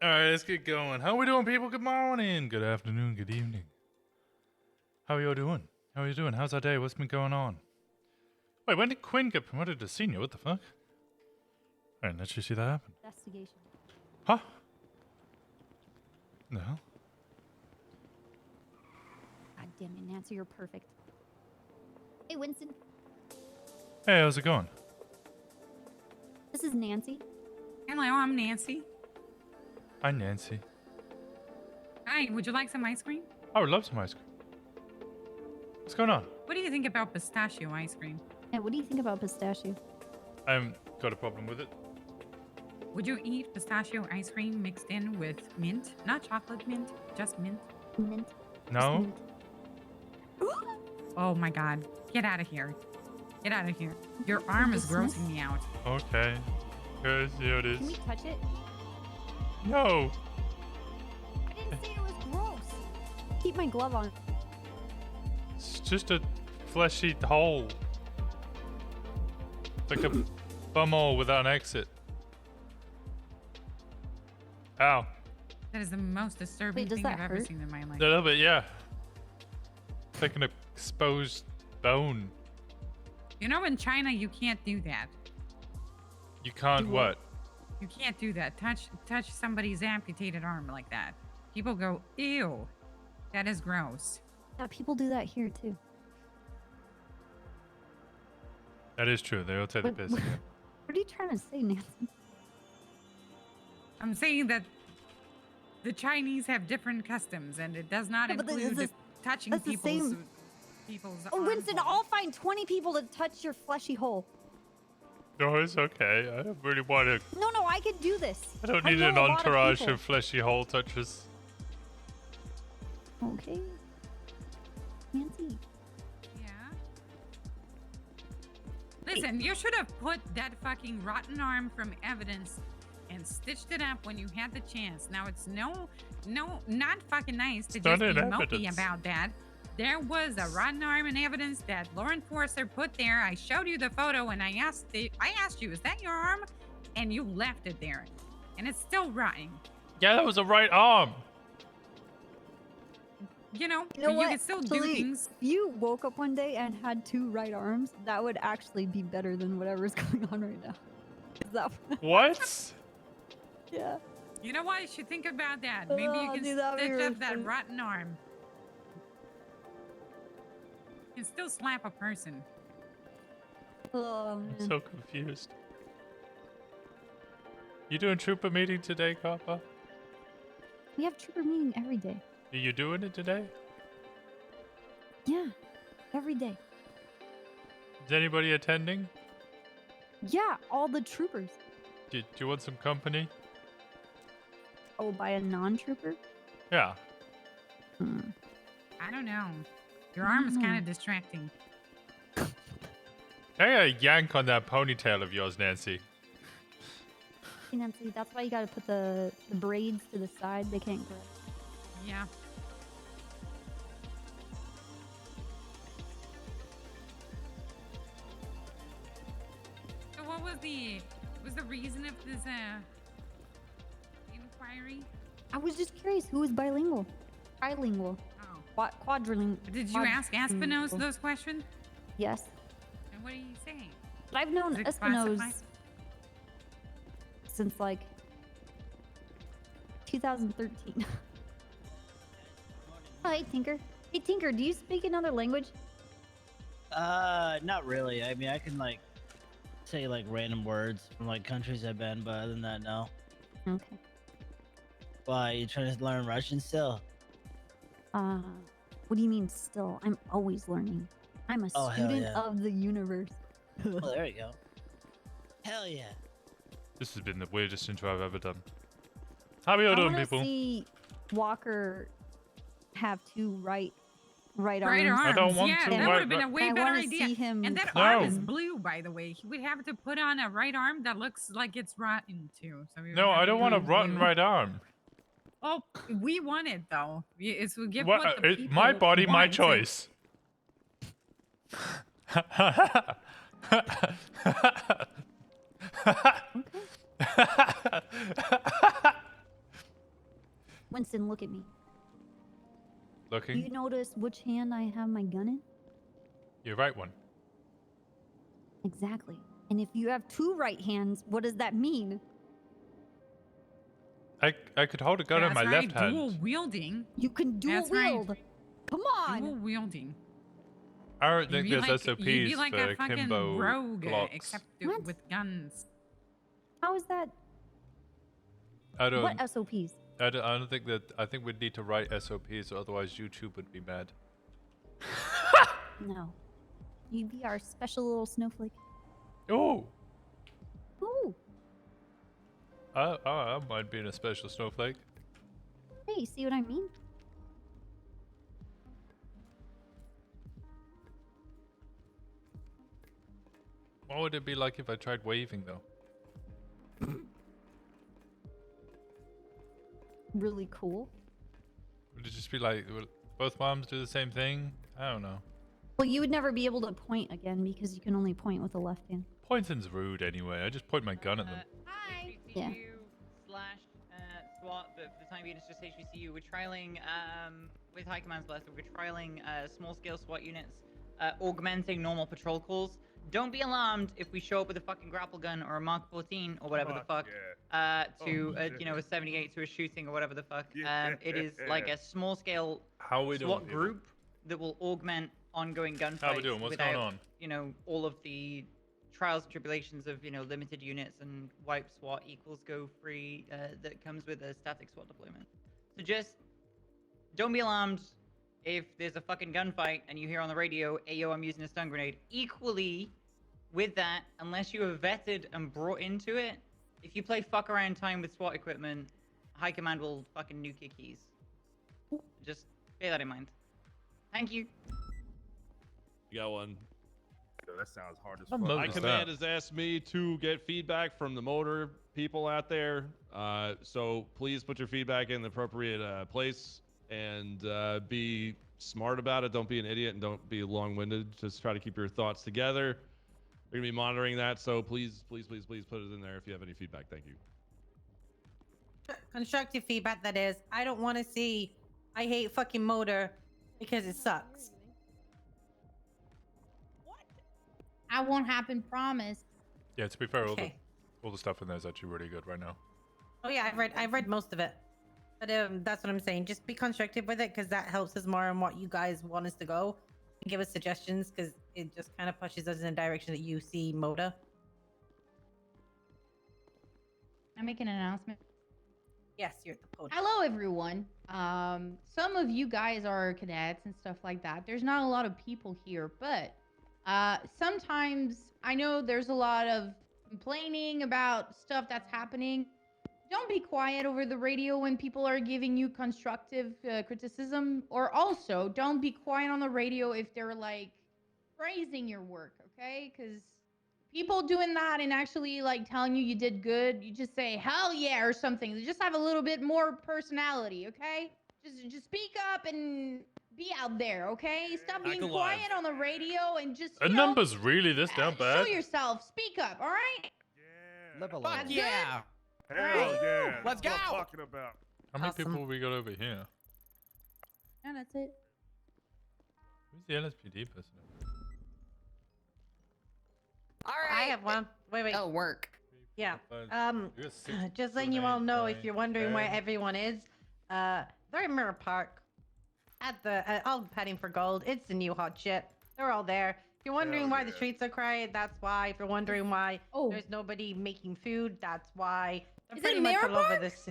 All right, let's get going. How we doing, people? Good morning, good afternoon, good evening. How are you all doing? How are you doing? How's our day? What's been going on? Wait, when did Quinn get promoted to senior? What the fuck? I didn't actually see that happen. Investigation. Huh? No. God damn it, Nancy, you're perfect. Hey, Winston. Hey, how's it going? This is Nancy. Hello, I'm Nancy. Hi, Nancy. Hi, would you like some ice cream? I would love some ice cream. What's going on? What do you think about pistachio ice cream? Yeah, what do you think about pistachio? I haven't got a problem with it. Would you eat pistachio ice cream mixed in with mint? Not chocolate mint, just mint. Mint. No? Mint. Oh my god. Get out of here. Get out of here. Your arm is Dismiss? grossing me out. Okay. Here's here it is. Can we touch it? No! I didn't say it was gross. Keep my glove on. It's just a fleshy hole. It's like a bumhole without an exit. Ow. That is the most disturbing Wait, does thing that I've ever hurt? seen in my A life. little bit, yeah. It's like an exposed bone. You know, in China, you can't do that. You can't Do what? You can't do that. Touch somebody's amputated arm like that. People go, ew. That is gross. Yeah, people do that here too. That is true. They all take the What, piss. what are you trying to say, Nancy? I'm saying that the Chinese have different customs, and it does not Yeah, but include this is- touching that's the same- people's Oh, Winston, armhole. I'll find 20 people to touch your fleshy hole. No, it's okay. I don't really want to. No, I can do this. I don't I need know an a lot of entourage people. of fleshy hole touchers. Okay. Nancy. Yeah. Listen, you should have put that fucking rotten arm from evidence and stitched it up when you had the chance. Now it's not fucking nice to It's just not be in mopey evidence. about that. There was a rotten arm in evidence that law enforcer put there. I showed you the photo and I asked you, is that your arm? And you left it there. And it's still rotten. Yeah, that was a right arm. You know, You know you what? can still do Actually, things. If you woke up one day and had 2 right arms, that would actually be better than whatever's going on right now. Is that What? yeah. You know what? You should think about that. Maybe you Oh, can dude, that'd be stitch really up that funny. rotten arm. You can still slap a person. Oh, man. I'm so confused. You doing trooper meeting today, Copper? We have trooper meeting every day. Are you doing it today? Yeah, every day. Is anybody attending? Yeah, all the troopers. Do you want some company? Oh, by a non-trooper? Yeah. Hmm. I don't know. Your arm is kind Mm. of distracting. I got a yank on that ponytail of yours, Nancy. See, Nancy, that's why you gotta put the braids to the side. They can't grow. Yeah. So what was the reason of this inquiry? I was just curious who was bilingual. Trilingual. Oh. Quadrilingual. Did you ask Espinosa those questions? Yes. And what did he say? But I've known Is it Espinosa classified? since like 2013. Oh, hey, Tinker. Hey, Tinker, do you speak another language? Not really. I mean, I can like say like random words from like countries I've been, but other than that, no. Okay. Why, you trying to learn Russian still? What do you mean still? I'm always learning. I'm a Oh, hell student yeah. of the universe. Well, there you go. Hell yeah. This has been the weirdest intro I've ever done. How are you all I doing, want to people? see Walker have 2 right Right arms. arms. I don't want yeah, to that right- would have been a way I better wanna idea. see him And that No. arm is blue, by the way. He would have to put on a right arm that looks like it's rotten too. So we would No, have I to don't do want a it rotten blue. right arm. Oh, we want it though. It's we give What? what the people My body, my want. choice. Winston, look at me. Do Looking? you notice which hand I have my gun in? Your right one. Exactly. And if you have two right hands, what does that mean? I could hold a gun in That's my right, left hand. dual wielding. You can dual That's right. wield. Come on. Dual wielding. I don't think You'd there's be like, you'd be SOPs like for a fucking Kimbo rogue, blocks. except What? with guns. How is that? I don't. What SOPs? I don't think that. I think we'd need to write SOPs, or otherwise YouTube would be mad. No. You'd be our special little snowflake. Oh, Ooh. I might be in a special snowflake. Hey, you see what I mean? What would it be like if I tried waving though? Really cool. Would it just be like will both moms do the same thing? I don't know. Well, you would never be able to point again because you can only point with the left hand. Pointing's rude anyway. I just point my gun at them. Hi. Yeah. Slash SWAT, but for the time being it's just HBCU. We're trialing with High Command's blessing. We're trialing small scale SWAT units, augmenting normal patrol calls. Don't be alarmed if we show up with a fucking grapple gun or a Mark 14 or whatever the fuck you know, a 78 to a shooting or whatever the fuck. It is like a small scale How are we doing? SWAT people? group that will augment ongoing gunfights. How we doing? What's without, going on? You know, all of the trials and tribulations of, you know, limited units and wipe SWAT equals go free that comes with a static SWAT deployment. So just don't be alarmed if there's a fucking gunfight and you hear on the radio, "Ayo, I'm using a stun grenade." Equally with that, unless you are vetted and brought into it, if you play fuck around time with SWAT equipment, High Command will fucking nuke your keys. Just bear that in mind. Thank you. You got one. Yo, that sounds hard as What fuck. mode My is command that? has asked me to get feedback from the motor people out there. So please put your feedback in the appropriate place and be smart about it. Don't be an idiot and don't be long-winded. Just try to keep your thoughts together. We're gonna be monitoring that, so please put it in there if you have any feedback. Thank you. Constructive feedback, that is. I don't want to see "I hate fucking motor" because it sucks. I won't happen, promise. Yeah, to be fair, Okay. all the stuff in there is actually really good right now. Oh yeah, I've read most of it. But that's what I'm saying. Just be constructive with it because that helps us more on what you guys want us to go. And give us suggestions because it just kind of pushes us in a direction that you see Moda. I'm making an announcement. Yes, you're at the podium. Hello, everyone. Some of you guys are cadets and stuff like that. There's not a lot of people here, but sometimes I know there's a lot of complaining about stuff that's happening. Don't be quiet over the radio when people are giving you constructive criticism, or also don't be quiet on the radio if they're like praising your work, okay? Because people doing that and actually like telling you did good, you just say hell yeah or something. Just have a little bit more personality, okay? Just speak up and be out there, okay? Stop being alive. quiet on the radio and just Are you know, numbers really this down bad? show yourself. Speak up, all right? Yeah. Live Fuck alone. yeah. Hell Alright. yeah. Let's That's what I'm go. talking about. How many Awesome. people we got over here? Yeah, that's it. Who's the LSPD person? All right. I have one. Wait. Oh, work. Yeah. You got six Just letting you people all named, know right? if you're wondering where Okay. everyone is, they're in Mirror Park at the all heading for gold. It's the new hot shit. They're all there. If you're wondering Hell why the yeah. streets are quiet, that's why. If you're wondering why Oh. there's nobody making food, that's why. They're Is it pretty much Mirror all over Park? this.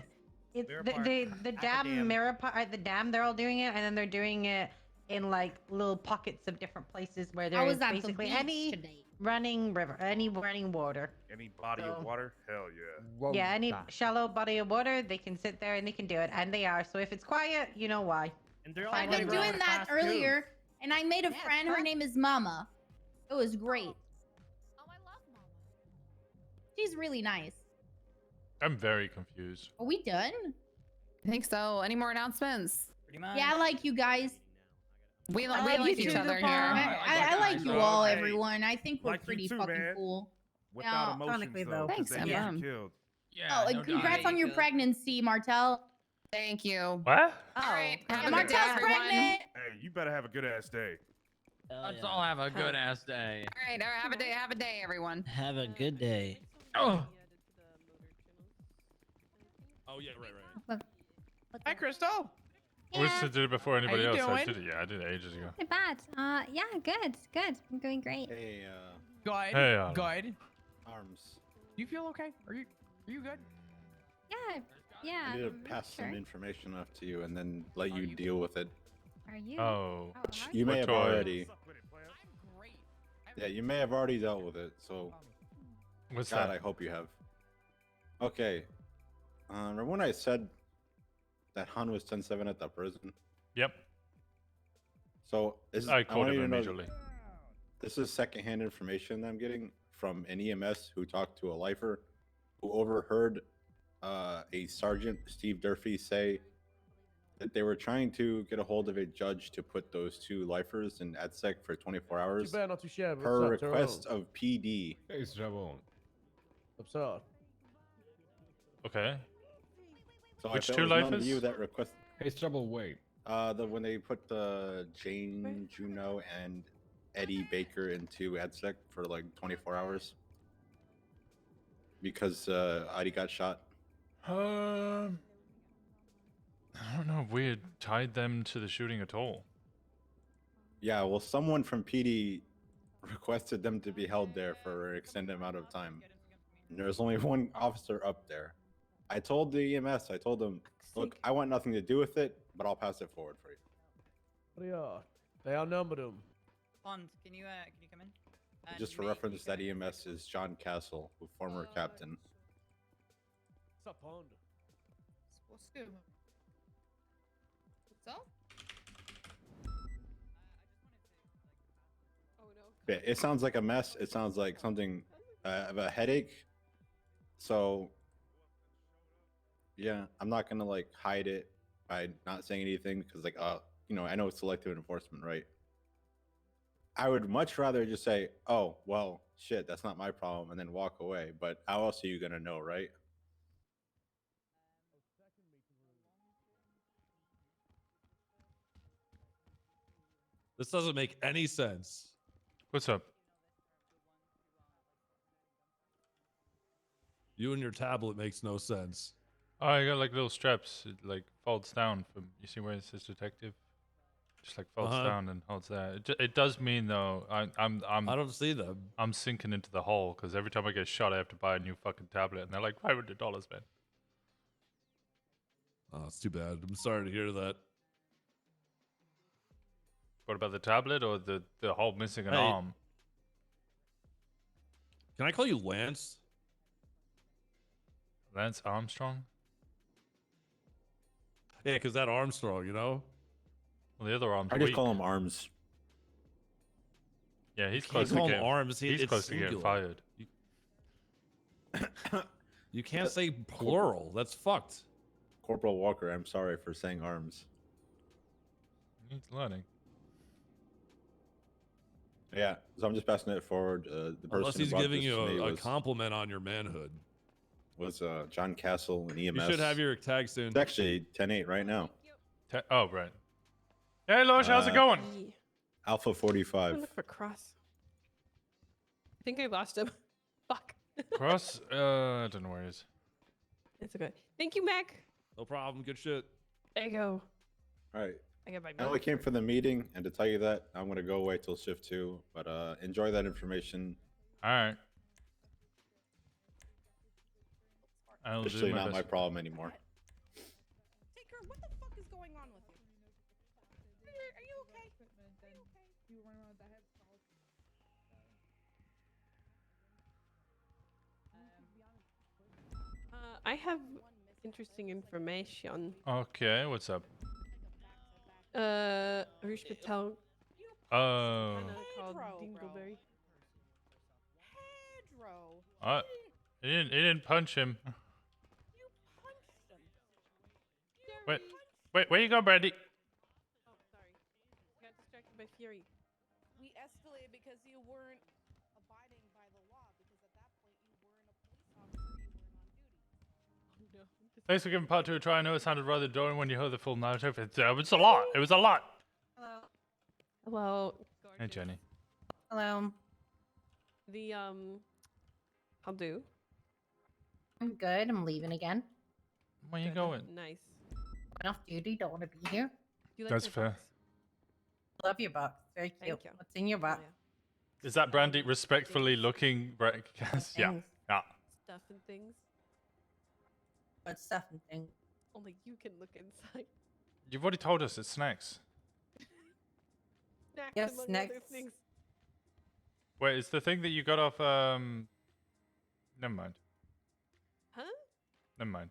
It's Mirror the Park the at the dam dam. Mirror Park at the dam. They're all doing it, and then they're doing it in like little pockets of different places where I there was is at the basically beach any today. running river, any running water. Any body So- of water? Hell yeah. Whoa, Yeah, any stop. shallow body of water, they can sit there and they can do it, and they are. So if it's quiet, you know why. And they're all I've I've been been running doing that fast, too. earlier, and I made a Yeah, friend. Her fun. name is Mama. It was great. Oh, I love Mama. She's really nice. I'm very confused. Are we done? I think so. Any more announcements? Pretty much. Yeah, I like you guys. We, I we like like you each too, other Lupin. here. I like you bro. all, Hey, everyone. I think we're like you pretty too, fucking man. cool. Without Yeah, emotions, sonically, though. though. 'cause Thanks, they get Emma. you killed. Yeah. Oh, and congrats on your pregnancy, Martel. Thank you. What? All right. Oh, Have a okay. good day, Martel's everyone. pregnant. Hey, you better have a good ass day. Hell Let's yeah. all have a good ass day. All right. Have a day. Have a day, everyone. Have a good day. Oh. Oh yeah, right. Hi, Crystal. Winston did it before anybody you else. I doing? did it. Yeah, I did it ages ago. Not bad. Yeah, good. I'm doing great. Hey, Good. Hey, Alan. Good. Arms. Do you feel okay? Are you good? Yeah. Yeah. I need to I'm pass sure. some information off to you and then let you deal with it. Are you? Oh. how You may What have toy? already. I'm great. Yeah, you may have already dealt with it. So, What's God, I that? hope you have. Okay. Remember when I said that Han was 10-7 at the prison? Yep. So, I called want him you to know immediately. this is secondhand information that I'm getting from an EMS who talked to a lifer who overheard a Sergeant Steve Durfee say that they were trying to get a hold of a judge to put those two lifers in ADSEC for 24 hours Too bad, not too shabby. per What's up, request Tyrone? of PD. Hey, Trouble. What's up? Okay. So Which if it two was none of lifers? you that request Hey, Trouble, wait. when they put Jane Juno and Eddie Baker into ADSEC for like 24 hours because Eddie got shot. I don't know if we had tied them to the shooting at all. Yeah, well, someone from PD requested them to be held there for an extended amount of time. And there's only one officer up there. I told the EMS, I told them, look, I want nothing to do with it, but I'll pass it forward for you. They outnumbered him. Pond, can you come in? And Just for May, can you reference, come that in? EMS is John Castle, who former captain. What's up, Pond? What's good? What's up? Oh no. Yeah, it sounds like a mess. It sounds like something of a headache. So, yeah, I'm not gonna like hide it by not saying anything because, like, I know it's selective enforcement, right? I would much rather just say, "Oh, well, shit, that's not my problem," and then walk away. But how else are you gonna know, right? This doesn't make any sense. What's up? You and your tablet makes no sense. Oh, I got like little straps. It like folds down from. You see where it says detective? Just like folds down and holds that. It does mean though. I don't see them. I'm sinking into the hole because every time I get shot, I have to buy a new fucking tablet, and they're like $500, man. Oh, it's too bad. I'm sorry to hear that. What about the tablet or the whole missing an Hey. arm? Can I call you Lance? Lance Armstrong? Yeah, because that Armstrong, you know? Well, the other arm's I just weak. call him Arms. Yeah, he's You close can't to call him getting arms. He's It's close to getting singular. fired. You can't say plural. That's fucked. Corporal Walker, I'm sorry for saying Arms. He's learning. Yeah, so I'm just passing it forward. The person Unless who he's brought giving this you to me a was, compliment on your manhood. John Castle and EMS. You should have your tag soon. It's actually 10-8 right now. Oh, right. Hey, Losh, how's it going? Alpha 45. Look for Cross. I think I lost him. Fuck. Cross? I don't know where he is. It's okay. Thank you, Mac. No problem. Good shit. There you go. All right. I got my I only came for the meeting, and to tell you that, I'm going to go away till shift 2. But enjoy that information. All right. I'll do Officially my not best. my problem anymore. Taker, what the fuck is going on with you? Are you okay? I have interesting information. Okay, what's up? Rush Patel Oh. called Dingleberry. He didn't punch him. Wait, where you go, Brandy? Oh, sorry. Got distracted by Fury. We escalated because you weren't abiding by the law, because at that point you weren't a police officer, you weren't on duty. Oh no, Thanks for giving part 2 a try. I know it sounded rather dull when you heard the full narrative. It's a lot. It was a lot. Hello. Hello. Hey, Jenny. Hello. The I'll do. I'm good. I'm leaving again. Where you going? Nice. Went off duty. Don't want to be here. Do you like That's my fair. box? Love your box. Very cute. Thank you. What's in your box? Is that Brandy respectfully looking? Yes. Yeah. Things. Yeah. Stuff and things. What stuff and things? Only you can look inside. You've already told us it's snacks. Snacks Yes, among snacks. other things. Wait, it's the thing that you got off. Never mind. Huh? Never mind.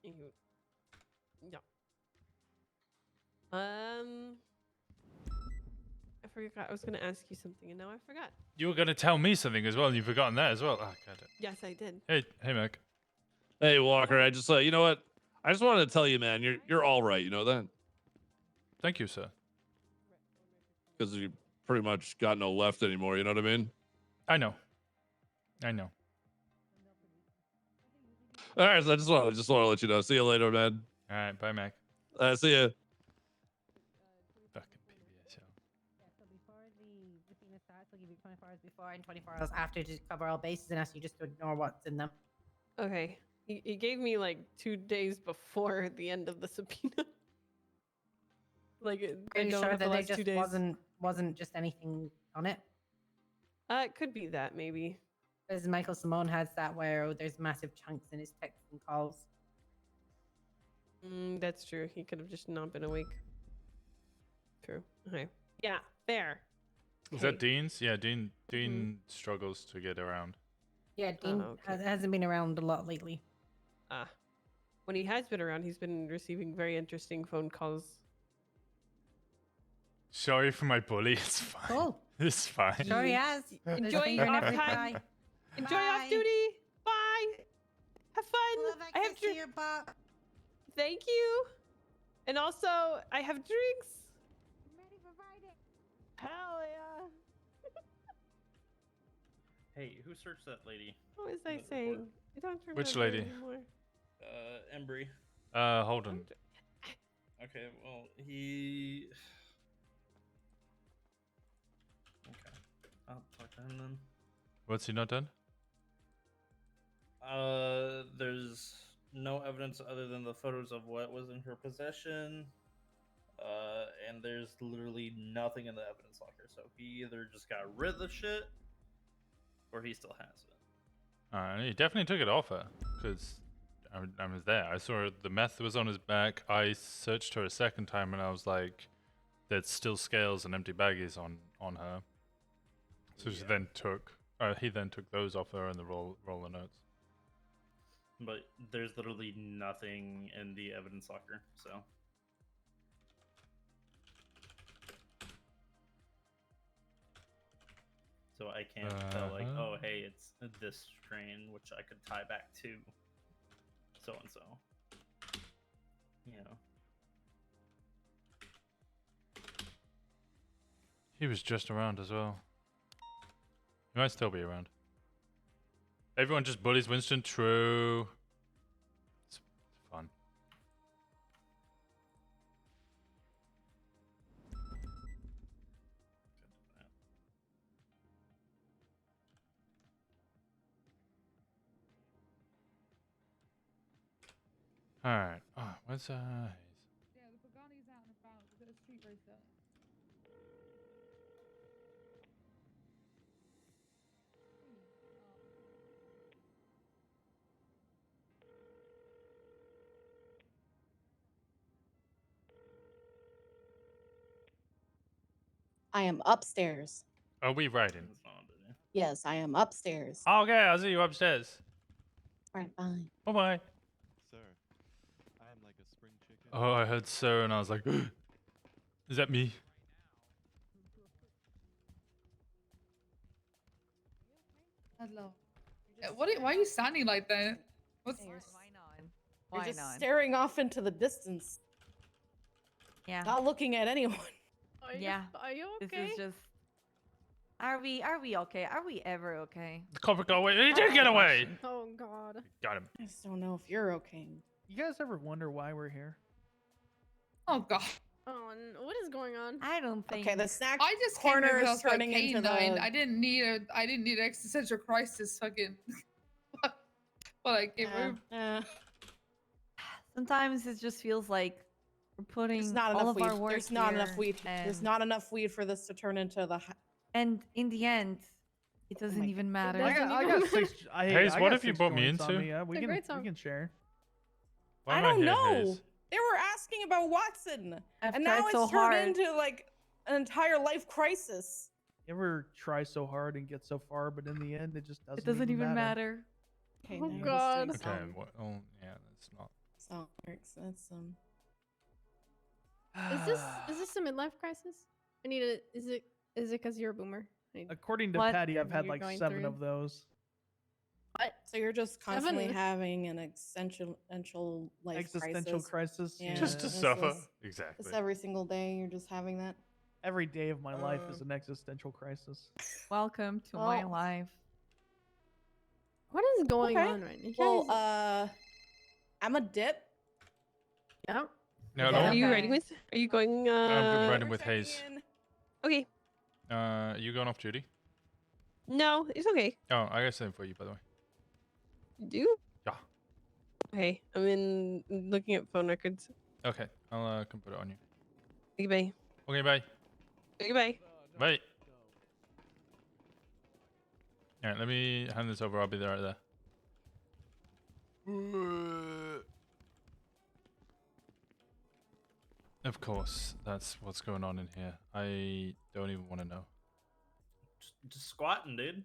You. Yeah. I forgot. I was gonna ask you something, and now I forgot. You were going to tell me something as well, and you've forgotten that as well. Oh, got it. Yes, I did. Hey, Mac. Hey, Walker. I just, you know what? I just wanted to tell you, man, you're all right. You know that? Thank you, sir. Because you pretty much got no left anymore. You know what I mean? I know. I know. All right. So I just want to let you know. See you later, man. All right, bye, Mac. See ya. Fucking PBS, yo. Yeah, so before the subpoena starts, I'll give you 24 hours before and 24 hours after to cover all bases and ask you just to ignore what's in them. Okay. He gave me like 2 days before the end of the subpoena. Like, Are you don't sure have the that there last 2 just days. wasn't just anything on it? It could be that maybe. Because Michael Simone has that where there's massive chunks in his texts and calls. That's true. He could have just not been awake. True. Okay. Yeah. Fair. Is that Dean's? Yeah, Dean struggles to get around. Yeah, Dean hasn't been around a lot lately. When he has been around, he's been receiving very interesting phone calls. Sorry for my bully. It's fine. Oh. It's fine. Sure he has. There's a Enjoy finger in off every time. pie. Enjoy off duty. Bye. Have fun. Love I have access to your box. Thank you. And also, I have drinks. I'm ready for Friday. Hell yeah. Hey, who searched that lady? What was I saying? I don't remember Which lady? anymore. Embry. Hold on. Okay, well, he... Okay, I'll talk to him then. What's he not done? There's no evidence other than the photos of what was in her possession. And there's literally nothing in the evidence locker. So he either just got rid of the shit, or he still has it. He definitely took it off her, because I was there. I saw the meth was on his back. I searched her a second time, and I was like, there's still scales and empty baggies on her. So she then he then took those off her and the roller notes. But there's literally nothing in the evidence locker, so. So I can't tell, like, oh, hey, it's this strain, which I could tie back to so-and-so. You know. He was just around as well. He might still be around. Everyone just bullies Winston. True. It's fun. Alright. Oh, where's Hayes? Yeah, the Pagani's out and about. We've got a street race there. I am upstairs. Are we riding? Yes, I am upstairs. Okay, I'll see you upstairs. All right, fine. Bye bye. Sir, I am like a spring chicken. Oh, I heard sir, and I was like, is that me? Hello. Why are you standing like that? What's... You're Why just not? staring off into the distance. Yeah. Not looking at anyone. Are you, Yeah. Are you This okay? is just. Are we okay? Are we ever okay? The culprit got away. He did get away. Oh God. Got him. I just don't know if you're okay. You guys ever wonder why we're here? Oh God. Oh, and what is going on? I don't think. Okay, the snack I just came corner here because I is was like, turning into canine. the. I didn't need an existential crisis fucking. But I came here. Sometimes it just feels like we're putting There's not all enough of our weed. work There's not enough here, weed. There's and- not enough weed for this to turn into the. And in the end, it doesn't even matter. I got six. Hayes, I what got have you 6 brought me joints on into? me. Yeah, we It's a can great song. we can share. Why I am I don't here, know. Hayes? They were asking about Watson, I've and now tried it's so turned hard. into like an entire life crisis. You ever try so hard and get so far, but in the end, it just doesn't. It doesn't even matter. Okay, Oh, now this God. takes Okay. What? Oh, yeah. That's not. Song works. That's Is this a midlife crisis? I need a. Is it because you're a boomer? I need- According to What? Patty, I've had You're like going 7 through. of those. So you're just constantly 7? having an existential life Existential crisis. Yeah, Just to it's suffer. just- Exactly. It's every single day. You're just having that. Every day of my life is an existential crisis. Welcome to my Oh. life. What is going Okay. on right now? You Well, guys- I'm a dip. yeah. No, Yeah. no. Are you Okay. ready with? Are you going? I'm riding We're with checking Hayes. in. Okay. You going off duty? No, it's okay. Oh, I got something for you, by the way. You do? Yeah. Okay, I'm in looking at phone records. Okay, I'll come put it on you. Okay, bye. Okay, bye. Okay, bye. Bye. All right, let me hand this over. I'll be right there. Of course, that's what's going on in here. I don't even want to know. Just squatting, dude.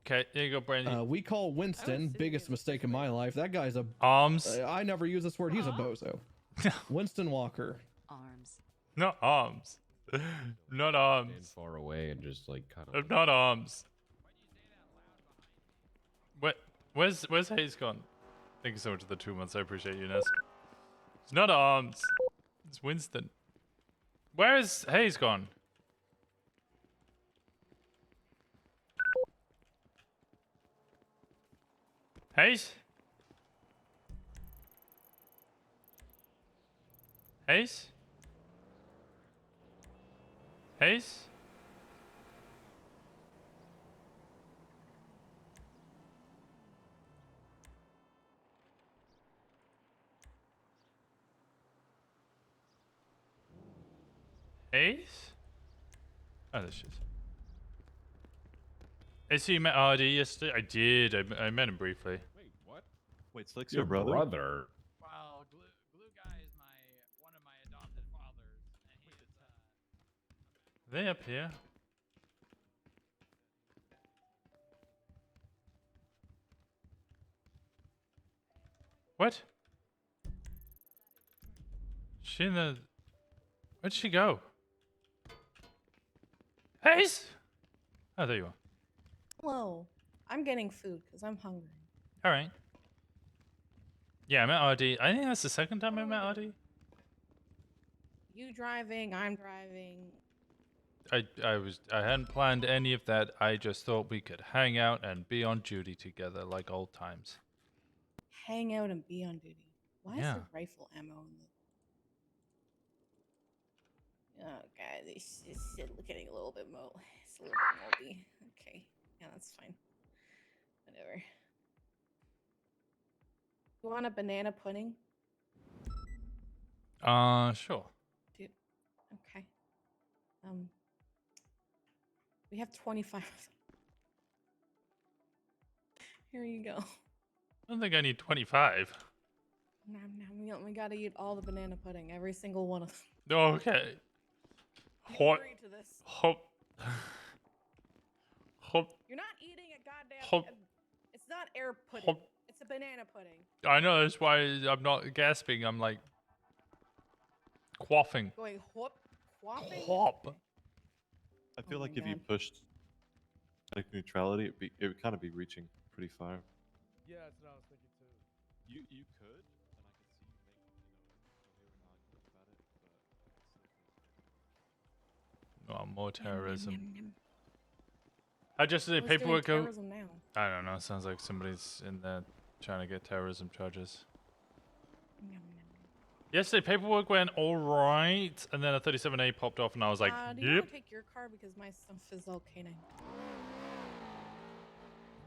Okay, here you go, Brandy. We call Winston, biggest mistake in my life. That guy's a Arms. I never use this word. He's a bozo. Winston Walker. Arms. Not arms. Not Stand arms. far away and just like kind of. Not arms. Where's Hayes gone? Thank you so much for the 2 months. I appreciate you, Ness. It's not arms. It's Winston. Where is Hayes gone? Hayes? Hayes? Hayes? Hayes? Oh, this shit. I see you met RD yesterday. I did. I met him briefly. Wait, what? Wait, Slick's your brother? Well, Glue Guy is one of my adopted fathers, and he is Are they up here? What? She in the... Where'd she go? Hayes! Oh, there you are. Hello. I'm getting food because I'm hungry. Alright. Yeah, I met RD. I think that's the second time I met RD. You driving, I'm driving. I hadn't planned any of that. I just thought we could hang out and be on duty together like old times. Hang out and be on duty. Why is Yeah. there rifle ammo in the... Oh god, this is getting a little bit it's a little bit moldy. Okay. Yeah, that's fine. Whatever. You want a banana pudding? Sure. Dude. Okay. We have 25 of them. Here you go. I don't think I need 25. Nom, nom, we gotta eat all the banana pudding, every single one of them. Okay. You Hot. agree to this? Hop. Hop. You're not eating a goddamn. Hop. It's not air pudding. Hop. It's a banana pudding. I know, that's why I'm not gasping. I'm like... quaffing. Going whoop, quaffing. Hop. I feel Oh like my if you God. pushed like neutrality, it would kind of be reaching pretty far. Yeah, that's what I was thinking too. You could, and I could see you make, coherent argument about it, but Oh, more terrorism. How just did Who's doing paperwork go? terrorism now? I don't know. Sounds like somebody's in there trying to get terrorism charges. Yesterday, paperwork went all right, and then a 37A popped off, and I was like, do you yep. want to take your car because my stuff is all canine?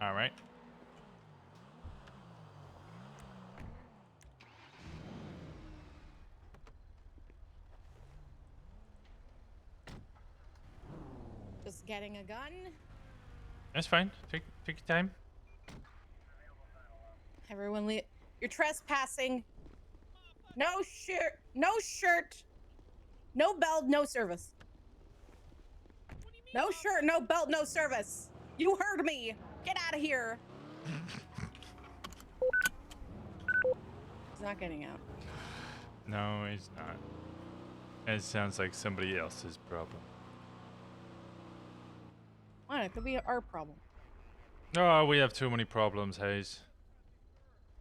All right. Just getting a gun. That's fine. Take your time. Everyone, you're trespassing. No shirt. No shirt. No belt. No service. No shirt. No belt. No service. You heard me. Get out of here. He's not getting out. No, he's not. It sounds like somebody else's problem. Why? It could be our problem. Oh, we have too many problems, Hayes.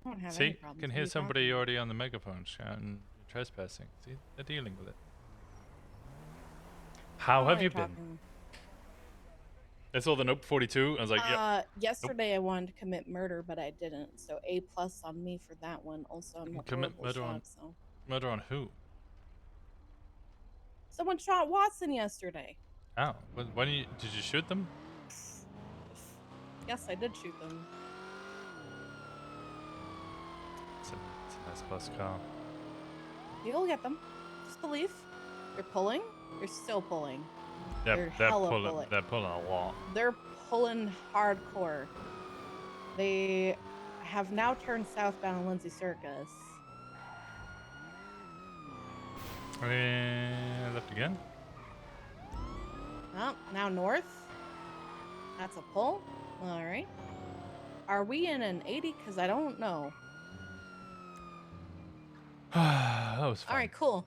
I don't have See, any problems. can What are hear you talking somebody about? already on the megaphone shouting trespassing. See, they're dealing with it. How Oh, have you're you been? talking- I saw the note 42. I was like, yep. Yesterday I wanted to commit murder, but I didn't. So A+ on me for that one. Also, I'm a Commit horrible murder shot, on so. murder on who? Someone shot Watson yesterday. Oh, when did you shoot them? Yes, I did shoot them. It's a nice bus car. You'll get them. Just believe. They're pulling. They're still pulling. They're hella pulling. pulling. They're pulling a lot. They're pulling hardcore. They have now turned southbound on Lindsay Circus. Left again. Oh, now north. That's a pull. All right. Are we in an 80? Because I don't know. That was fun. All right, cool.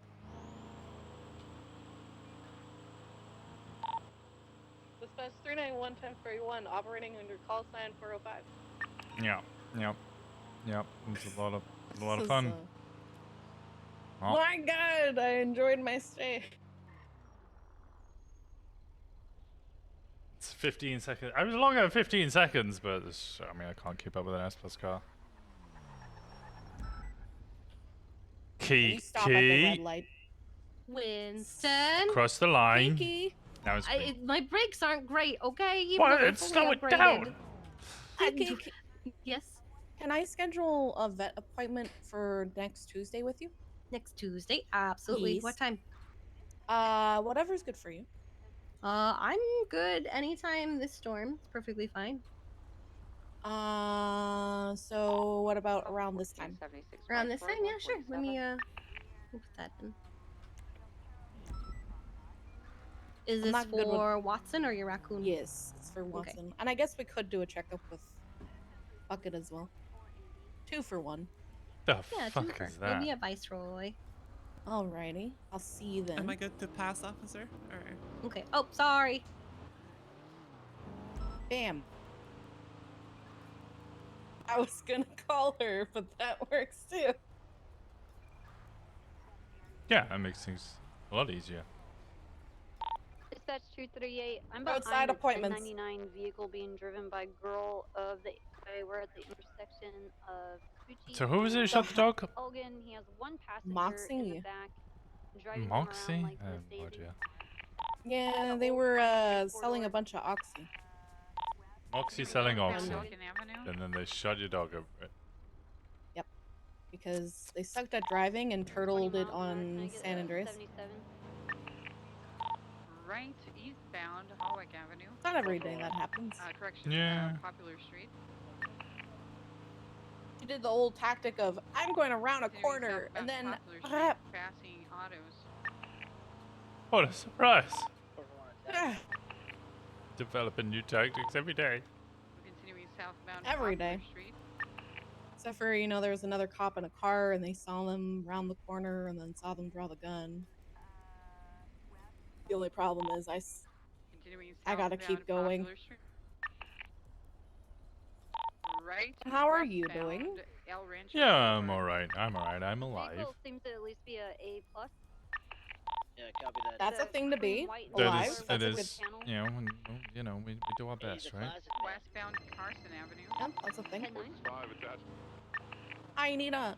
Dispatch 391-1031, operating under call sign 405. Yeah. It was a lot of This is, fun. Oh. My God, I enjoyed my stay. It's 15 seconds. I was longer than 15 seconds, but I mean, I can't keep up with an S-Plus car. Key. Stop at the red light. Winston. Cross the line. Kiki. Now it's My brakes aren't great, okay? Even What? though they're Slow fully it down. upgraded. Kiki, Yes. can I schedule a vet appointment for next Tuesday with you? Next Tuesday, absolutely. Please. What time? Whatever's good for you. I'm good anytime this storm. It's perfectly fine. So what about around this time? Around this time, yeah, sure. Let me put that in. Is I'm this not good with- for Watson or your raccoon? Yes, it's for Watson. And I guess we could do a checkup with Bucket as well. 2 for 1. The Yeah, fuck two is for- We'll that? be a Viceroy. Alrighty. I'll see you then. Am I good to pass, officer? Or... Okay. Oh, sorry. Bam. I was gonna call her, but that works too. Yeah, that makes things a lot easier. Dispatch 238. I'm Roadside behind a appointments. 1099 vehicle being driven by girl of the. We're at the intersection of. Coochie So who was it who and shot the dog? Elgin. He has one passenger in Moxie. the back. Driving him Moxie? around like I have Miss no Daisy. idea. Yeah, they were selling a bunch of oxy. Moxie selling oxy. Milken Avenue? And then they shot your dog over it. Yep. Because they sucked at driving and turtled it on San Andreas. 77. Right eastbound Hawick Avenue. Not every day that happens. Correction. Yeah. Popular Street. You did the old tactic of I'm going around a Continuing corner and southbound then Poplar Street, passing autos. What a surprise! Ah, Developing new tactics every day. Continuing southbound Every Poplar day. Street. except for there was another cop in a car and they saw them round the corner and then saw them draw the gun. The only problem is Continuing I gotta southbound keep going. Poplar Street. Right. How are you westbound doing? El Rancho Yeah, I'm alright. I'm alright. I'm alive. Vehicle seems to at least be a A+. Yeah, copy that. That's a thing to be That alive. is, That's it a good. is. You know, we do our best, right? Westbound Carson Avenue. Yep, that's a thing. 10-9. I need a.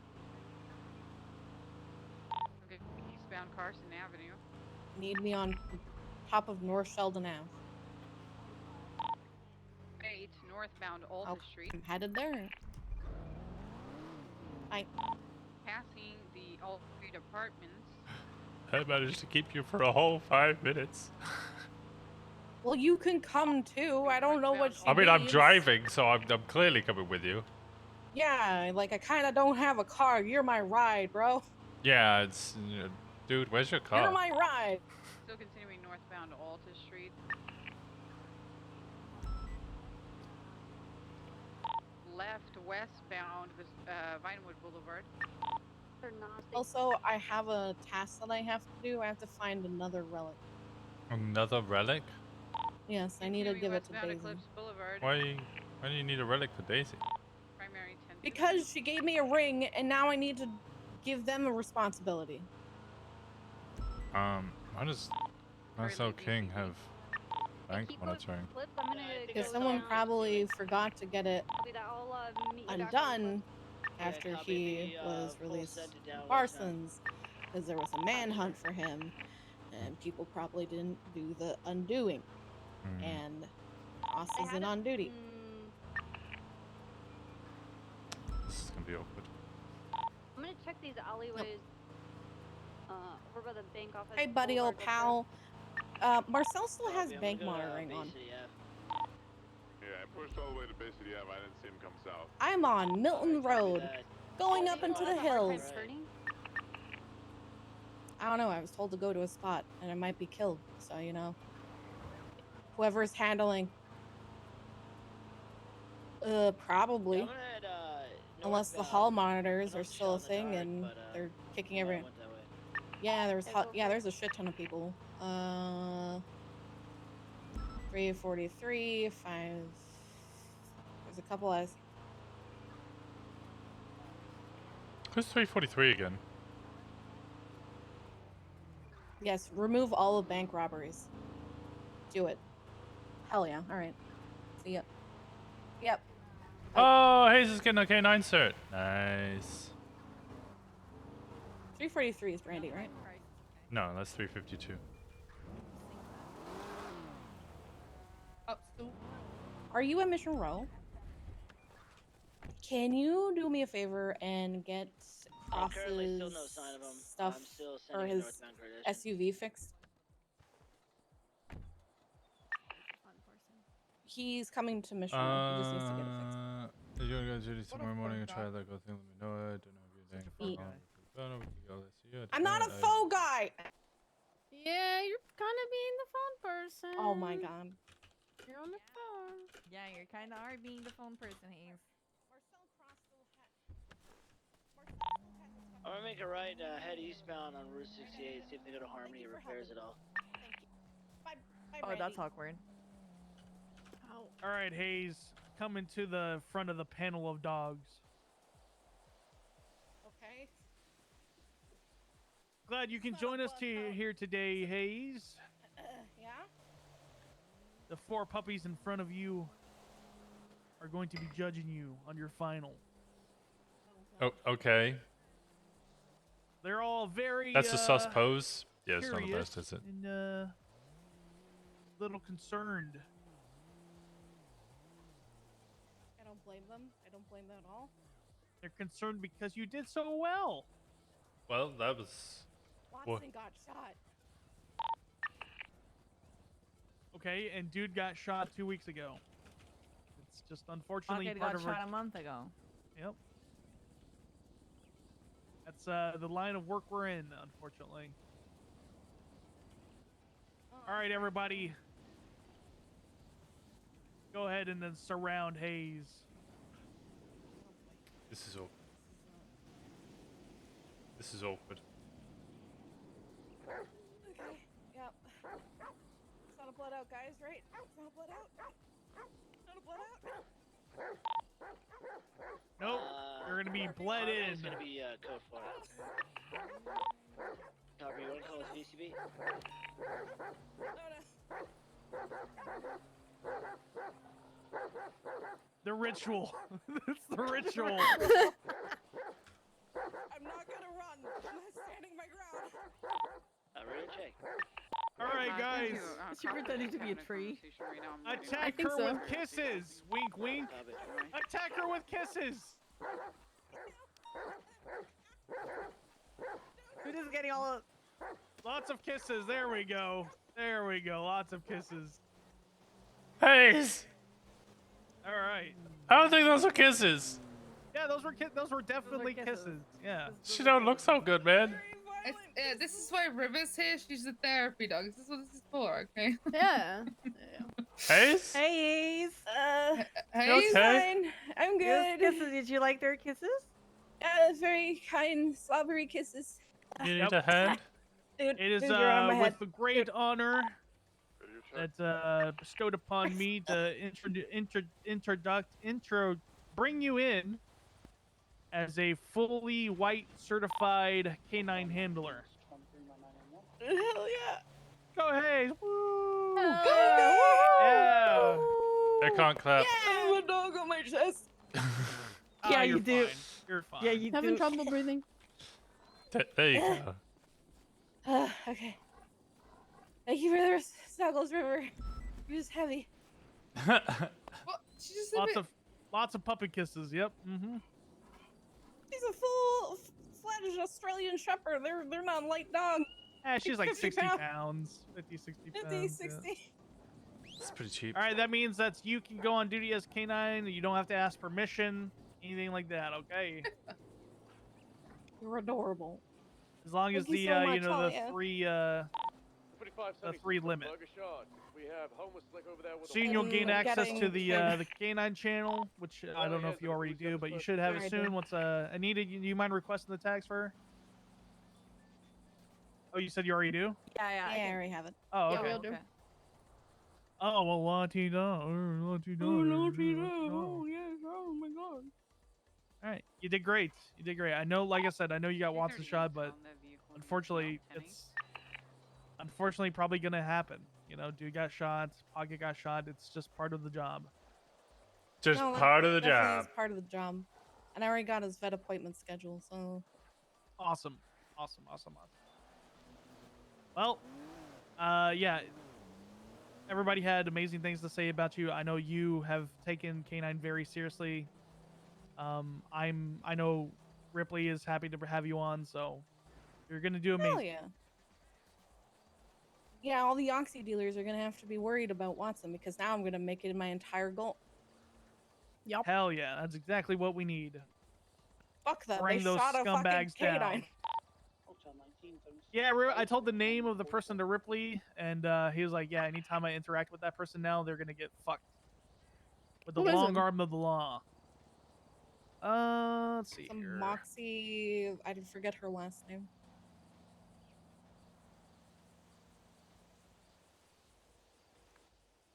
Okay, eastbound Carson Avenue. Need me on top of North Sheldon Ave. 8 northbound Alta Street. I'm headed there. Passing the Alta Street Apartments. I managed to keep you for a whole 5 minutes. Well, you can come too. I don't know what. I mean, I'm needs. driving, so I'm clearly coming with you. Yeah, like I kind of don't have a car. You're my ride, bro. Yeah, it's... dude, where's your car? You're my ride. Still continuing northbound Alta Street. Left westbound Vinewood Boulevard. Also, I have a task that I have to do. I have to find another relic. Another relic? Yes, I need to give it to westbound Daisy. Eclipse Boulevard. Why do you need a relic for Daisy? Primary 10. Because she gave me a ring, and now I need to give them a responsibility. Why does Marcel King have bank monitoring? Because someone probably forgot to get it undone after he was released from Parsons, because there was a manhunt for him, and people probably didn't do the undoing. And Ross isn't on duty. This is gonna be awkward. I'm gonna check these alleyways over by the bank office. Hey, buddy, old pal. Marcel still has bank monitoring on. Yeah, I pushed all the way to Bay City Ave. I didn't see him come south. I'm on Milton Road, going up into the hills. I don't know, I was told to go to a spot, and I might be killed, so, you know. Whoever's handling. Probably. Unless the hall monitors are still a thing, and they're kicking everyone. Yeah, there's a shit ton of people. 343, 5. There's a couple as. Who's 343 again? Yes, remove all of bank robberies. Do it. Hell yeah. All right. See ya. Yep. Oh, Hayes is getting a K9 cert. Nice. 343 is Brandy, right? No, that's 352. Oh, so are you at Mission Row? Can you do me a favor and get Currently Cross's still no sign of him. stuff I'm still or sending his northbound coordination. SUV fixed? He's coming to Mission Row. He just needs to get it fixed. If you want to go to duty tomorrow morning and try that, go thing, let me know. I don't know if you're doing Eat. it. I'm not a faux guy. Yeah, you're kind of being the phone person. Oh my god. You're on the phone. Yeah, you're kind of are being the phone person, Hayes. I'm gonna make a right, head eastbound on Route 68, see if they go to Harmony or repairs at all. Oh, that's awkward. All right, Hayes, coming to the front of the panel of dogs. Okay. Glad you can join us here today, Hayes. Yeah? The 4 puppies in front of you are going to be judging you on your final. Oh, okay. They're all very. That's a sus pose. Yeah, it's not the curious best, is it? And little concerned. I don't blame them. I don't blame them at all. They're concerned because you did so well. Well, that was. Watson got shot. Okay, and dude got shot 2 weeks ago. It's just unfortunately Pocket part got of our. shot a month ago. Yep. That's the line of work we're in, unfortunately. All right, everybody. Go ahead and then surround Hayes. This is awkward. This is awkward. Okay. Yep. It's not a blood out, guys, right? It's not a blood out. Not a blood out. Nope. You're gonna be bled in. It's gonna be code 4. Copy, you want to call us VCB? The ritual. It's the ritual. I'm not gonna run. I'm standing my ground. I'm ready to check. All right, guys. Is she pretending to be a tree? Attack think her so. with kisses. Wink, wink. Attack her with kisses. We're just getting all of... Lots of kisses. There we go. There we go. Lots of kisses. Hayes! All right. I don't think those are kisses. Yeah, those were definitely kisses. Yeah. She don't look so good, man. This is why River's here. She's a therapy dog. This is what this is for, okay? Yeah. Hayes? Hey, Ace. Hayes? Fine. I'm good. Kisses. Did you like their kisses? Very kind, slobbery kisses. You need a hand? It is Dude, you're on my head. with the great honor that bestowed upon me to bring you in as a fully white certified canine handler. Hell yeah. Go ahead. Woo. Yeah. They can't clap. I have a dog on my chest. Yeah, you're you do. Fine. You're fine. Yeah, you Having do. trouble breathing. There you go. Okay. Thank you for the snuggles, River. You're just heavy. What? She just Lots of puppy kisses. Yep. Mm-hmm. She's a full-fledged Australian Shepherd. They're not light dog. Yeah, she's like 60 pounds. pounds. 50, 60 pounds. 50, yeah. 60. It's pretty cheap. All right, that means that you can go on duty as canine. You don't have to ask permission, anything like that. Okay. You're adorable. As long as Thank the you so much, the Talia. three limit. We have homeless slick over there with Soon you'll gain I'm access to getting the canine channel, which I don't know if you already do, but you should have it I soon. do. Once Anita, you mind requesting the tags for her? Oh, you said you already do? Yeah, I already have it. Oh, Yeah, okay. we'll do. Oh well, la-ti-da. Oh, yes. Oh, my God. All right, you did great. You did great. I know, like I said, I know you got Watson shot, but unfortunately, it's probably gonna happen. You know, dude got shot, Pocket got shot. It's just part of the job. Just No, part of the definitely job. is part of the job. And I already got his vet appointment scheduled, so. Awesome. Well, yeah. Everybody had amazing things to say about you. I know you have taken K9 very seriously. I know Ripley is happy to have you on, so you're gonna do amazing. Hell yeah. Yeah, all the Oxy dealers are gonna have to be worried about Watson because now I'm gonna make it my entire goal. Yup. Hell yeah, that's exactly what we need. Fuck that. Bring They those shot a fucking scumbags down. canine. Yeah, I told the name of the person to Ripley, and he was like, "Yeah, anytime I interact with that person now, they're gonna get fucked with the Who is long it? arm of the law." Let's see Some here. Moxie. I did forget her last name.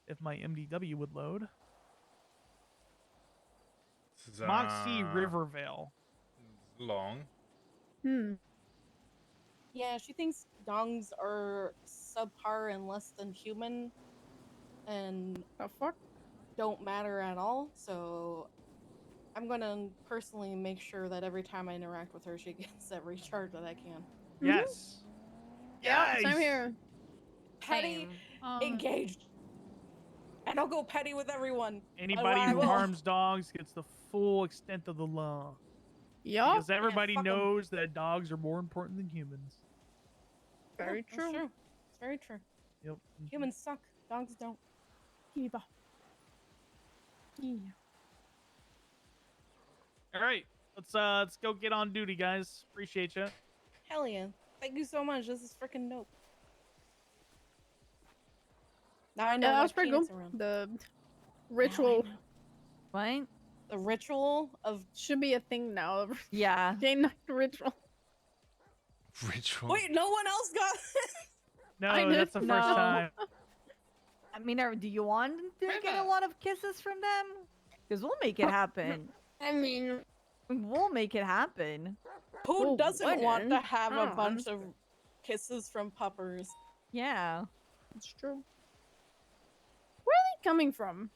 If my MDW would load. This is, Moxie Rivervale. Long. Yeah, she thinks dongs are subpar and less than human, and don't matter at all. So I'm gonna personally make sure that every time I interact with her, she gets every charge that I can. Yes. Yes. I'm here. Petty, engaged. And I'll go petty with everyone. Anybody I who will. harms dogs gets the full extent of the law. Yup. Because everybody fuck 'em. knows that dogs are more important than humans. Very true. It's very true. Yep. Humans suck. Dogs don't. Eva. Yeah. All right, let's go get on duty, guys. Appreciate you. Hell yeah. Thank you so much. This is freaking dope. Now I know That why was pretty cool. Peanut's around. The ritual. What? The ritual of should be a thing now. Yeah. K9 ritual. Ritual. Wait, no one else got it? No, that's the first time. I mean, do you want to get a lot of kisses from them? Because we'll make it happen. I mean, we'll make it happen. Who doesn't want to have a wouldn't? bunch of kisses from puppers. Yeah. It's true. Where are they coming from?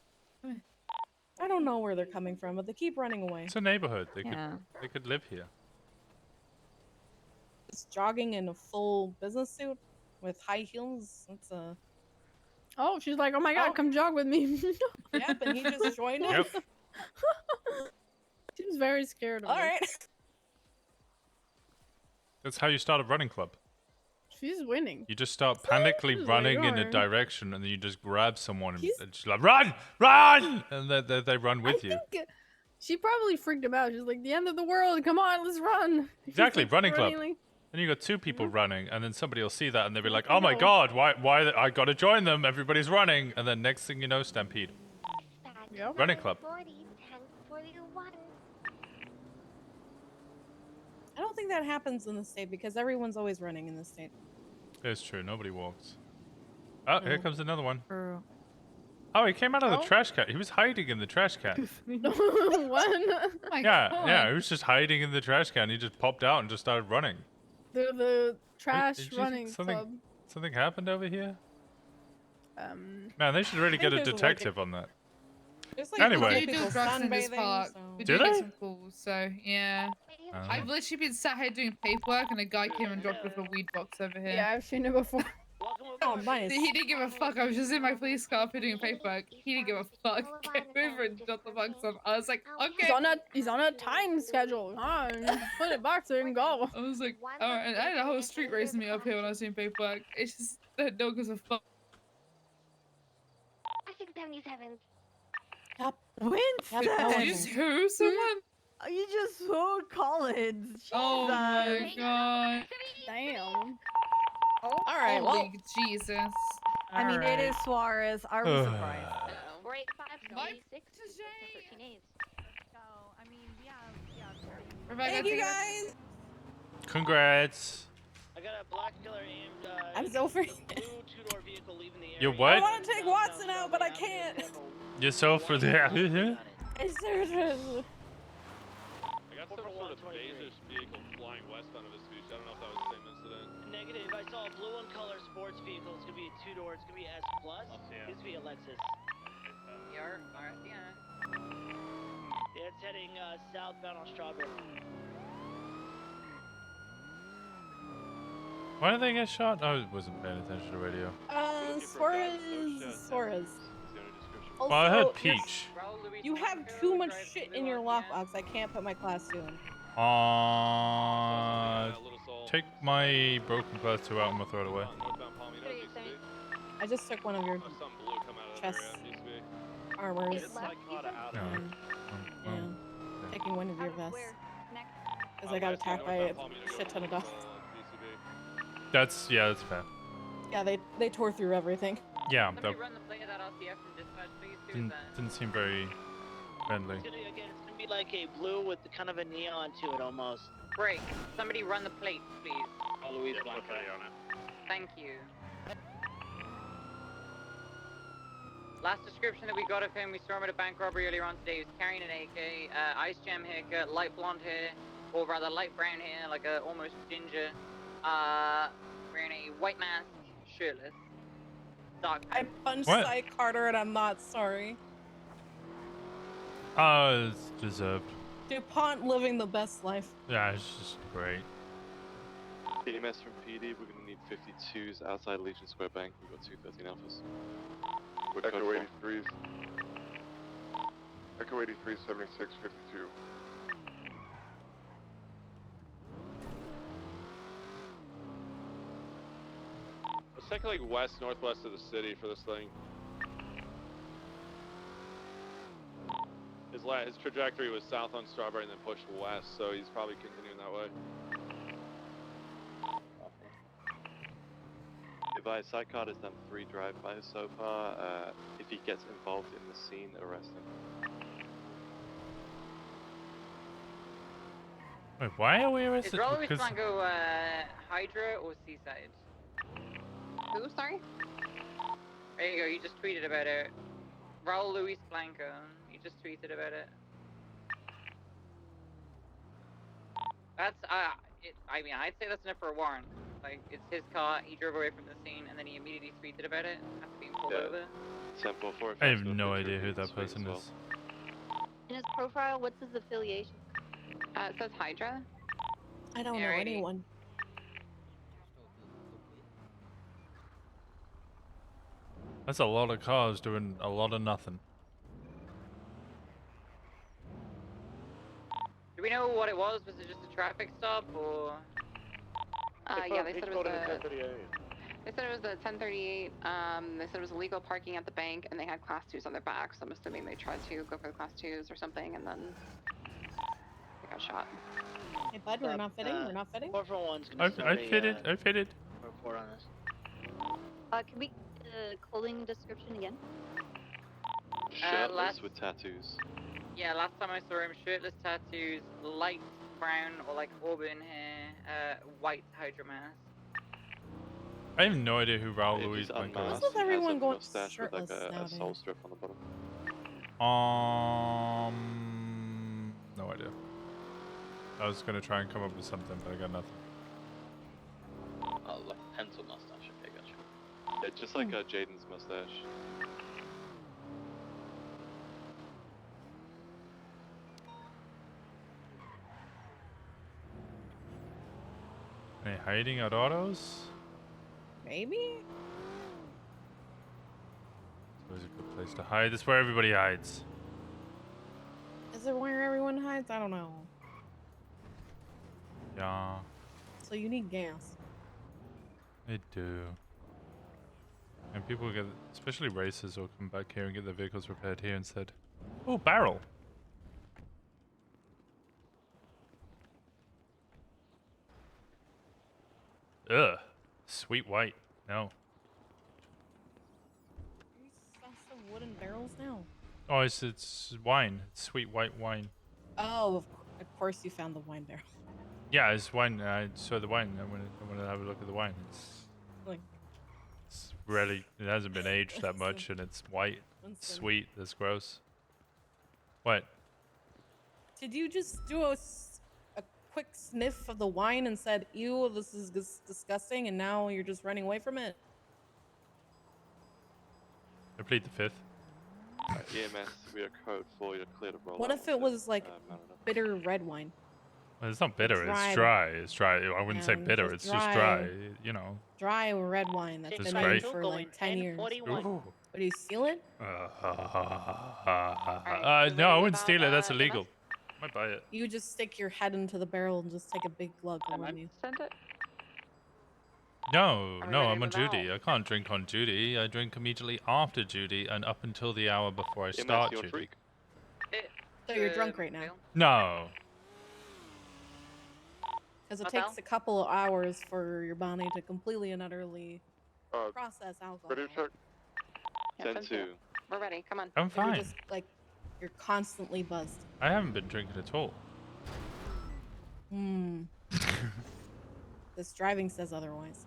I don't know where they're coming from, but they keep running away. It's a neighborhood. They Yeah. could live here. Just jogging in a full business suit with high heels. It's a. Oh, she's like, oh my god, come jog with me. Yep, and he just joined us. Yep. She was very scared of All us. right. That's how you start a running club. She's winning. You just start Just panically like running in a going. direction, and then you just grab someone and He's- just like, run, run, and they run with you. She probably freaked him out. She's like, the end of the world. Come on, let's run. She's, Exactly, like, running club. running, like- Then you got two people running, and then somebody will see that, and they'll be like, I "Oh my know. god, why? I gotta join them. Everybody's running." And then next thing you know, stampede. Yep. Running club. I don't think that happens in the state because everyone's always running in the state. It's true. Nobody walks. Oh, here Mhm. comes another one. True. Oh, he came out of the Oh. trash can. He was hiding in the trash can. What? Yeah, he was just hiding in the trash can. He just popped out and just started running. The trash Did you- running something, club. Something happened over here. Man, they should really I get think a there's, like, detective on that. There's, like, Anyway. We do people drugs in this sunbathing, park. so- We Do do get they? some calls, so yeah. Oh. I've literally been sat here doing paperwork, and a guy came and dropped off a weed box over here. Yeah, I've seen it before. Oh, nice. He didn't give a fuck. I was just in my police car doing paperwork. He didn't give a fuck. Came over and dropped the box off. I was like, okay. He's on a time schedule. Put it back there and go. I was like, oh, and I had a whole street racing me up here when I was doing paperwork. It's just that dog was a fuck. I think 77. Winston! Did you just who? Someone? You just told Collins. Oh my god. Damn. All right, well, Holy Jesus. I mean, it is Suarez. Are we surprised? Grade 5, Mike 86, 13 A's. So, I mean, yeah. Rebecca, thank you guys. Congrats. I got a black killer aimed. I'm so free. Blue two-door vehicle leaving the area. You're I what? want to take Watson out, but I can't. You're so for the. I got some sort of Bezos vehicle flying west out of this beach. I don't know if that was the same incident. Negative. I saw a blue and color sports vehicle. It's gonna be a two-door. It's gonna be S plus. It's gonna be a Lexus. You're alright, yeah. Yeah, it's heading southbound on Strawberry. Why did they get shot? I wasn't paying attention to the radio. Suarez. Well, I heard Also, Peach. You have too much shit in your lockbox. I can't put my class 2 in. Take my broken class 2 out and we'll throw it away. I just took one of your chest armors. No. Taking one of your vests. Because I got attacked by a shit ton of dogs. That's fair. Yeah, they tore through everything. Yeah, that Run the play of that RCF from dispatch, please, didn't seem very friendly. It's gonna be like a blue with kind of a neon to it almost. Break. Somebody run the plate, please. Oh, Louise Blanco. Thank you. Last description that we got of him, we saw him at a bank robbery earlier on today. He was carrying an AK, ice gem haircut, light blonde hair, or rather light brown hair, like a almost ginger. Wearing a white mask, shirtless. Dark. I punched What? Cy Carter and I'm not sorry. Oh, it's deserved. DuPont living the best life. Yeah, it's just great. EMS from PD, we're gonna need 52s outside Legion Square Bank. We've got 213 alphas. Echo 83's. Echo 83, 76, 52. Let's take like west, northwest of the city for this thing. His trajectory was south on Strawberry and then pushed west, so he's probably continuing that way. Advise Psychard has done 3 drive-bys so far. If he gets involved in the scene, arrest him. Wait, why are we Is arrested? Raul Luis Because- Blanco, Hydra or Seaside? Who, sorry? There you go, you just tweeted about it. Raul Luis Blanco, you just tweeted about it. That's, I mean, I'd say that's enough for a warrant. Like, it's his car, he drove away from the scene, and then he immediately tweeted about it after being pulled over. Sample for I have no idea who that person is. In his profile, what's his affiliation? It says Hydra. I don't know Alrighty. anyone. That's a lot of cars doing a lot of nothing. Do we know what it was? Was it just a traffic stop, or...? Yeah, they said it was They said it was a 1038. They said it was illegal parking at the bank, and they had class 2s on their back. So I'm assuming they tried to go for the class 2s or something, and then they got shot. Hey, bud, we're not fitting. We're not fitting. 441's gonna I start fitted. I fitted. report on this. Can we get the clothing description again? Shirtless last- with tattoos. Yeah, last time I saw him, shirtless tattoos, light brown or like auburn hair, white Hydra mask. I have no idea who Raul If Louis he's Blanco unmasked, is. he has everyone a going mustache with like shirtless a nowadays? soul strip on the bottom. No idea. I was gonna try and come up with something, but I got nothing. Oh, like pencil mustache. Okay, gotcha. Yeah, just like Jaden's mustache. Any hiding at autos? Maybe? It's always a good place to hide. That's where everybody hides. Is it where everyone hides? I don't know. Yeah, So you need gas. they do. And people get, especially racers, will come back here and get their vehicles repaired here instead. Oh, barrel. Ugh. Sweet white. No. Stuff some wooden barrels now. Oh, it's wine. It's sweet white wine. Oh, of course you found the wine barrel. Yeah, it's wine. I saw the wine. I want to have a look at the wine. Like, It's really. It hasn't been aged that much, and it's white. Winston. Sweet. That's gross. What? did you just do a quick sniff of the wine and said, ew, this is disgusting, and now you're just running away from it? I plead the fifth. EMS, we are code 4, you're clear to roll. What if it was like bitter red wine? Well, it's not bitter. Dried. It's dry. It's dry. I wouldn't say Yeah, bitter. just It's just dry. dry. You know. Dry red wine that's That's been great. made for like 10 years. Ooh. Would you steal it? No, I wouldn't steal it. That's illegal. Might buy it. You just stick your head into the barrel and just take a big glug, wouldn't you? Send it. No, Are we no, ready I'm on to move duty. I can't drink on duty. I drink immediately after duty and up until the hour before I start you're a duty. freak. So you're drunk right now? No. Because it What takes now? a couple of hours for your body to completely and utterly process alcohol. Ready to check? Yeah, 10-2. We're ready. Come on. I'm You're fine. just like, you're constantly buzzed. I haven't been drinking at all. Hmm. This driving says otherwise.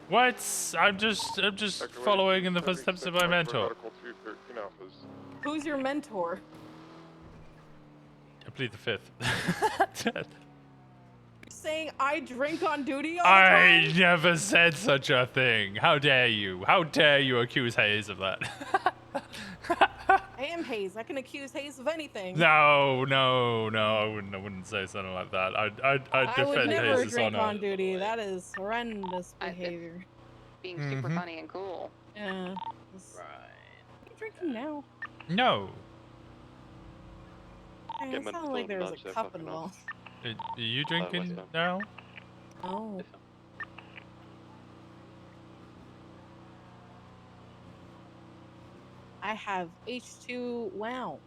What? I'm just following in the footsteps of my mentor. Medical 213 Alphas. Who's your mentor? I plead the fifth. You're saying I drink on duty all the I time? never said such a thing. How dare you? How dare you accuse Hayes of that? I am Hayes. I can accuse Hayes of anything. No, I wouldn't say something like that. I'd I would defend never Hayes' drink honor. on duty. That is horrendous behavior. Being super Mhm. funny and cool. Yeah. Right. Are you drinking now? No. Hey, Get it men sounded to like there was nudge a their cup fucking involved. Are you drinking Winston. now? Oh. I have H2 wow.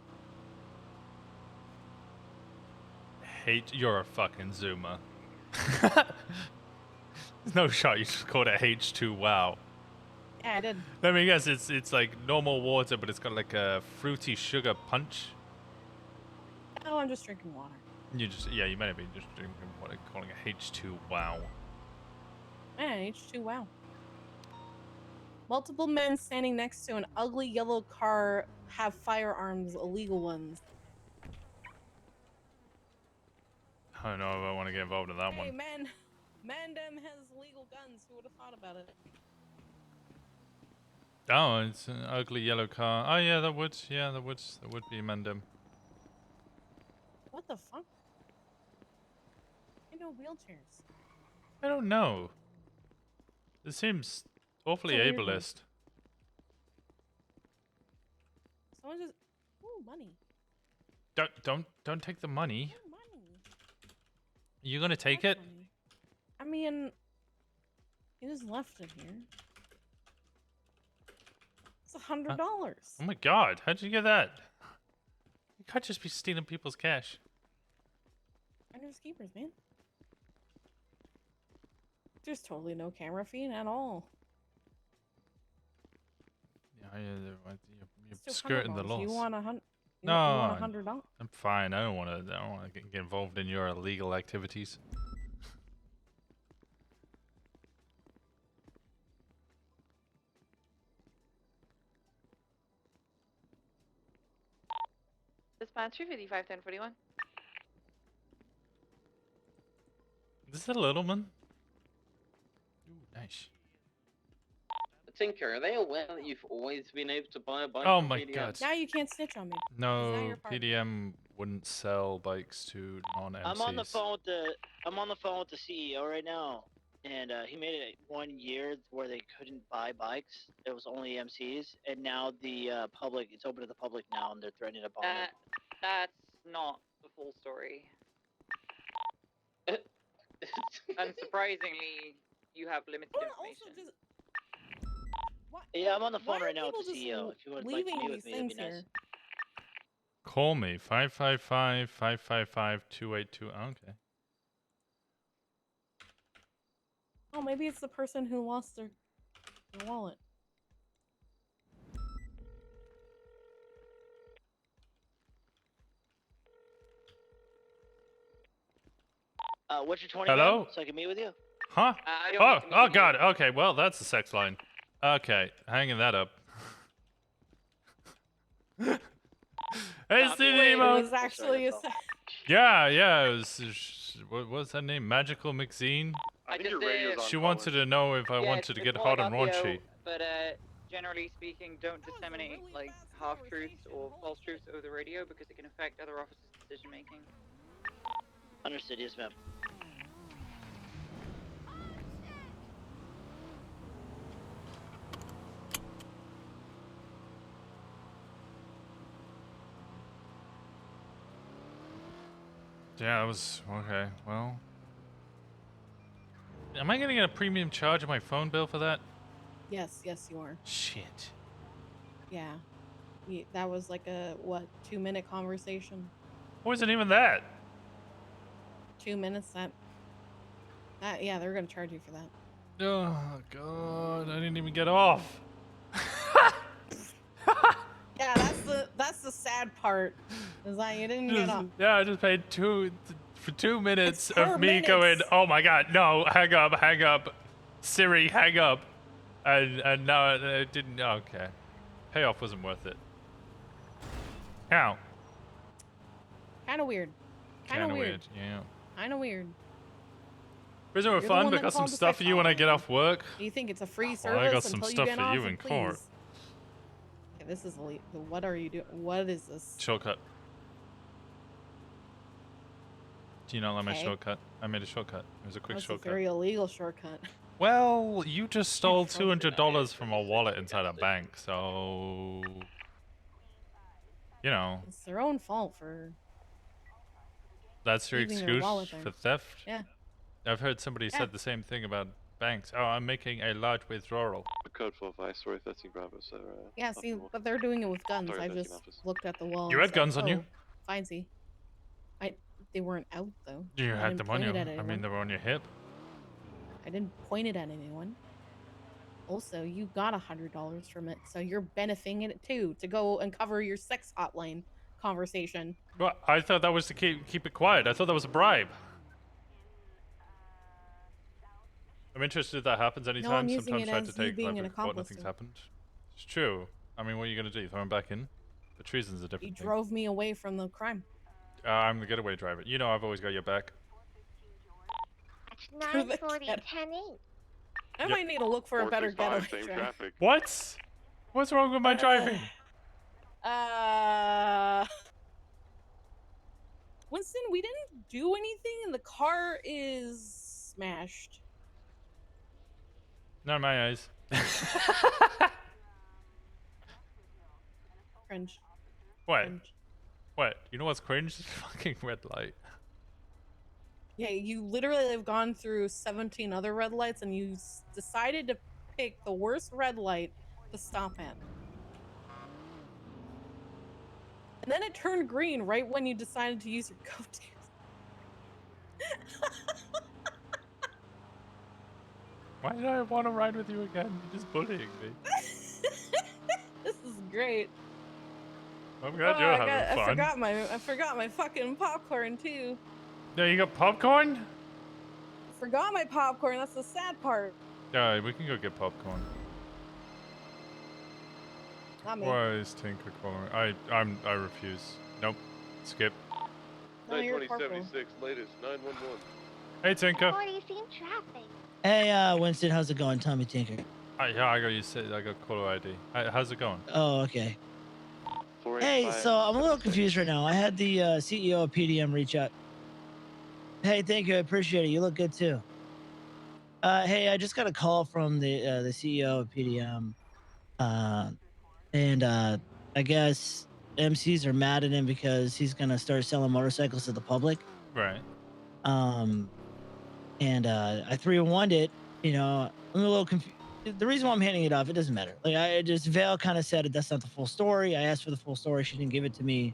Hate, you're a fucking zoomer. There's no shot you just called it H2 wow. Yeah, I did. Let me guess, it's like normal water, but it's got like a fruity sugar punch. Oh, I'm just drinking water. Yeah, you might have been just drinking what I'm calling a H2 wow. Yeah, H2 wow. Multiple men standing next to an ugly yellow car have firearms, illegal ones. I don't know if I want to get involved in that Hey, one. men, Mandem has legal guns. Who would have thought about it? Oh, it's an ugly yellow car. Oh yeah, that would be Mandem. What the fuck? I know wheelchairs. I don't know. This seems awfully It's a weird one. ableist. Someone just. Ooh, money. Don't take the money. Ooh, money. You gonna take it? Money. I mean, he just left it here. It's $100. Oh my god, how'd you get that? You can't just be stealing people's cash. Finders keepers, man. There's totally no camera feed at all. Yeah, you're It's skirting the $200. laws. You want $100? No, you want $100? I'm fine. I don't want to get involved in your illegal activities. Dispatch 355-1041. This is a little man. Ooh, nice. Tinker, are they aware that you've always been able to buy a bike? Oh from my PDM? god. Now you can't snitch on me. 'cause now No, you're part of it. PDM wouldn't sell bikes to non-MCs. I'm on the phone with the CEO right now, and he made it 1 year where they couldn't buy bikes. It was only MCs, and now the public, it's open to the public now, and they're threatening to bomb it. That's not the full story. Unsurprisingly, you have limited information. Yeah, I'm on the Why phone are right now with people the just CEO. If you would like to leaving meet these with me, that'd be things nice. here? Call me 555-555-282. Okay. Oh, maybe it's the person who lost their wallet. What's your 20 Hello? gram so I can meet with you? Huh? I don't Oh, need to meet oh with you. god. Okay, well, that's the sex line. Okay, hanging that up. Hey, Steve Wait, it Nemo. was actually a. Yeah, it was. What was that name? Magical McZine? I think your radio's on She wanted to know if I Yeah, wanted to it's get more hot like and audio, raunchy. But generally speaking, don't disseminate like half truths or false truths over the radio because it can affect other officers' decision making. Understood, yes, ma'am. Yeah, that was okay. Well, am I gonna get a premium charge on my phone bill for that? Yes, you are. Shit. Yeah. That was like a, what, 2-minute conversation? Wasn't even that. 2 minutes? Yeah, they're gonna charge you for that. Oh god, I didn't even get off. Yeah, that's the sad part. Is that you didn't get up. Yeah, I just paid for 2 minutes It's 4 of me minutes. going, oh my god, no, hang up, Siri, hang up, and no, it didn't. Okay, payoff wasn't worth it. How? Kind of weird. Kind of weird. Yeah. Kind of weird. Prison were You're the fun, one but that got some called the stuff for sex you when I hotline. get off work. Do you think it's a free service Well, I got some until stuff you get for off? you in And court. please. Okay, this is illegal. What are you doing? What is this? Shortcut. Do you not like my Okay. shortcut? I made a shortcut. It was a quick That's a shortcut. very illegal shortcut. Well, you just stole $200 from a wallet inside a bank, so you know It's their own fault for. that's your leaving their excuse wallet there. for theft. Yeah. I've heard somebody Yeah. said the same thing about banks. Oh, I'm making a large withdrawal. Code 4 Vice, sorry, 13 Bravo, so... Yeah, see, but they're doing it with guns. Sorry, I 13 just officer. looked at the wall. You and had said, guns on you? "Oh, Findsy." They weren't out though. You I had didn't them on point you. it at I mean, anyone. they were on your hip. I didn't point it at anyone. Also, you got $100 from it, so you're benefiting it too to go and cover your sex hotline conversation. Well, I thought that was to keep it quiet. I thought that was a bribe. I'm interested if that happens anytime. I'm using Sometimes it try to as you take being like an what accomplice nothing's to it. happened. It's true. I mean, what are you gonna do? Throw him back in? But treason's a You different thing. drove me away from the crime. I'm the getaway driver. You know I've always got your back. through the 940, ghetto. 10-8. I might need to look for a better 465, getaway same drive. traffic. What? What's wrong with my driving? Winston, we didn't do anything and the car is smashed. Not in my eyes. Cringe. What? Cringe. What? You know what's cringe? Fucking red light. Yeah, you literally have gone through 17 other red lights and you decided to pick the worst red light to stop at. And then it turned green right when you decided to use your coat. Why did I want to ride with you again? You're just bullying me. This is great. I'm glad you're having fun. I forgot my fucking popcorn too. Yeah, you got popcorn? Forgot my popcorn. That's the sad part. Yeah, we can go get popcorn. Not me. Why is Tinker calling? I refuse. Nope. Skip. No, you're a corporal. 92076, latest 911. Hey, Tinker. 40, same traffic. Hey, Winston, how's it going? Tommy Tinker. Yeah, I got caller ID. How's it going? Oh, okay. Hey, so I'm a little confused right now. I had the CEO of PDM reach out. Hey, thank you. I appreciate it. You look good too. Hey, I just got a call from the CEO of PDM. And I guess MCs are mad at him because he's gonna start selling motorcycles to the public. Right. And I 3-1'd it. You know, I'm a little confused. The reason why I'm handing it off, it doesn't matter. Like Vale kind of said it. That's not the full story. I asked for the full story. She didn't give it to me.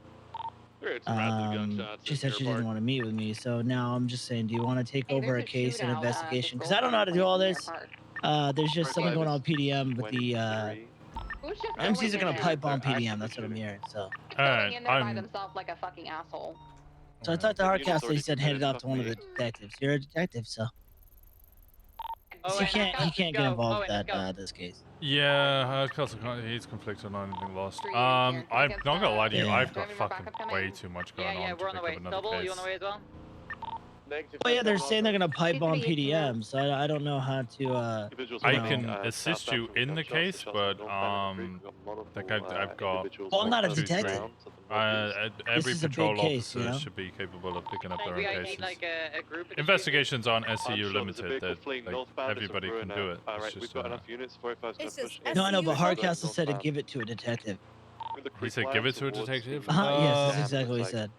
She said she didn't want to meet with me. So now I'm just saying, do you want to take over a case and investigation? Because I don't know how to do all this. There's just something going on with PDM with the MCs are gonna pipe on PDM. That's what I'm hearing. So. Going in there by themselves like a fucking asshole. So I talked to Hardcastle. He said hand it off to one of the detectives. You're a detective, so. He can't get involved with this case. Yeah, he's conflicted on anything lost. I'm not gonna lie to you. I've got fucking way too much going on to pick up another Double, case. you on the way as well? Oh yeah, they're saying they're gonna pipe on PDM, so I don't know how to. I can assist you in the case, but like I've got. Well, I'm not a detective. Every This is a patrol big case, officer you know? should be capable of picking up their We own guys cases. need like a group. Investigations aren't SCU I'm sure there's a limited. vehicle That fleeing like, northbound, it's a everybody can Bruno. do it. Alright, It's we've just, got enough units. 45's It's gonna just push. No, I know, but SCU Hardcastle said to give it to a detective. he said give it to a detective? Yes, that's exactly what he said.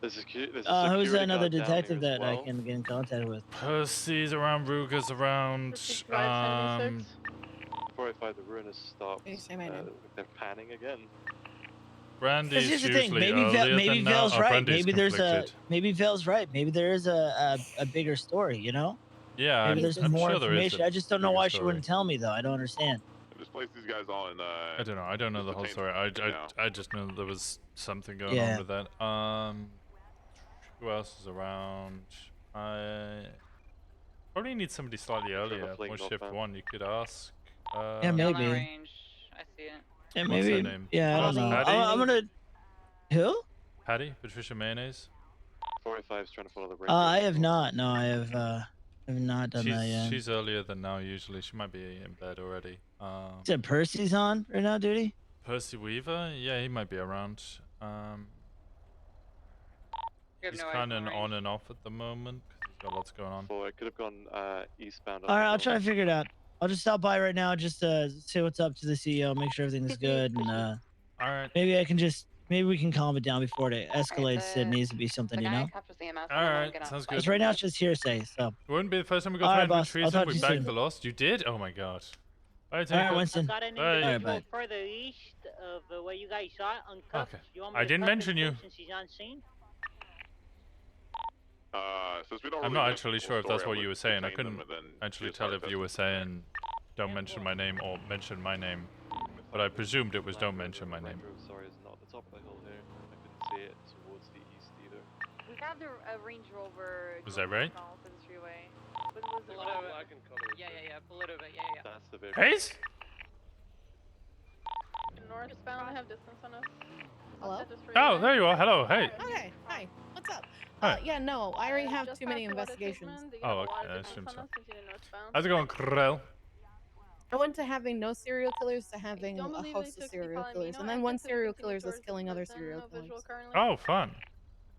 Who's another detective that I can get in contact with? Percy's around, Ruger's around. 405, the ruin has stopped. They're panning again. Brandy's Here's the usually thing. Maybe earlier than Vale's now. right. Brandy's Maybe there's conflicted. Maybe Vale's right. Maybe there is a bigger story. You know? Yeah, Maybe there's I'm more sure there is information. a I just don't know bigger why she story. wouldn't tell me though. I don't understand. Just place these guys all in. I don't know. I don't know the whole story. I just know there was something going Yeah. on with that. Who else is around? I probably need somebody slightly earlier. More shift one. You could ask. Yeah, maybe. Range. I see it. Yeah, What's maybe. her name? Yeah, I don't know. Patty? I'm gonna. Who? Patty? Patricia Mayonnaise? 405's trying to follow the ring. I have not. No, I have not done that yet. She's earlier than now usually. She might be in bed already. Said Percy's on right now, duty? Percy Weaver? Yeah, he might be around. He's kind of on and off at the moment because he's got lots going on. It could have gone eastbound. All right, I'll try to figure it out. I'll just stop by right now, just say what's up to the CEO, make sure everything's good, and all right. Maybe we can calm it down before it escalates. It needs to be something, you know. All right, sounds good. Because right now it's just hearsay. So. It wouldn't be the first time we got All right, threatened with boss. I'll treason. talk to We you bagged soon. the lost. You did? Oh my god. All right, All right, Winston. Got an Bye. individual Bye. further east of where you guys saw it, uncuffed. Okay. You want me I to didn't cuff him mention you. Since he's on scene? Since we don't I'm really not know actually the sure if full that's story, what I'll you were just saying. I detain couldn't them and then actually just tell let if you were saying don't mention my name or mention my name. But I presumed it was don't mention my name. Sorry, it's not the top of the hill here. I couldn't see it towards the east either. We grabbed a Range Rover. Was that right? For the freeway. What was it? Pull it over. Yeah. Pull it over. Yeah. That's the vehicle. Pace? Northbound, I have distance on us. Hello? Oh, there you are. Hello. Hey. Okay, hi. What's up? Hi. Yeah, no, I already have too many investigations. Oh, okay. I assume so. How's it going, Krell? I went to having no serial killers to having a host of serial killers, and then one serial killer is killing other serial killers. Oh, fun.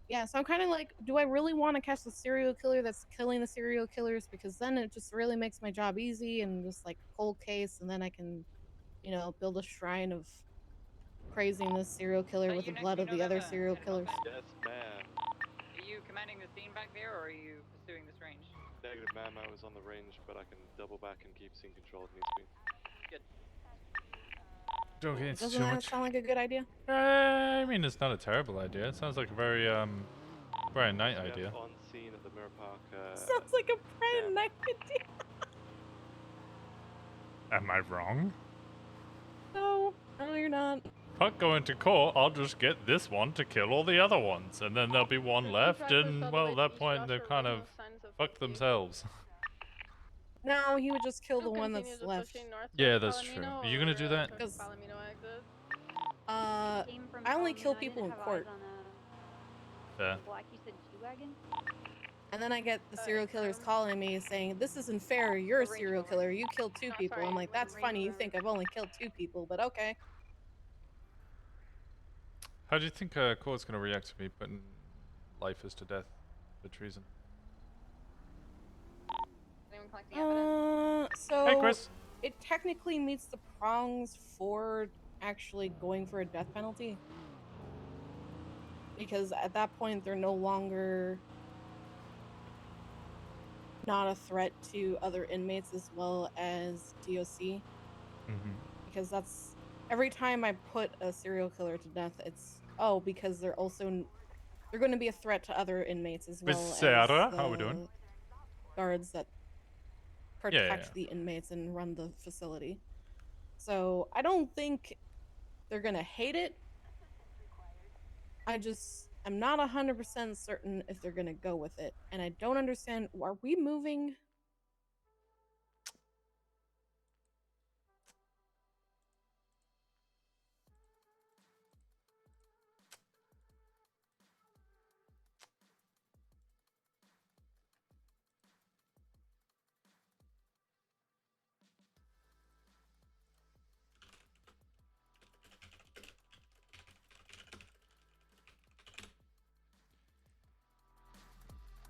Yeah, so I'm kind of like, do I really want to catch the serial killer that's killing the serial killers? Because then it just really makes my job easy and just like cold case, and then I can, you know, build a shrine of praising this serial killer with the blood of the other serial killers. Yes, ma'am. Are you commanding the scene back there, or are you pursuing this range? Negative, ma'am. I was on the range, but I can double back and keep scene control if needs be. Good. Don't get into Doesn't too that much. sound like a good idea? I mean, it's not a terrible idea. It sounds like a very Brian Knight We have idea. on scene at the Mirror Park. Sounds like a Brian Knight idea. Am I wrong? No, you're not. Fuck going to court, I'll just get this one to kill all the other ones, and then there'll be one left, and well, at that point they've kind of fucked themselves. No, he would just kill the one that's left. Yeah, that's true. Are you gonna do that? Because I only kill people in court. Fair. Black, you said G-Wagon? And then I get the serial killers calling me saying, "This isn't fair. You're a serial killer. You killed 2 people." I'm like, "That's funny. You think I've only killed 2 people, but okay." How do you think court's gonna react to me putting lifers to death for treason? So Hey, Chris. it technically meets the prongs for actually going for a death penalty. Because at that point, they're no longer not a threat to other inmates as well as DOC. Because that's every time I put a serial killer to death, it's because they're going to be a threat to other inmates as well Miss as Sarah, the how we doing? guards that protect the inmates and run the facility. So I don't think they're gonna hate it. I'm not 100% certain if they're gonna go with it, and I don't understand. Are we moving?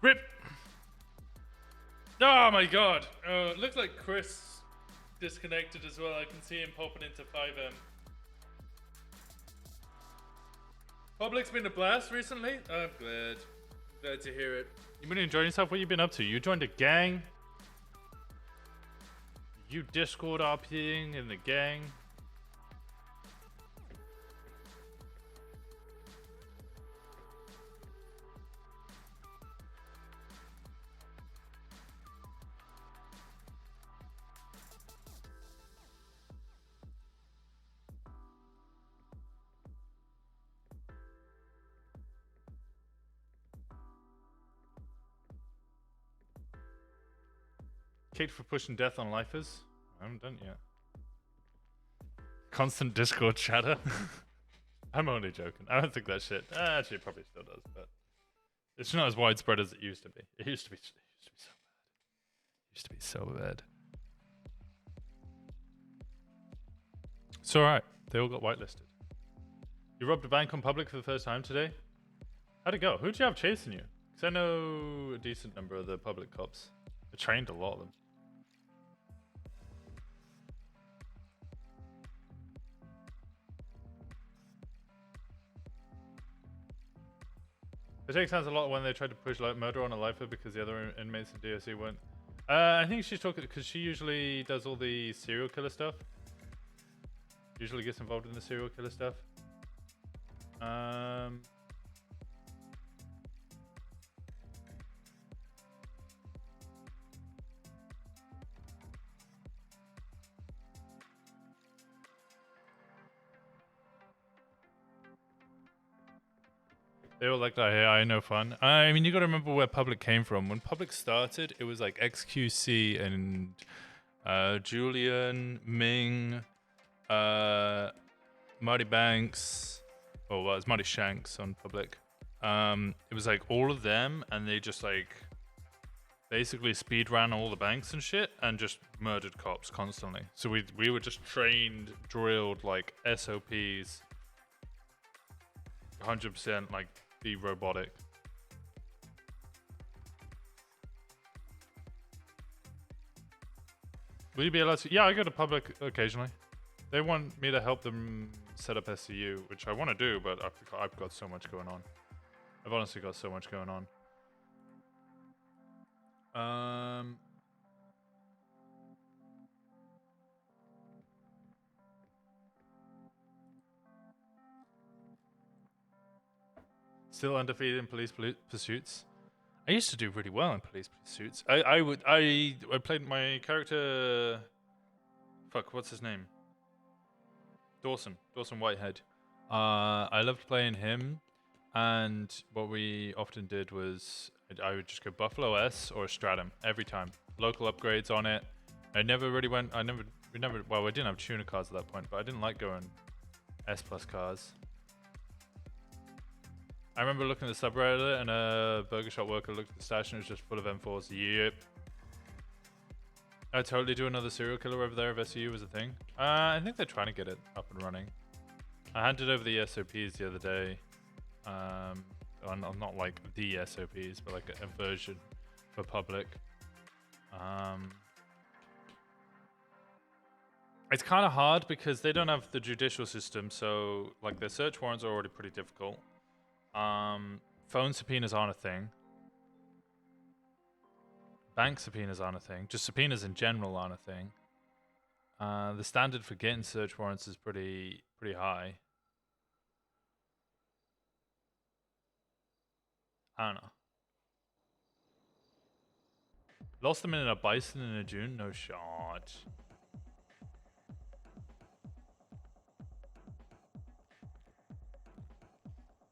Rip! Oh my god! It looks like Chris disconnected as well. I can see him popping into 5M. Public's been a blast recently. I'm glad. Glad to hear it. You been enjoying yourself? What you been up to? You joined a gang? You Discord RPing in the gang? Kicked for pushing death on lifers? I haven't done it yet. Constant Discord chatter? I'm only joking. I don't think that shit. Actually, it probably still does, but it's not as widespread as it used to be. It used to be so bad. It used to be so bad. It's alright. They all got whitelisted. You robbed a bank on public for the first time today? How'd it go? Who'd you have chasing you? Because I know a decent number of the public cops. I trained a lot of them. It takes hands a lot when they tried to push like murder on a lifer because the other inmates in DOC weren't. I think she's talking because she usually does all the serial killer stuff. Usually gets involved in the serial killer stuff. They were like, I know fun. I mean, you got to remember where Public came from. When Public started, it was like XQC and Julian, Ming, Marty Banks, well, it was Muddy Shanks on public. It was like all of them, and they just like basically speed ran all the banks and shit, and just murdered cops constantly. So we were just trained, drilled like SOPs, 100% like be robotic. Will you be allowed to? Yeah, I go to public occasionally. They want me to help them set up SCU, which I want to do, but I've got so much going on. I've honestly got so much going on. Still undefeated in police pursuits. I used to do really well in police pursuits. I played my character. Fuck, what's his name? Dawson Whitehead. I loved playing him, and what we often did was I would just go Buffalo S or Stratum every time. Local upgrades on it. I never really went. Well, we didn't have tuner cars at that point, but I didn't like going S plus cars. I remember looking at the subreddit, and a burger shop worker looked at the stash and it was just full of M4s. Yep. I'd totally do another serial killer over there if SCU was a thing. I think they're trying to get it up and running. I handed over the SOPs the other day. Not like the SOPs, but like a version for public. It's kind of hard because they don't have the judicial system, so like their search warrants are already pretty difficult. Phone subpoenas aren't a thing. Bank subpoenas aren't a thing. Just subpoenas in general aren't a thing. The standard for getting search warrants is pretty high. I don't know. Lost them in a bison in a June? No shot.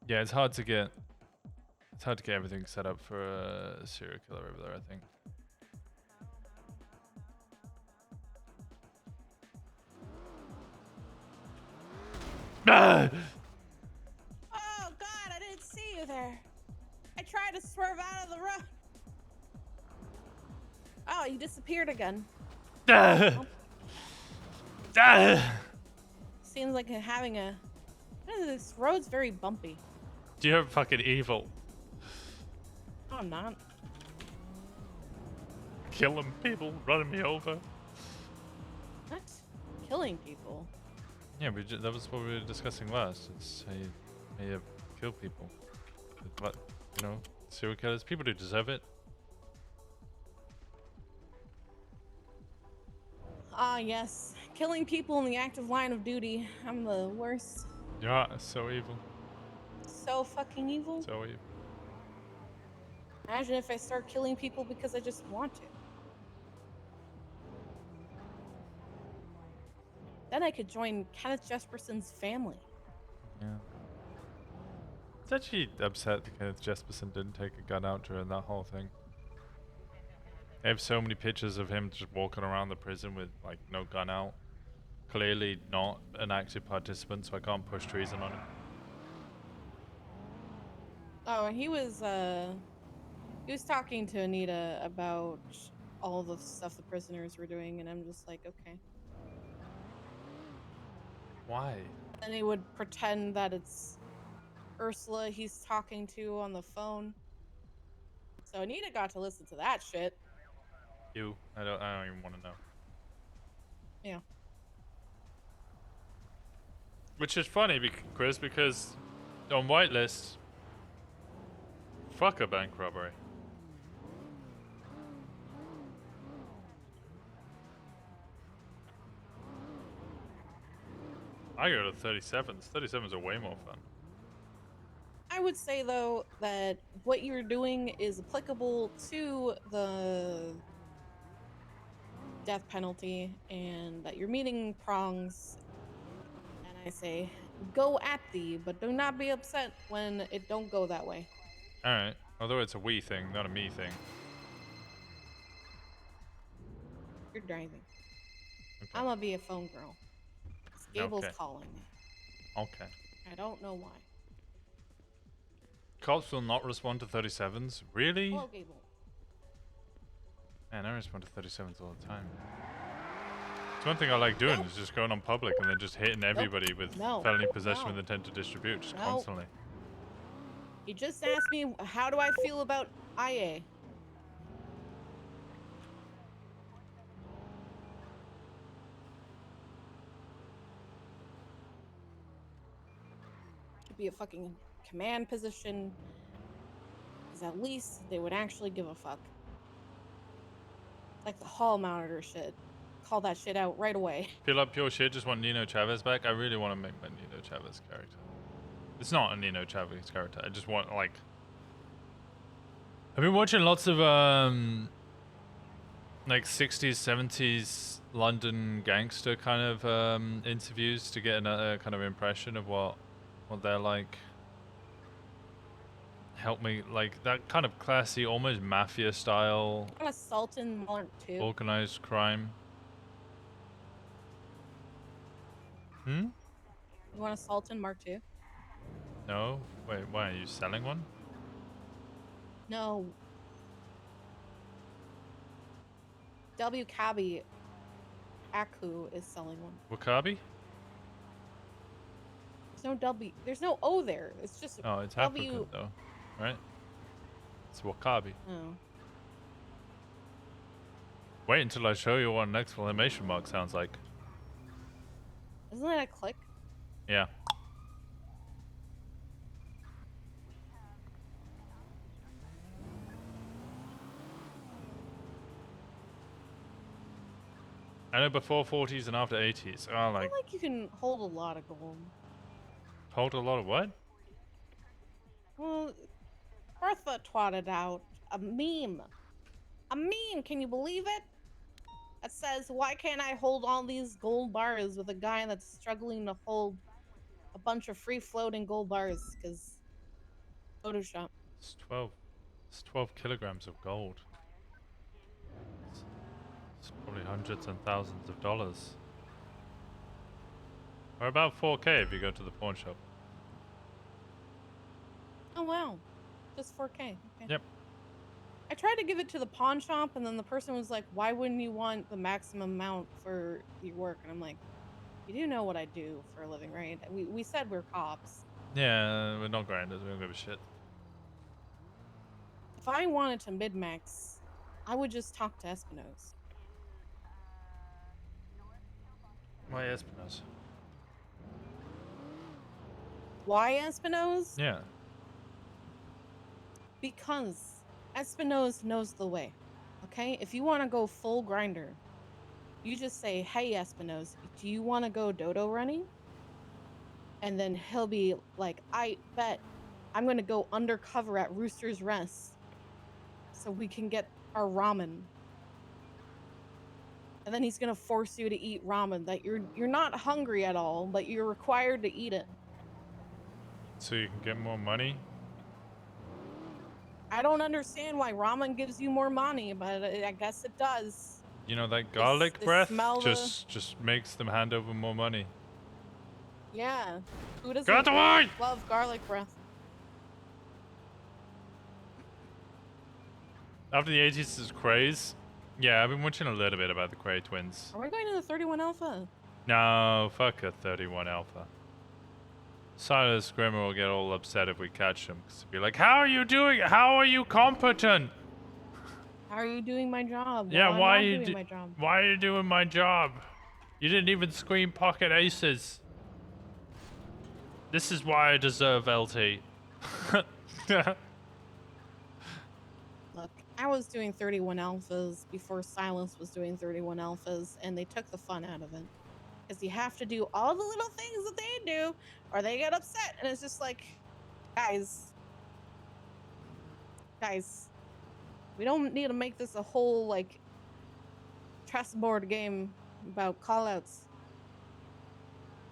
Yeah, it's hard to get everything set up for a serial killer over there, I think. Oh God, I didn't see you there. I tried to swerve out of the road. Oh, you disappeared again. Seems like having a. This road's very bumpy. You're fucking evil. No, I'm not. Killing people, running me over. What? Killing people? Yeah, that was what we were discussing last. It's how you kill people. But, you know, serial killers, people do deserve it. Ah, yes. Killing people in the active line of duty. I'm the worst. Yeah, so evil. So fucking evil. So evil. Imagine if I start killing people because I just want to. Then I could join Kenneth Jesperson's family. Yeah. It's actually upset that Kenneth Jesperson didn't take a gun out during that whole thing. I have so many pictures of him just walking around the prison with like no gun out. Clearly not an active participant, so I can't push treason on him. Oh, he was talking to Anita about all the stuff the prisoners were doing, and I'm just like, okay. Why? And he would pretend that it's Ursula he's talking to on the phone. So Anita got to listen to that shit. I don't even want to know. Yeah. Which is funny, Chris, because on whitelist, fuck a bank robbery. I go to 37s. 37s are way more fun. I would say, though, that what you're doing is applicable to the death penalty and that you're meeting prongs. And I say, go at thee, but do not be upset when it don't go that way. Alright. Although it's a we thing, not a me thing. You're driving. Okay. I'm gonna be a phone girl. Gable's calling me. Okay. I don't know why. Cops will not respond to 37s? Really? Hello, Gable. Man, I respond to 37s all the time. It's one thing I like doing is just going on public and then just hitting everybody with felony possession with intent to distribute just constantly. He just asked me, how do I feel about IA? Could be a fucking command position. Because at least they would actually give a fuck. Like the hall monitor shit. Call that shit out right away. Feel like pure shit, just want Nino Chavez back. I really want to make my Nino Chavez character. It's not a Nino Chavez character. I just want, like... I've been watching lots of, like 60s, 70s London gangster kind of interviews to get another kind of impression of what they're like. Help me, like, that kind of classy, almost mafia style... Kind of Sultan Mark II. Organized crime. Hmm? You want a Sultan Mark II? No? Wait, why, are you selling one? No. W. Kabi Aku is selling one. Wakabi? There's no W. There's no O there. It's just Oh, it's W. African though, right? It's Wakabi. Oh. Wait until I show you what an exclamation mark sounds like. Isn't that a click? Yeah. I know before 40s and after 80s. Oh, I like, feel like you can hold a lot of gold. hold a lot of what? Well, Bertha twatted out a meme. A meme, can you believe it? That says, why can't I hold all these gold bars with a guy that's struggling to hold a bunch of free-floating gold bars? Because Photoshop. It's 12 kilograms of gold. It's probably hundreds and thousands of dollars. Or about 4K if you go to the pawn shop. Oh, wow. Just 4K. Okay. Yep. I tried to give it to the pawn shop, and then the person was like, why wouldn't you want the maximum amount for your work? And I'm like, you do know what I do for a living, right? We said we're cops. Yeah, we're not grinders. We don't give a shit. If I wanted to mid-max, I would just talk to Espinosa. Why Espinosa? Why Espinosa? Yeah. Because Espinosa knows the way. Okay? If you want to go full grinder, you just say, hey, Espinosa, do you want to go dodo running? And then he'll be like, I bet I'm going to go undercover at Rooster's Rest so we can get our ramen. And then he's going to force you to eat ramen that you're not hungry at all, but you're required to eat it. So you can get more money? I don't understand why ramen gives you more money, but I guess it does. You know, that garlic breath smell just makes them hand over more money. Yeah. Who doesn't Get away! love garlic breath? After the 80s craze, yeah, I've been watching a little bit about the Quay twins. Are we going to the 31 Alpha? No, fuck a 31 Alpha. Silas Grimmer will get all upset if we catch him. Cause he'll be like, how are you doing? How are you competent? How are you doing my job? Yeah, Well, I'm why not are you doing my job. why are you doing my job? You didn't even scream pocket aces. This is why I deserve LT. Look, I was doing 31 Alphas before Silence was doing 31 Alphas, and they took the fun out of it. Because you have to do all the little things that they do, or they get upset, and it's just like, guys, we don't need to make this a whole, like, chessboard game about callouts.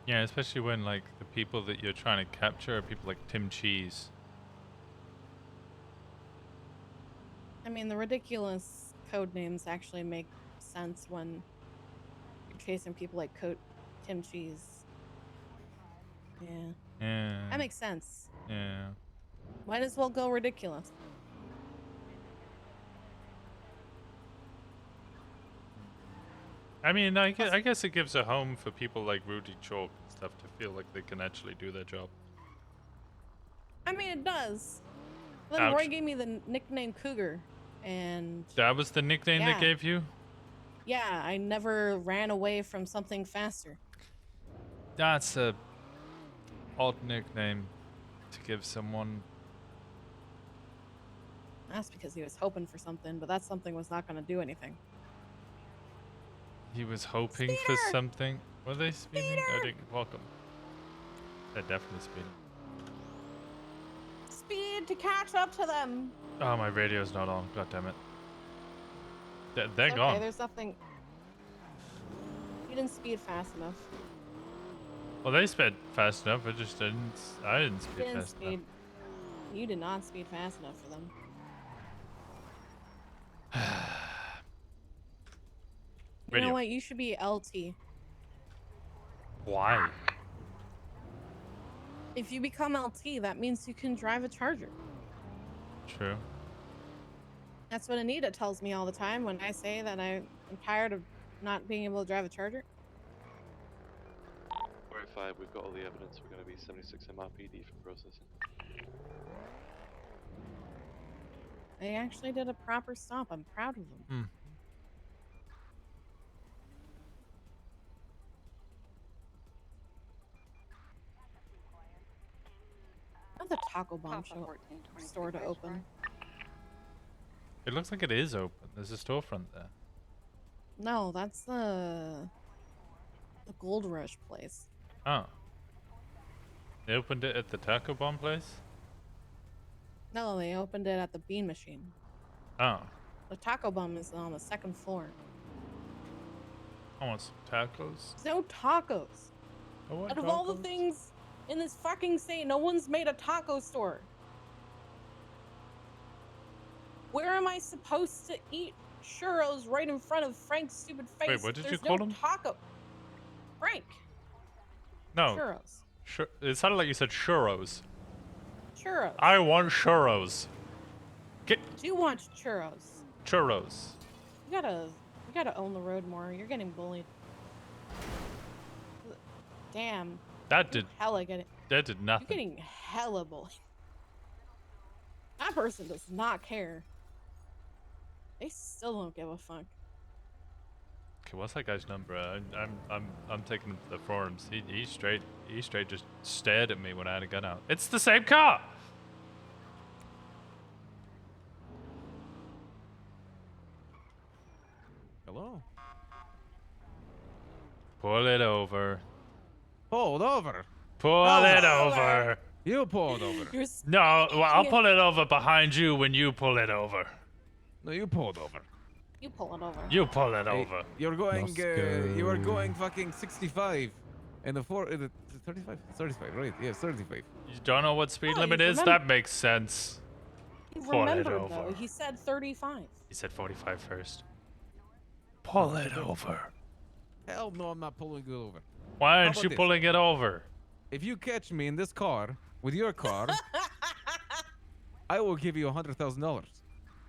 Yeah, especially when like the people that you're trying to capture are people like Tim Cheese. I mean, the ridiculous code names actually make sense when you're chasing people like Tim Cheese. Yeah. Yeah. That makes sense. Yeah. Might as well go ridiculous. I mean, I guess it gives a home for people like Rudy Chalk and stuff to feel like they can actually do their job. I mean, it does. Then Ouch. Roy gave me the nickname Cougar, and That was the nickname they Yeah. gave you? yeah, I never ran away from something faster. That's a odd nickname to give someone. That's because he was hoping for something, but that something was not going to do anything. He was hoping for something. Were they speeding? I didn't welcome. They're definitely speeding. Speed to catch up to them. Oh, my radio's not on. God damn it. They're It's gone. okay, there's nothing. You didn't speed fast enough. Well, they sped fast enough. I just didn't. I didn't You speed didn't fast speed. enough. You did not speed fast enough for them. You Radio. know what? You should be LT. Why? If you become LT, that means you can drive a Charger. True. That's what Anita tells me all the time when I say that I'm tired of not being able to drive a Charger. 485, we've got all the evidence. We're going to be 76 MRPD for processing. They actually did a proper stop. I'm proud of them. Hmm. Not the Taco Bomb store to open. It looks like it is open. There's a storefront there. No, that's the Gold Rush place. Oh. They opened it at the Taco Bomb place? No, they opened it at the Bean Machine. Oh. The Taco Bomb is on the second floor. I want some tacos. There's no tacos. I want Out of all the things in this fucking state, no one's made a taco store. Where am I supposed to eat churros right in front of Frank's stupid face? Wait, what did you There's call no him? Taco. Frank. No. Churros. It sounded like you said churros. Churros. I want churros. Get Do you want churros? churros. You gotta own the road more. You're getting bullied. Damn. That did. Hella getting. That did You're nothing. getting hella bullied. That person does not care. They still don't give a fuck. Okay, what's that guy's number? I'm taking him to the forums. He straight just stared at me when I had a gun out. It's the same car. Hello. Pull it over. Pulled over. Pull it over. You pulled over. No, well, I'll pull it over behind you when you pull it over. No, you pulled over. You pull it over. You pull it Hey, over. you're going. You are going fucking 65, and the 35, 35, right? Yeah, 35. You don't know what speed No, limit you is? remember- That makes sense. He Pull it remembered over. though. He said 35. He said 45 first. Pull it over. Hell no, I'm not pulling it over. Why How aren't about you this? pulling it over? If you catch me in this car with your car, I will give you $100,000.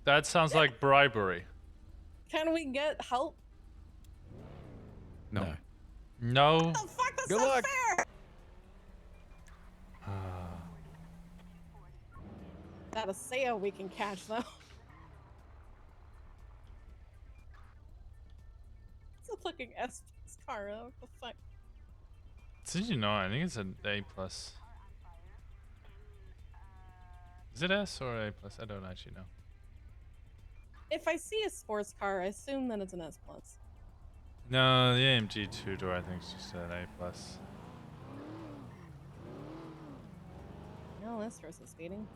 That sounds like bribery. Can we get help? No. No. What the fuck? That's Good not luck. fair. That a sale we can catch though. It's a fucking S car though. What the fuck? Did you know? I think it's an A+. Is it S or A+? I don't actually know. If I see a sports car, I assume that it's an S plus. No, the AMG two-door I think is just an A+. No, this person's speeding.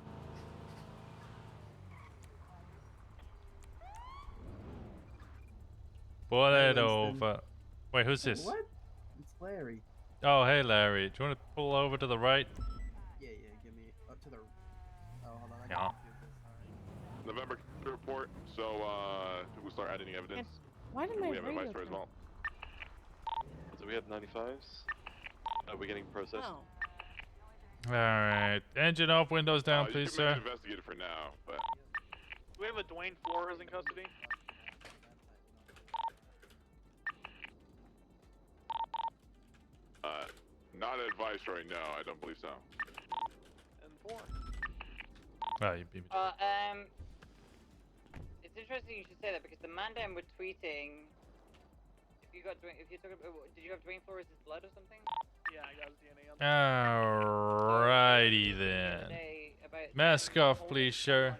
Pull Hey, it Winston. over. Wait, who's this? What? It's Larry. Oh, hey Larry. Do you want to pull over to the right? Yeah, give me up to the. Oh, hold on. I Yeah. got confused. November report. So we'll start adding evidence. Why did Do my we have radio advice for as turn? well? So we have 95s. We're getting processed. Oh. All right. Engine off, windows down, please, You can sir. investigate it for now, but Do we have a Dwayne Flores in custody? not advice right now. I don't believe so. And 4. Oh, you beat me. It's interesting you should say that because the man down was tweeting. If you got, if you took, did you have Dwayne Flores' blood or something? Yeah, I got his DNA on there. Alrighty then. Mask off, please, sir.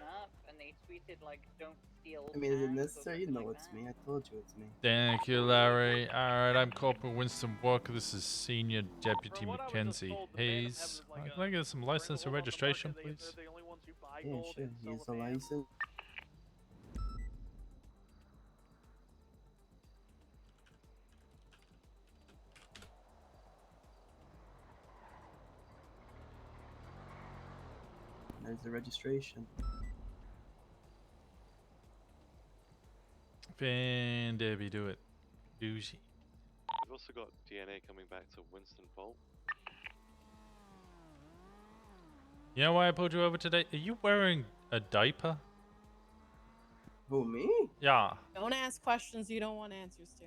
And they tweeted like, "Don't steal." I mean, is it necessary? You know it's me. I told you it's me. Thank you, Larry. Alright, I'm Corporal Winston Walker. This is Senior Deputy Mackenzie Hayes. Can I get some license and registration, please? Yeah, sure. Here's the license. There's the registration. Fan Debbie, do it. Douchey. We've also got DNA coming back to Winston Bolt. You know why I pulled you over today? Are you wearing a diaper? Who, me? Yeah. Don't ask questions you don't want answers to.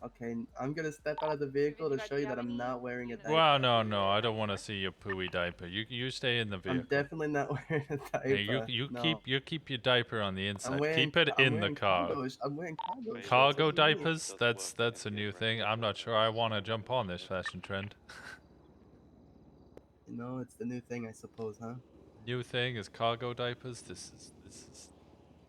Okay, I'm gonna step out of the vehicle to show you that I'm not wearing a diaper. Well, no, I don't want to see your pooey diaper. You stay in the vehicle. I'm definitely not wearing a diaper. Hey, you no. keep your diaper on the inside. wearing- Keep it I'm in the wearing car. cargos. I'm wearing cargos. Cargo That's what you mean. diapers? That's a new thing. I'm not sure I want to jump on this fashion trend. You know, it's the new thing, I suppose, huh? New thing is cargo diapers. This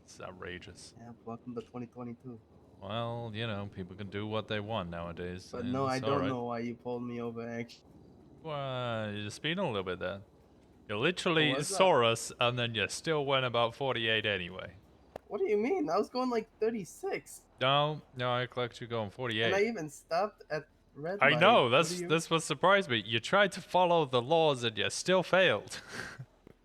is outrageous. Yeah, welcome to 2022. Well, you know, people can do what they want nowadays. But and no, I it's don't alright. know why you pulled me over, actually. Well, you're speeding a little bit there. You literally What's that? saw us, and then you still went about 48 anyway. What do you mean? I was going like 36. No, I collect you going 48. And I even stopped at red I light. know, What do that's what surprised me. You tried to follow the laws and you still failed.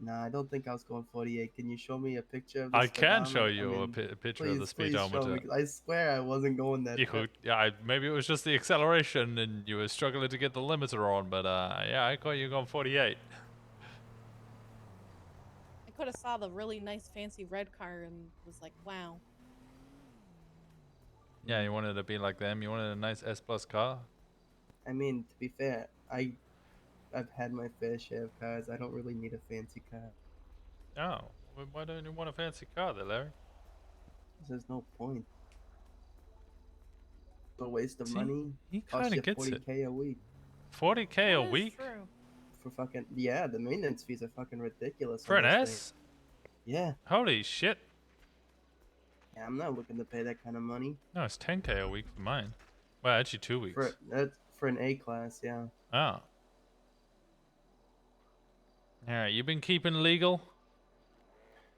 Nah, I don't think I was going 48. Can you show me a picture of the I can speedometer? show you I a mean, picture of the please show speedometer. me, 'cause I swear I wasn't going that fast. Yeah, maybe it was just the acceleration and you were struggling to get the limiter on, but yeah, I caught you going 48. I could have saw the really nice fancy red car and was like, wow. Yeah, you wanted to be like them. You wanted a nice S-Plus car. I mean, to be fair, I've had my fair share of cars. I don't really need a fancy car. Oh, well, why don't you want a fancy car there, Larry? There's no point. It's a waste of See, money. he Costs kinda you gets it. 40K a week. 40K a week? For fucking, yeah, the maintenance fees are fucking ridiculous. For on an this S? thing. Yeah. Holy shit. Yeah, I'm not looking to pay that kind of money. No, it's 10K a week for mine. Well, actually 2 weeks. That's for an A class, yeah. Oh. Alright, you been keeping legal?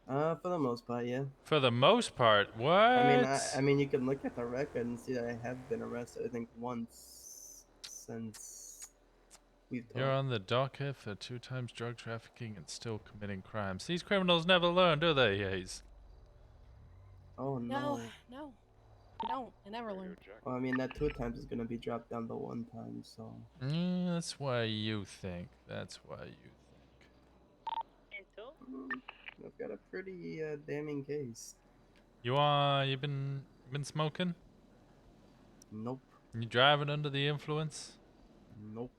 For the most part, yeah. For the most part, what? I mean, you can look at the record and see that I have been arrested. I think once since we've talked. You're on the docket for 2 times drug trafficking and still committing crimes. These criminals never learn, do they, Hayes? Oh no. No. I don't. I never learned. Well, I mean, that 2 times is gonna be dropped down to 1 time, so. Yeah, that's why you think. That's why you I've got a pretty damning case. You been smoking? Nope. You driving under the influence? Nope.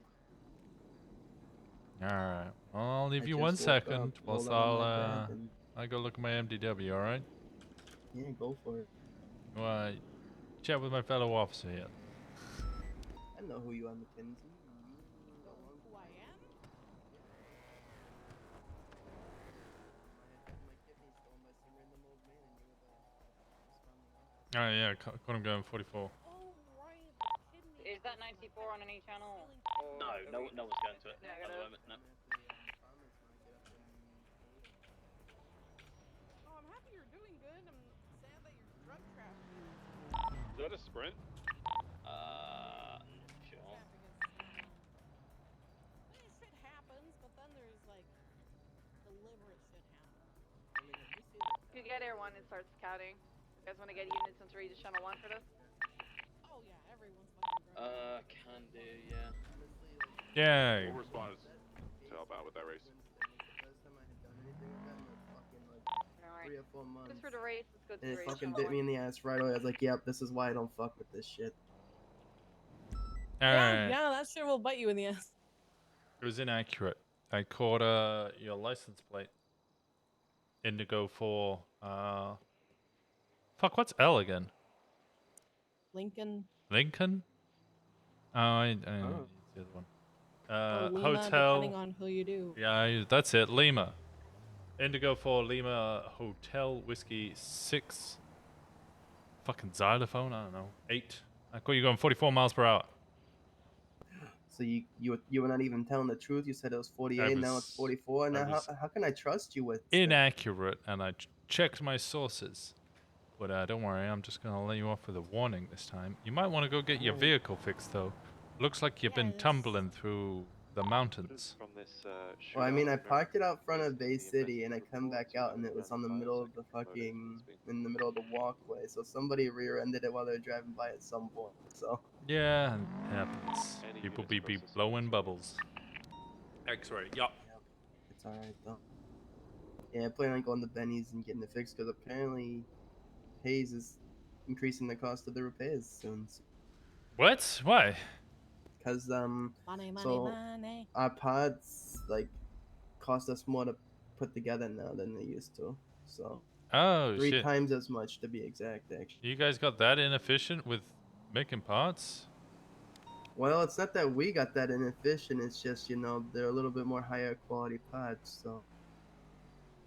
Alright. Well, I'll leave I you just 1 woke second up, whilst rolled out of my bed and- I go look at my MDW, alright? Yeah, go for it. Well, chat with my fellow officer here. I know who you are, Mackenzie. Who I am? Alright, yeah, caught him going 44. Is that 94 on any channel? No one's going to it at the moment. No. Oh, I'm happy you're doing good. I'm sad that you're drug trafficking. Is that a sprint? Sure. Shit happens, but then there's like deliberate shit happen. If you get Air 1, it starts counting. You guys want to get units into Regis Channel 1 for this? Oh yeah, everyone's fucking drunk. Can do, yeah. Yeah. We'll respond to help out with that race. Last time I had done anything with them was fucking like Alright. 3 or 4 months. Just for the race, let's go to And the it race. fucking bit me in the ass right away. I was like, yep, this is why I don't fuck with this shit. Alright. Yeah, that shit will bite you in the ass. It was inaccurate. I caught your license plate. Indigo 4. Fuck, what's L again? Lincoln Lincoln? Oh, it's the other one. or Lima, Hotel. depending on who you do. Yeah, that's it. Lima. Indigo 4 Lima Hotel Whiskey 6. Fucking xylophone. I don't know. 8. I caught you going 44 miles per hour. So you were not even telling the truth. You said it was 48. Now it's 44. Now how can I trust you with stuff? Inaccurate, and I checked my sources. But don't worry, I'm just gonna let you off with a warning this time. You might want to go get your vehicle fixed, though. Looks like you've been tumbling through the mountains. From this, Well, I mean, I parked it out front of Bay City, and I come back out, and it was on the middle of the in the middle of the walkway. So somebody rear-ended it while they were driving by at some point. So. Yeah, it happens. People be blowing bubbles. X-ray, yup. It's alright though. Yeah, I plan on going to Benny's and getting it fixed because apparently Hayes is increasing the cost of the repairs soon. What? Why? Because Money. our pods like cost us more to put together now than they used to. So Oh, 3 shit. times as much to be exact, actually. You guys got that inefficient with making parts? Well, it's not that we got that inefficient. It's just they're a little bit more higher quality pods. So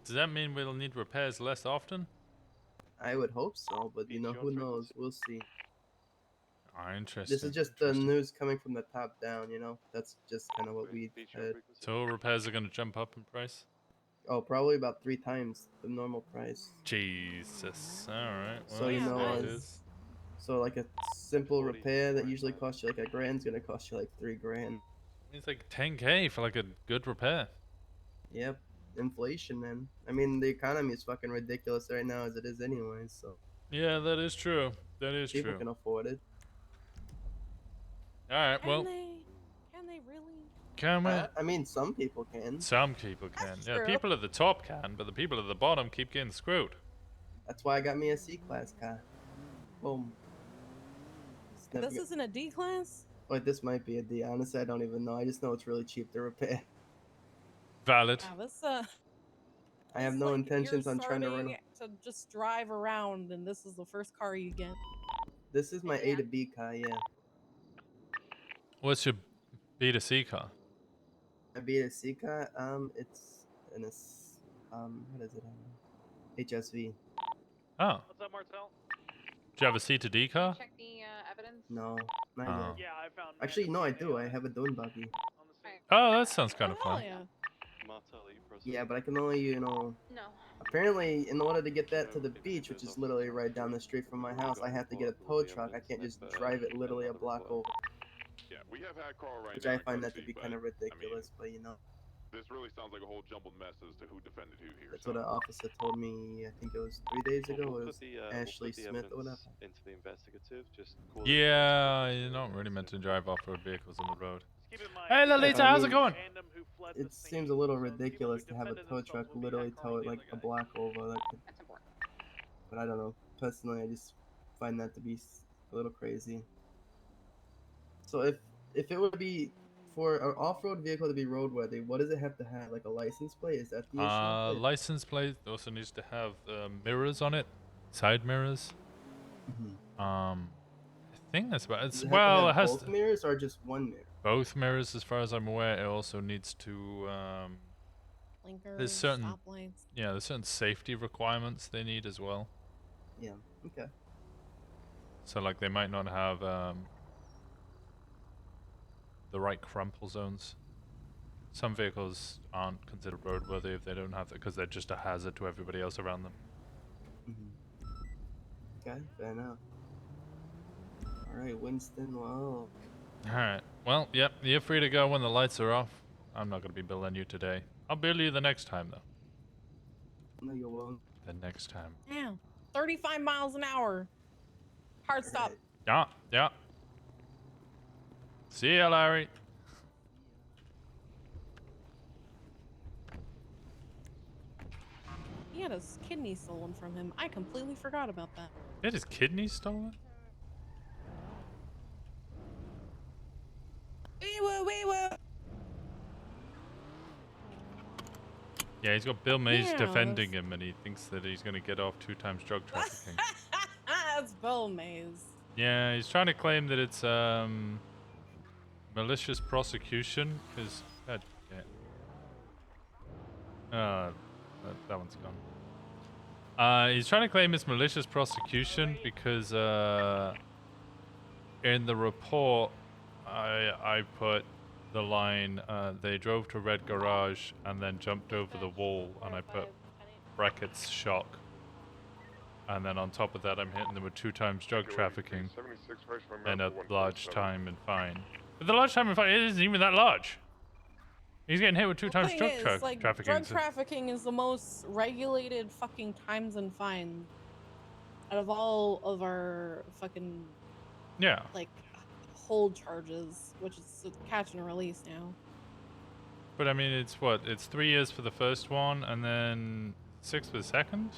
Does that mean we'll need repairs less often? I would hope so, but who knows? We'll see. Ah, interesting. This is just the news coming from the top down, That's just kind of what we heard. So repairs are going to jump up in price? Oh, probably about 3 times the normal price. Jesus. Alright. Well, So, that's what it is. So like a simple repair that usually costs you like $1,000 is going to cost you like $3,000. It's like 10K for like a good repair. Yep. Inflation, man. I mean, the economy is fucking ridiculous right now as it is anyway, so. Yeah, that is true. That is People true. can afford it. Alright, well. Can they really? Can we? I mean, some people can. Some people can. That's Yeah, true. people at the top can, but the people at the bottom keep getting screwed. That's why I got me a C-Class car. Boom. This isn't a D class? Wait, this might be a D. Honestly, I don't even know. I just know it's really cheap to repair. Valid. Yeah, this I have no intentions on trying to run. to just drive around, and this is the first car you get. This is my A to B car, yeah. What's your B2C car? My B to C car, it's what is it? HSV. Oh. What's up, Martel? Do you have a C to D car? Check the evidence. No, not Oh. yet. Yeah, I found. Actually, no, I do. I have a dune buggy. Oh, that sounds kind of Hell fun. yeah. Yeah, but I can only, No. apparently, in order to get that to the beach, which is literally right down the street from my house, I have to get a tow truck. I can't just drive it literally a block over. Yeah, we have had Carl right Which now I in find that to custody, be kind of but, ridiculous, but this really sounds like a whole jumbled mess as to who defended who here. that's what an officer told me, I think it was 3 days ago. It was Ashley Smith or whatever. Into the investigative, just call Yeah, you're not really meant to drive off-road vehicles on the road. Keep in mind, Hey, Lolita, how's it going? It seems a little ridiculous to have a tow truck literally tow it like a block over. That's important. But I don't know. Personally, I just find that to be a little crazy. So if it would be for an off-road vehicle to be roadworthy, what does it have to have? Like a license plate? Is that the issue? License plate also needs to have mirrors on it, side mirrors. I think that's about it. Does it have Well, to it have has both mirrors or just one mirror? both mirrors, as far as I'm aware. It also needs to Blinkers, there's certain stoplights. there's certain safety requirements they need as well. Yeah. Okay. So like they might not have the right crumple zones. Some vehicles aren't considered roadworthy if they don't have that because they're just a hazard to everybody else around them. Okay, fair enough. Alright, Winston, wow. Alright. Well, yep, you're free to go when the lights are off. I'm not going to be billing you today. I'll bill you the next time, though. No, you won't. The next time. Damn. 35 miles an hour. Hard stop. Yeah, yeah. See ya, Larry. He had his kidney stolen from him. I completely forgot about that. He had his kidney stolen? We were. Yeah, he's got Bill Mays Yeah, defending him, and he thinks that he's going to get off 2 times drug trafficking. That's Bill Mays. Yeah, he's trying to claim that it's malicious prosecution, because... God damn. That one's gone. He's trying to claim it's malicious prosecution because in the report I put the line, they drove to red garage and then jumped over the wall, and I put brackets shock. And then on top of that, I'm hitting them with 2 times drug trafficking and a large time and fine. But the large time and fine isn't even that large. He's getting hit with 2 times drug trafficking. Drug trafficking is the most regulated fucking times and fines out of all of our fucking like hold charges, which is catch and release now. But I mean, it's what? It's 3 years for the first one, and then 6 for the second?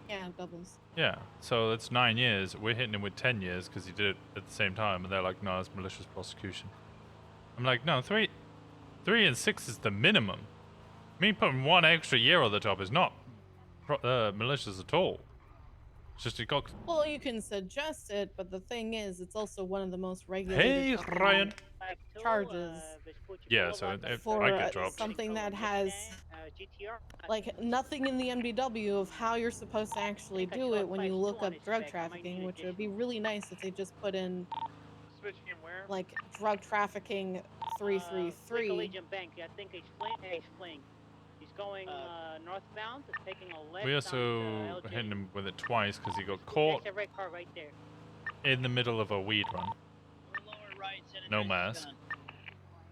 Yeah, doubles. Yeah, so that's 9 years. We're hitting him with 10 years because he did it at the same time, and they're like, no, it's malicious prosecution. I'm like, no, 3 and 6 is the minimum. Me putting 1 extra year on the top is not malicious at all. It's just it got... Well, you can suggest it, but the thing is, it's also one of the most regulated Hey, Ryan! charges. Yeah, so For I get dropped. something that has like nothing in the MDW of how you're supposed to actually do it when you look up drug trafficking, which would be really nice if they just put in like drug trafficking 333. Agent Bank, I think he's fleeing. He's going northbound, taking a left. We also hit him with it twice because he got caught There's a red car right there. in the middle of a weed run. No mask.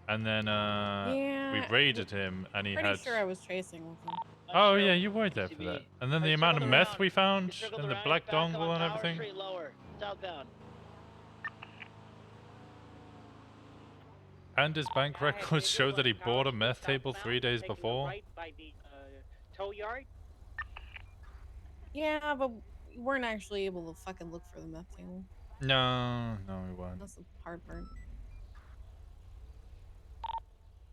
And then we raided him, and he Pretty had... sure I was chasing with him. Oh yeah, you were there for that. And then the amount of meth we found, and the black dongle and everything. Street lower, southbound. And his bank records show that he bought a meth table 3 days before. Right by the tow yard. Yeah, but we weren't actually able to fucking look for the meth table. No, we weren't. That's the hard part.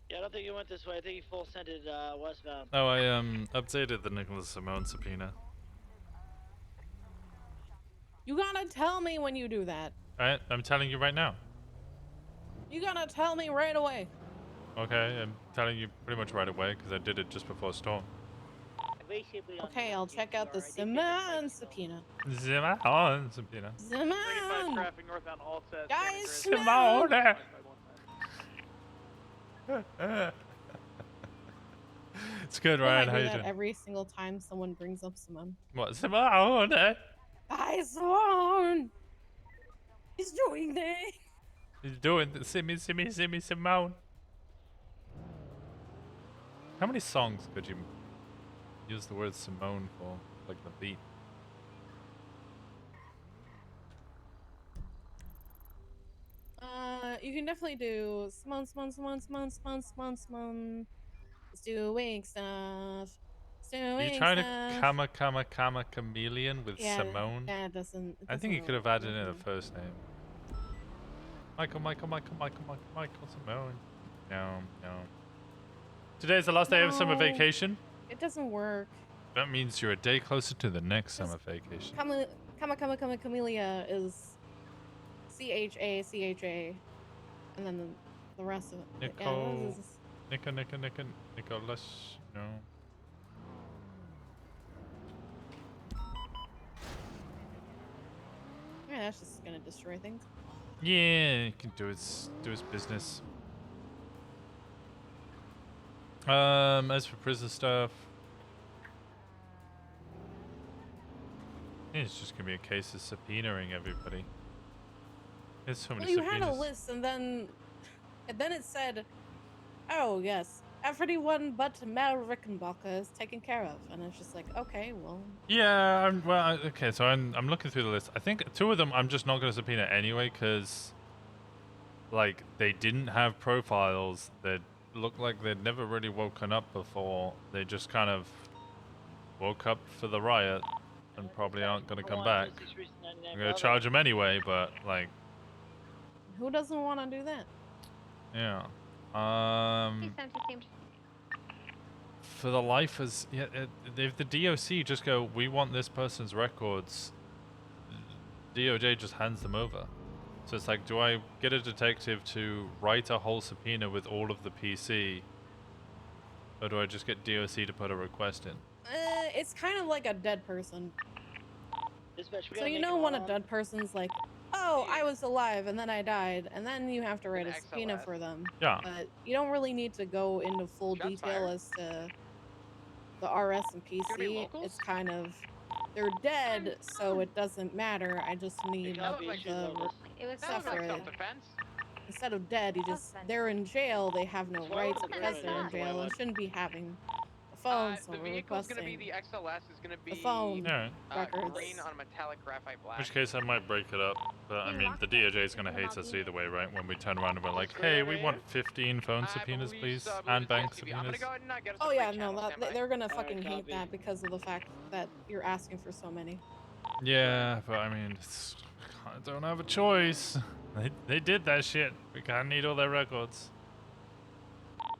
Yeah, I don't think you went this way. I think you full sent it westbound. Oh, I updated the Nicholas Simone subpoena. You gotta tell me when you do that. I'm telling you right now. You gotta tell me right away. Okay, I'm telling you pretty much right away because I did it just before storm. Okay, I'll check out the Simone subpoena. Simone subpoena. Simone! Traffic northbound all set. Guys, Simone! It's good, Ryan. How I do you that doing? every single time someone brings up Simone. What, Simone? Hi, Simone! He's doing this! He's doing the Simmy, Simone. How many songs could you use the word Simone for? Like the beat? You can definitely do Simone. It's doing stuff. It's doing Are you trying stuff. to comma chameleon with Yeah, Simone? that doesn't. I think you could have added in a first name. Michael Simone. No. Today's the last day of summer No. vacation. It doesn't work. That means you're a day closer to the next summer vacation. Camellia is CHA, and then the rest of it. Nicholas. No. Yeah, that's just gonna destroy things. Yeah, he can do his business. As for prison stuff, it's just gonna be a case of subpoenaing everybody. There's so many Well, you subpoenas. had a list, and then it said, "Oh yes, everyone but Mel Rickenbacker is taken care of," and it's just like, okay, well. Yeah, okay, so I'm looking through the list. I think 2 of them I'm just not going to subpoena anyway, because, like, they didn't have profiles that looked like they'd never really woken up before. They just kind of woke up for the riot and probably aren't gonna come back. I'm gonna Bravo. charge them anyway, but like, Who doesn't want to do that? yeah. He sent the same. For the lifers, yeah, if the DOC just go, we want this person's records, DOJ just hands them over. So it's like, do I get a detective to write a whole subpoena with all of the PC, or do I just get DOC to put a request in? It's kind of like a dead person. Dispatch, we So gotta you make know it when on. a dead person's like, oh, I was alive and then I died, and then you have to write a subpoena XLS. for them. Yeah. But you don't really need to go into full detail as to the RS and PC. It's kind of, they're dead, so it doesn't matter. I just need That was the It was stuff for it. self-defense. Instead of dead, you just, they're in jail, they have no rights because they're in jail and shouldn't be having the phone, so The we're vehicle's gonna be requesting the XLS is gonna be the phone Alright. records. green on metallic graphite black. In which case I might break it up, but I mean, the DOJ is gonna hate us either way, right? When we turn around and we're like, hey, we want 15 phone subpoenas, please, and bank subpoenas. Oh yeah, no, they're gonna fucking hate that because of the fact that you're asking for so many. Yeah, but I mean, I don't have a choice. They did that shit. We kinda need all their records.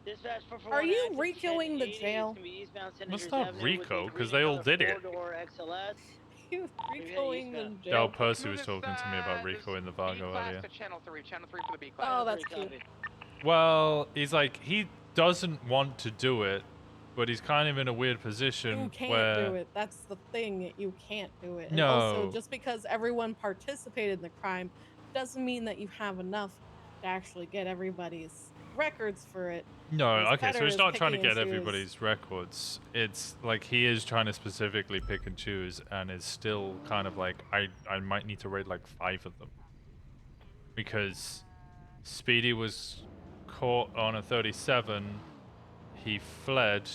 Dispatch Are you re-killing the jail? It's not Rico, because they all did it. You re-killing the jail? Del Percy was talking to me about Rico in the Vargo earlier. Channel 3 for the B class. Oh, that's cute. Well, he's like, he doesn't want to do it, but he's kind of in a weird position You can't where... do it. That's the thing. You can't do it. And No. also, just because everyone participated in the crime doesn't mean that you have enough to actually get everybody's records for it. No, It's okay, so better he's is not trying to picking get and choose. everybody's records. It's like he is trying to specifically pick and choose, and is still kind of like, I might need to raid like 5 of them. Because Speedy was caught on a 37, he fled,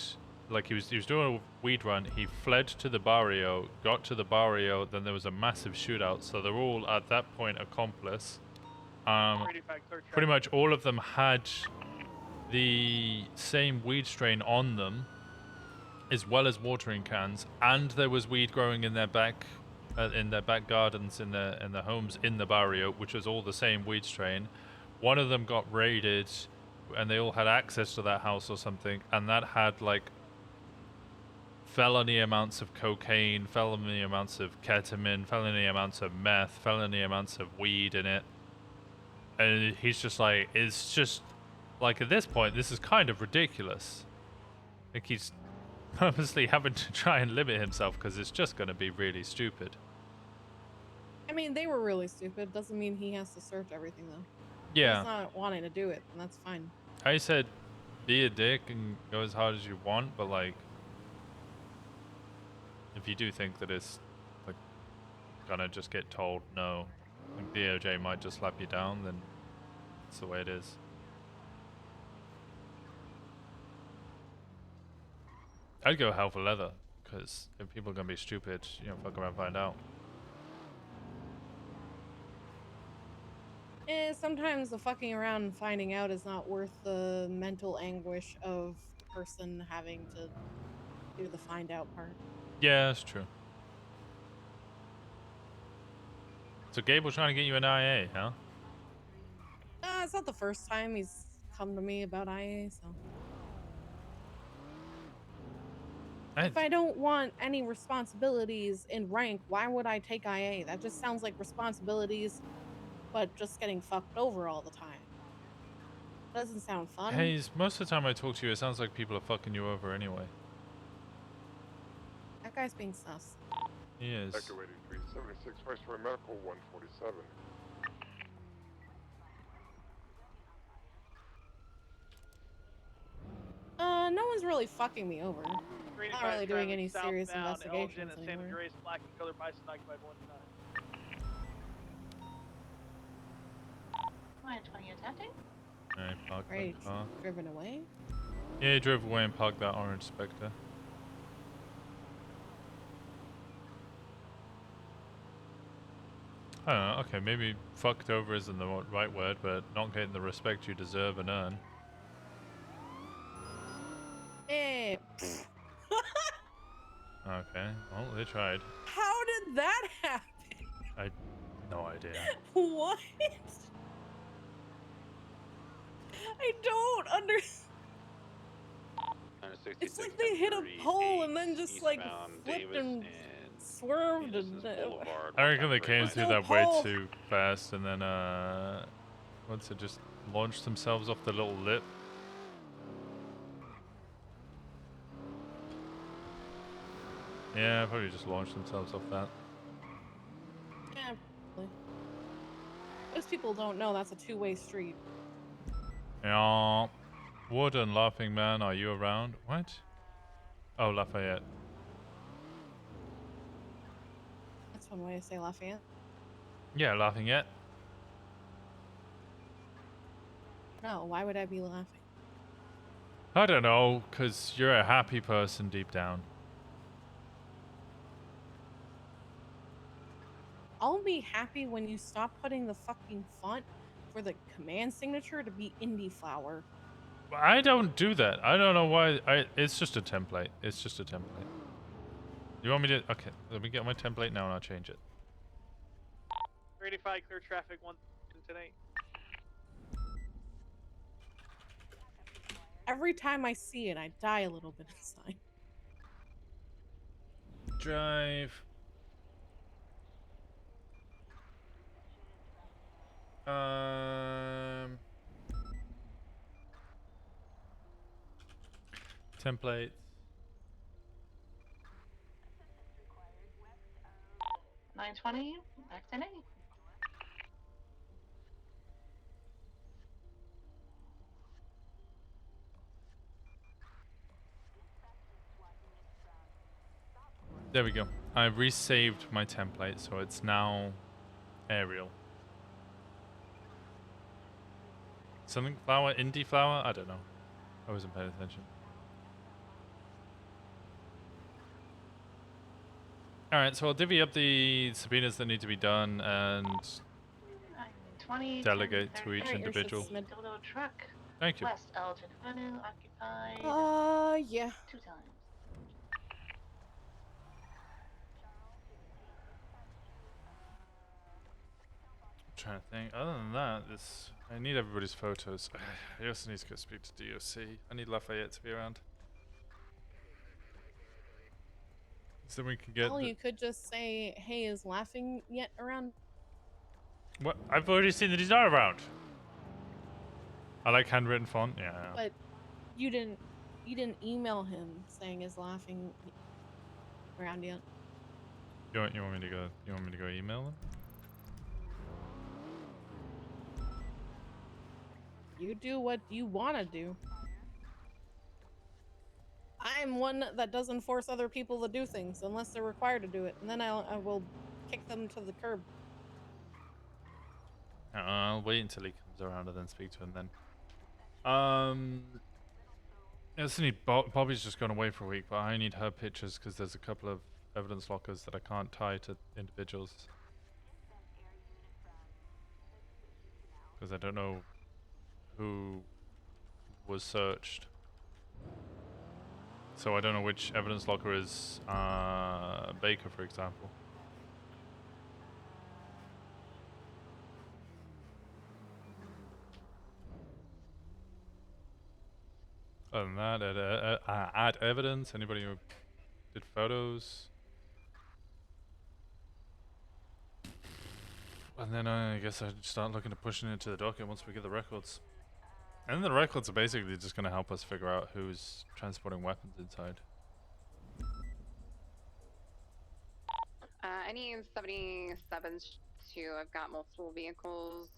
like he was doing a weed run, he fled to the barrio, got to the barrio, then there was a massive shootout, so they're all at that point accomplice. Pretty much all of them had the same weed strain on them, as well as watering cans, and there was weed growing in their back gardens, in their homes in the barrio, which was all the same weed strain. One of them got raided, and they all had access to that house or something, and that had like felony amounts of cocaine, felony amounts of ketamine, felony amounts of meth, felony amounts of weed in it. And he's just like, it's just like, at this point, this is kind of ridiculous. Like, he's purposely having to try and limit himself because it's just going to be really stupid. I mean, they were really stupid. Doesn't mean he has to search everything, though. Yeah. He's not wanting to do it, and that's fine. I said, be a dick and go as hard as you want, but like, if you do think that it's like gonna just get told no, like DOJ might just slap you down, then that's the way it is. I'd go hell for leather, because if people are gonna be stupid, you know, fuck around and find out. Sometimes the fucking around and finding out is not worth the mental anguish of the person having to do the find out part. Yeah, that's true. So Gable's trying to get you an IA, huh? It's not the first time he's come to me about IA, so. If I don't want any responsibilities in rank, why would I take IA? That just sounds like responsibilities, but just getting fucked over all the time. Doesn't sound fun. Hey, most of the time I talk to you, it sounds like people are fucking you over anyway. That guy's being sus. He is. Echo 8376, First Row Medical 147. No one's really fucking me over. Not really doing any serious investigations San anymore. Andreas, black and color bison occupied 1-9. 20 attempting. Alright, park Great. that car. Driven away. Yeah, he drove away and parked that orange Spectre. I don't know, okay, maybe fucked over isn't the right word, but not getting the respect you deserve and earn. Eh. Okay. Well, they tried. How did that happen? I no idea. What? I don't understand. It's like they hit a pole and then just like flipped and swerved and I reckon they came through that way pole. too fast, and then once it just launched themselves off the little lip. Yeah, probably just launched themselves off that. Yeah, probably. Most people don't know that's a two-way street. Yeah. Wood and Laughing Man, are you around? What? Oh, Lafayette. That's one way to say Lafayette. Yeah, Lafayette. No, why would I be laughing? I don't know, because you're a happy person deep down. I'll be happy when you stop putting the fucking font for the command signature to be Indie Flower. I don't do that. I don't know why. It's just a template. It's just a template. You want me to? Okay, let me get my template now and I'll change it. 385 clear traffic 1 tonight. Every time I see it, I die a little bit inside. Drive. Template. 920, back to 8. There we go. I resaved my template, so it's now aerial. Something flower, indie flower? I don't know. I wasn't paying attention. Alright, so I'll divvy up the subpoenas that need to be done and 20, delegate to each individual. Truck. Thank you. West Elgin Avenue, occupied. Yeah. 2 times. I'm trying to think. Other than that, I need everybody's photos. I also need to go speak to DOC. I need Lafayette to be around. So we can get. Well, you could just say, "Hey, is Laughing yet around?" What? I've already seen that he's not around. I like handwritten font. Yeah. But you didn't email him saying, "Is Laughing around yet?" You want me to go? You want me to go email him? You do what you want to do. I'm one that doesn't force other people to do things unless they're required to do it, and then I will kick them to the curb. I'll wait until he comes around and then speak to him then. Listen, Bobby's just gone away for a week, but I need her pictures because there's a couple of evidence lockers that I can't tie to individuals. Because I don't know who was searched. So I don't know which evidence locker is Baker, for example. Other than that, add evidence. Anybody who did photos. And then I guess I'd start looking to pushing into the docket once we get the records. And the records are basically just going to help us figure out who's transporting weapons inside. I need 77s too. I've got multiple vehicles.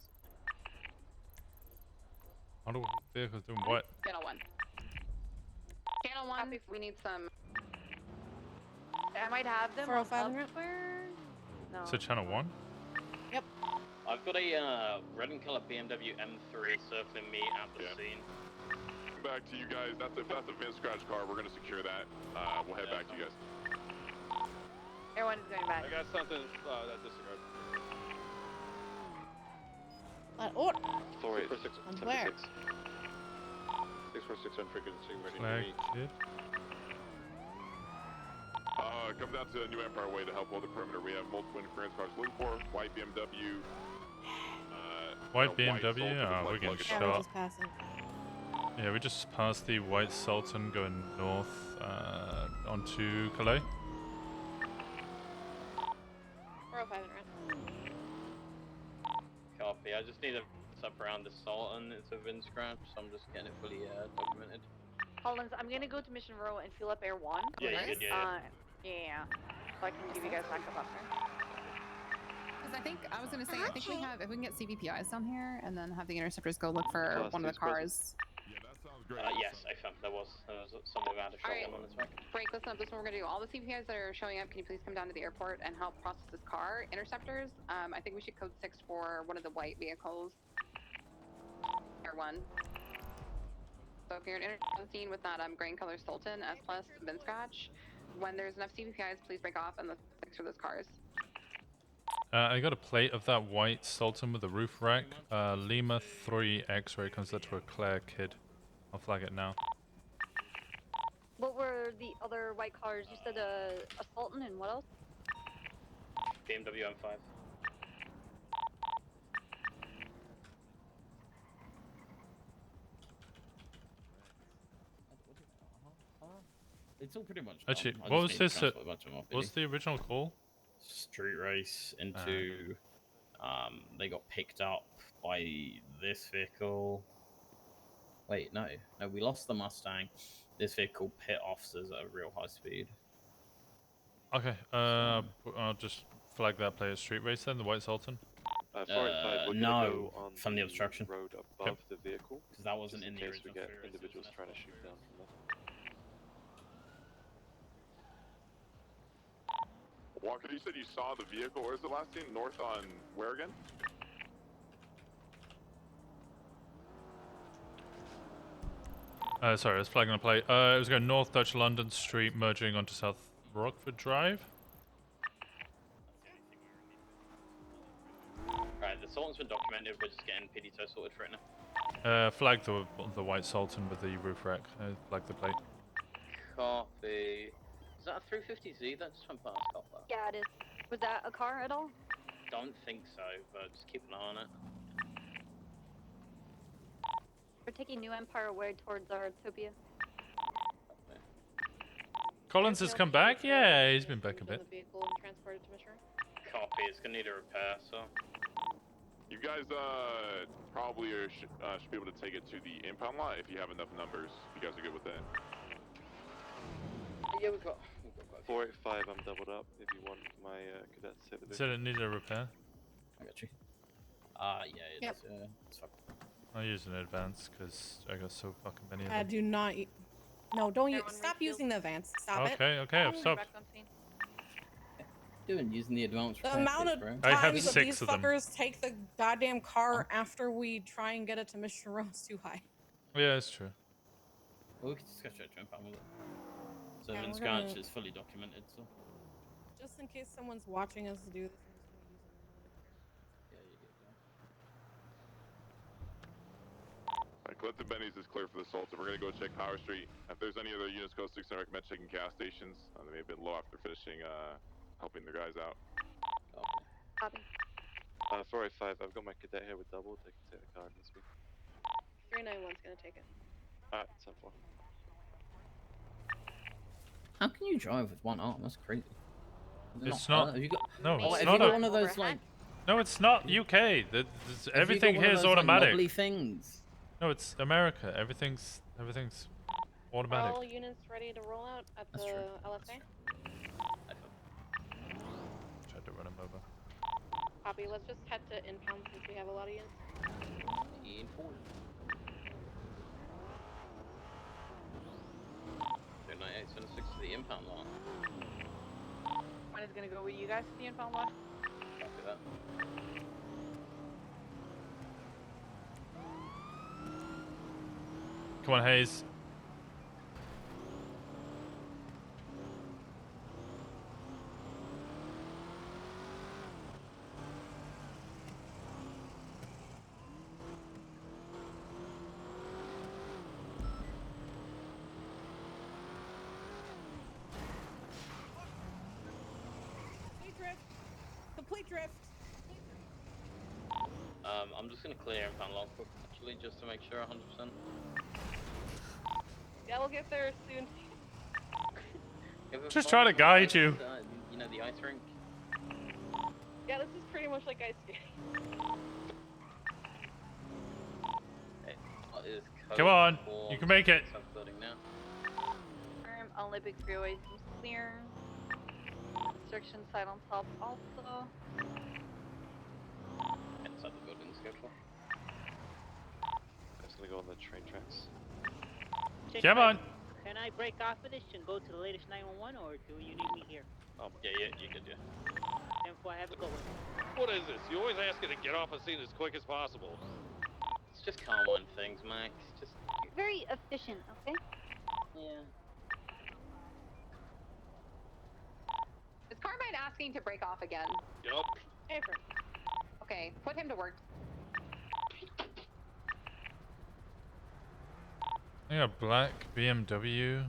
Multiple vehicles doing what? Channel 1. Channel 1, we need some. I might have them 405 elsewhere. No. So channel 1? Yep. I've got a red and colored BMW M3 circling me at the scene. Back to you guys. That's a Vince Scratch car. We're gonna secure that. We'll head back to you guys. Everyone's going back. I got something that disregard. Order. 486. On where? 646 on frequency. Ready to Flag meet. kid. Come down to New Empire Way to help hold the perimeter. We have multiple interference cars looking for white BMW. White BMW? Oh, we're getting Yeah, we're shot. just passing. Yeah, we just passed the White Sultan going north onto Calais. 405 and around. Copy. I just need a up around the Sultan. It's a VIN scratch, so I'm just getting it fully documented. Collins, I'm gonna go to Mission Row and fill up Air 1. Yeah, you good, yeah. Yeah. So I can give you guys backup after. Because I was gonna say, I think we have, if we can get CVPIs down here and then have the interceptors go look for one of the cars. Yeah, that sounds great. Yes, I found there was someone had a shotgun on this one. Frank, listen up. This is what we're gonna do. All the CPIs that are showing up, can you please come down to the airport and help process this car? Interceptors, I think we should code 6 for one of the white vehicles. Air 1. So if you're on the scene with that green color Sultan S plus VIN scratch, when there's enough CPIs, please break off and let's fix for those cars. I got a plate of that White Sultan with the roof rack. Lima 3 X-ray comes out to a Claire kid. I'll flag it now. What were the other white cars? You said a Sultan and what else? BMW M5. It's all pretty much Actually, done. I what was just need to this? transfer a bunch of them off, What's the original call? Street race into. They got picked up by this vehicle. Wait, no, we lost the Mustang. This vehicle pit officers at a real high speed. Okay, I'll just flag that play as street race then, the White Sultan. 485, we're gonna No, go on from the obstruction. road above the vehicle. Because that wasn't just in the case original we get Street Race, individuals trying to shoot down from there. Walker, you said you saw the vehicle. Where's the last scene? North on where again? Sorry, I was flagging the plate. It was going North Dutch London Street, merging onto South Rockford Drive. Right, the Sultan's been documented. We're just getting PD tow sorted for it now. Flag the White Sultan with the roof rack. Flag the plate. Copy. Is that a 350Z that just went past Copper? Yeah, it is. Was that a car at all? Don't think so, but just keep an eye on it. We're taking New Empire Way towards our Utopia. Collins has come back? Yeah, he's been back a bit. Vehicle and transported to Mission. Copy. It's gonna need a repair, so. You guys probably should be able to take it to the impound lot if you have enough numbers. You guys are good with that. Yeah, we've got 485, I'm doubled up if you want my cadets to hit the Said it needed a repair. I got you. Yeah, it's fine. I'll use an advance because I got so fucking many of I them. do not. No, don't use. Stop using the advance. Stop it. Okay, I've stopped. Doing using the advanced. The amount of I have times that 6 these of them. fuckers take the goddamn car after we try and get it to Mission Row is too high. Yeah, it's true. Well, we can just go straight to impound with it. So Yeah, VIN we're scratch gonna- is fully documented, so. Just in case someone's watching us do this. Alright, Clifton Benny's is clear for the Sultan. We're gonna go check Power Street. If there's any other units close to 6, I recommend checking gas stations. They may have been low after finishing helping their guys out. Copy. 485, I've got my cadet here with double. They can take the car and this week. 391's gonna take it. 10-4. How can you drive with one arm? That's crazy. It's not. Have you got, No, oh, it's have not you got a- one of those like? No, it's not UK. Everything got one here of is those, like, automatic. knobbly things? No, it's America. Everything's automatic. All units ready to roll out at That's the true. LSA. Tried to run him over. Copy. Let's just head to impound since we have a lot of units. In forward. 298, 76 to the impound lot. One is gonna go with you guys to the impound lot. Copy that. Come on, Hayes. Complete drift. I'm just gonna clear impound logbook actually, just to make sure 100%. Yeah, we'll get there soon. Just try to guide you. You know, the ice rink. Yeah, this is pretty much like ice skating. Come on, you can make it. Olympic freeway seems clear. Construction site on top also. Inside the building schedule. I'm just gonna go on the train tracks. Come on. Can I break off of this and go to the latest 911, or do you need me here? Yeah, you could, yeah. Then I have a go. What is this? You always ask it to get off a scene as quick as possible. It's just common things, Max. Just Very efficient, okay? yeah. Is Carbide asking to break off again? Yup. Okay, put him to work. I got a black BMW.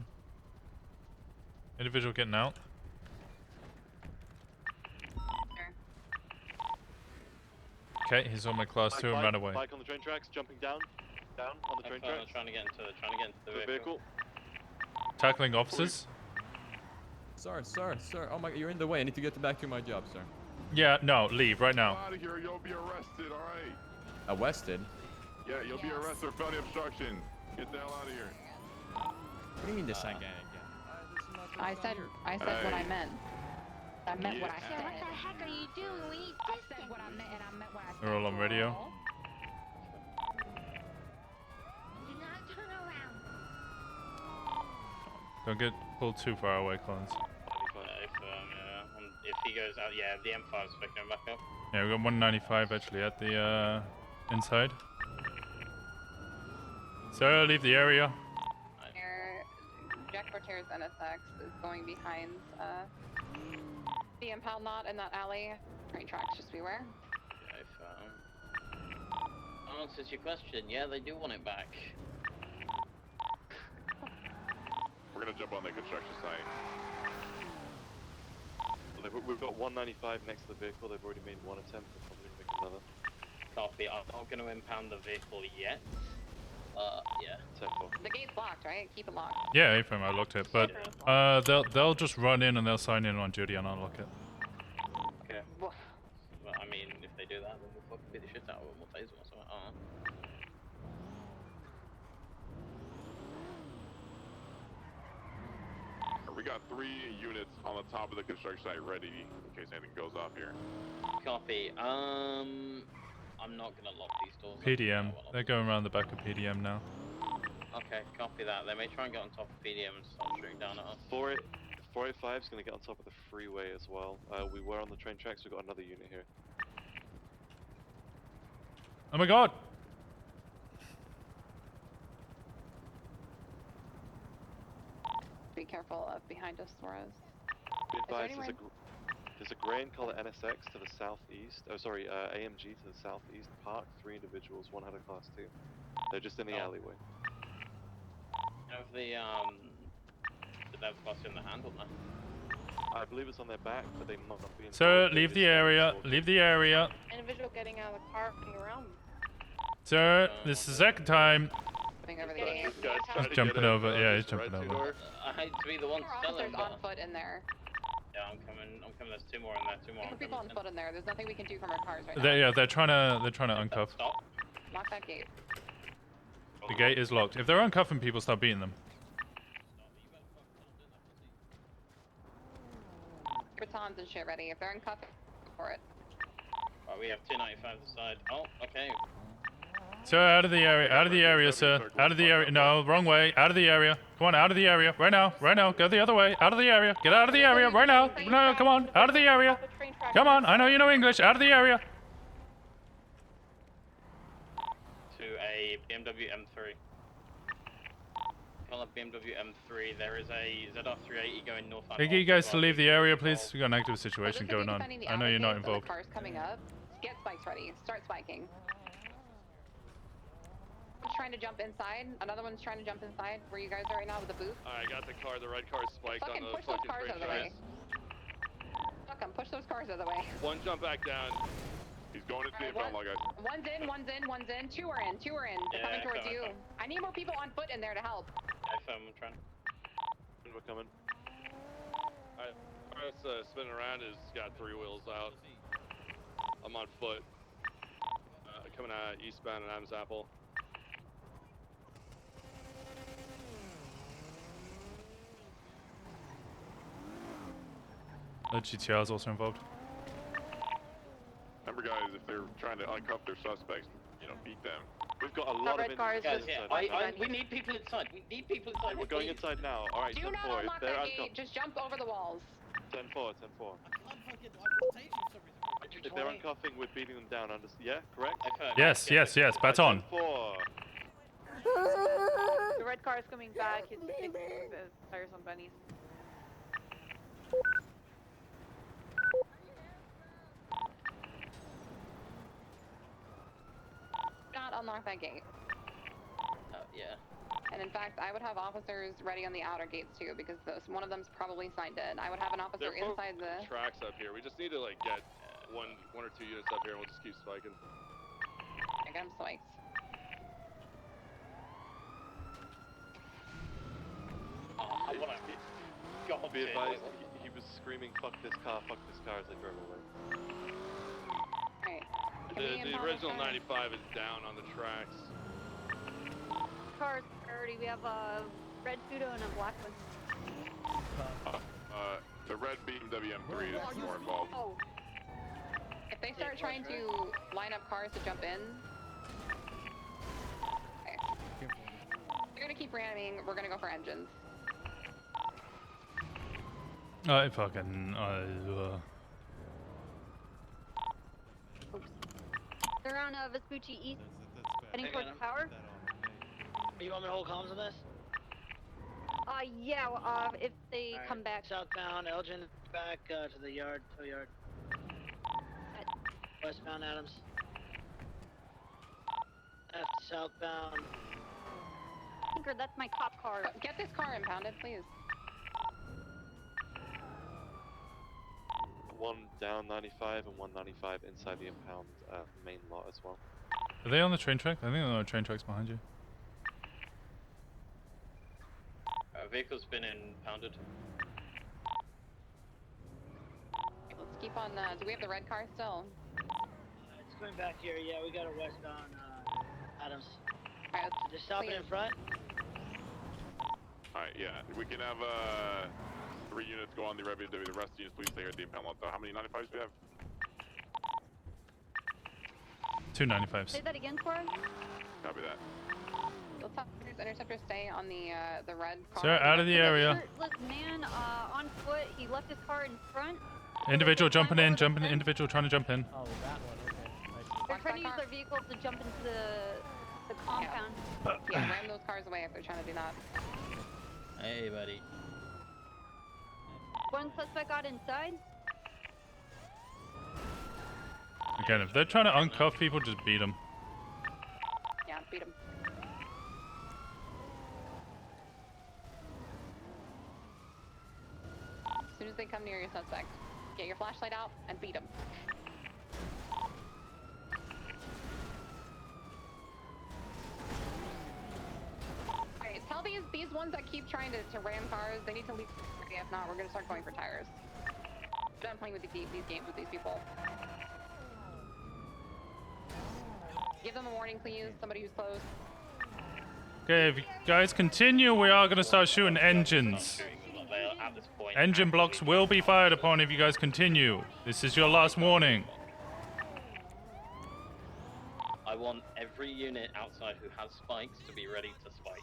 Individual getting out. Okay, he's on my class 2 and ran away. Bike on the train tracks, jumping down on the train tracks. Trying to get into the vehicle. Tackling officers. Sir. Oh my, you're in the way. I need to get back to my job, sir. Yeah, no, leave right now. Out of here, you'll be arrested, alright? Arrested? Yeah, you'll be arrested for felony obstruction. Get the hell out of here. What do you mean this again? I said what I meant. I meant what I said. What the heck are you doing? We need I said what I meant and I meant what I said. They're all on radio. Do not turn around. Don't get pulled too far away, clones. If he goes out, yeah, the M5's picking him back up. Yeah, we got 195 actually at the inside. Sir, leave the area. Jack Porter's NSX is going behind the impound lot in that alley. Train tracks, just beware. Answers your question, yeah, they do want it back. We're gonna jump on the construction site. We've got 195 next to the vehicle. They've already made one attempt. They're probably gonna make another. Copy. I'm not going to impound the vehicle yet. Yeah. The gate's locked, right? Keep it locked. Yeah, AFM, I locked it, but they'll just run in and they'll sign in on duty and unlock it. Okay. Well, I mean, if they do that, then we'll fucking beat the shit out of them. We'll phase them or something. We got 3 units on the top of the construction site ready in case anything goes off here. Copy. I'm not gonna lock these doors. PDM. They're going around the back of PDM now. Okay, copy that. They may try and get on top of PDM and start shooting down at us. 485 is going to get on top of the freeway as well. We were on the train tracks. We've got another unit here. Oh my god! Be careful of behind us, Suarez. Be advised, there's a gray and color NSX to the southeast. Oh, sorry, AMG to the southeast. Parked 3 individuals. One had a class 2. They're just in the alleyway. Have the dev class in the handle now? I believe it's on their back, but they might not be in. Sir, leave the area. Leave the area. Individual getting out of the car, looking around. Sir, this is the second time. He's jumping over. Yeah, he's jumping over. I hate to be the one to tell him, Officers on foot in there. Yeah, I'm coming. There's 2 more in there. 2 more. There's people on foot in there. There's nothing we can do from our cars right now. They're trying to uncuff. Stop. Lock that gate. The gate is locked. If they're uncuffing people, start beating them. Batons and shit ready. If they're uncuffed, go for it. Right, we have 295 this side. Oh, okay. Sir, out of the area. Out of the area, sir. Out of the area. No, wrong way. Out of the area. Come on, out of the area. Right now. Right now. Go the other way. Out of the area. Get out of the area. Right now. No, come on. Out of the area. Come on. I know you know English. Out of the area. To a BMW M3. Call up BMW M3. There is a ZR380 going north. Can I get you guys to leave the area, please? We've got an active situation going on. I know you're not involved. Cars coming up. Get spikes ready. Start spiking. One's trying to jump inside. Another one's trying to jump inside. Where you guys are right now with the booth. Alright, I got the car. The red car is spiked Fucking on the push those cars train out of the way. tracks. Fuck 'em. Push those cars out of the way. One jump back down. He's going into the Alright, impound lot, guys. One's in. Two are in. They're coming towards you. I need more people on foot in there to help. I'm trying. We're coming. Alright, spinning around has got 3 wheels out. I'm on foot. Coming out eastbound in Adams Apple. The GTR is also involved. Remember, guys, if they're trying to uncuff their suspects, beat them. We've got a lot of cars guys, we need people inside. We need people inside. We're going inside now. All right, Do 10-4. not unlock They're that uncuffed. gate. Just jump over the walls. 10-4. If they're uncuffing, we're beating them down. Yeah, correct? Yes, bat on. 10-4. The red car is coming back. It's fixing the tires on Benny's. Not unlock that gate. Oh, yeah. And in fact, I would have officers ready on the outer gates too, because one of them's probably signed in. I would have an officer They're inside the tracks up here. We just need to like get one or two units up here, and we'll just keep spiking. I got him spikes. I wanna God, Be advised, he was screaming, fuck this car, as they drove away. Alright. The original 95 is down on the tracks. Cars priority. We have a red Fudo and a black one. The red BMW M3 is more involved. Oh. If they start trying to line up cars to jump in, okay. They're gonna keep ramming. We're gonna go for engines. Fucking. Oops. They're on Vespucci East, heading towards Power. You want me to hold comms on this? Yeah, if they come back. Southbound, Elgin, back to the yard, tow yard. Westbound, Adams. Left, southbound. Tinker, that's my cop car. Get this car impounded, please. One down 95 and 195 inside the impound main lot as well. Are they on the train track? I think they're on the train tracks behind you. Vehicle's been impounded. Let's keep on. Do we have the red car still? It's going back here. Yeah, we got a westbound Adams. Alright, just stop it in front. Alright, yeah. We can have 3 units go on the red BMW. The rest of the units, please stay here at the impound lot. Though. How many 95s do we have? 2 95s. Say that again for us. Copy that. Let's have interceptors stay on the red car. Sir, out of the area. Shirtless man on foot. He left his car in front. Individual jumping in, individual trying to jump in. Oh, that one. Okay. They're trying to use their vehicle to jump into the compound. Yeah, ram those cars away if they're trying to do that. Hey, buddy. One suspect got inside. Again, if they're trying to uncuff people, just beat them. Yeah, beat them. As soon as they come near your suspect, get your flashlight out and beat them. Alright, tell these ones that keep trying to ram cars, they need to leave. If not, we're gonna start going for tires. I'm done playing with these games with these people. Give them a warning, please. Somebody who's close. Okay, if you guys continue, we are going to start shooting engines. At this point, Engine blocks will be fired upon if you guys continue. This is your last warning. I want every unit outside who has spikes to be ready to spike.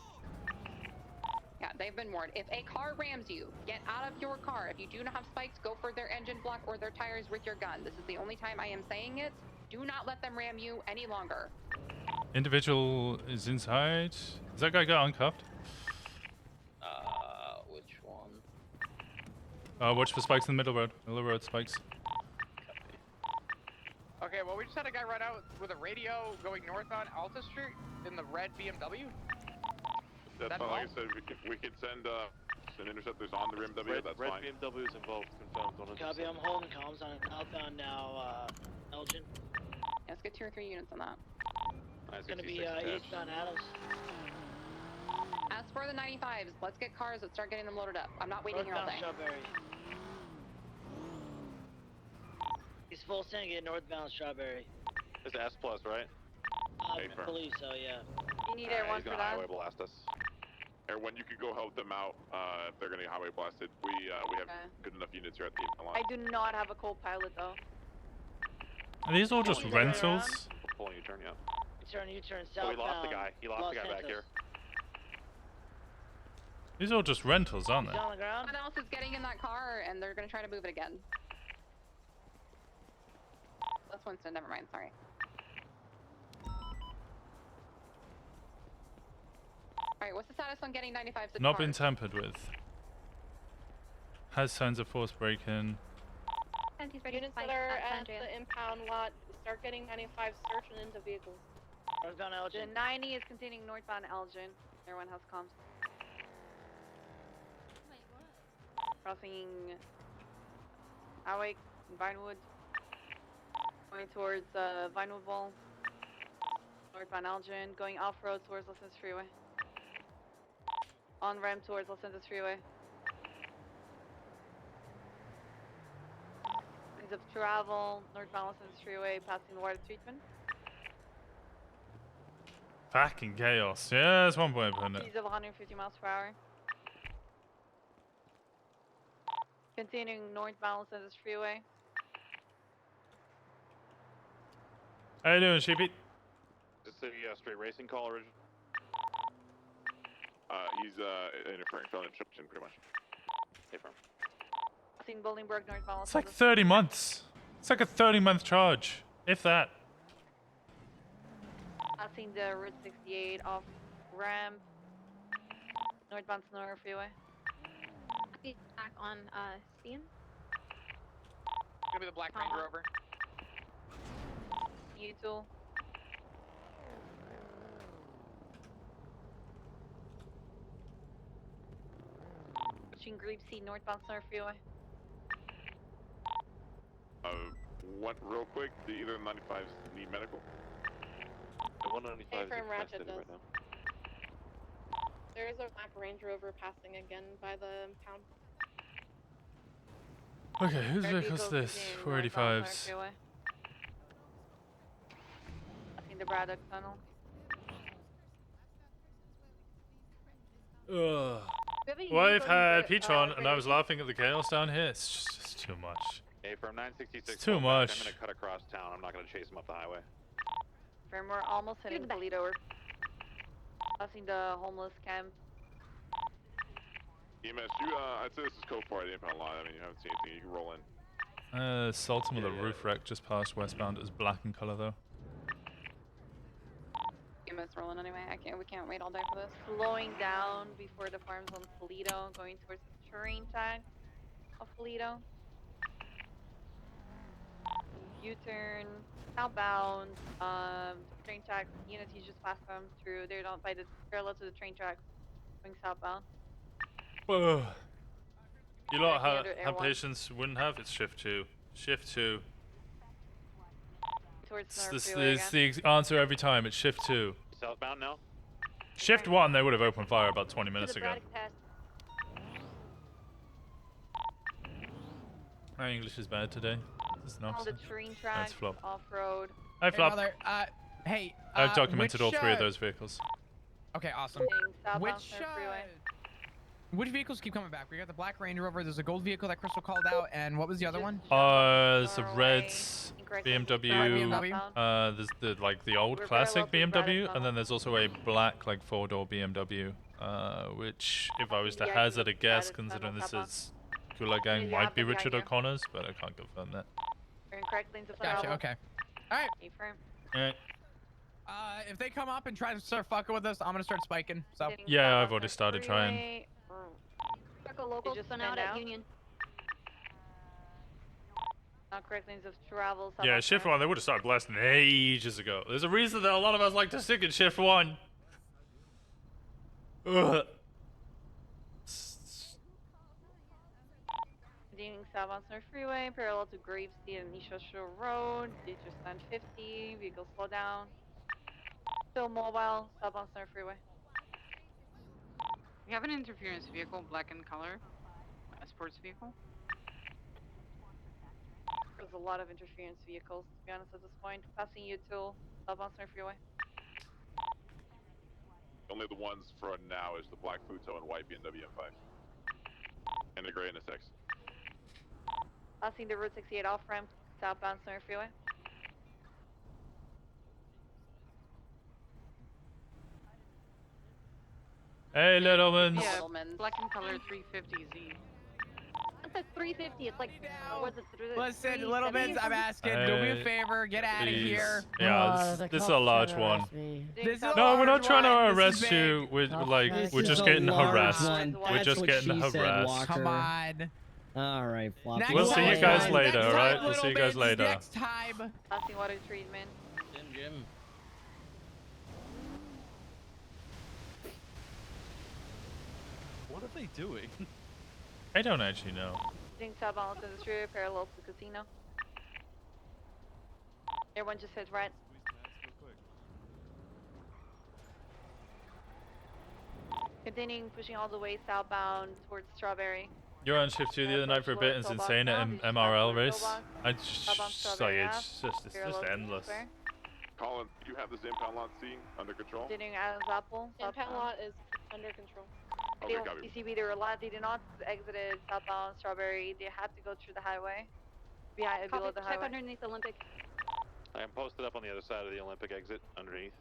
Yeah, they've been warned. If a car rams you, get out of your car. If you do not have spikes, go for their engine block or their tires with your gun. This is the only time I am saying it. Do not let them ram you any longer. Individual is inside. Does that guy got uncuffed? Which one? Watch for spikes in the middle road. Middle road spikes. Okay, well, we just had a guy run out with a radio going northbound Alta Street in the red BMW. That's fine. Like I said, we could send An interceptor's on the BMW, that's red fine. BMW is involved, confirmed 100%. Copy, I'm holding comms on outbound now, Elgin. Yeah, let's get 2 or 3 units on that. It's gonna be eastbound Adams. As for the 95s, let's get cars. Let's start getting them loaded up. I'm not waiting here all day. Strawberry. He's full send, get northbound Strawberry. It's S plus, right? I believe so, yeah. You need Air 1 for that? Highway blast us. Air 1, you could go help them out if they're gonna get highway blasted. We have good enough units here at the line. I do not have a co-pilot though. Are these all just rentals? Pulling U-turn, yeah. U-turn Oh, southbound. we lost the guy. He lost the guy back here. These are all just rentals, aren't they? on the ground. Someone else is getting in that car, and they're gonna try to move it again. That's Winston. Never mind. Sorry. All right. What's the status on getting 95s? to Not been cars? tampered with. Has signs of force break-in. Units that are at the impound lot, start getting 95 searching into vehicles. Northbound Elgin. The 90 is containing northbound Elgin. Everyone has comms. Crossing Highway, Vinewood. Going towards Vinewood Wall. Northbound Elgin. Going off-road towards Los Angeles Freeway. On ramp towards Los Angeles Freeway. Means of travel, northbound Los Angeles Freeway, passing the water treatment. Fucking chaos. Yeah, that's one way of putting it. Speeds of 150 miles per hour. Continuing northbound Los Angeles Freeway. How you doing, Sheepy? Is this a straight racing call original? He's interfering, filling obstruction pretty much. Hey, firm. Passing Bolingbrook, northbound Los It's like Angeles. 30 months. It's like a 30-month charge, if that. Passing the Route 68 off ramp. Northbound Sonora Freeway. Back on Steam. Gonna be the Black Range Rover. U-Tool. Reaching Group C, northbound Sonora Freeway. One real quick, do either of the 95s need medical? The 195 is From Ratchet infested does. right now. There is a Black Range Rover passing again by the impound. Okay, whose Third vehicle's vehicle this? continuing northbound 485s. Sonora Freeway. Passing the Braddock Tunnel. Ugh. We Well, have I've a had unit, Peach on, and I was laughing at the chaos down here. It's just too much. Hey, from 966. It's too pull back. much. I'm gonna cut across town. I'm not gonna chase him up the highway. We're almost hitting Toledo. We're passing the homeless camp. EMS, I'd say this is code 4 at the impound line. I mean, you haven't seen anything, you can roll in. Saltum with a roof wreck just past westbound. It was black in color though. EMS rolling anyway. We can't wait all day for this. Slowing down before the farms on Toledo, going towards the train track of Toledo. U-turn, southbound, train track, units you just passed them through. They're not by the parallel to the train tracks, going southbound. Ugh. You lot Directly have under Air 1. patience wouldn't have? It's shift 2. Shift 2. Towards It's, Sonora this, Freeway it's again. the answer every time. It's shift 2. Southbound now? Shift 1, they would have opened fire about 20 minutes ago. My English is bad today. This is an On the opposite. train That's tracks, flop. off-road. Hi, Hey, Flop. brother, hey. I've documented all which, 3 of those vehicles. Okay, awesome. Southbound Which Sonora Freeway. which vehicles keep coming back? We got the Black Range Rover. There's a gold vehicle that Crystal called out, and what was the other one? There's a red BMW. BMW. There's the old We're classic parallel to BMW, Braddock and then there's also a black 4-door BMW. Which, if I was to hazard a guess, considering this is Gulag Gang, might be Richard O'Connor's, but I can't confirm that. We're in correct lanes of Gotcha. travel. Okay. All right. Affirm. Alright. If they come up and try to start fucking with us, I'm gonna start spiking. So. Yeah, I've already started trying. Freeway. Local just spun spin out at out. Union. Not correct lanes of travel. Yeah, southbound shift Sonora. 1, they would have started blasting ages ago. There's a reason that a lot of us like to stick in shift 1. Ugh. southbound Center Freeway, parallel to Gravesy and East Shore Road. Did just stand 50. Vehicle slow down. Still mobile, southbound Center Freeway. We have an interference vehicle, black in color. A sports vehicle. There's a lot of interference vehicles, to be honest, at this point. Passing you to southbound Center Freeway. Only the ones for now is the black Futo and white BMW M5. And the gray NSX. Passing the Route 68 off ramp, southbound Center Freeway. Hey, little ones. Yeah, black in color 350Z. It says 350. It's like, what's it? Listen, little bits, I'm asking. Do me a favor. Get out of Please. here. Yeah, this is a large one. This is a No, we're large not trying to one. This arrest is you. big. We're like, This we're is just a getting large harassed. one. We're That's just what getting she said, harassed. Walker. Come on. All right, Floppy. We'll see you guys later, Next alright? time, We'll see you little guys bits, later. Next time. Passing water treatment. Jim. What are they doing? I don't actually know. Sitting southbound Center Freeway, parallel to casino. Everyone just hit right. Continuing, pushing all the way southbound towards Strawberry. You're on shift 2 the other night for a bit. It's insane at MRL race. I just like it's just endless. Colin, you have this impound lot C under control? Continuing as Apple. Impound lot is under control. Okay, They don't copy. CCB, they did not exit southbound Strawberry. They had to go through the highway. Below the Check highway. underneath Olympic. I am posted up on the other side of the Olympic exit underneath.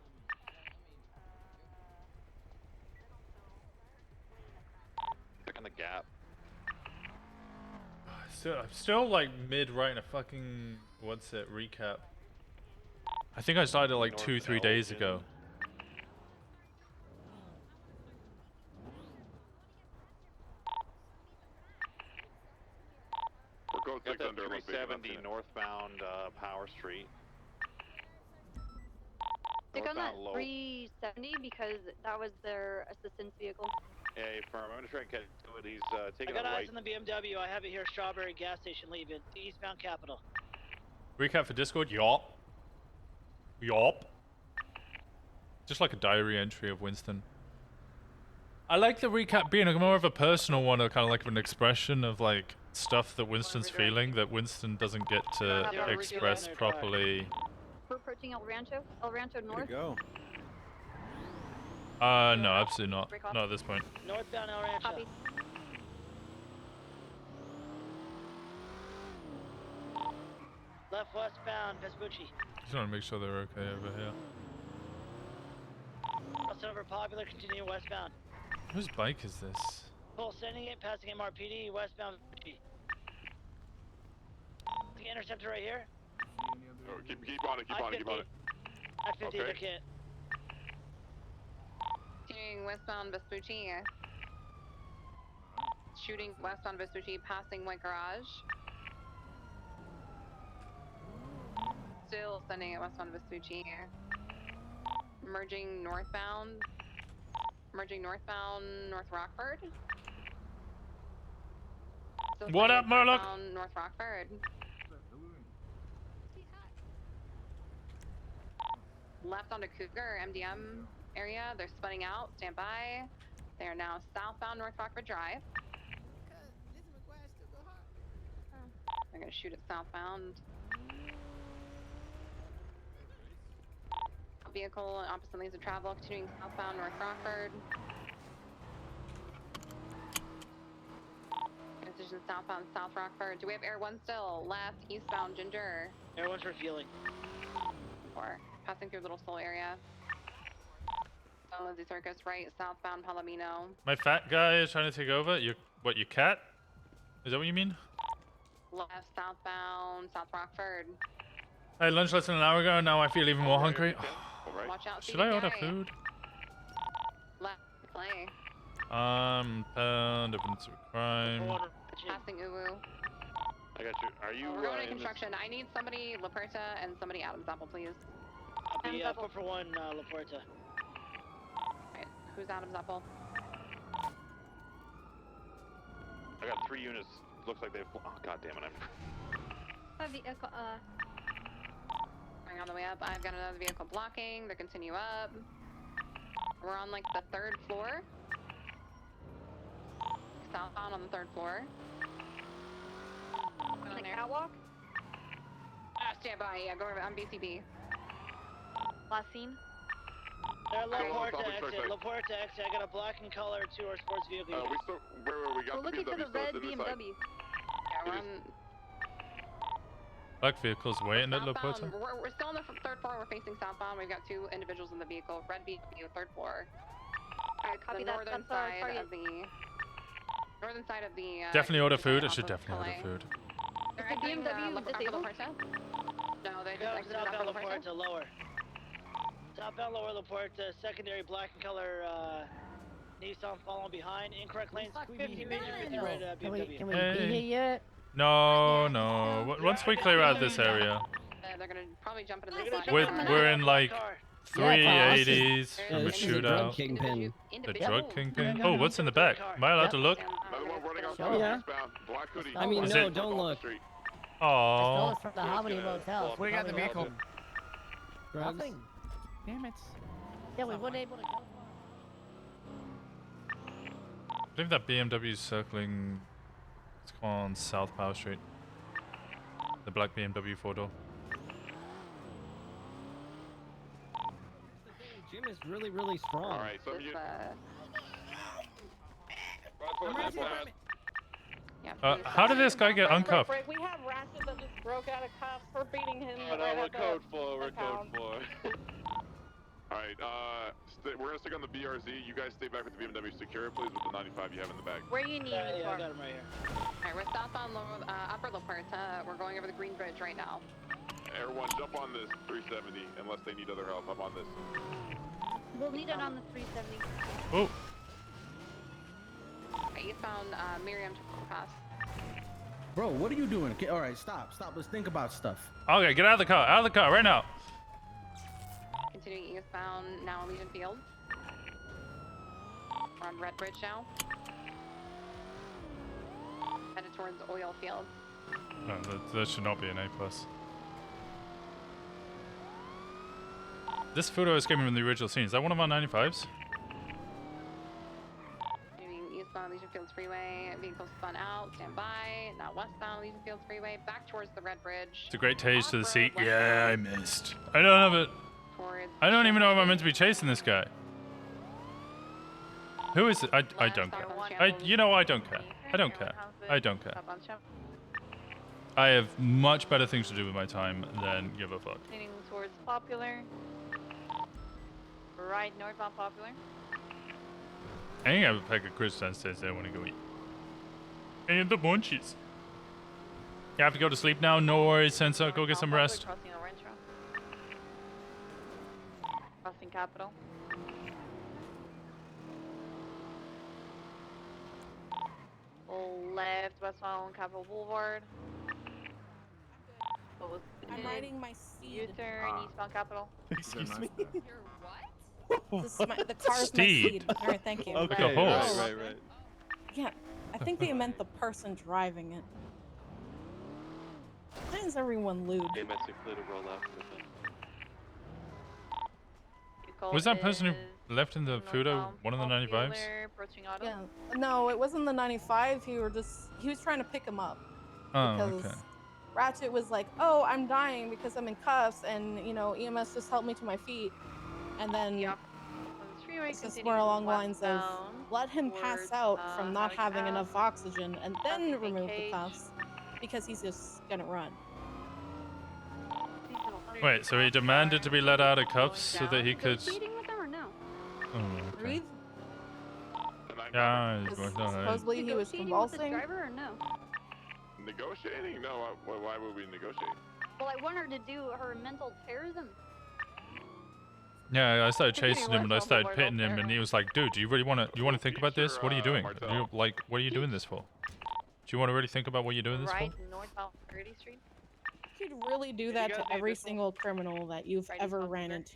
Check on the gap. I'm still like mid writing a fucking recap. I think I started like 2-3 days ago. We're code Got 6 that under Olympic. 370 northbound Power Street. Stick on that Northbound low. 370 because that was their assistance vehicle. Yeah, firm. I'm gonna try and catch to it. He's I taking got a eyes right. on the BMW. I have it here, Strawberry gas station leaving eastbound Capitol. Recap for Discord. Yop. Yop. Just like a diary entry of Winston. I like the recap being more of a personal one, or kind of like an expression of like stuff that Winston's feeling that Winston doesn't get to express properly. We're approaching El Rancho North. Go. No, absolutely not. Not at this point. Northbound El Rancho. Copy. Left westbound Vespucci. Just want to make sure they're okay over here. Crossing over Popular, continue westbound. Whose bike is this? Full sending it, passing MRPD, westbound Vespucci. The interceptor right here. Oh, keep on it, keep on it, keep on it. At 50, Okay. look it. Continuing westbound Vespucci. Shooting westbound Vespucci, passing White Garage. Still sending it westbound Vespucci. Merging northbound. Merging northbound North Rockford. Still What sending up, Murloc? northbound North Rockford. Left onto Cougar, MDM area. They're spinning out. Stand by. They are now southbound North Rockford Drive. They're gonna shoot it southbound. Vehicle in opposite lanes of travel, continuing southbound North Rockford. Transition southbound South Rockford. Do we have Air 1 still? Left, eastbound Ginger. Air 1's refueling. Or passing through Little Soul area. Don Lizzie Circus, right, southbound Palomino. My fat guy is trying to take over. Your cat? Is that what you mean? Left, southbound South Rockford. I had lunch less than an hour ago, and now I feel even more hungry. Watch out, Should I order CDK. food? Left, play. Pound, open to crime. Passing Uwu. I got you. Are you? We're going to in this- construction. I need somebody Laperta and somebody Adams Apple, please. The 441 La Puerta. Right. Who's Adams Apple? I got 3 units looks like they've. Oh god damn it! A vehicle, Going on the way up. I've got another vehicle blocking. They continue up. We're on like the 3rd floor. Southbound on the 3rd floor. On the catwalk? Stand by. Yeah, go over. I'm BCB. Last scene? They're La Go on, Puerta public exit. site. La Puerta exit. I got a black and color 2-door sports vehicle. We still. Where we got We're the looking for BMW the red still inside. BMW. Yeah, we're on. Black vehicles waiting at La Southbound. Puerta. We're still on the 3rd floor. We're facing southbound. We've got 2 individuals in the vehicle. Red BMW, 3rd floor. Alright, copy The that. northern That's our side target. of the. Northern side of the. Definitely order exit food. I off should of definitely order Calais. food. They're Is the exiting, BMW La disabled? Puerta. No, they just Go exited off of La southbound La Puerta. Puerta, lower. Southbound lower La Puerta, secondary black and color Nissan following behind. Incorrect lanes, 50 major 50 red BMW. Can we be here yet? No, no. Once we clear out this area, They're gonna probably jump into the we're in like 380s from a This is a drug shootout. kingpin. The drug kingpin? Oh, what's in the back? Am I allowed to look? Another one running off Sure. Yeah. eastbound. Black hoodie. I mean, Is no, it- don't look. Oh. Stole it from the Harmony Motel. We got the vehicle. Drugs? Nothing. Damn it. Yeah, we weren't able to go. I believe that BMW is circling. It's on South Power Street. The black BMW 4-door. Jim is really, really strong. All right, some of you. How did this guy get uncuffed? We have Ratchet that just broke out of cuffs for beating him. Oh no, we're code 4. We're code 4. All right, we're gonna stick on the BRZ. You guys stay back with the BMW. Secure it, please, with the 95 you have in the bag. Where you need me Yeah, I for? got him right here. Alright, we're southbound Upper La Puerta. We're going over the Green Bridge right now. Everyone, jump on this 370 unless they need other help. I'm on this. We'll need it on the 370. Oh. Eastbound Miriam Pass. Bro, what are you doing? Okay, all right, stop. Let's think about stuff. Okay, get out of the car. Out of the car right now. Continuing eastbound, now Legion Field. We're on Red Bridge now. Headed towards Oil Field. No, that should not be an A+. This photo is coming from the original scene. Is that one of our 95s? Continuing eastbound Legion Fields Freeway. Vehicles spun out. Stand by. Now westbound Legion Fields Freeway. Back towards the Red Bridge. It's a great tase to the seat. Yeah, I missed. I don't have it. I don't even know if I'm meant to be chasing this guy. Who is it? I don't care. You know, I don't care. I don't care. I don't care. I have much better things to do with my time than give a fuck. Heading towards Popular. Right northbound Popular. I think I have a pack of crisps downstairs that I want to go eat. And the munchies. You have to go to sleep now? No worries, Sensei. Go get some rest. Crossing Orange Road. Crossing Capitol. Left westbound Capitol Boulevard. I'm riding my steed. U-turn eastbound Capitol. Excuse me. The car's my Steed. steed. All right, thank you. Okay, the horse. Right. Yeah, I think they meant the person driving it. Why is everyone lewd? AMS, you're clear to roll out from the Was that person who left in the Fudo one of the 95s? Approaching auto. Yeah. No, it wasn't the 95. He was trying to pick him up. Oh, Because okay. Ratchet was like, "Oh, I'm dying because I'm in cuffs, and you know, EMS just helped me to my feet." And then it's just more along the lines of let him pass out from not having enough oxygen, and then remove the cuffs because he's just gonna run. Wait, so he demanded to be let out of cuffs so that he could... Cheating with them or no? Oh, okay. Breathe. Yeah, he's going down. Supposedly he was Negotiating with the convulsing. driver or no? Negotiating? No, why would we negotiate? Well, I want her to do her mental terrorism. Yeah, I started chasing him and I started pitting him, and he was like, "Dude, do you really want to think about this? What are you doing? What are you doing this for? Do you want to really think about what you're doing this for?" Right northbound 30th Street. You could really do that to every single criminal that you've ever ran into.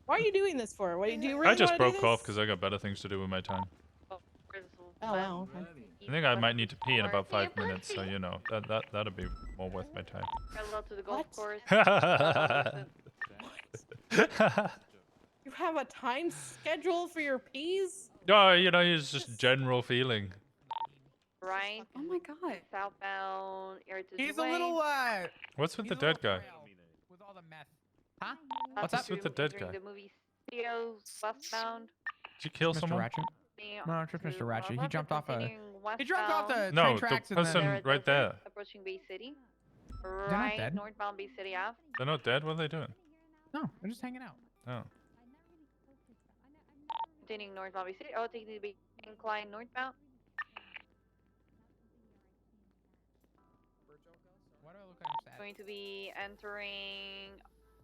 Why are you doing this for? What do you really I just wanna do broke this? off because I got better things to do with my time. Oh wow. Okay. I think I might need to pee in about 5 minutes, so you know that'll be more worth my time. Parallel to the golf course. You have a time schedule for your peas? No, you know, it's just general feeling. Right. Oh my god. Southbound. He's a little What's with the dead guy? with all the meth. Huh? What's up with the dead guy? The movie studios westbound. Did you kill Mr. someone? Ratchet. No, it's just Mr. Ratchet. He jumped off a. Continuing He jumped off the No, train the tracks and person then. right there. Approaching Bay City. not Right. dead? Northbound Bay City Ave. They're not dead. What are they doing? No, they're just hanging out. Oh. Continuing northbound Bay City. Oh, taking the Bay Incline northbound. Why do I look like I'm sad? Going to be entering.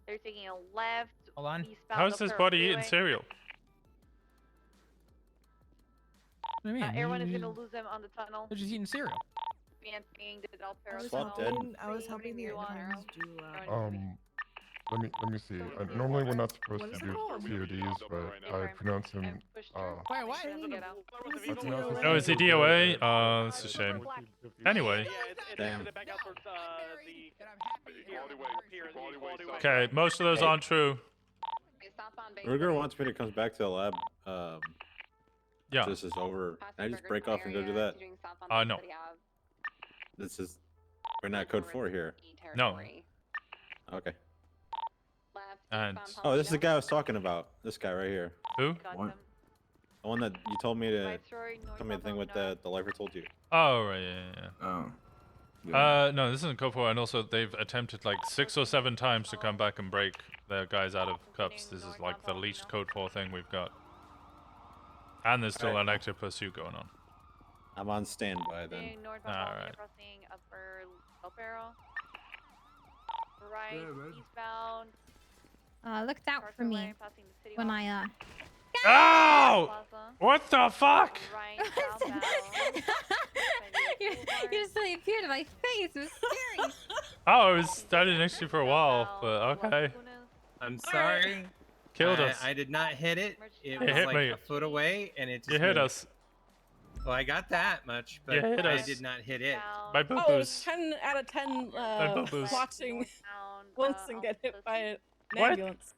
They're taking a left. Hold on. Eastbound How's this Del Perro body Freeway. eating cereal? What do you mean? Everyone is gonna lose them on the tunnel. They're just eating cereal. Be entering the Del Perro Swap tunnel. dead. I was helping the interns do. Let me see. Normally we're not supposed to do CODs, but I pronounce him. Wait, what? Oh, is he DOA? That's a shame. Anyway. Damn. Okay, most of those aren't true. Ruger wants me to come back to the lab. Yeah. This is over. Can I just break off and go do that? No. This is. We're not code 4 here. No. Okay. And oh, this is the guy I was talking about. This guy right here. who? The one that you told me to. Tell me the thing with the lifer told you. Oh, right, yeah. Oh. No, this isn't code 4, and also they've attempted like 6 or 7 times to come back and break their guys out of cups. This is like the least code 4 thing we've got. And there's still an active pursuit going on. I'm on standby then. Alright. Crossing upper Del Perro. Right, eastbound. Looked out for me Passing the city when hall. I Ow! What the fuck? Right, southbound. you just really appeared in my face. It was scary. Oh, I was standing next to you for a while, but okay. I'm sorry. Killed us. I did not hit it. It You was hit like me. a foot away, and it just You hit moved. us. Well, I got that much, but You hit I us. did not hit it. My Oh, boo-boos. 10 out of 10 boo-boos. watching Winston get hit by an What? ambulance.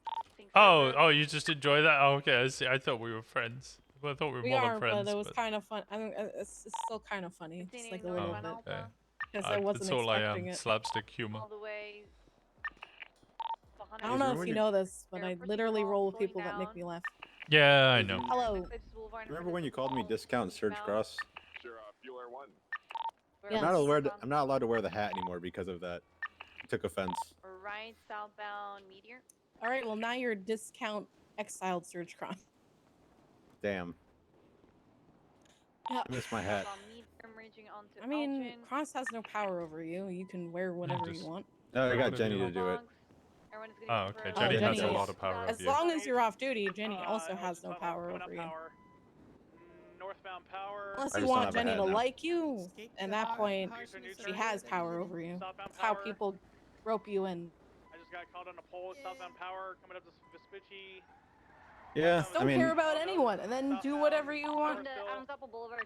Oh, you just enjoy that? Oh, okay, I see. I thought we were friends. Well, I thought we were We more are, than friends. but it was kind of fun. I mean, it's still kind of funny. Just like a little bit. Okay. Because I wasn't That's all I expecting am. it. Slapstick humor. All the way. I don't know if you know this, but I literally roll with people that make me laugh. Yeah, I know. Hello. Remember when you called me discount Surge Cross? Sure, fuel air 1. Yes. I'm not allowed to wear the hat anymore because of that. I took offense. Right, southbound Meteor. All right, well now you're discount exiled Surge Cron. Damn. Yeah. I missed my hat. I mean, Cross has no power over you. You can wear whatever you want. No, I got Jenny to do it. Oh, okay. Oh, Jenny has a Jenny lot is- of power As over you. long as you're off duty, Jenny also has no power over you. Northbound power. Unless I you just don't want have a Jenny hat to now. like you, at that point, she has power over you. That's how people rope you in. I just got caught on a pole. Southbound power coming up to Vespucci. Yeah, Just don't I mean, care about anyone, and then do whatever you want.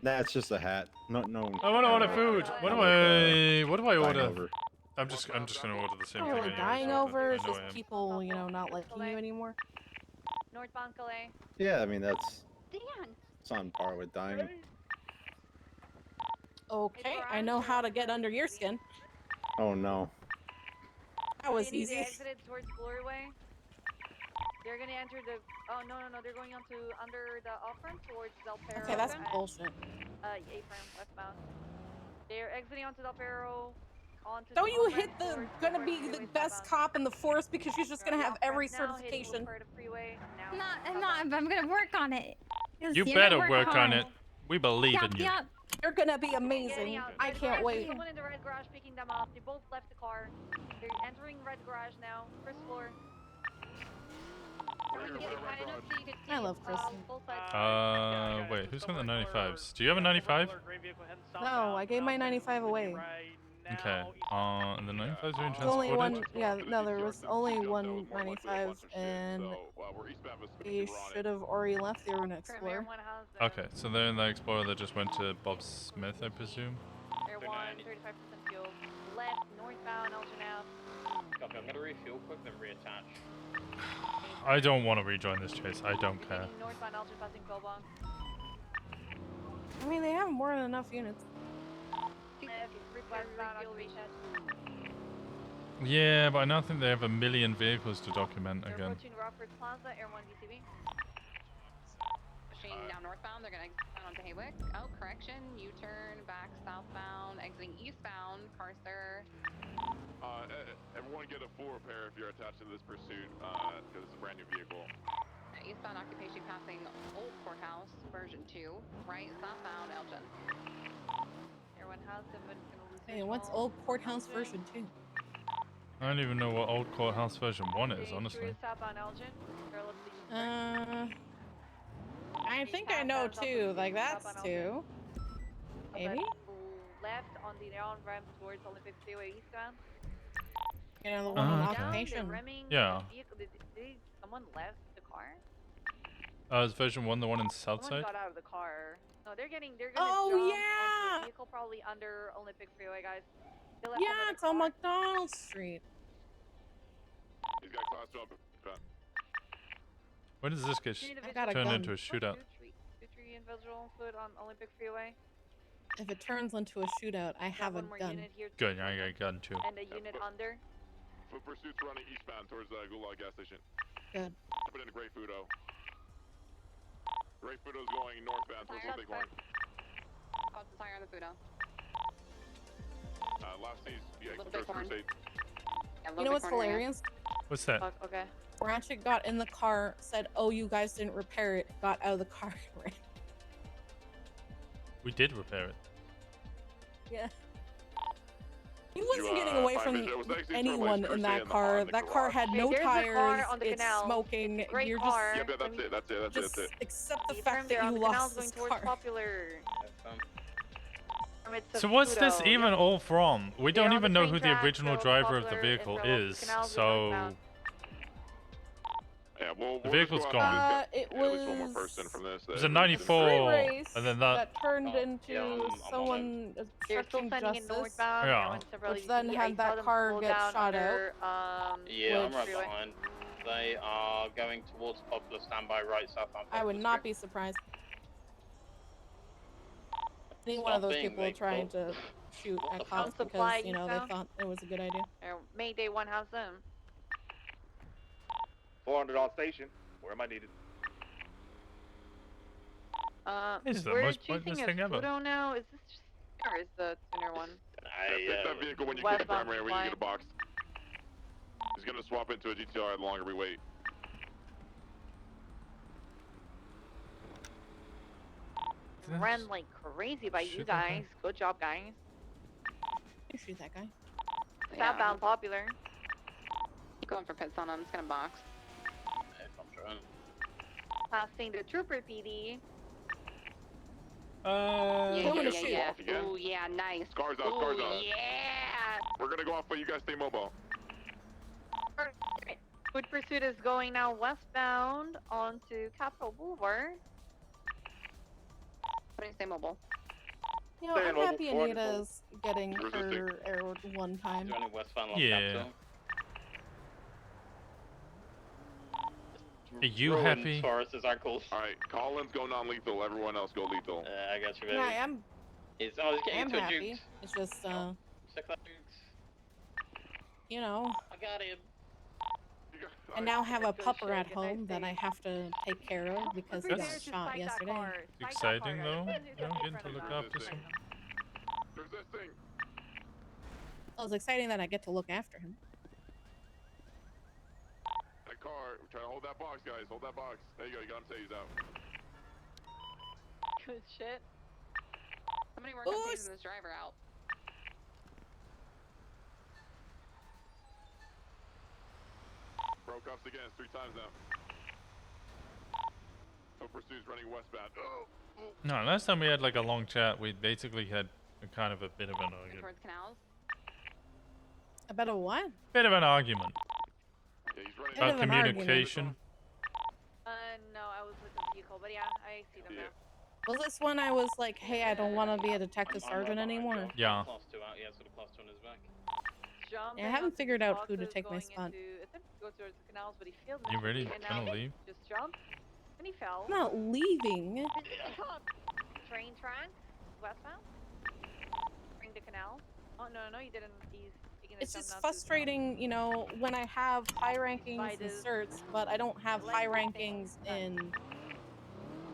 nah, it's just a hat. No. I want to order food. What do I Dying order? over. I'm just gonna order the same Not thing. really anyways, dying so over, I it's know just I am. people, you know, not liking you anymore. Northbound Calais. Yeah, I mean that's Dan. it's on par with dying. Okay, I know how to get under your skin. Oh no. That was They easy. exited towards Glory Way. They're gonna enter the. Oh no. They're going on to under the off-ramp towards Del Perro. Okay, that's and, bullshit. A-frame westbound. They're exiting onto Del Perro. Onto Don't the you off-ramp hit the towards gonna be Freeway the best southbound. cop in the force because she's just gonna have every Now hitting certification. Woodford Freeway. Now I'm gonna work on it. Yes, You you're better gonna work on hard. it. We believe Yup, in you. yup. You're gonna be amazing. I can't wait. Someone in the red garage picking them up. They both left the car. They're entering red garage now. First floor. I love Kristen. Wait, who's got the 95s? Do you have a 95? No, I gave my 95 away. Okay. And the 95's being There's only transported? one. Yeah, no, there was only one 95, and they should have already left the Aruna Explorer. Okay, so they're in the Explorer that just went to Bob Smith, I presume? Air 1, 35% fuel. Left, northbound, Elgin Ave. Copy, I'm gonna refuel quick, then reattach. I don't want to rejoin this chase. I don't care. Northbound, Elgin passing Philbong. I mean, they have more than enough units. Westbound, occupation. Yeah, but I now think they have 1 million vehicles to document They're again. approaching Rockford Plaza, Air 1 DCB. Pushing down northbound, they're gonna exit onto Haywick. Oh, correction, U-turn, back southbound, exiting eastbound, Carcer. Everyone get a full repair if you're attached to this pursuit, because it's a brand new vehicle. Eastbound occupation passing Old Courthouse, version 2. Right, southbound, Elgin. Everyone has them, but it's gonna lose Hey, what's Old Courthouse version 2? I don't even know what Old Courthouse version 1 is, honestly. Southbound Elgin. I think I know too. Like, that's two. Maybe? Left on the on-ramp towards Olympic Freeway eastbound. You know, the one on Okay. occupation. Yeah. Did someone left the car? Is version 1 the one in Southside? Someone got out of the car. No, they're gonna Oh, jump yeah! onto the vehicle probably under Olympic Freeway, guys. They left Yeah, another it's on car. McDonald Street. He's got class 12. When does this get I got a turned gun. into a shootout? Two-tree individual foot on Olympic Freeway. If it turns into a shootout, I have a one more gun. unit here Good, I got a gun too. and a unit under. Foot pursuit's running eastbound towards Gulag gas station. Good. Put in a Great Fudo. Great Fudo's going northbound towards Fire, Olympic Line. Caught the tire on the Fudo. Last sees, yeah, Little First bit corn. Crusade. Yeah, You know what's hilarious? What's that? Okay. Ratchet got in the car, said, "Oh, you guys didn't repair it," got out of the car and ran. We did repair it. Yeah. He wasn't getting away from anyone in that in car. That car had no there's a car tires. on the It's canal. smoking. Great You're car. Yeah, that's it. just accept the Confirmed fact they're that on you the canals lost going this towards car. Popular. So what's this even all from? We don't on even the know train who the tracks, original so driver of the Popular vehicle and Railroad is, Canals are so... northbound. Yeah, we'll The vehicle's just go gone. out and It get at least one more was person from this. It was a free 94, race and then that... turned into yeah, I'm someone You're still obstructing sending it justice, northbound. Yeah. everyone's separately which then DCB. had I saw that them car slow get down shot under, Yeah, I'm Wood right Freeway. behind. They are going towards Popular, standby right south on I would Popular not Street. be surprised. Any one of those being people late, trying Paul. to shoot What at the cops fuck? because, Supply you know, they eastbound? thought it was a good idea. Mayday 1 has them. 400 on station. Where am I needed? This is the we're most pointless choosing thing a ever. Fudo now. Is this just or is the Tuner one? Pick that vehicle when you get the Westbound primary, we can get a supply. box. He's gonna swap into a GTR the longer we wait. Ran like crazy by you Shoot that guy. guys. Good job, guys. You shoot that guy. Southbound Popular. Going for pits on him. It's gonna box. If I'm trying. Passing the Trooper PD. Yeah. Again? Ooh, yeah, nice. Cars out, cars Ooh, out. yeah. We're gonna go off, but you guys stay mobile. Food Pursuit is going now westbound onto Capitol Boulevard. What do you say, mobile? You know, Staying I'm over happy 400. Anita's getting her air one time. Is there any westbound Los Yeah. Capital? Are you Ruin happy? Taurus is our call. Alright, Collins go non-lethal, everyone else go lethal. I got you, baby. Yeah, I am. He's always getting I'm into a happy. juke. It's just, Stick that juke. you know, I got him. I now have a pupper at home that I have to take care of because he got That's shot yesterday. exciting though, you know, getting to look after someone. Resisting. Well, it's exciting that I get to look after him. That car, try to hold that box, guys. Hold that box. There you go, you got him tased out. Good shit. Somebody work on tasing this driver out. Broke cuffs again, 3 times now. No pursuit's running westbound. No, last time we had like a long chat, we basically had a kind of a bit of an argument. Towards canals. About a what? Bit of an argument. Bit About of an argument. communication. No, I was with the vehicle, but yeah, I see them now. Was this when I was like, hey, I don't want to be a detective sergeant anymore? Yeah. Class 2 out, yeah, so the class 2 on his back. Jumping Yeah, I haven't onto figured the out who to boxes, take my going spot. into- attempted to go towards the canals, but he failed. You really miserably, and gonna now leave? Just jumped, and he fell. I'm not leaving. Train track, westbound. Bring the canal. Oh no, you didn't. He's taking a It's jump just now to the frustrating, you know, when I have high rankings in this- certs, but I don't have high rankings in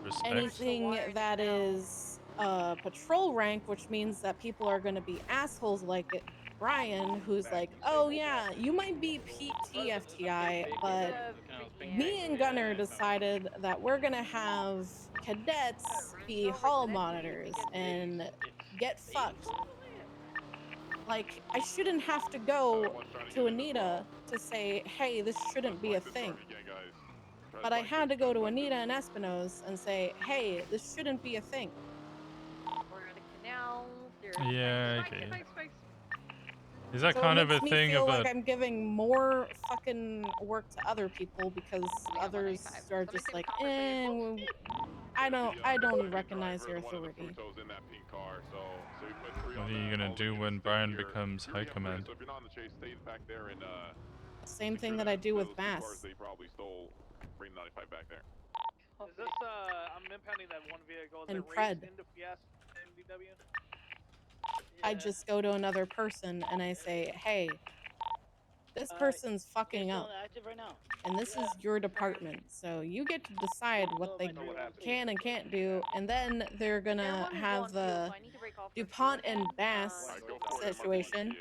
Respect. anything that is patrol rank, which means that people are going to be assholes like Brian, who's like, oh yeah, you might be PTFTI, but me and Gunner decided that we're going to have cadets be hall monitors and get fucked. Like, I shouldn't have to go to Anita to say, hey, this shouldn't be a thing. But I had to go to Anita and Espino's and say, hey, this shouldn't be a thing. We're at a canal. Yeah, Spikes, okay. spikes, spikes. Is that So kind it of a makes me thing feel of like a... I'm giving more fucking work to other people because others are just like, eh, well, I don't recognize your authority. What are you gonna do when Brian becomes high command? Same thing that I do with Bass. They probably stole Green 95 back there. Is this, I'm impounding that one vehicle. Is And it raced Pred. into PS MDW? I just go to another person and I say, hey, this person's fucking up. And this is your department, so you get to decide what they can and can't do. And then they're gonna have the DuPont and Bass situation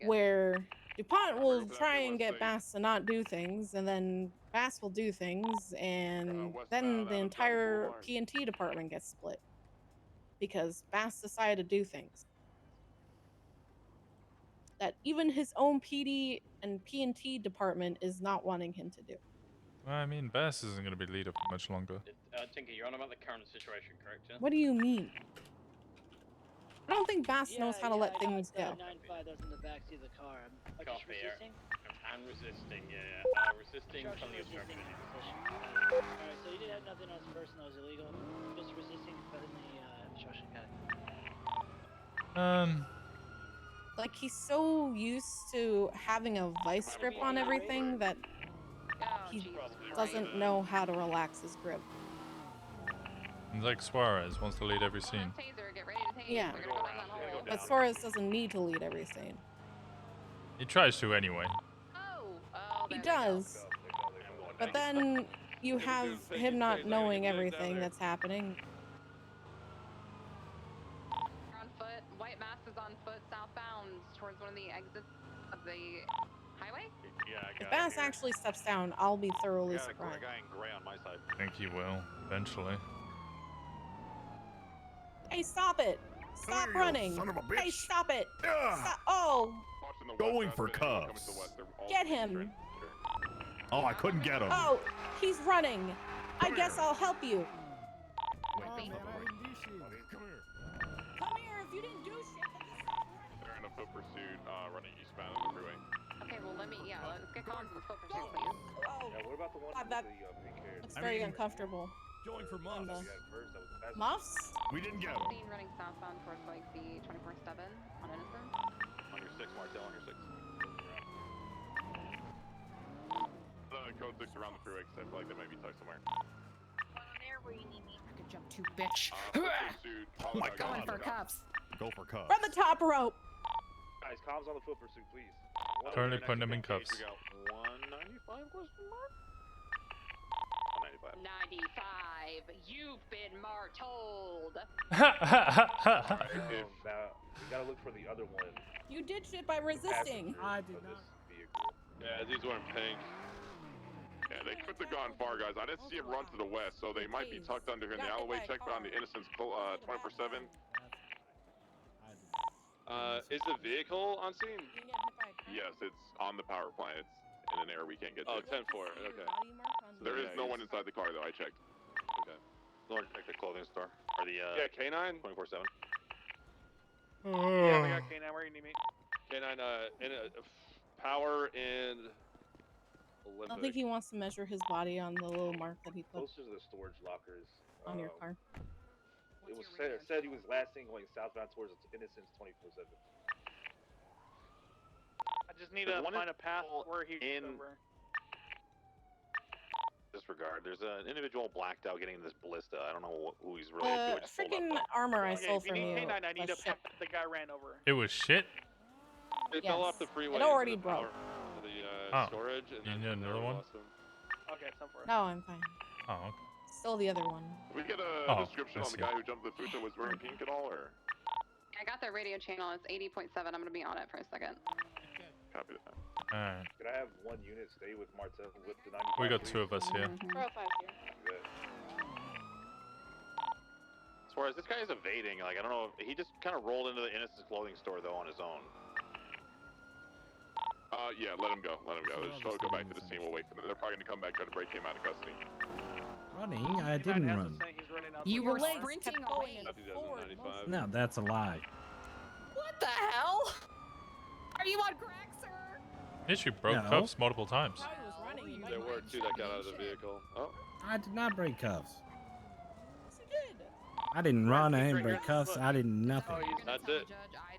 where DuPont will try and get Bass to not do things, and then Bass will do things, and then the entire P&T department gets split because Bass decided to do things that even his own PD and P&T department is not wanting him to do. Well, I mean, Bass isn't gonna be leader for much longer. Tinker, you're on about the current situation, correct? Yeah? What do you mean? I don't think Bass knows how to let things go. 95 that's in the backseat of the car. I'm just Copy, resisting. I'm resisting, yeah. Resisting felony obstruction. Alright, so you did have nothing else personal that was illegal. Just resisting felony obstruction category. Like, he's so used to having a vice grip on everything that he doesn't know how to relax his grip. It's like Suarez wants to lead every scene. Yeah, but Suarez doesn't need to lead every scene. He tries to anyway. He does, but then you have him not knowing everything that's happening. On foot. White mass is on foot southbound towards one of the exits of the highway. Yeah, I If got Bass actually steps down, I'll be thoroughly got a surprised. guy in gray on my side. I think he will, eventually. Hey, stop it! Stop running! son of a Hey, bitch. stop it! Stop. Oh, Going for Cubs. get him! Oh, I couldn't get him. Oh, he's running. I guess I'll help you. Wait, come here. Come here if you didn't do shit. They're in a foot pursuit, running eastbound on the freeway. Okay, well let's get calling for foot pursuit, please. Oh, Yeah, what about the one God, with that the pink hair? looks very uncomfortable. Going for On muffs. the- Muffs? We didn't get him. Seen running southbound towards like the 24/7 on Innocent. On your 6, Martel, on your 6. Code 6 around the freeway, because I feel like they might be tucked somewhere. I could jump too, bitch. Pursuit, Oh my Going god. for cuffs. Go for Cubs. Run the top rope. Guys, comms on the foot pursuit, please. Currently putting him in cuffs. We got 195 question mark? 195. 95. You've been martold. Alright, now, we gotta look for the other one. You did shit by resisting. I did not. Yeah, these weren't pink. Yeah, they could have gone far, guys. I didn't see him run to the west, so they might be tucked under here in the alleyway. Check on the Innocence 24/7. Is the vehicle on scene? Yes, it's on the power plant. It's in an area we can't get to. Oh, 10-4, okay. There is no one inside the car, though. I checked. Okay. North, check the clothing store. Or the, Yeah, K9? 24/7. Yeah, we got K9. Where you need me? K9, power and Olympic. I think he wants to measure his body on the little mark that he put Closer to the storage lockers. on your car. It was said he was last seen going southbound towards Innocence 24/7. I just need to find a path where he in over. disregard. There's an individual blacked out getting this ballista. I don't know who he's related to. Freaking armor I stole If you from need you. K9, I need was a shit. path the guy ran over. It was shit. They fell off the freeway. It already into the broke. power- to the Oh. storage. And You then need another one? lost him. Okay, it's not for it. No, I'm fine. Oh, okay. Still the other one. Did we get a Oh, description I on the see. guy who jumped the food that was wearing pink at all, or? I got their radio channel. It's 80.7. I'm gonna be on it for a second. Copy that. Alright. Could I have one unit stay with Martel with the 95? We got 2 of us here. 405 here. As far as this guy is evading, like I don't know, he just kind of rolled into the Innocence clothing store though on his own. Yeah, let him go. Let him go. Just go back to the scene. We'll wait for them. They're probably gonna come back try to break him out of custody. Running? I didn't run. You Your were legs sprinting kept away. going forward. 95. No, that's a lie. What the hell? Are you on crack, sir? Issue broke No. cuffs multiple times. How he was running, he There were 2 that got out of the vehicle. Oh. I did not break cuffs. Yes, he did. I didn't run. I didn't break cuffs. I did nothing. That's it.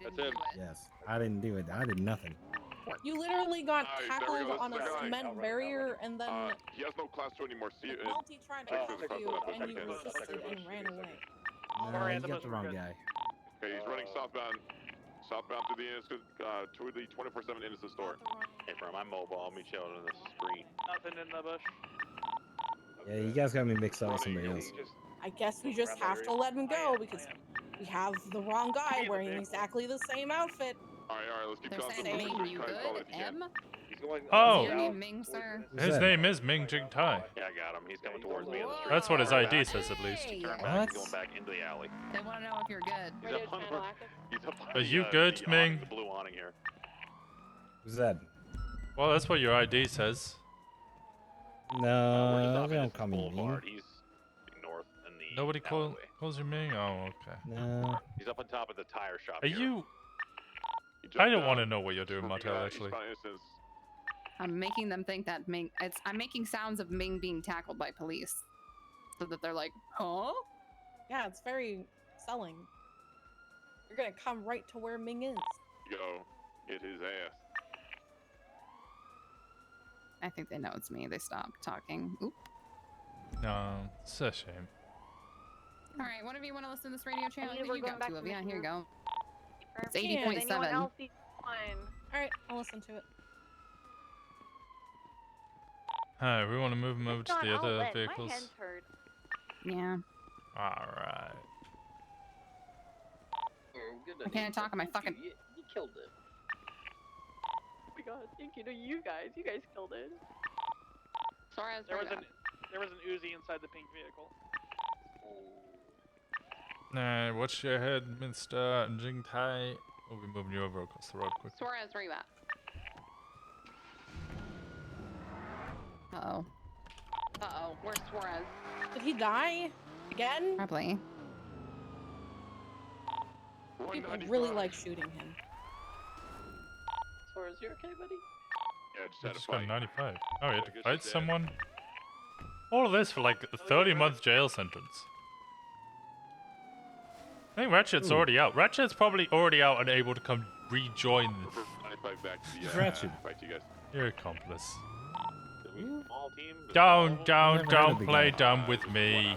That's him. Yes, I didn't do it. I did nothing. You literally got Alright, there we tackled go. on a This is the guy. cement barrier and then He has no class 2 anymore. See it. Multi tried to check catch this across you the left, and you check it. resisted and ran away. No, you got the wrong guy. Okay, he's running southbound through the Innocence, toward the 24/7 Innocence store. Hey, from I'm mobile. I'll meet you out on the screen. Nothing in the bush. Yeah, you guys got me mixed up with somebody else. I guess we just have to let him go because we have the wrong guy wearing exactly the same outfit. Alright, let's keep They're going. saying Ming, you good? M? He's going. Oh. Is your name Ming, sir? His name is Ming Jing Tai. Yeah, I got him. He's coming towards me in the street. That's what his ID says, at least. Turn back, What? going back into the alley. They want to know if you're good. He's up on, he's up on Are you the, good, the Ming? The blue awning here. Who's that? Well, that's what your ID says. No, they don't call me Boulevard. Ming. He's north in the Nobody alleyway. calls you Ming? Oh, okay. No. He's up on top of the tire shop. Are here. you... He I jumped don't down want to know what you're doing, from, Martel, actually. eastbound Innocence. I'm making them think that Ming. I'm making sounds of Ming being tackled by police, so that they're like, huh? Yeah, it's very selling. You're gonna come right to where Ming is. Go hit his ass. I think they know it's me. They stopped talking. Oop. No, it's a shame. All right, one of you want to listen to this radio channel? I think think we're you going got back 2 to of the you. Yeah, here you car. go. It's Yeah, anyone 80.7. else see fine. Alright, I'll listen to it. Alright, we want to move him over to the other Outlet. vehicles. My head's hurt. Yeah. Alright. I can't talk on my fucking. You killed it. Oh my god, thank you to you guys. You guys killed it. Suarez, There was hurry an there was an Uzi inside the pink vehicle. Alright, watch your head, Mr. Jing Tai. We'll be moving you over across the road quick. Suarez, where you at? Uh-oh. Uh-oh, where's Suarez? Did he die? Again? Probably. People really like shooting him. Suarez, you okay, buddy? Yeah, just He had a just got fight. 95. Oh, he had to Good fight shit. someone? All of this for like a 30-month jail sentence. I think Ratchet's already out. Ratchet's probably already out and able to come rejoin the... 95 back to the Ratchet. fight you guys. Your accomplice. Small team. Don't play dumb with me.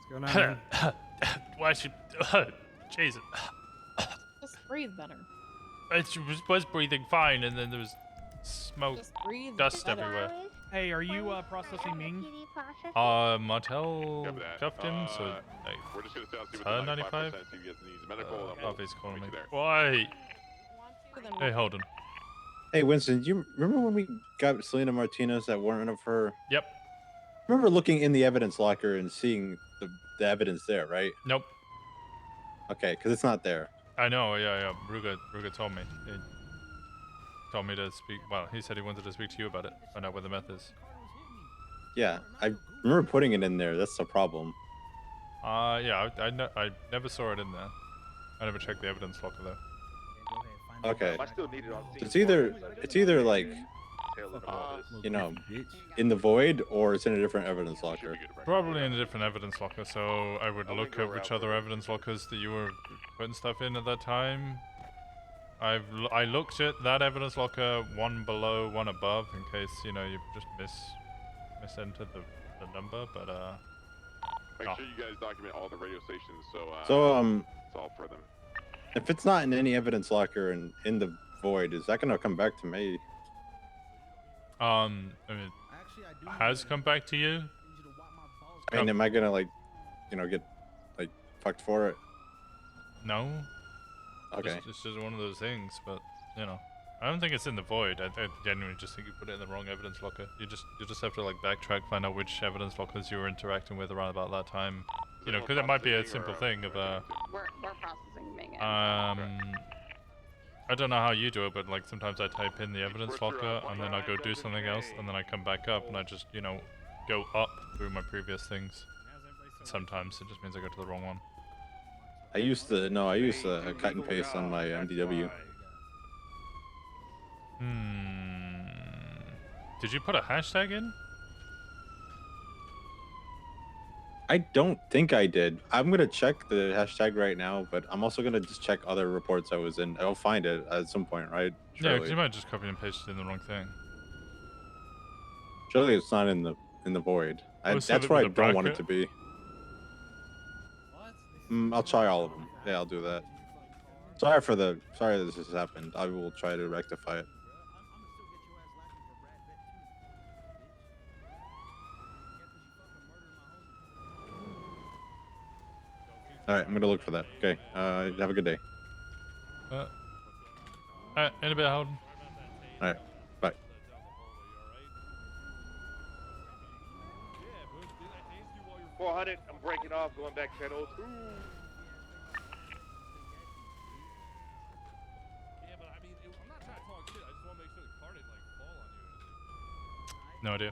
What's going on, man? Why should... Jesus. Just breathe better. She was breathing fine, and then there was smoke, Just breathe dust better. everywhere. Hey, are you processing Ming? Martel Copy that. cuffed him, so like, We're just gonna stay on see what turn the 95. 95%, see if he gets needs medical. Oh, he's calling me. there. Why? Hey, hold on. Hey, Winston, do you remember when we got Selena Martinez that warrant of her? Yep. Remember looking in the evidence locker and seeing the evidence there, right? Nope. Okay, because it's not there. I know, yeah. Ruga told me. He told me to speak. Well, he said he wanted to speak to you about it. Find out where the meth is. Yeah, I remember putting it in there. That's the problem. Yeah, I never saw it in there. I never checked the evidence locker though. Okay. I still need it on scene. It's either like, you know, in the void or it's in a different evidence locker. Probably in a different evidence locker, so I would look at which other evidence lockers that you were putting stuff in at that time. I looked at that evidence locker, one below, one above, in case, you know, you just misentered the number, but Make sure you guys document all the radio stations so it's all for them. If it's not in any evidence locker and in the void, is that gonna come back to me? I mean, has come back to you? I mean, am I gonna like, you know, get like fucked for it? No. Okay. It's just one of those things, but you know, I don't think it's in the void. I genuinely just think you put it in the wrong evidence locker. You just have to like backtrack, find out which evidence lockers you were interacting with around about that time. You know, because it might be a simple thing of We're processing Ming. I don't know how you do it, but like sometimes I type in the evidence locker and then I go do something else and then I come back up and I just, you know, go up through my previous things. Sometimes it just means I go to the wrong one. I use a cut and paste on my MDW. Did you put a hashtag in? I don't think I did. I'm gonna check the hashtag right now, but I'm also gonna just check other reports I was in. I'll find it at some point, right? Yeah, because you might just copy and paste it in the wrong thing. Surely it's not in the void. That's where I don't want it to be. I'll try all of them. Yeah, I'll do that. Sorry this has happened. I will try to rectify it. All right, I'm gonna look for that. Okay. Have a good day. In a bit, Howden. All right. Bye. $400. I'm breaking off, going back to that old 2. No idea.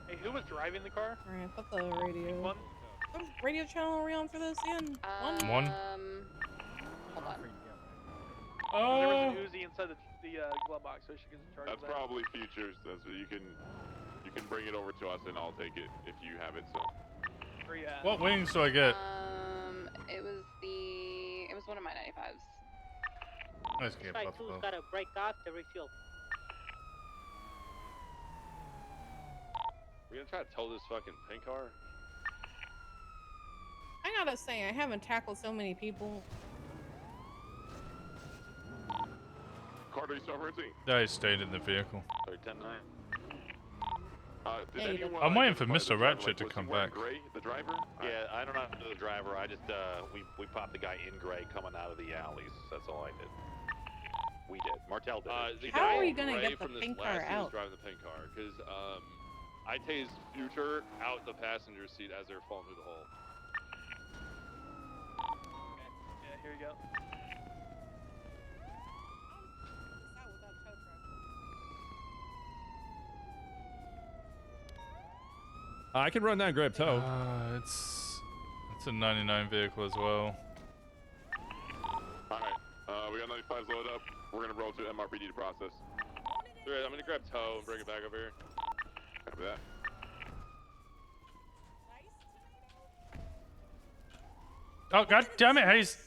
Hey, who was driving the car? Alright, put the radio. What radio channel are we on for this again? One? Hold on. There was an Uzi inside the glove box, so she gets in charge of That's that. probably futures. You can bring it over to us and I'll take it if you have it. So. Where you at? What wings do I get? It was one of my 95s. Nice game, Buffalo. Gotta break off to refuel. We're gonna try to tow this fucking pink car. I gotta say, I haven't tackled so many people. Carter, you still hurting? Yeah, he stayed in the vehicle. 10-9. I'm waiting for Mr. Ratchet to come back. Gray, the driver? Yeah, I don't know the driver. I just we popped the guy in gray coming out of the alleys. That's all I did. We did. Martel did. How are you gonna get the from this pink last car dude who's out? driving the pink car, because I tased Future out the passenger seat as they were falling through the hole. Yeah, here you go. I can run down and grab tow. It's a 99 vehicle as well. Alright, we got 95s loaded up. We're gonna roll to MRPD to process. Alright, I'm gonna grab tow and bring it back over here. Copy that. Oh, god damn it, Hayes!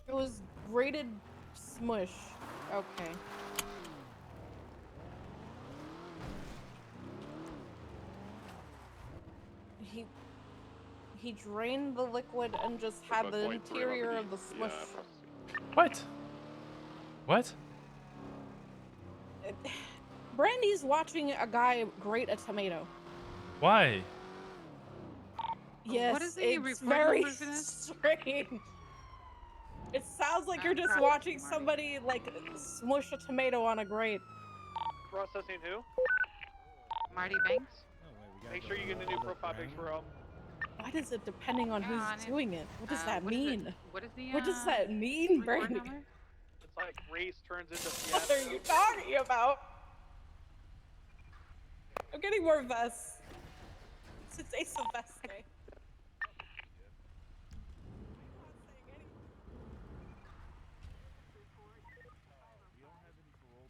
It was rated smush. Okay. He drained the liquid and just had the interior of the smush. What? What? Brandy's watching a guy grate a tomato. Why? Yes, What is the it's recording very number for this? strange. It sounds like you're just watching somebody like smush a tomato on a grate. Processing who? Marty Banks? Make sure you get a new profile picture. Why does it depending on who's doing it? What does that what is it? mean? What is the What does that mean, record Brandy? It's like race turns into What are you talking about? I'm getting more vests. Since Ace of Vest Day.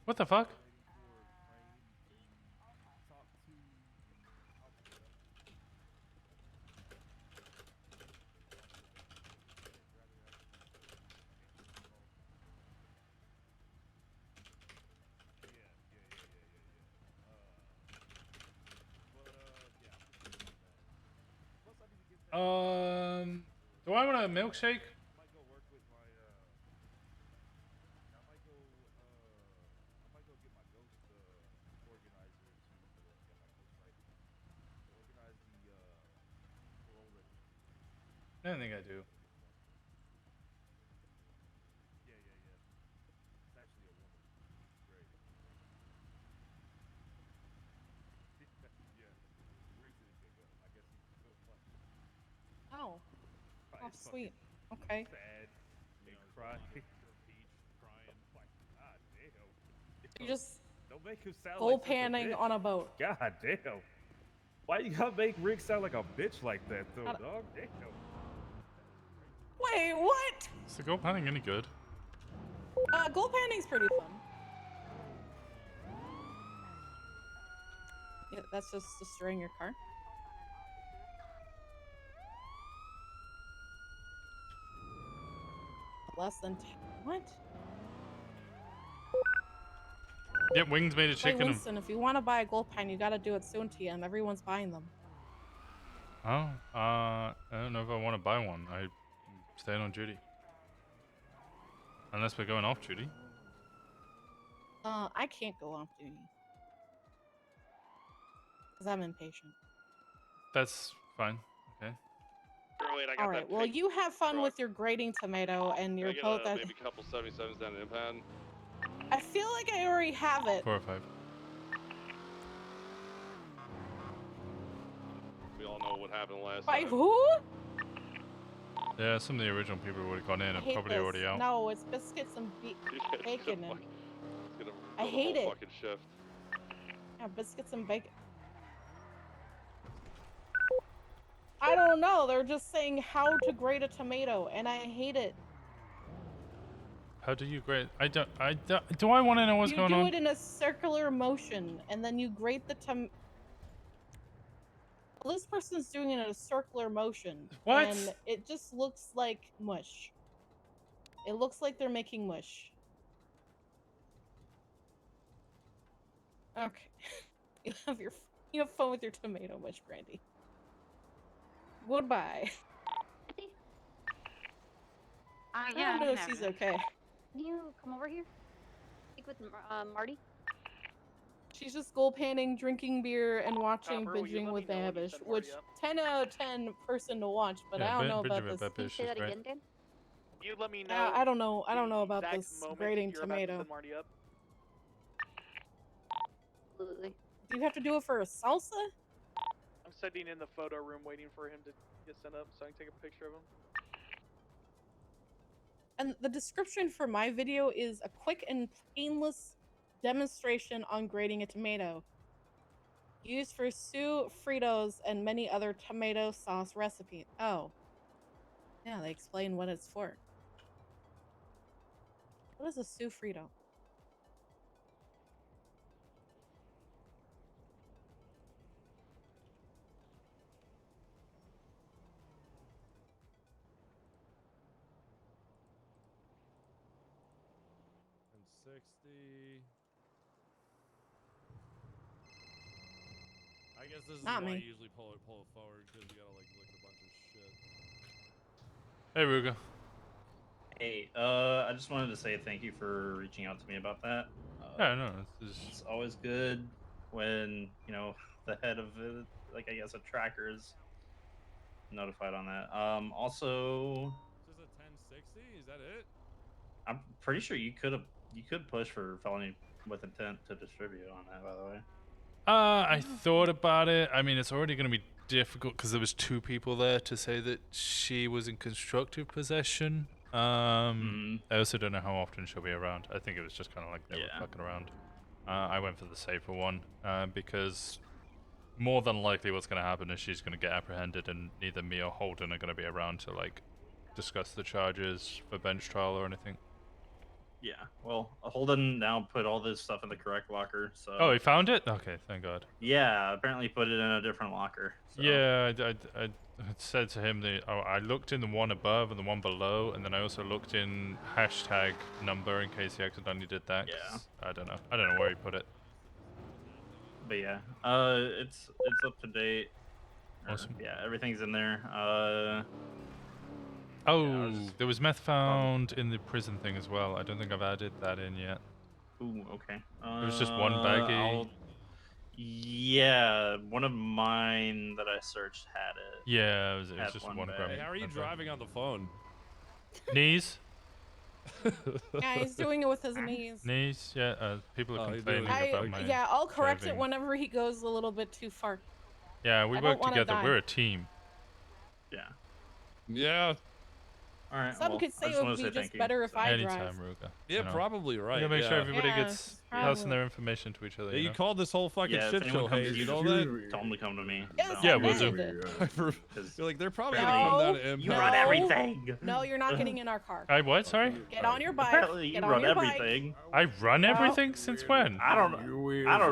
What the fuck? Do I want a milkshake? I don't think I do. Oh. Oh, sweet. Okay. Sad. They cry. You just don't make him sound goal like such a panning bitch. on a boat. God damn. Why you gotta make Rick sound like a bitch like that, though, Got it. dog? Damn. Wait, what? Is the gold panning any good? Goal panning's pretty fun. Yeah, that's just destroying your car. Less than 10. What? Yep, Wings made a Hey, chicken. Winston, if you want to buy a gold pan, you gotta do it soon, TM. Everyone's buying them. Oh, I don't know if I want to buy one. I staying on duty. Unless we're going off duty. I can't go off duty. Because I'm impatient. That's fine. Okay. Wait, I got Alright, well, you have fun with your grating tomato and your I boat. get maybe a couple 77s down in impound. I feel like I already have it. 4 or 5. We all know what happened last By time. who? Yeah, some of the original people would have gone in I and hate probably this. already out. No, it's biscuits and bacon. And It's gonna I ruin the hate whole it. fucking shift. Yeah, biscuits and bacon. I don't know. They're just saying how to grate a tomato, and I hate it. How do you grade? Do I want to know what's going on? You do it in a circular motion, and then you grate the Well, this person's doing it in a circular motion. What? And it just looks like mush. It looks like they're making mush. Okay. You have fun with your tomato mush, Brandy. Goodbye. I Yeah, don't know if never. she's okay. Can you come over here? Speak with Marty. She's just goal panning, drinking beer, and watching Copper, will you Binging let with me know when you Babish, send Marty which up? 10 out of 10 person to watch, but Yeah, I don't know Bridget about with this. Babish is great. You let me know. I don't know. I don't know about exact this moment grating you're about to tomato. send Marty up. Absolutely. Do you have to do it for a salsa? I'm sitting in the photo room waiting for him to get sent up so I can take a picture of him. And the description for my video is a quick and painless demonstration on grating a tomato. Used for sous Fritos and many other tomato sauce recipes. Oh. Yeah, they explain what it's for. What is a sous Frito? And 60. I guess this is Not why I me. usually pull it forward, because you gotta like look at a bunch of shit. Hey, Ruga. Hey, I just wanted to say thank you for reaching out to me about that. Yeah, no, it's always good when, you know, the head of it, like I guess a tracker is notified on that. Also, Is this a 1060? Is that it? I'm pretty sure you could push for felony with intent to distribute on that, by the way. I thought about it. I mean, it's already going to be difficult because there was 2 people there to say that she was in constructive possession. I also don't know how often she'll be around. I think it was just kind of like they were fucking around. I went for the safer one because more than likely what's going to happen is she's going to get apprehended, and neither me or Holden are going to be around to like discuss the charges for bench trial or anything. Yeah. Well, Holden now put all this stuff in the correct locker. So. Oh, he found it? Okay, thank God. Yeah, apparently he put it in a different locker. So. Yeah, I said to him that I looked in the one above and the one below, and then I also looked in hashtag number in case he accidentally did that. Yeah. I don't know where he put it. But yeah, it's up to date. Awesome. Yeah, everything's in there. Oh, there was meth found in the prison thing as well. I don't think I've added that in yet. Ooh, okay. It was just one baggie. Yeah, one of mine that I searched had it. Yeah, it was just one gram. Hey, how are you driving on the phone? Knees? Yeah, he's doing it with his knees. Knees, yeah. People are complaining about my Yeah, I'll correct driving. it whenever he goes a little bit too far. Yeah, we I work don't wanna together. die. We're a team. Yeah. Yeah. All right. Some could say I it just would wanna be say just thank you. better if I Anytime, drive. Ruga. Yeah, you know. probably right. We gotta make sure everybody Yeah, gets probably. passing their information to each other. Yeah, you you know? called this whole fucking Yeah, shit if show, anyone comes hey, to you know you, that? tell them to come to me. Yes, so. Yeah, I we'll did. do. You're like, they're probably No. gonna come down to Impact. You run everything. No, you're not getting in our car. I what? Sorry? Get on your bike. Apparently, you Get run on your everything. I run everything? Since when? I don't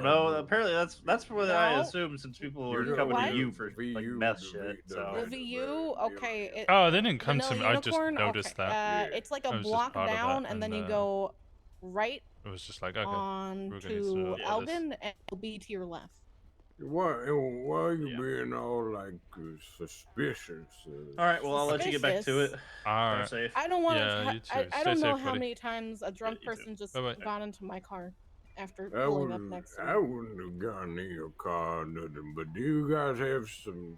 know. Apparently, that's what I No. assume since people were You coming what? to you for like meth shit. So. The VU, okay. Oh, they didn't come Vanilla to me. I just Unicorn, noticed okay. that. It's like I a was just block part of down, that, and then you go right It was just like, okay. on Ruga needs to to know this. Elgin, and it'll be to your left. Why are you being all like suspicious? All right, well, I'll let you get back to it. All right. Safe. I don't want Yeah, you to. too. I Stay don't know safe, how buddy. many times a drunk person just Bye-bye. got into my car after I pulling up next to me. wouldn't have gotten in your car or nothing, but do you guys have some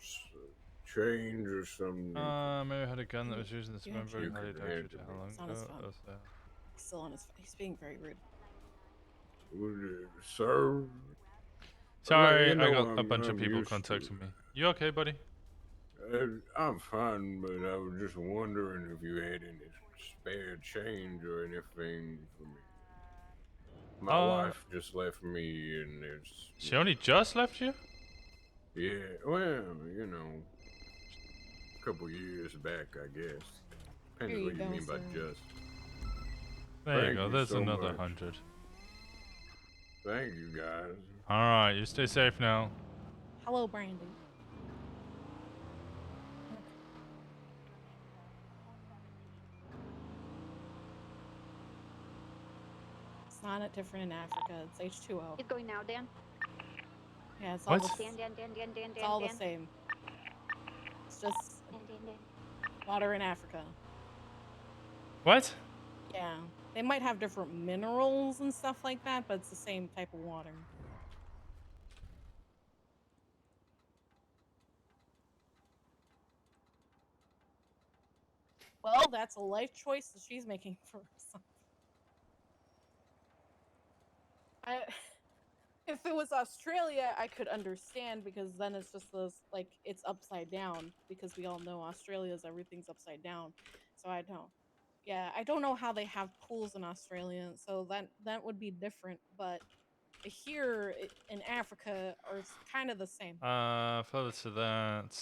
change or something? Maybe I had a gun that was using this Yeah, member. you How could did hand I it how long It's on his ago? phone. Was that? He's still on his. He's being very rude. Would it serve? Sorry, You know I got a bunch of I'm people used to contacting me. You okay, buddy? I'm fine, but I was just wondering if you had any spare change or anything for me. My wife just left me, and there's. She only just left you? Yeah, well, you know, a couple years back, I guess. Depends Here what you you go, mean by sir. just. There you Thank go. you There's so another much. 100. Thank you, guys. All right, you stay safe now. Hello, Brandy. It's not different in Africa. It's H2O. He's going now, Dan. Yeah, it's all What? the, Dan, Dan, Dan, Dan, Dan, it's all Dan. the same. It's just Dan, Dan, Dan. water in Africa. What? Yeah, they might have different minerals and stuff like that, but it's the same type of water. Well, that's a life choice that she's making for herself. If it was Australia, I could understand because then it's just this like it's upside down because we all know Australia's everything's upside down. So I don't. Yeah, I don't know how they have pools in Australia, so that would be different. But here in Africa, are kind of the same. Further to that.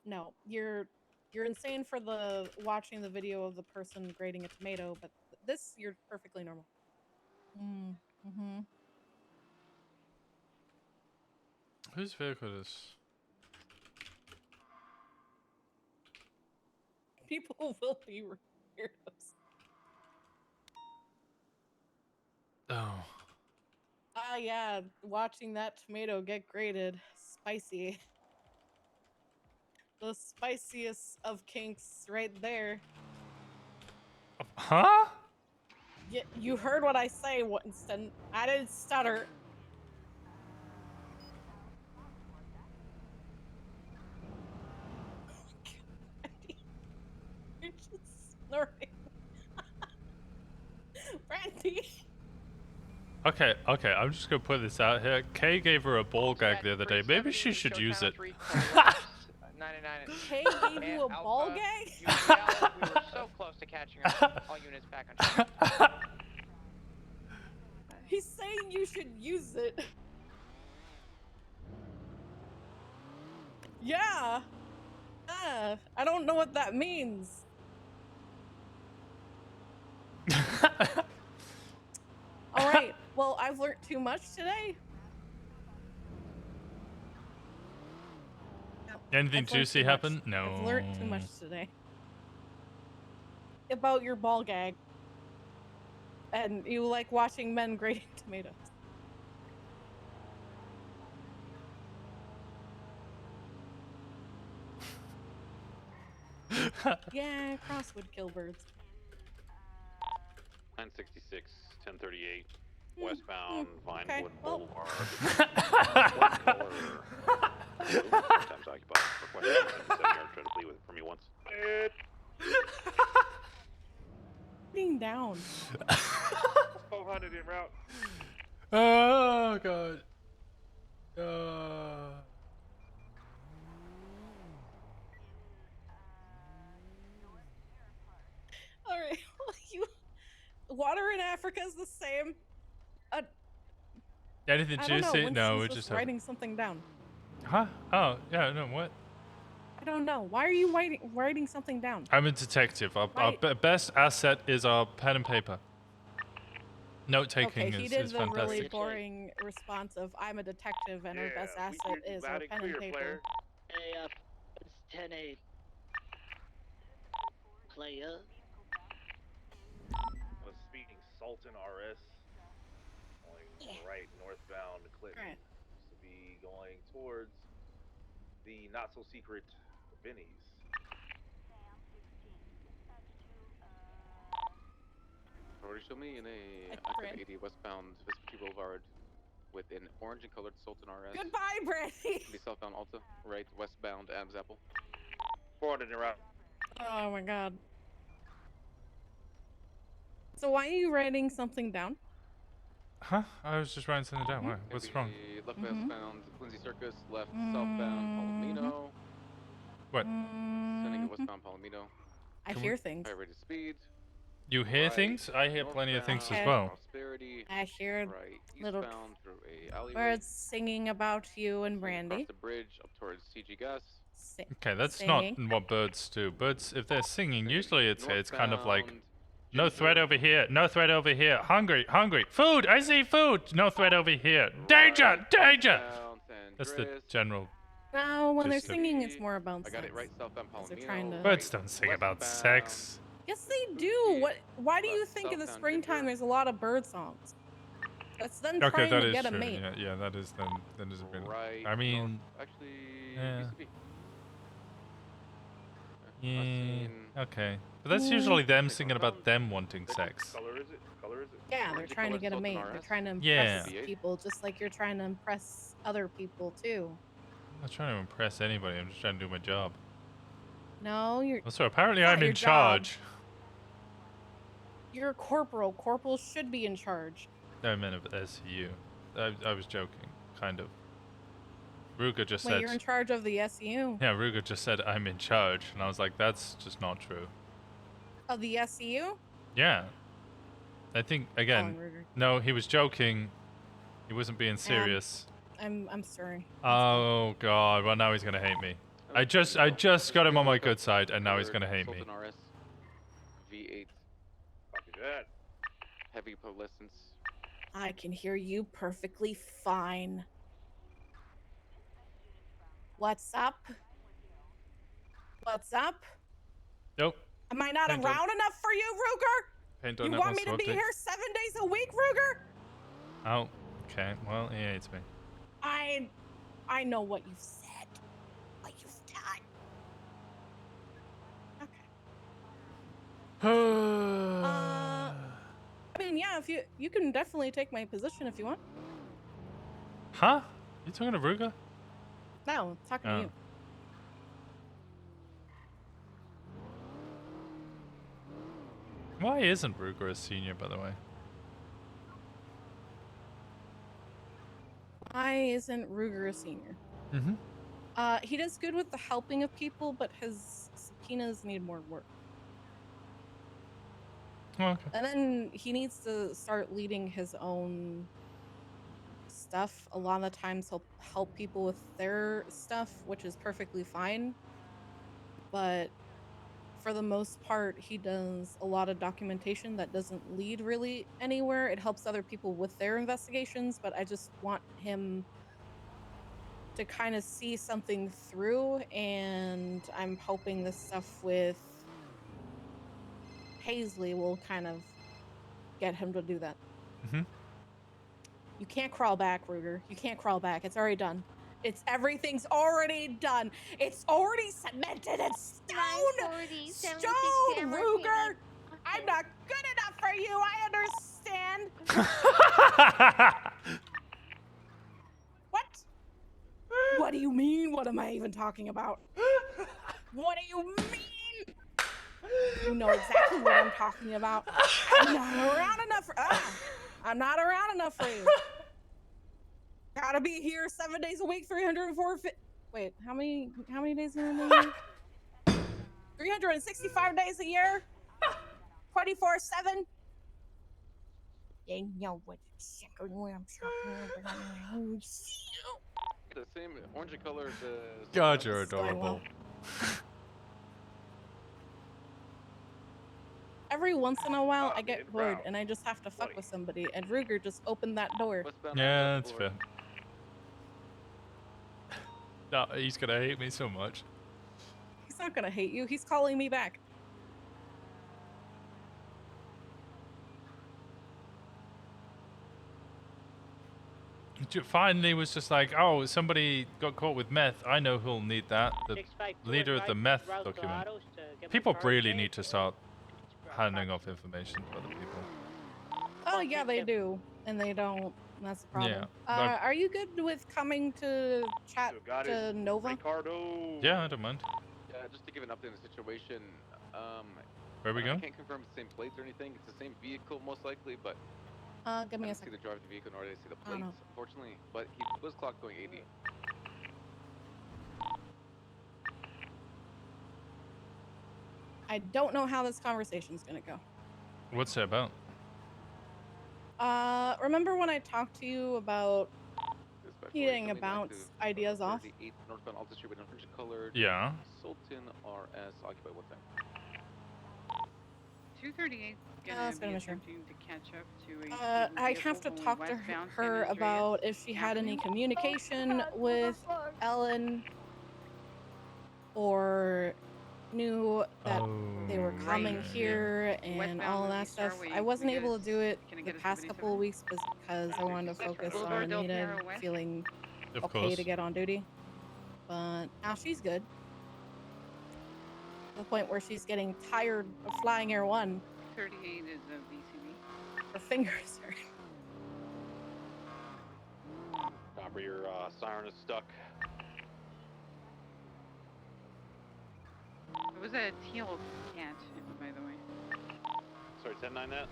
No, you're insane for the watching the video of the person grating a tomato, but this you're perfectly normal. Mm-hmm. Whose vehicle is? People will be weirdos. Oh. Ah, yeah, watching that tomato get grated, spicy. The spiciest of kinks right there. Huh? Yeah, you heard what I say, Winston. I didn't stutter. You're just snorting. Brandy. Okay, I'm just gonna put this out here. Kay gave her a ball gag the other day. Maybe she should use it. 99 Kay gave you a ball gag? We were so close to catching all units back on track. He's saying you should use it. Yeah. I don't know what that means. All right. Well, I've learned too much today. Yep, Anything I've learned juicy too much. happen? No. I've learned too much today. About your ball gag. And you like watching men grating tomatoes. Yeah, cross would kill birds. 966, 1038, westbound Vinewood well. Boulevard. What color? Sometimes occupied. Request 7 yard, try to flee with it from me once. Sitting down. 1200 en route. Oh god. All right. Water in Africa is the same. Anything I don't know. juicy? Winston's No, we're just writing something down. Huh? Oh, yeah, no, what? I don't know. Why are you writing something down? I'm a detective. Our best asset is our pen and paper. Note taking he is did the fantastic. really boring response of "I'm a detective and our best asset is our pen and paper." Hey, it's 10-8. Player. Was speeding Sultan RS. Going right northbound Clinton. Right. To be going towards the not so secret Vinny's. Already show me in a active 80 westbound Vespucci Boulevard with an orange and colored Sultan RS. Goodbye, Brandy. The southbound Alta, right westbound Adams Apple. 400 en route. Oh my god. So why are you writing something down? Huh? I was just writing something down. Why? What's wrong? Left westbound Lindsay Circus, left southbound Palomino. What? Sending it westbound Palomino. I hear things. High rate of speed. You hear things? I hear plenty of things as well. I hear little through a alleyway. birds singing about you and Brandy. Across the bridge up towards CG Gas. Okay, that's Singing. not what birds do. Birds, if they're singing, usually it's kind of like, no threat over here, no threat over here, hungry, hungry, food, I see food, no threat over here, danger, danger. That's the general. No, when they're Just a- singing, it's more about I sex. got it right southbound Palomino. They're trying to. Birds don't sing about sex. Yes, they do. What? Why do you think in the springtime there's a lot of bird songs? That's them Okay, trying that to is get a true. mate. Yeah, that is then. That is a bit. Right. I mean, Actually, yeah. BCB. Yeah. Okay, but that's usually them singing about them wanting sex. Color is it? Color is it? Yeah, they're trying to get a mate. They're trying to Yeah. impress people, just like you're trying to impress other people too. I'm not trying to impress anybody. I'm just trying to do my job. No, you're. Also, apparently it's I'm not your in job. charge. You're a corporal. Corporals should be in charge. I meant of SU. I was joking, kind of. Ruger just Wait, said. you're in charge of the SU. Yeah, Ruger just said I'm in charge, and I was like, that's just not true. Of the SU? Yeah. I think again. Ruger. No, he was joking. He wasn't being serious. I'm sorry. Oh god. Well, now he's gonna hate me. I just got him on my good side, and now he's gonna hate me. Sultan RS. V8. Copy that. Heavy pearlescence. I can hear you perfectly fine. What's up? What's up? Nope. Am I not Paint on- around enough for you, Ruger? Paint on You that want one, me to be Swifty. here 7 days a week, Ruger? Oh, okay. Well, he hates me. I know what you've said. What you've done. I mean, yeah, if you can definitely take my position if you want. Huh? You talking to Ruger? No, I'm talking to you. Why isn't Ruger a senior, by the way? Why isn't Ruger a senior? Mm-hmm. He does good with the helping of people, but his subpoenas need more work. Oh, okay. And then he needs to start leading his own stuff. A lot of the times he'll help people with their stuff, which is perfectly fine. But for the most part, he does a lot of documentation that doesn't lead really anywhere. It helps other people with their investigations, but I just want him to kind of see something through, and I'm hoping this stuff with Paisley will kind of get him to do that. Mm-hmm. You can't crawl back, Ruger. You can't crawl back. It's already done. Everything's already done. It's already cemented in stone. 940, 76 Stone, camera Ruger. payment. I'm not good enough for you. I understand. What? What do you mean? What am I even talking about? What do you mean? You know exactly what I'm talking about. I'm not around enough for I'm not around enough for you. Gotta be here 7 days a week, 304. Wait, how many days in a year? 365 days a year, 24/7. You know what? The same orange color as. God, you're adorable. Every once in a while, I get bored and I just have to fuck with somebody, and Ruger just opened that door. Yeah, that's fair. No, he's gonna hate me so much. He's not gonna hate you. He's calling me back. Finally was just like, oh, somebody got caught with meth. I know who'll need that. The leader of the meth document. People really need to start handing off information to other people. Oh yeah, they do, and they don't. That's the problem. Yeah, Are you good with coming to chat to Nova? Ricardo. Yeah, I don't mind. Just to give an update on the situation. Where we I go? can't confirm it's the same plates or anything. It's the same vehicle most likely, but give me I a don't see second. the driver of the vehicle nor do I see the I don't plates, know. unfortunately. But he was clocked going 80. I don't know how this conversation's gonna go. What's it about? Remember when I talked to you about getting a bounce ideas off? Northbound Alta Street with orange colored. Yeah. Sultan RS occupied what time? 238 that's gonna gonna be sure. attempting to catch up to a I have to talk to her about if she had any communication with Ellen or knew that they were coming here and all of that stuff. I wasn't able to do it the past couple of weeks because I wanted to focus on Anita feeling okay to get on duty. But now she's good. To the point where she's getting tired of flying Air 1. 38 is a VCB. Her fingers hurt. Copper, your siren is stuck. It was a teal cat, by the way. Sorry, 10-9 that?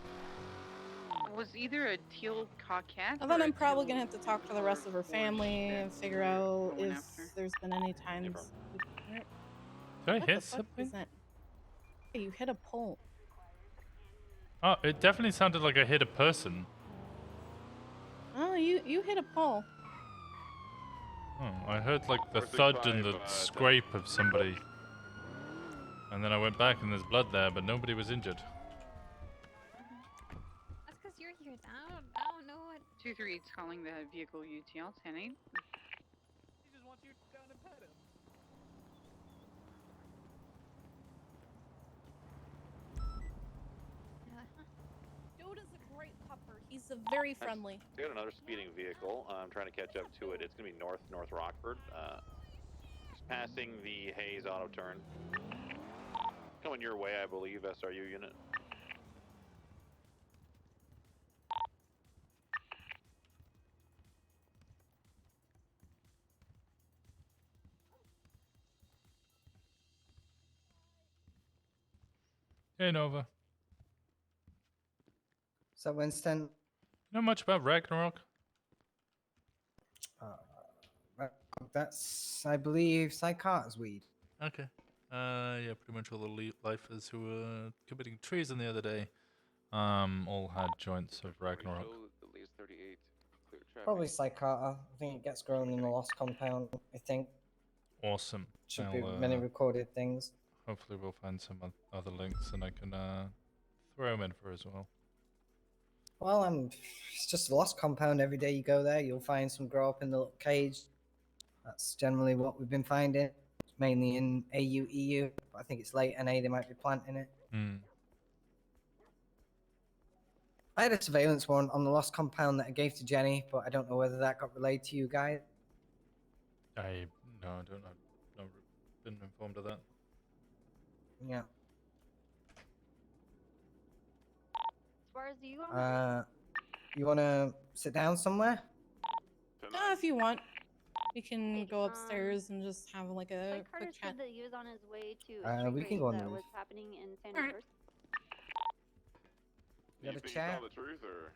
It was either a teal cat. And then I'm probably gonna have to talk to the rest of her family and figure out if there's been any times. Did I What hit the fuck something? is that? Hey, you hit a pole. Oh, it definitely sounded like I hit a person. Oh, you hit a pole. Oh, I heard like the thud and the scrape of somebody. And then I went back and there's blood there, but nobody was injured. That's because you're here. I don't know what. 238's calling the vehicle UTL 10-8. He just wants you down and pet him. Dude is a great pupper. He's a very friendly. We got another speeding vehicle. I'm trying to catch up to it. It's gonna be North Rockford. Just passing the Hayes auto turn. Coming your way, I believe, SRU unit. Hey, Nova. So, Winston. Know much about Ragnarok? That's, I believe, Psycho's weed. Okay. Yeah, pretty much all the lifers who were committing treason the other day, all had joints of Ragnarok. The latest 38 clear Probably Psychata. I think it gets grown in the Lost Compound, I think. Awesome. Should be many recorded things. Hopefully we'll find some other links and I can throw them in for as well. Well, it's just a Lost Compound. Every day you go there, you'll find some grow up in the little cage. That's generally what we've been finding, mainly in AU, EU. But I think it's late NA, they might be planting it. Hmm. I had a surveillance warrant on the Lost Compound that I gave to Jenny, but I don't know whether that got relayed to you guys. I don't know. No, been informed of that. Yeah. As far as you want. You want to sit down somewhere? If you want, we can go upstairs and just have like a Carter quick chat. said that he was on his way to a street we can race go on that the was roof. happening in Sandy First. You got a think chair? you tell the truth, or?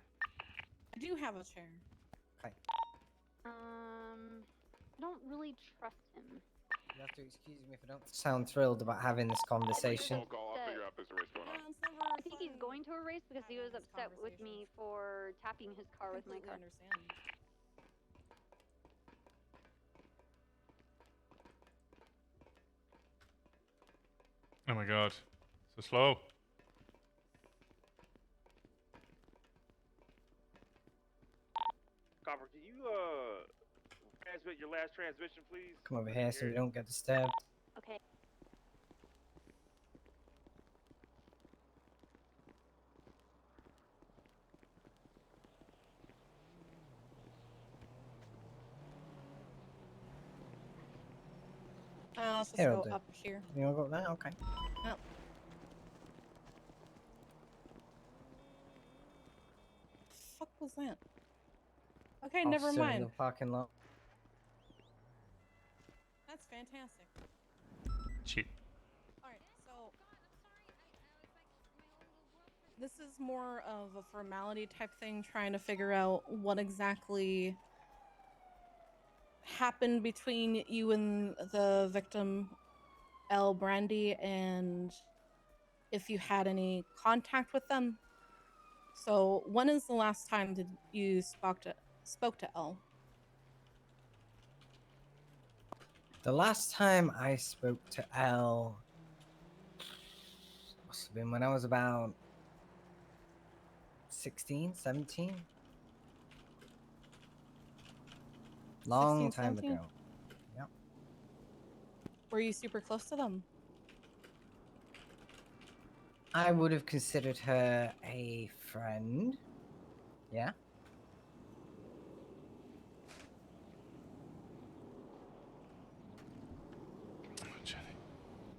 I do have a chair. Okay. I don't really trust him. You have to excuse me if I don't sound thrilled about having this conversation. I'll figure out if there's a race going on. I think he's going to a race because he was upset with me for tapping his car with my car. Oh my god. So slow. Copper, can you transmit your last transmission, please? Come over here so we don't get disturbed. Okay. Let's just Here, go I'll do. up here. You want to go up there? Okay. Yep. Fuck was that? Okay, never Officer in mind. the parking lot. That's fantastic. Cheap. Alright, so this is more of a formality type thing, trying to figure out what exactly happened between you and the victim, L. Brandy, and if you had any contact with them. So when is the last time did you spoke to L? The last time I spoke to L must have been when I was about 16, 17. Long 16, time 17? ago. Yep. Were you super close to them? I would have considered her a friend. Yeah.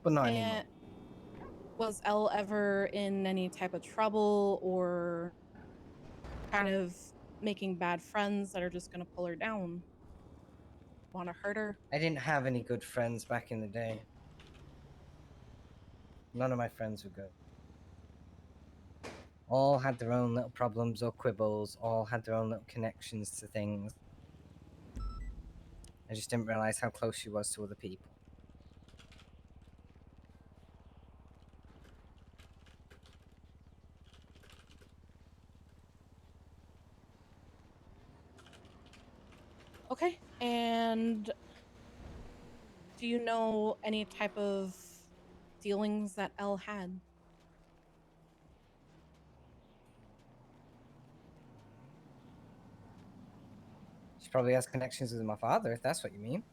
But not anymore. And was Elle ever in any type of trouble or kind of making bad friends that are just going to pull her down? Want to hurt her? I didn't have any good friends back in the day. None of my friends were good. All had their own little problems or quibbles, all had their own little connections to things. I just didn't realize how close she was to other people. Okay, and do you know any type of dealings that Elle had? She probably has connections with my father, if that's what you mean.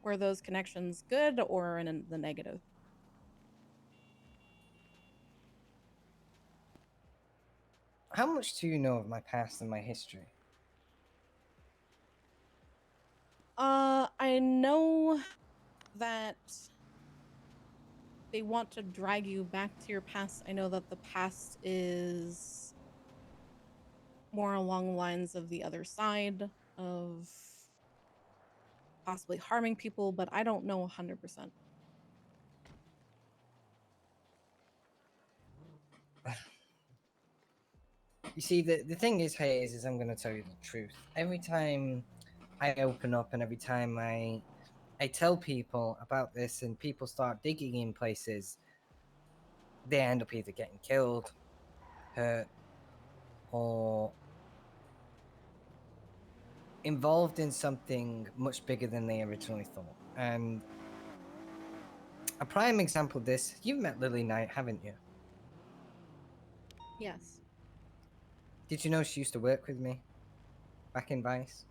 Were those connections good or in the negative? How much do you know of my past and my history? I know that they want to drag you back to your past. I know that the past is more along the lines of the other side of possibly harming people, but I don't know 100%. You see, the thing is, Hayes, is I'm going to tell you the truth. Every time I open up and every time I tell people about this and people start digging in places, they end up either getting killed hurt, or involved in something much bigger than they originally thought. And a prime example of this, you've met Lily Knight, haven't you? Yes. Did you know she used to work with me back in Vice?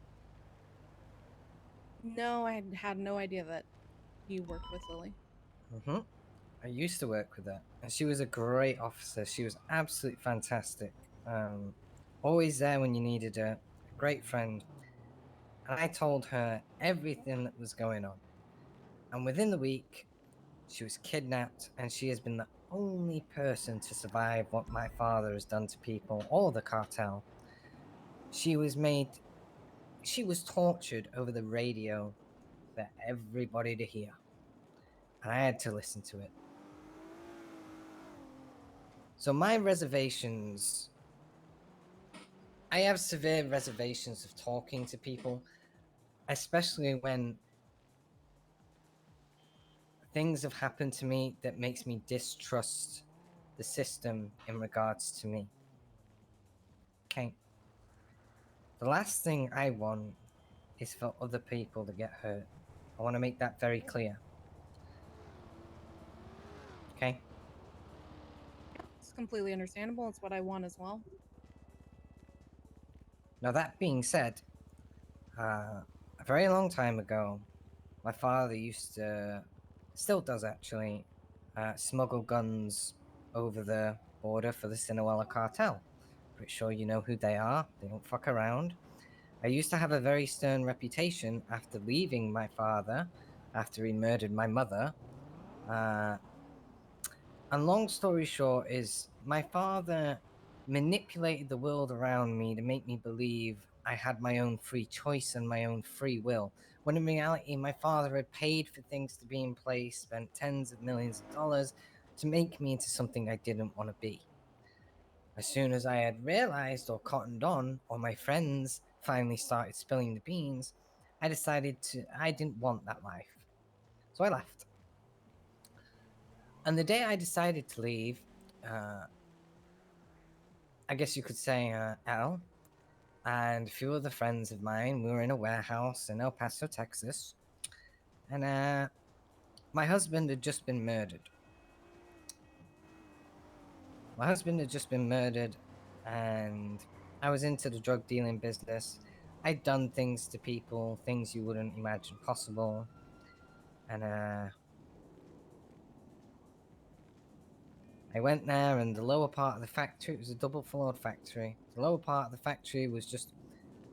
No, I had no idea that you worked with Lily. Mm-hmm. I used to work with her, and she was a great officer. She was absolutely fantastic. Always there when you needed her. A great friend. And I told her everything that was going on. And within the week, she was kidnapped, and she has been the only person to survive what my father has done to people, or the cartel. She was tortured over the radio for everybody to hear. And I had to listen to it. So my reservations, I have severe reservations of talking to people, especially when things have happened to me that makes me distrust the system in regards to me. Okay. The last thing I want is for other people to get hurt. I want to make that very clear. Okay? It's completely understandable. It's what I want as well. Now, that being said, a very long time ago, my father used to, still does actually, smuggle guns over the border for the Sinaloa cartel. Pretty sure you know who they are. They don't fuck around. I used to have a very stern reputation after leaving my father, after he murdered my mother. And long story short is my father manipulated the world around me to make me believe I had my own free choice and my own free will, when in reality my father had paid for things to be in place, spent tens of millions of dollars to make me into something I didn't want to be. As soon as I had realized or cottoned on, or my friends finally started spilling the beans, I decided I didn't want that life. So I left. And the day I decided to leave, I guess you could say Al and a few other friends of mine, we were in a warehouse in El Paso, Texas, and my husband had just been murdered. And I was into the drug dealing business. I'd done things to people, things you wouldn't imagine possible, and I went there, and the lower part of the factory, it was a double-floored factory. The lower part of the factory was just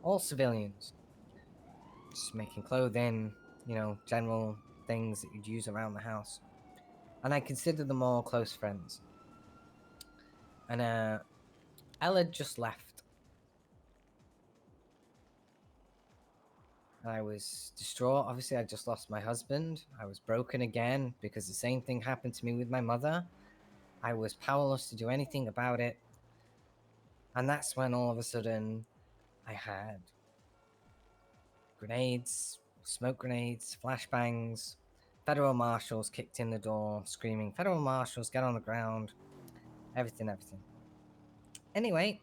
all civilians. Just making clothing, general things that you'd use around the house. And I considered them all close friends. And Ella had just left. And I was distraught. Obviously, I just lost my husband. I was broken again because the same thing happened to me with my mother. I was powerless to do anything about it. And that's when all of a sudden I had grenades, smoke grenades, flashbangs. Federal marshals kicked in the door, screaming, "Federal marshals, get on the ground." Everything. Anyway,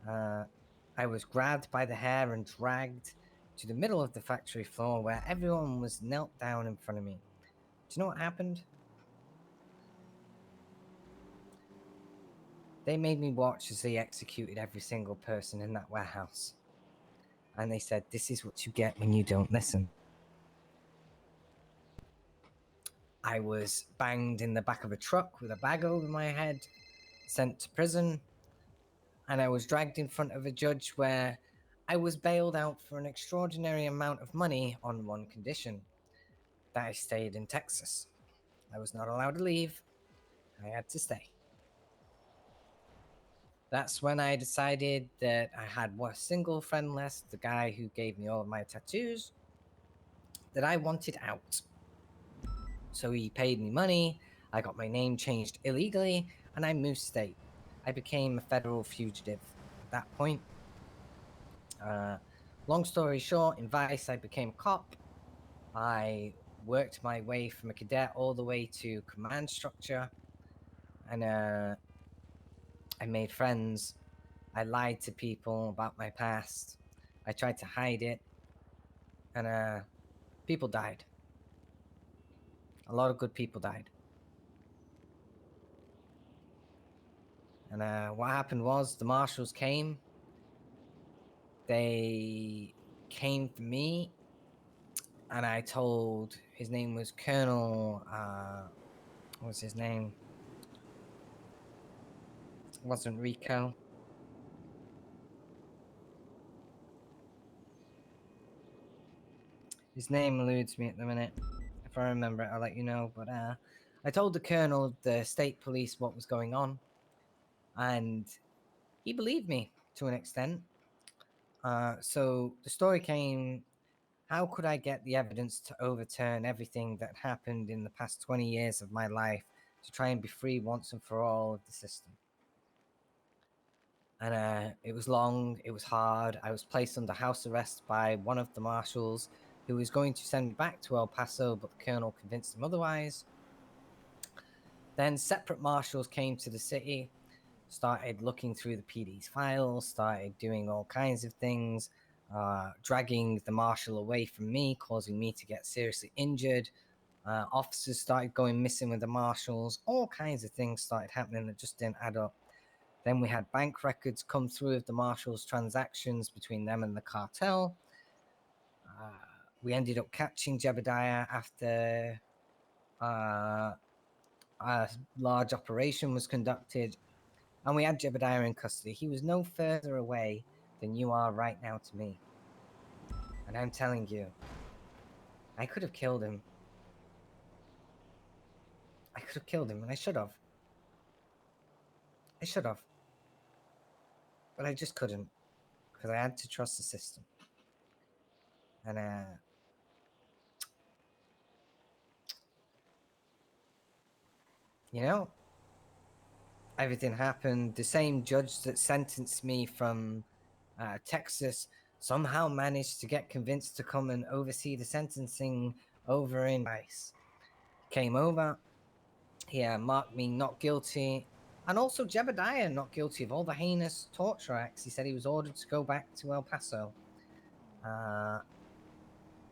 I was grabbed by the hair and dragged to the middle of the factory floor where everyone was knelt down in front of me. Do you know what happened? They made me watch as they executed every single person in that warehouse. And they said, "This is what you get when you don't listen." I was banged in the back of a truck with a bag over my head, sent to prison, and I was dragged in front of a judge where I was bailed out for an extraordinary amount of money on one condition: that I stayed in Texas. I was not allowed to leave. I had to stay. That's when I decided that I had one single friend left, the guy who gave me all of my tattoos, that I wanted out. So he paid me money, I got my name changed illegally, and I moved state. I became a federal fugitive at that point. Long story short, in Vice, I became a cop. I worked my way from a cadet all the way to command structure. And I made friends. I lied to people about my past. I tried to hide it. And people died. A lot of good people died. And what happened was the marshals came. They came for me. And I told, his name was Colonel, what was his name? It wasn't Rico. His name eludes me at the minute. If I remember it, I'll let you know. But I told the colonel of the state police what was going on. And he believed me to an extent. So the story came, how could I get the evidence to overturn everything that happened in the past 20 years of my life to try and be free once and for all of the system? And it was long, it was hard. I was placed under house arrest by one of the marshals who was going to send me back to El Paso, but the colonel convinced him otherwise. Then separate marshals came to the city, started looking through the PD's files, started doing all kinds of things, dragging the marshal away from me, causing me to get seriously injured. Officers started going missing with the marshals. All kinds of things started happening that just didn't add up. Then we had bank records come through of the marshals' transactions between them and the cartel. We ended up catching Jebediah after a large operation was conducted, and we had Jebediah in custody. He was no further away than you are right now to me. And I'm telling you, I could have killed him. I could have killed him, and I should have. I should have. But I just couldn't, because I had to trust the system. And, you know, everything happened. The same judge that sentenced me from Texas somehow managed to get convinced to come and oversee the sentencing over in Rice. Came over. He marked me not guilty, and also Jebediah not guilty of all the heinous torture acts. He said he was ordered to go back to El Paso.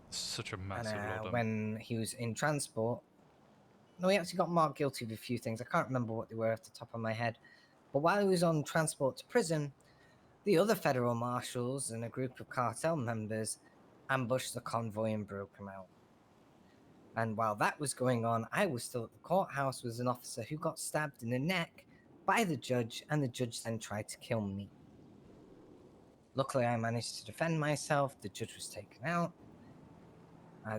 Such a massive And when he was in transport, no, he actually got marked guilty of a few things. I can't remember what they were off the top of my head. But while he was on transport to prison, the other federal marshals and a group of cartel members ambushed the convoy and broke him out. And while that was going on, I was still at the courthouse with an officer who got stabbed in the neck by the judge, and the judge then tried to kill me. Luckily, I managed to defend myself. The judge was taken out.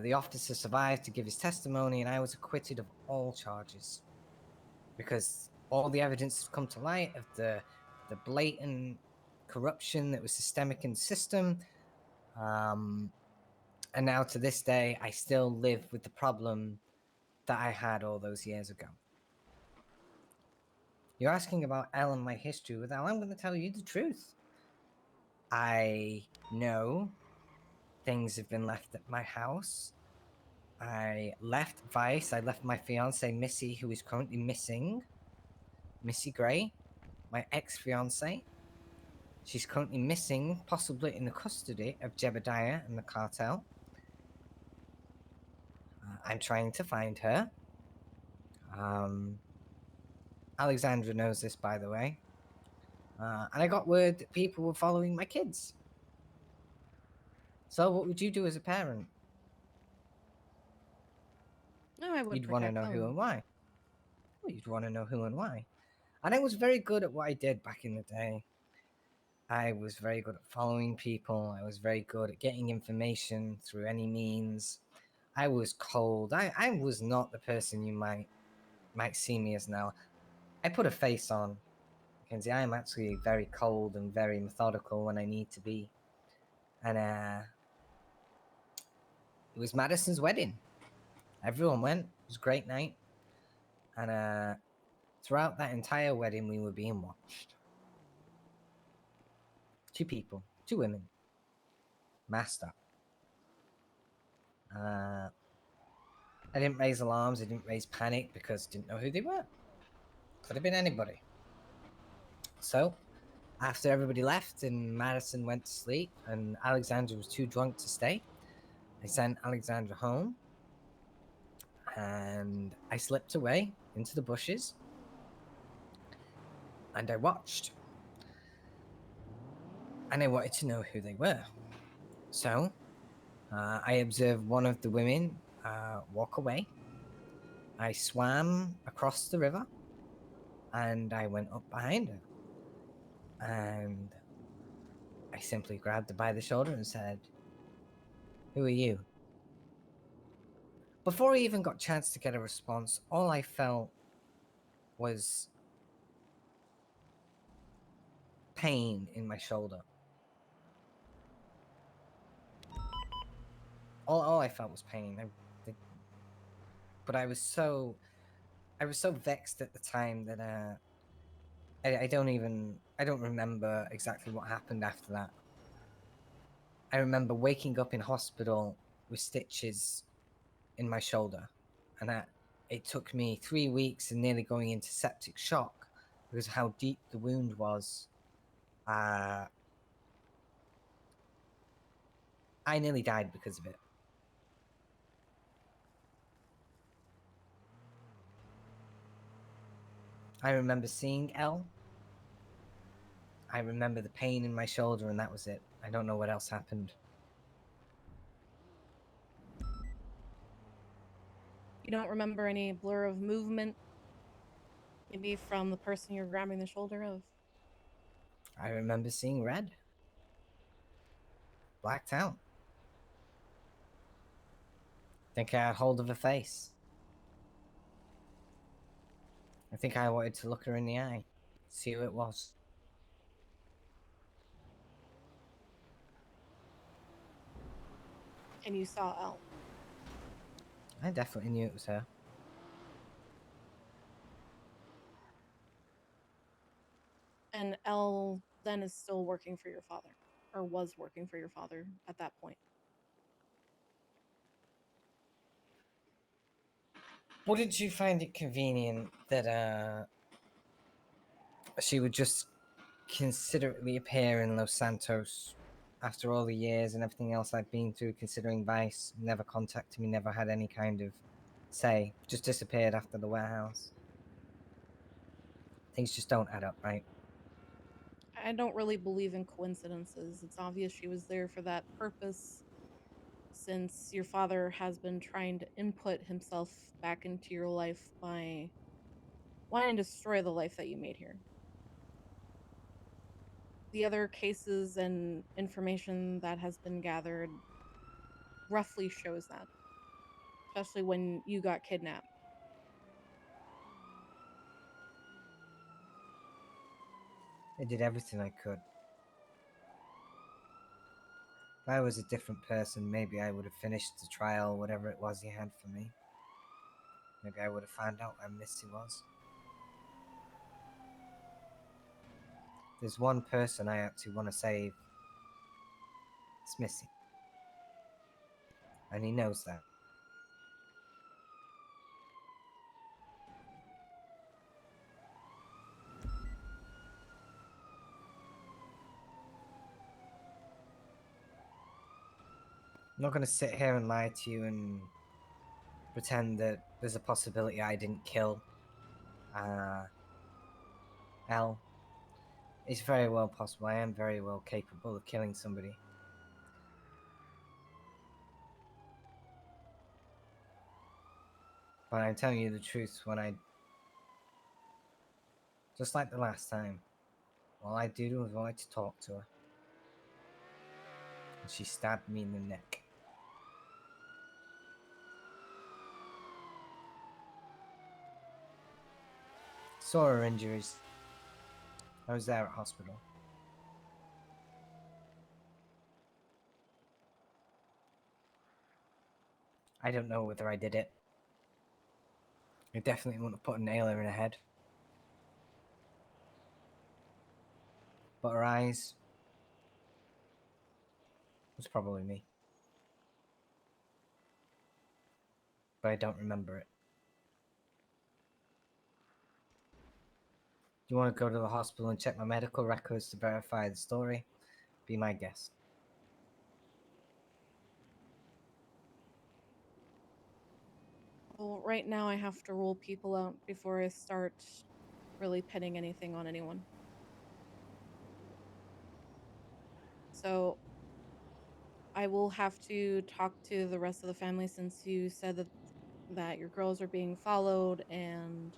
The officer survived to give his testimony, and I was acquitted of all charges. Because all the evidence has come to light of the blatant corruption that was systemic in the system. And now to this day, I still live with the problem that I had all those years ago. You're asking about Elle and my history with Elle. I'm going to tell you the truth. I know things have been left at my house. I left Vice. I left my fiancée, Missy, who is currently missing. Missy Gray, my ex-fiancée. She's currently missing, possibly in the custody of Jebediah and the cartel. I'm trying to find her. Alexandra knows this, by the way. And I got word that people were following my kids. So what would you do as a parent? No, I would. You'd want to know who and why. Well, you'd want to know who and why. And I was very good at what I did back in the day. I was very good at following people. I was very good at getting information through any means. I was cold. I was not the person you might see me as now. I put a face on. Mackenzie, I am actually very cold and very methodical when I need to be. And it was Madison's wedding. Everyone went. It was a great night. And throughout that entire wedding, we were being watched. 2 people, 2 women, masked up. I didn't raise alarms. I didn't raise panic because I didn't know who they were. Could have been anybody. So, after everybody left and Madison went to sleep and Alexandra was too drunk to stay, I sent Alexandra home and I slipped away into the bushes and I watched. And I wanted to know who they were. So, I observed one of the women walk away. I swam across the river and I went up behind her. And I simply grabbed her by the shoulder and said, "Who are you?" Before I even got a chance to get a response, all I felt was pain in my shoulder. All I felt was pain. But I was so vexed at the time that I don't remember exactly what happened after that. I remember waking up in hospital with stitches in my shoulder, and it took me 3 weeks and nearly going into septic shock because of how deep the wound was. I nearly died because of it. I remember seeing Elle. I remember the pain in my shoulder, and that was it. I don't know what else happened. You don't remember any blur of movement? Maybe from the person you're grabbing the shoulder of? I remember seeing red. Blacked out. Think I had hold of her face. I think I wanted to look her in the eye, see who it was. And you saw Elle. I definitely knew it was her. And Elle then is still working for your father, or was working for your father at that point. Wouldn't you find it convenient that she would just considerately appear in Los Santos after all the years and everything else I've been through, considering Vice never contacted me, never had any kind of say, just disappeared after the warehouse? Things just don't add up, right? I don't really believe in coincidences. It's obvious she was there for that purpose, since your father has been trying to input himself back into your life by wanting to destroy the life that you made here. The other cases and information that has been gathered roughly shows that, especially when you got kidnapped. I did everything I could. If I was a different person, maybe I would have finished the trial, whatever it was he had for me. Maybe I would have found out where Missy was. There's one person I actually want to save. It's Missy. And he knows that. I'm not going to sit here and lie to you and pretend that there's a possibility I didn't kill Elle. It's very well possible. I am very well capable of killing somebody. But I'm telling you the truth when just like the last time, all I did was wanted to talk to her. And she stabbed me in the neck. Saw her injuries. I was there at hospital. I don't know whether I did it. I definitely wouldn't have put a nail in her head. But her eyes was probably me. But I don't remember it. You want to go to the hospital and check my medical records to verify the story? Be my guest. Well, right now I have to rule people out before I start really pinning anything on anyone. So I will have to talk to the rest of the family since you said that your girls are being followed and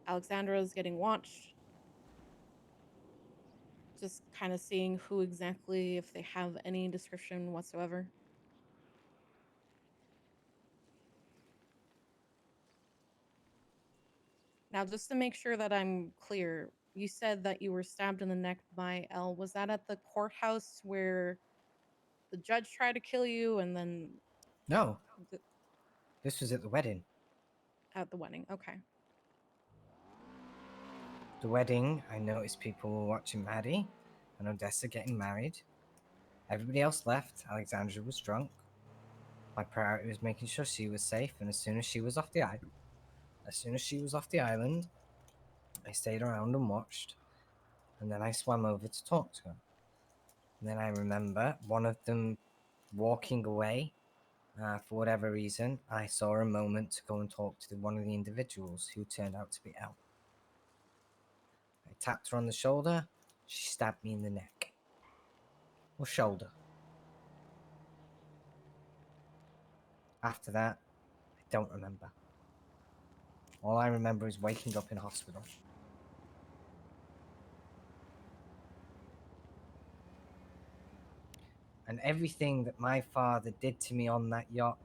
Alexandra is getting watched. Just kind of seeing who exactly, if they have any description whatsoever. Now, just to make sure that I'm clear, you said that you were stabbed in the neck by L. Was that at the courthouse where the judge tried to kill you and then No. This was at the wedding. at the wedding? Okay. The wedding, I noticed people were watching Maddie and Odessa getting married. Everybody else left. Alexandra was drunk. My priority was making sure she was safe, and as soon as she was off the island, I stayed around and watched, and then I swam over to talk to her. And then I remember one of them walking away. For whatever reason, I saw a moment to go and talk to one of the individuals who turned out to be Elle. I tapped her on the shoulder. She stabbed me in the neck. Or shoulder. After that, I don't remember. All I remember is waking up in hospital. And everything that my father did to me on that yacht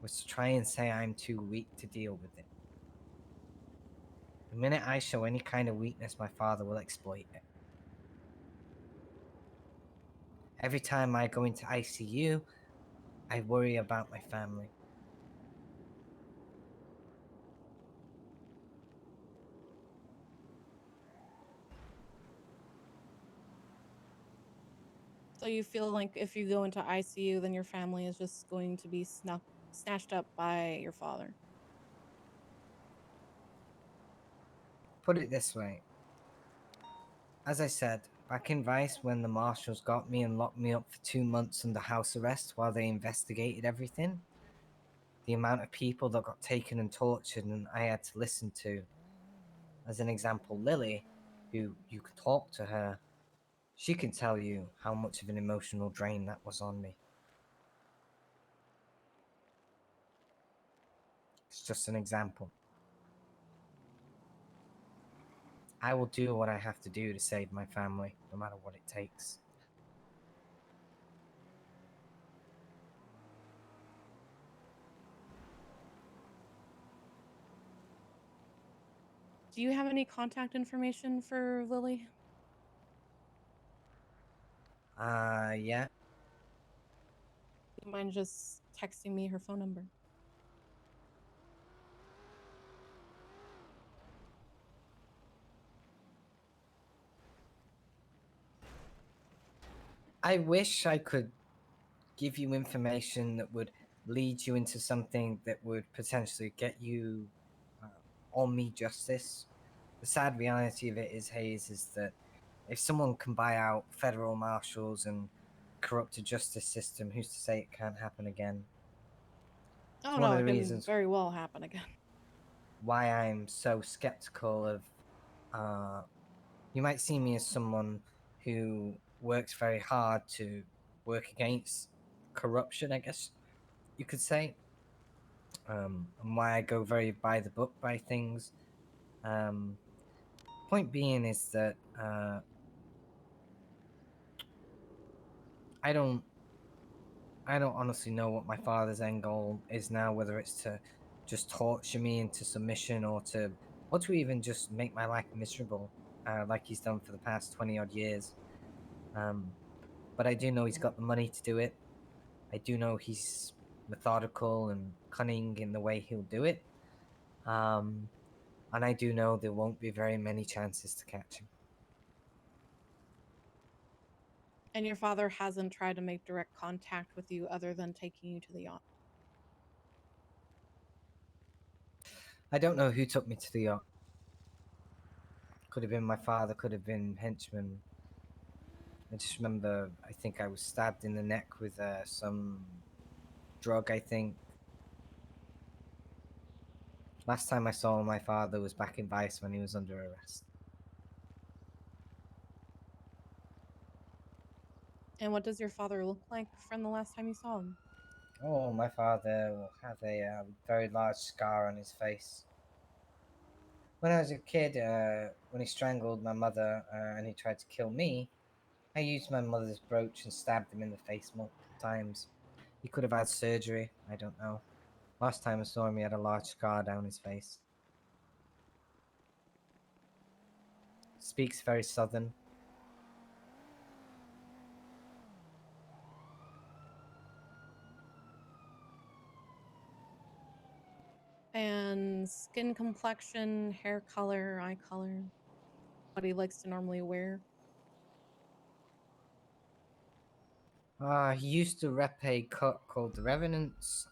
was to try and say I'm too weak to deal with it. The minute I show any kind of weakness, my father will exploit it. Every time I go into ICU, I worry about my family. So you feel like if you go into ICU, then your family is just going to be snatched up by your father? Put it this way. As I said, back in Vice, when the marshals got me and locked me up for 2 months under house arrest while they investigated everything, the amount of people that got taken and tortured and I had to listen to. As an example, Lily, who you could talk to her, she can tell you how much of an emotional drain that was on me. It's just an example. I will do what I have to do to save my family, no matter what it takes. Do you have any contact information for Lily? Yeah. Do you mind just texting me her phone number? I wish I could give you information that would lead you into something that would potentially get you or me justice. The sad reality of it is, Hayes, is that if someone can buy out federal marshals and corrupt a justice system, who's to say it can't happen again? Oh It's no, one of it the can reasons very well happen again. why I'm so skeptical of. You might see me as someone who works very hard to work against corruption, I guess you could say. And why I go very by the book by things. Point being is that I don't honestly know what my father's end goal is now, whether it's to just torture me into submission or to even just make my life miserable, like he's done for the past 20 odd years. But I do know he's got the money to do it. I do know he's methodical and cunning in the way he'll do it. And I do know there won't be very many chances to catch him. And your father hasn't tried to make direct contact with you other than taking you to the yacht? I don't know who took me to the yacht. Could have been my father, could have been henchmen. I just remember, I think I was stabbed in the neck with some drug, I think. Last time I saw my father was back in Vice when he was under arrest. And what does your father look like from the last time you saw him? Oh, my father will have a very large scar on his face. When I was a kid, when he strangled my mother and he tried to kill me, I used my mother's brooch and stabbed him in the face multiple times. He could have had surgery, I don't know. Last time I saw him, he had a large scar down his face. Speaks very southern. And skin complexion, hair color, eye color, what he likes to normally wear. He used to rep a cut called the Revenants.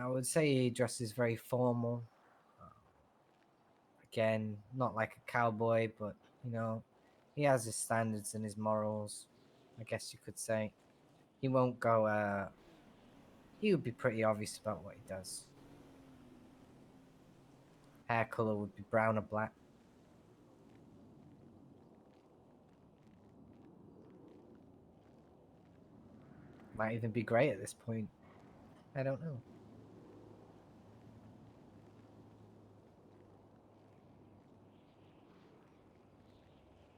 I would say he dresses very formal. Again, not like a cowboy, but, you know, he has his standards and his morals, I guess you could say. He won't go, he would be pretty obvious about what he does. Hair color would be brown or black. Might even be grey at this point. I don't know.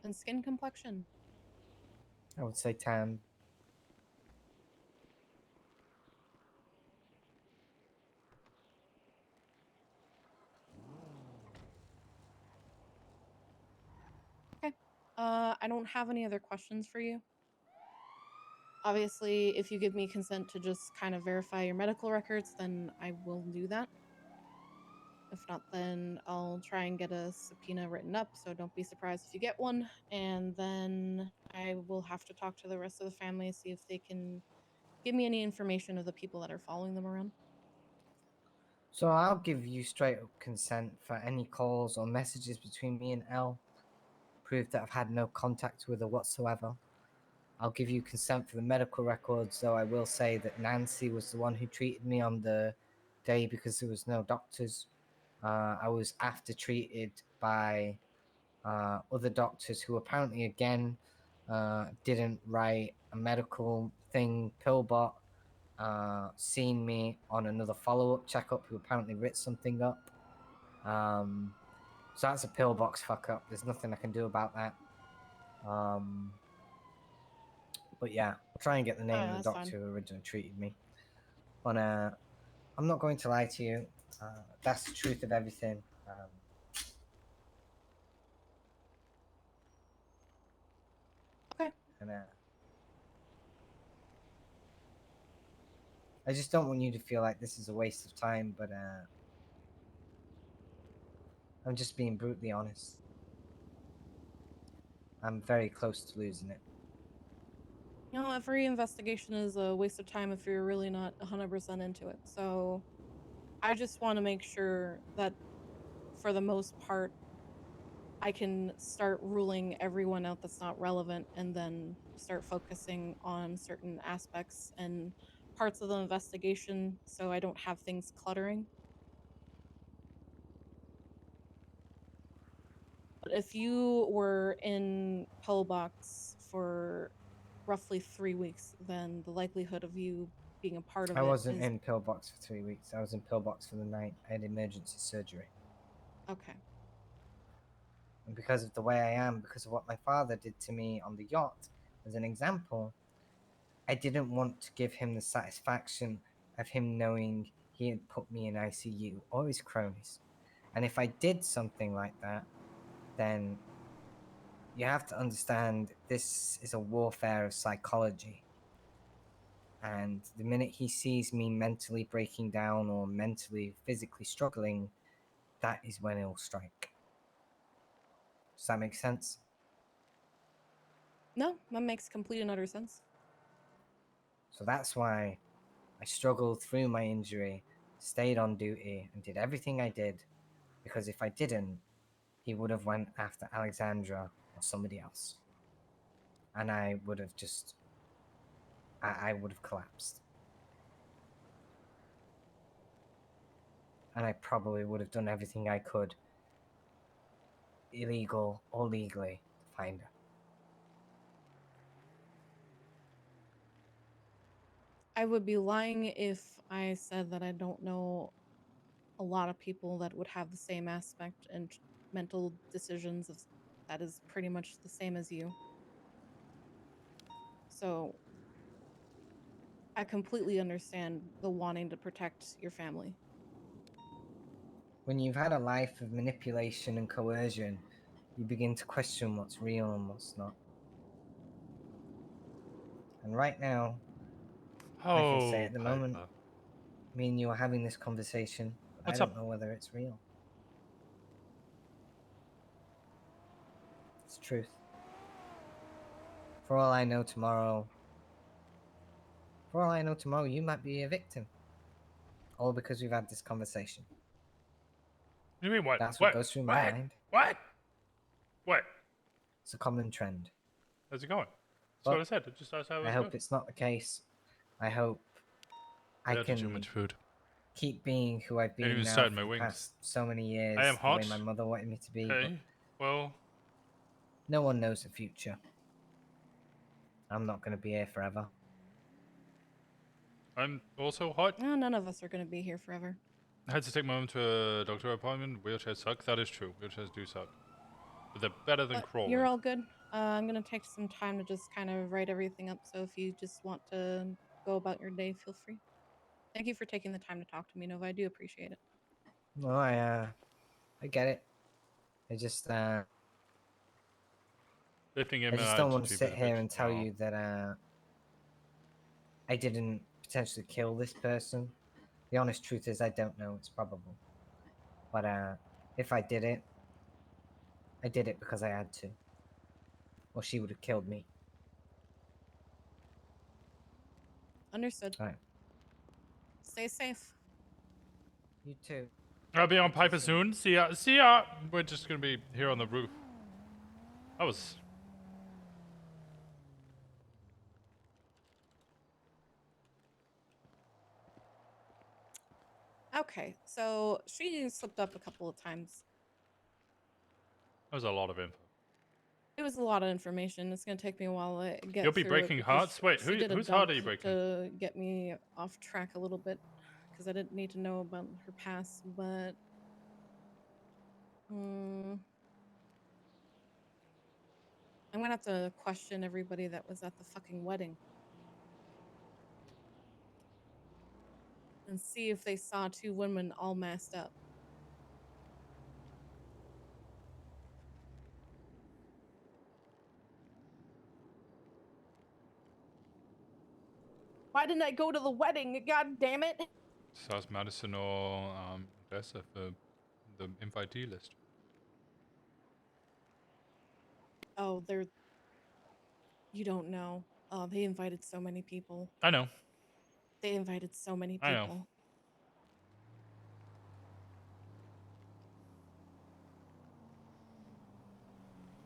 And skin complexion. I would say tan. Okay. I don't have any other questions for you. Obviously, if you give me consent to just kind of verify your medical records, then I will do that. If not, then I'll try and get a subpoena written up, so don't be surprised if you get one. And then I will have to talk to the rest of the family, see if they can give me any information of the people that are following them around. So I'll give you straight up consent for any calls or messages between me and Elle. Prove that I've had no contact with her whatsoever. I'll give you consent for the medical records, though I will say that Nancy was the one who treated me on the day because there was no doctors. I was after treated by other doctors who apparently, again, didn't write a medical thing, Pillbot, seen me on another follow-up checkup who apparently writ something up. So that's a pillbox fuck up. There's nothing I can do about that. But yeah, I'll try and get the name of the that's doctor fine. who originally treated me. But I'm not going to lie to you. That's the truth of everything. Okay. And I just don't want you to feel like this is a waste of time, but I'm just being brutally honest. I'm very close to losing it. You know, every investigation is a waste of time if you're really not 100% into it. So I just want to make sure that for the most part, I can start ruling everyone out that's not relevant and then start focusing on certain aspects and parts of the investigation so I don't have things cluttering. But if you were in Pillbox for roughly 3 weeks, then the likelihood of you being a part of I it wasn't is in Pillbox for 3 weeks. I was in Pillbox for the night. I had emergency surgery. okay. And because of the way I am, because of what my father did to me on the yacht, as an example, I didn't want to give him the satisfaction of him knowing he had put me in ICU or his cronies. And if I did something like that, then you have to understand this is a warfare of psychology. And the minute he sees me mentally breaking down or mentally, physically struggling, that is when he'll strike. Does that make sense? No, that makes complete and utter sense. So that's why I struggled through my injury stayed on duty, and did everything I did, because if I didn't, he would have went after Alexandra or somebody else, and I would have just, I would have collapsed, and I probably would have done everything I could, illegal or legally, to find her. I would be lying if I said that I don't know a lot of people that would have the same aspect and mental decisions of that is pretty much the same as you. So I completely understand the wanting to protect your family. When you've had a life of manipulation and coercion, you begin to question what's real and what's not. And right now, like I say, Oh, at the moment, Piper. me and you are having this conversation, but What's I don't up? know whether it's real. It's truth. For all I know tomorrow, you might be a victim. All because we've had this conversation. What do you mean what? That's what goes through my mind. What? What? It's a common trend. How's it going? That's But what I said. Just that's how it I was hope going. it's not the case. I hope I I had too can much food. keep being who I've Ain't been even now started for my the wings. past so many years. I am The way hot. my mother wanted me to be. But Okay. Well, no one knows the future. I'm not going to be here forever. I'm also hot. Well, none of us are going to be here forever. I had to take my mom to a doctor appointment. Wheelchairs suck. That is true. Wheelchairs do suck. But they're better than But crawling. you're all good. I'm going to take some time to just kind of write everything up. So if you just want to go about your day, feel free. Thank you for taking the time to talk to me, Nova. I do appreciate it. No, I get it. I just Lifting him I just out don't to want to two sit bit here bitch. and tell Aw. you that I didn't potentially kill this person. The honest truth is I don't know. It's probable. But if I did it because I had to. Or she would have killed me. Understood. All right. Stay safe. You too. I'll be on Piper soon. See ya. See ya. We're just gonna be here on the roof. That was. Okay, so she slipped up a couple of times. That was a lot of info. It was a lot of information. It's gonna take me a while to get You'll be through breaking it because hearts? Wait, she did a whose heart dump are you breaking? to get me off track a little bit because I didn't need to know about her past, but I'm gonna have to question everybody that was at the fucking wedding and see if they saw two women all masked up. Why didn't I go to the wedding? God damn it! South Madison or Odessa for the invitee list. Oh, they're. You don't know. Oh, they invited so many people. I know. They invited so many I know. people.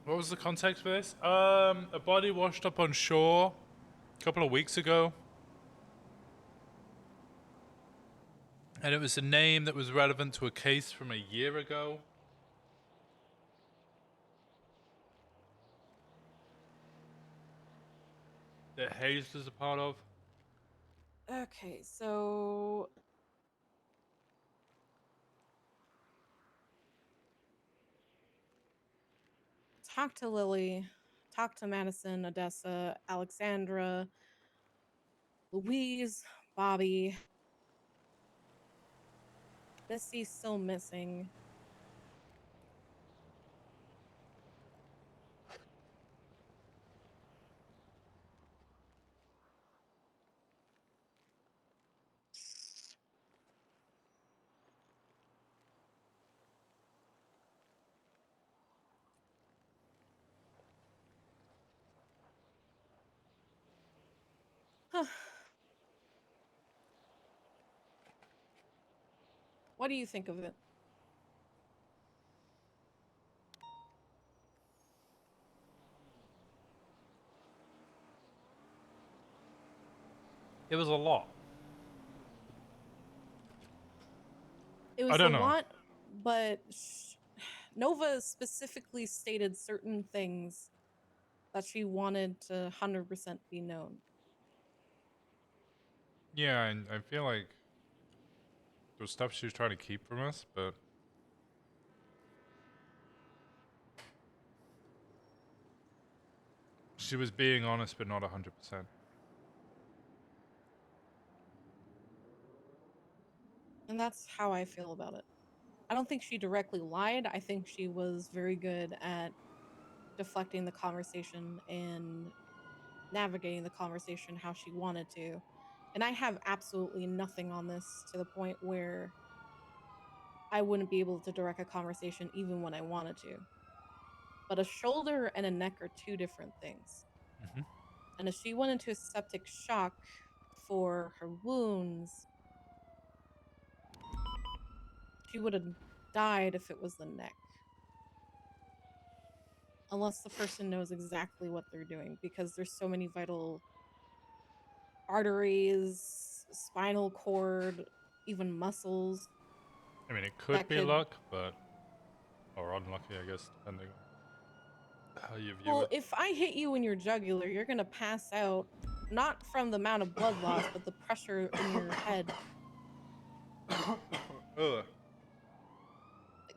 What was the context for this? A body washed up on shore a couple of weeks ago. And it was a name that was relevant to a case from a year ago. That Hayes was a part of. Okay, so talk to Lily, talk to Madison, Odessa, Alexandra, Louise, Bobby. Missy's still missing. What do you think of it? It was a lot. It I was a don't know. lot, but Nova specifically stated certain things that she wanted to 100% be known. Yeah, and I feel like there was stuff she was trying to keep from us, but she was being honest, but not 100%. And that's how I feel about it. I don't think she directly lied. I think she was very good at deflecting the conversation and navigating the conversation how she wanted to. And I have absolutely nothing on this to the point where I wouldn't be able to direct a conversation even when I wanted to. But a shoulder and a neck are two different things. Mhm. And if she went into a septic shock for her wounds, she would have died if it was the neck. Unless the person knows exactly what they're doing, because there's so many vital arteries, spinal cord, even muscles. I mean, it could that be luck, but or unlucky, I guess, depending on how you view Well, it. if I hit you in your jugular, you're gonna pass out, not from the amount of blood loss, but the pressure in your head. Ugh.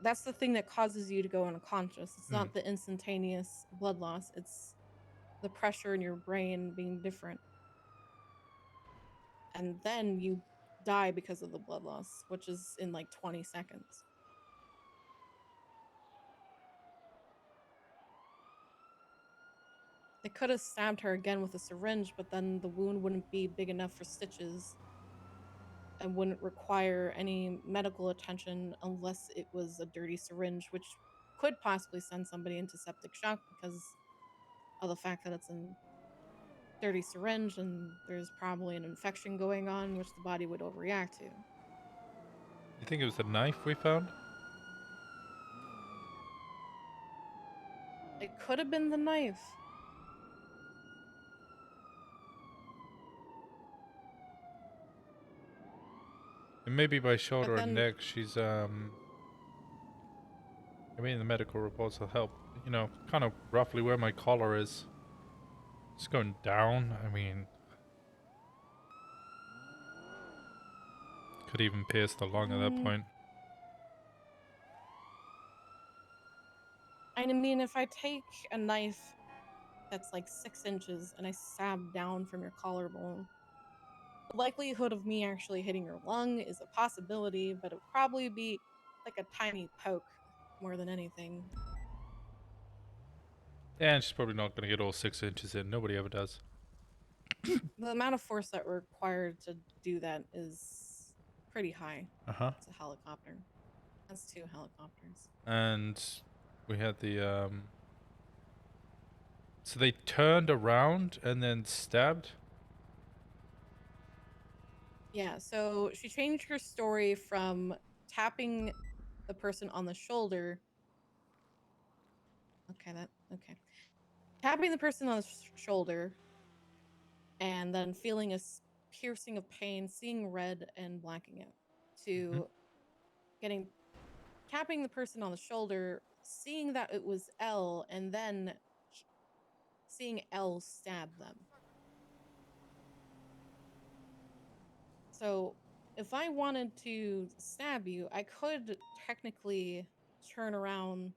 That's the thing that causes you to go unconscious. It's not the instantaneous blood loss, it's the pressure in your brain being different. And then you die because of the blood loss, which is in like 20 seconds. They could have stabbed her again with a syringe, but then the wound wouldn't be big enough for stitches and wouldn't require any medical attention unless it was a dirty syringe, which could possibly send somebody into septic shock because of the fact that it's a dirty syringe and there's probably an infection going on, which the body would overreact to. You think it was the knife we found? It could have been the knife. And maybe by shoulder then- and neck, she's I mean, the medical reports will help. You know, kind of roughly where my collar is. It's going down. I mean, could even pierce the lung at that point. I mean, if I take a knife that's like 6 inches and I stab down from your collarbone, the likelihood of me actually hitting your lung is a possibility, but it would probably be like a tiny poke more than anything. Yeah, and she's probably not going to get all 6 inches in. Nobody ever does. The amount of force that required to do that is pretty high. Uh-huh. It's a helicopter. That's 2 helicopters. And we had the so they turned around and then stabbed? Yeah, so she changed her story from tapping the person on the shoulder. Okay. Tapping the person on the shoulder and then feeling a piercing of pain, seeing red and blacking out, to tapping the person on the shoulder, seeing that it was L, and then seeing L stab them. So if I wanted to stab you, I could technically turn around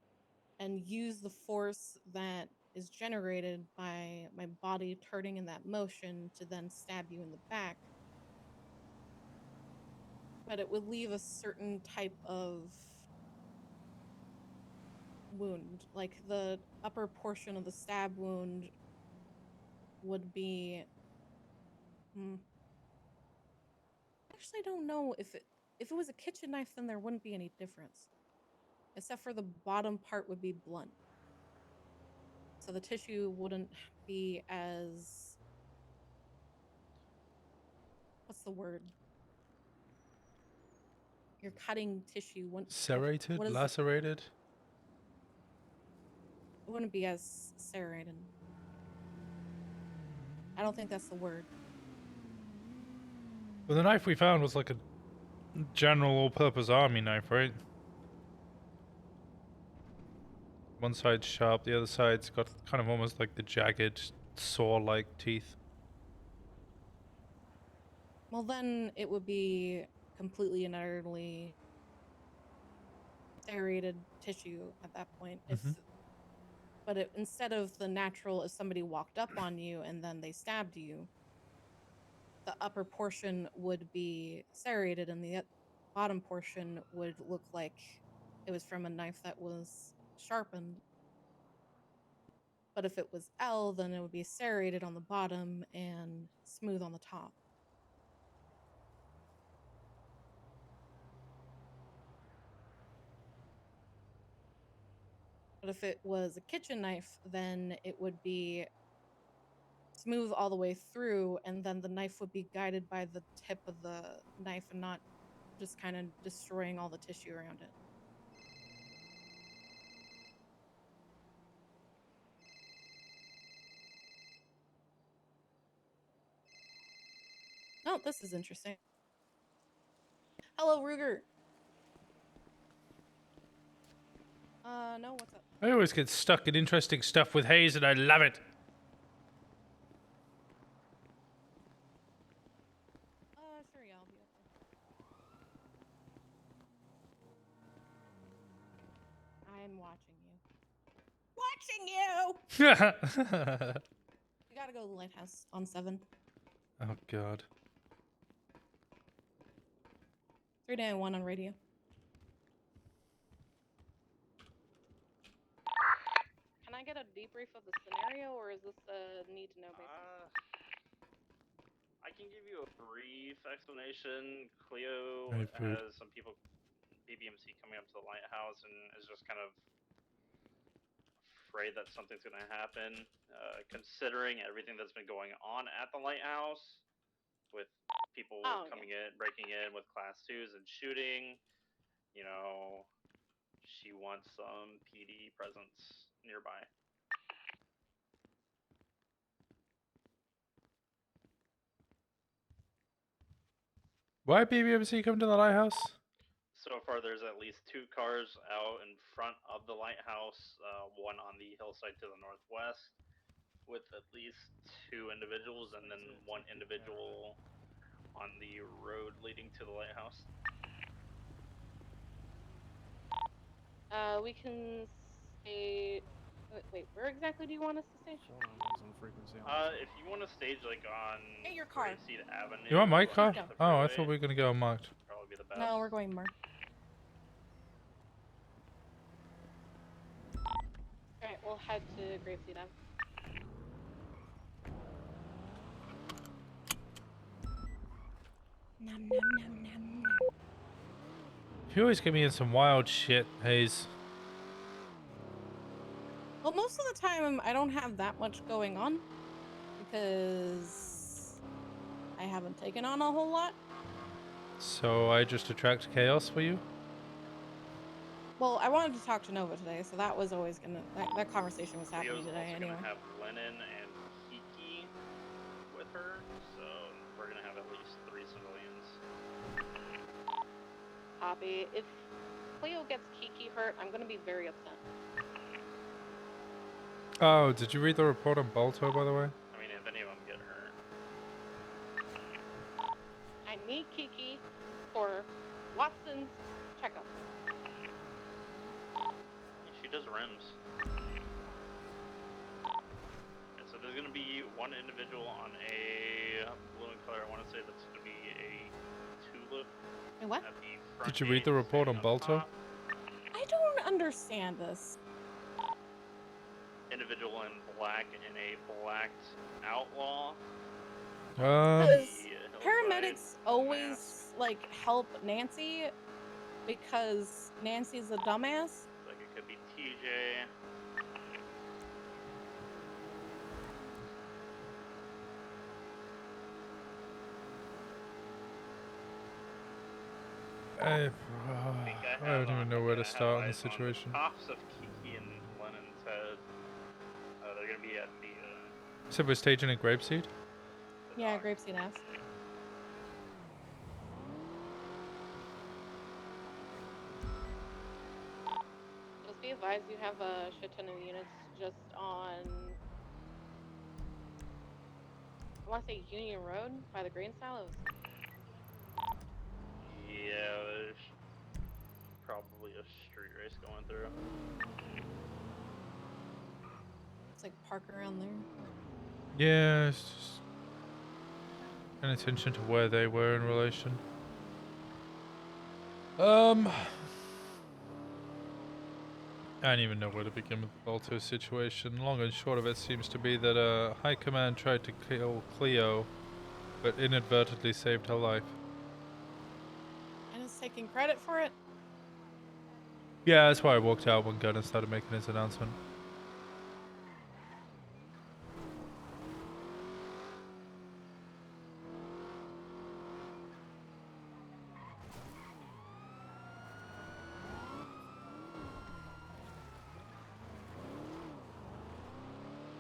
and use the force that is generated by my body turning in that motion to then stab you in the back. But it would leave a certain type of wound. Like the upper portion of the stab wound would be... Actually, I don't know if it was a kitchen knife, then there wouldn't be any difference. Except for the bottom part would be blunt. So the tissue wouldn't be as... What's the word? you're cutting tissue. Serrated? What is Lacerated? It wouldn't be as serrated. I don't think that's the word. Well, the knife we found was like a general all-purpose army knife, right? One side's sharp, the other side's got kind of almost like the jagged saw-like teeth. Well, then it would be completely and utterly serrated tissue at that point. But instead of the natural, if somebody walked up on you and then they stabbed you, the upper portion would be serrated and the bottom portion would look like it was from a knife that was sharpened. But if it was L, then it would be serrated on the bottom and smooth on the top. But if it was a kitchen knife, then it would be smooth all the way through, and then the knife would be guided by the tip of the knife and not just kind of destroying all the tissue around it. Oh, this is interesting. Hello, Ruger. No, what's up? I always get stuck in interesting stuff with Hayes, and I love it. Sure, yeah, I'll be up there. I'm watching you. Watching you! You gotta go to the lighthouse on 7. Oh, God. 391 on radio. Can I get a debrief of the scenario, or is this a need-to-know basis? I can give you a brief explanation. Cleo Very good. has some people, BBMC, coming up to the lighthouse and is just kind of afraid that something's going to happen, considering everything that's been going on at the lighthouse with people coming in, breaking in with class 2s and shooting. You know, she wants some PD presence nearby. Why BBMC come to the lighthouse? So far, there's at least 2 cars out in front of the lighthouse, one on the hillside to the northwest, with at least 2 individuals, and then 1 individual on the road leading to the lighthouse. We can stay. Wait, where exactly do you want us to stage? If you want to stage like on Get your car. Grapeseed Avenue. You want my car? underneath the Oh, I freeway, thought we were gonna go unmarked. probably be the best. No, we're going mark. Alright, we'll head to Grapeseed Ave. Nom, nom, nom, nom, nom. You always get me in some wild shit, Hayes. Well, most of the time, I don't have that much going on because I haven't taken on a whole lot. So I just attract chaos for you? Well, I wanted to talk to Nova today, so that was always gonna. That conversation was happening Leo's today also anyway. gonna have Lennon and Kiki with her, so we're gonna have at least 3 civilians. Copy. If Cleo gets Kiki hurt, I'm gonna be very upset. Oh, did you read the report on Balto, by the way? I mean, if any of them get hurt. I need Kiki for Watson's checkup. She does rims. And so there's gonna be 1 individual on a blue and color. I want to say that's gonna be a tulip. Wait, what? At the front Did you read the gate, report on standing up Balto? top. I don't understand this. Individual in black and a blacked outlaw. Because paramedics always like help Nancy because Nancy's a dumbass. Like it could be TJ. I don't even know where to start in this The situation. cops of Kiki and Lennon said they're gonna be at the. Said we're staging a grapeseed? Yeah, Grapeseed asked. Just be advised, you have a shit ton of units just on, I want to say Union Road by the grain silos. Yeah, there's probably a street race going through. It's like park around there. Yeah, it's just paying attention to where they were in relation. I don't even know where to begin with the Balto situation. Long and short of it seems to be that High Command tried to kill Cleo, but inadvertently saved her life. And is taking credit for it? Yeah, that's why I walked out when Gunner started making his announcement.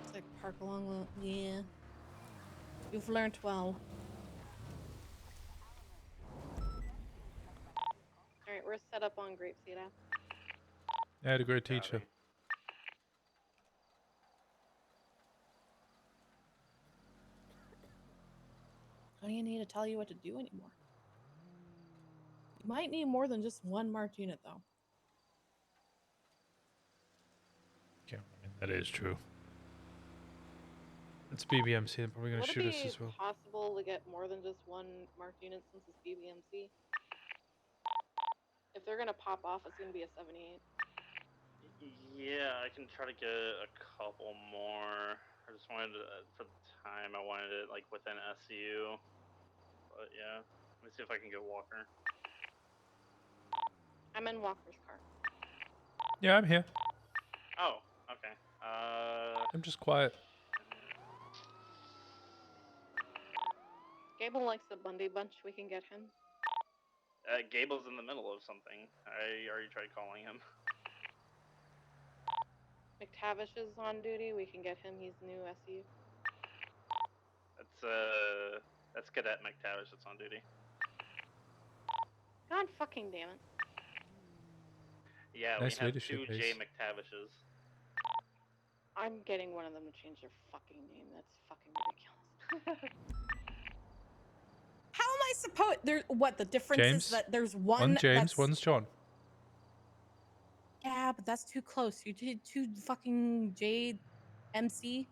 It's like park along the, yeah. You've learned well. Alright, we're set up on Grapeseed app. I had a great teacher. I don't even need to tell you what to do anymore. You might need more than just one marked unit, though. Yeah, I mean, that is true. It's BBMC, they're probably going to Would shoot it us be as well. possible to get more than just one marked unit since it's BBMC? If they're gonna pop off, it's gonna be a 78. Yeah, I can try to get a couple more. I just wanted to, for the time, I wanted it like within SU. But yeah, let me see if I can get Walker. I'm in Walker's car. Yeah, I'm here. Oh, okay. I'm just quiet. Gable likes the Bundy bunch. We can get him. Gable's in the middle of something. I already tried calling him. McTavish is on duty. We can get him. He's new SU. That's Cadet McTavish that's on duty. God fucking damn it. Yeah, Nice we have leadership, two Ace. J McTavishes. I'm getting one of them to change their fucking name. That's fucking ridiculous. How am I supposed? There. What the difference James? is that there's one. One's James, that's... one's John. Yeah, but that's too close. You did two fucking J, MC,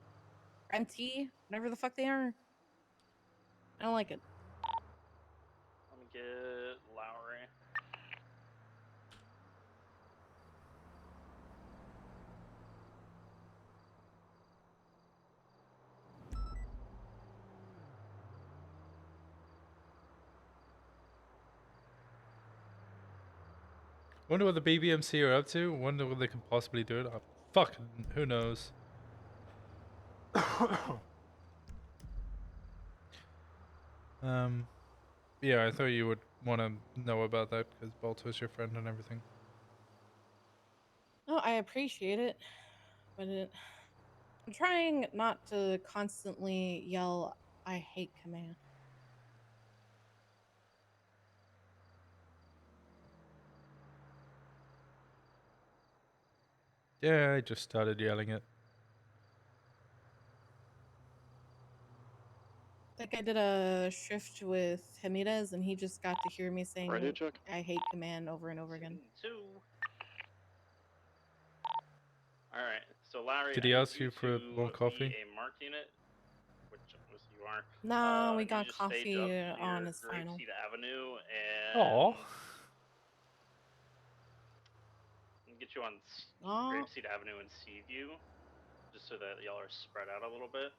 MT, whatever the fuck they are. I don't like it. Let me get Lowry. Wonder what the BBMC are up to. Wonder what they can possibly do. Fucking, who knows? Yeah, I thought you would want to know about that because Balto's your friend and everything. Oh, I appreciate it, but I'm trying not to constantly yell, "I hate command." Yeah, I just started yelling it. Like I did a shift with Hamidas, and he just got to hear me saying, Ready to check? "I hate command" over and over again. Alright, so Lowry, Did I he need ask you for to more coffee? be a marked unit, which obviously you are. No, we You got just stage coffee up on near his final. Grapeseed Avenue and Aw. get you on Grapeseed Avenue and Seaview, just so that y'all are spread out a little bit.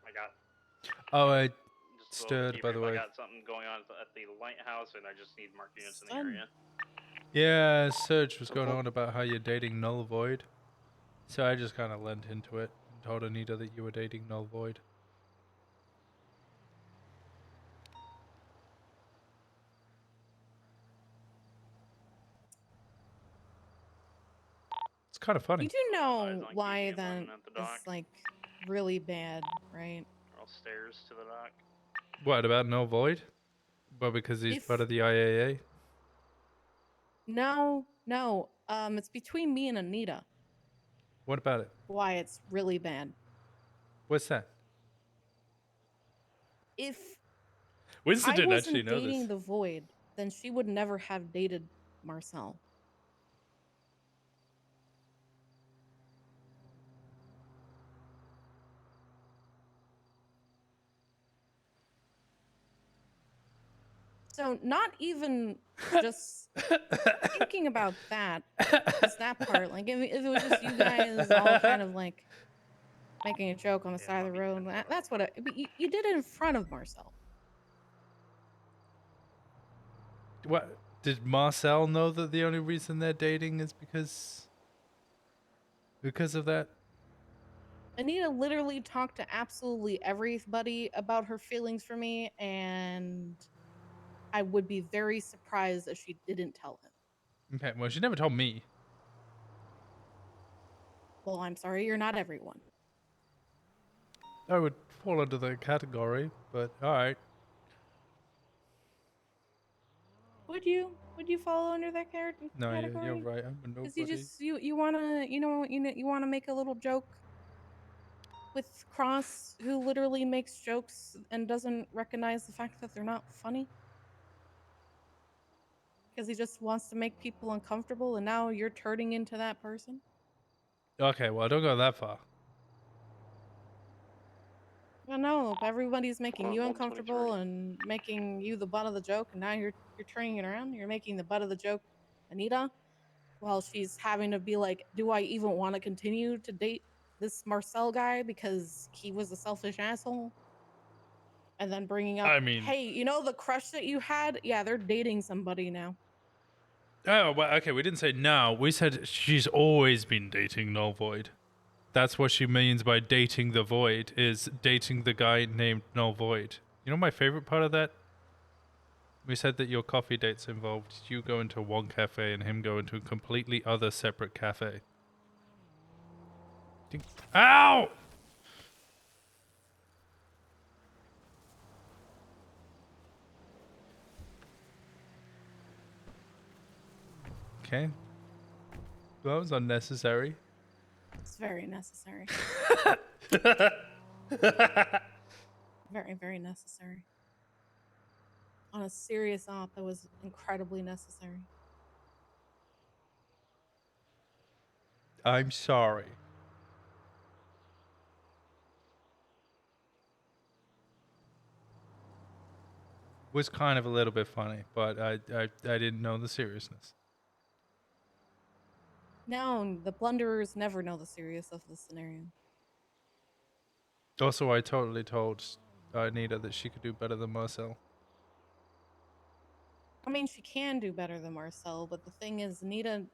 I got. Oh, I Just a stirred, little by the debrief. way. I got something going on at the lighthouse, and I just need marked units in the area. Yeah, Serge was going on about how you're dating Null Void. So I just kind of lent into it and told Anita that you were dating Null Void. kind of funny. You do know why that is like really bad, right? All stairs to the dock. What about null void? Well, because he's part of the IAA. No. It's between me and Anita. What about it? Why it's really bad. What's that? If Winston I didn't wasn't actually know dating this. the Void, then she would never have dated Marcel. So not even just thinking about that, just that part. Like if it was just you guys all kind of like making a joke on the side of the road, that's what you did it in front of Marcel. What? Did Marcel know that the only reason they're dating is because of that? Anita literally talked to absolutely everybody about her feelings for me, and I would be very surprised if she didn't tell him. Okay, well, she never told me. Well, I'm sorry, you're not everyone. I would fall under the category, but alright. Would you fall under that category? No, you're right. I'm a nobody. Because you wanna make a little joke with Cross, who literally makes jokes and doesn't recognize the fact that they're not funny. Because he just wants to make people uncomfortable, and now you're turning into that person. Okay, well, don't go that far. Well, no, everybody's making you uncomfortable and making you the butt of the joke, and now you're turning it around. You're making the butt of the joke Anita, while she's having to be like, do I even want to continue to date this Marcel guy because he was a selfish asshole? And then bringing up, I mean, hey, you know the crush that you had? Yeah, they're dating somebody now. Oh, well, okay, we didn't say now. We said she's always been dating Null Void. That's what she means by dating the Void, is dating the guy named Null Void. You know my favorite part of that? We said that your coffee dates involved you going to one cafe and him going to a completely other separate cafe. Ow! Okay. That was unnecessary. It's very necessary. Very, very necessary. On a serious op, that was incredibly necessary. I'm sorry. Was kind of a little bit funny, but I didn't know the seriousness. No, the blunderers never know the seriousness of the scenario. Also, I totally told Anita that she could do better than Marcel. I mean, she can do better than Marcel, but the thing is, Anita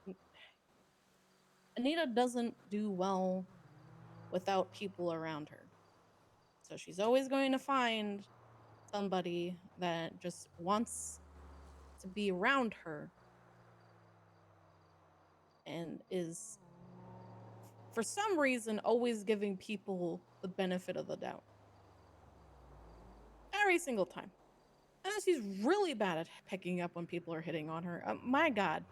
doesn't do well without people around her. So she's always going to find somebody that just wants to be around her and is, for some reason, always giving people the benefit of the doubt. Every single time. And then she's really bad at picking up when people are hitting on her. My God.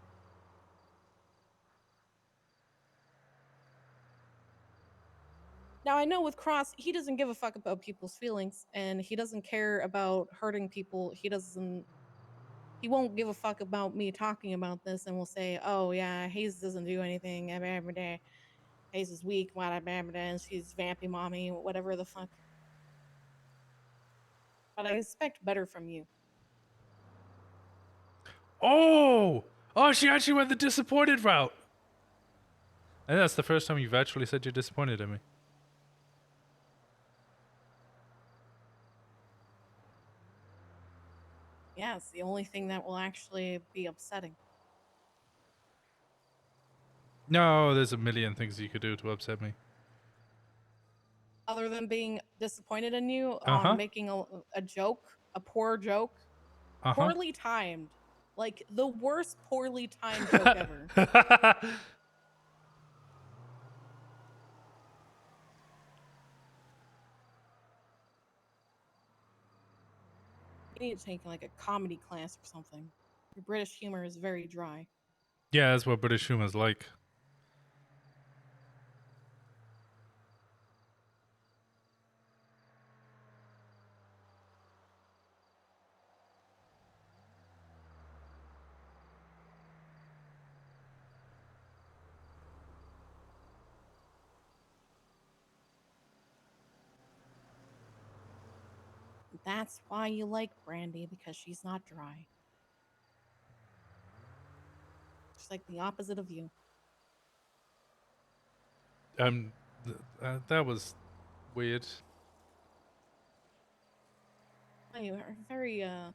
Now, I know with Cross, he doesn't give a fuck about people's feelings, and he doesn't care about hurting people. He won't give a fuck about me talking about this, and will say, oh, yeah, Hayes doesn't do anything. Hayes is weak, and she's vampy mommy, whatever the fuck. But I expect better from you. Oh! Oh, she actually went the disappointed route. And that's the first time you've actually said you're disappointed in me. Yeah, it's the only thing that will actually be upsetting. No, there's a million things you could do to upset me. Other than being disappointed in you on making a joke, a poor joke, poorly timed. Like the worst poorly timed joke ever. You need to take like a comedy class or something. Your British humor is very dry. Yeah, that's what British humor's like. That's why you like Brandy, because she's not dry. She's like the opposite of you. That was weird. You are very I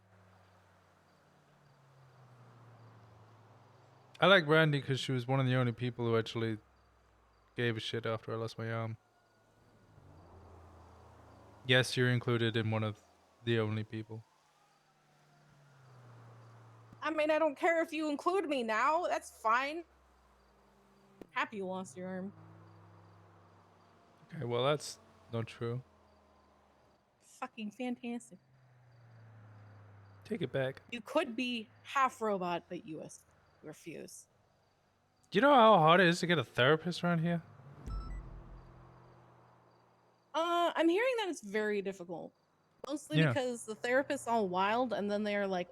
like Brandy because she was one of the only people who actually gave a shit after I lost my arm. Yes, you're included in one of the only people. I mean, I don't care if you include me now. That's fine. Happy you lost your arm. Okay, well that's not true. Fucking fantastic. Take it back. You could be half robot, but you refuse. Do you know how hard it is to get a therapist around here? I'm hearing that it's very difficult. Mostly because the therapist's all wild, and then they're like,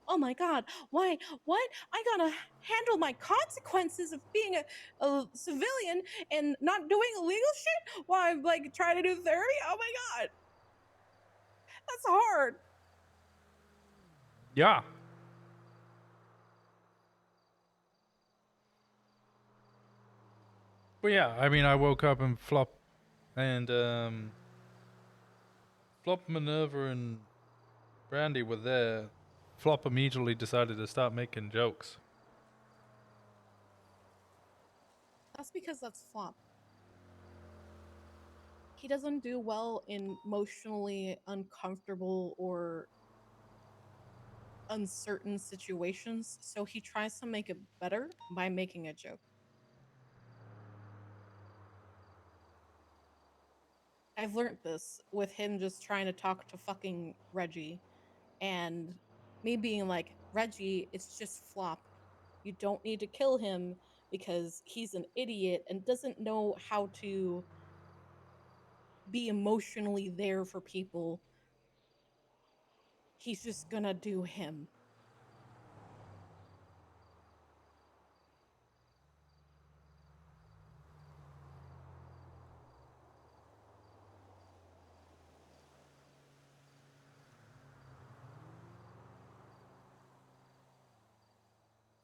"Oh my god, why? What? I gotta handle my consequences of being a civilian and not doing illegal shit while I'm like trying to do therapy. Oh my god, that's hard." Yeah. But yeah, I mean, I woke up and Flop and Flop, Minerva, and Brandy were there. Flop immediately decided to start making jokes. That's because that's Flop. He doesn't do well in emotionally uncomfortable or uncertain situations, so he tries to make it better by making a joke. I've learned this with him just trying to talk to fucking Reggie, and me being like, "Reggie, it's just Flop. You don't need to kill him because he's an idiot and doesn't know how to be emotionally there for people. He's just gonna do him."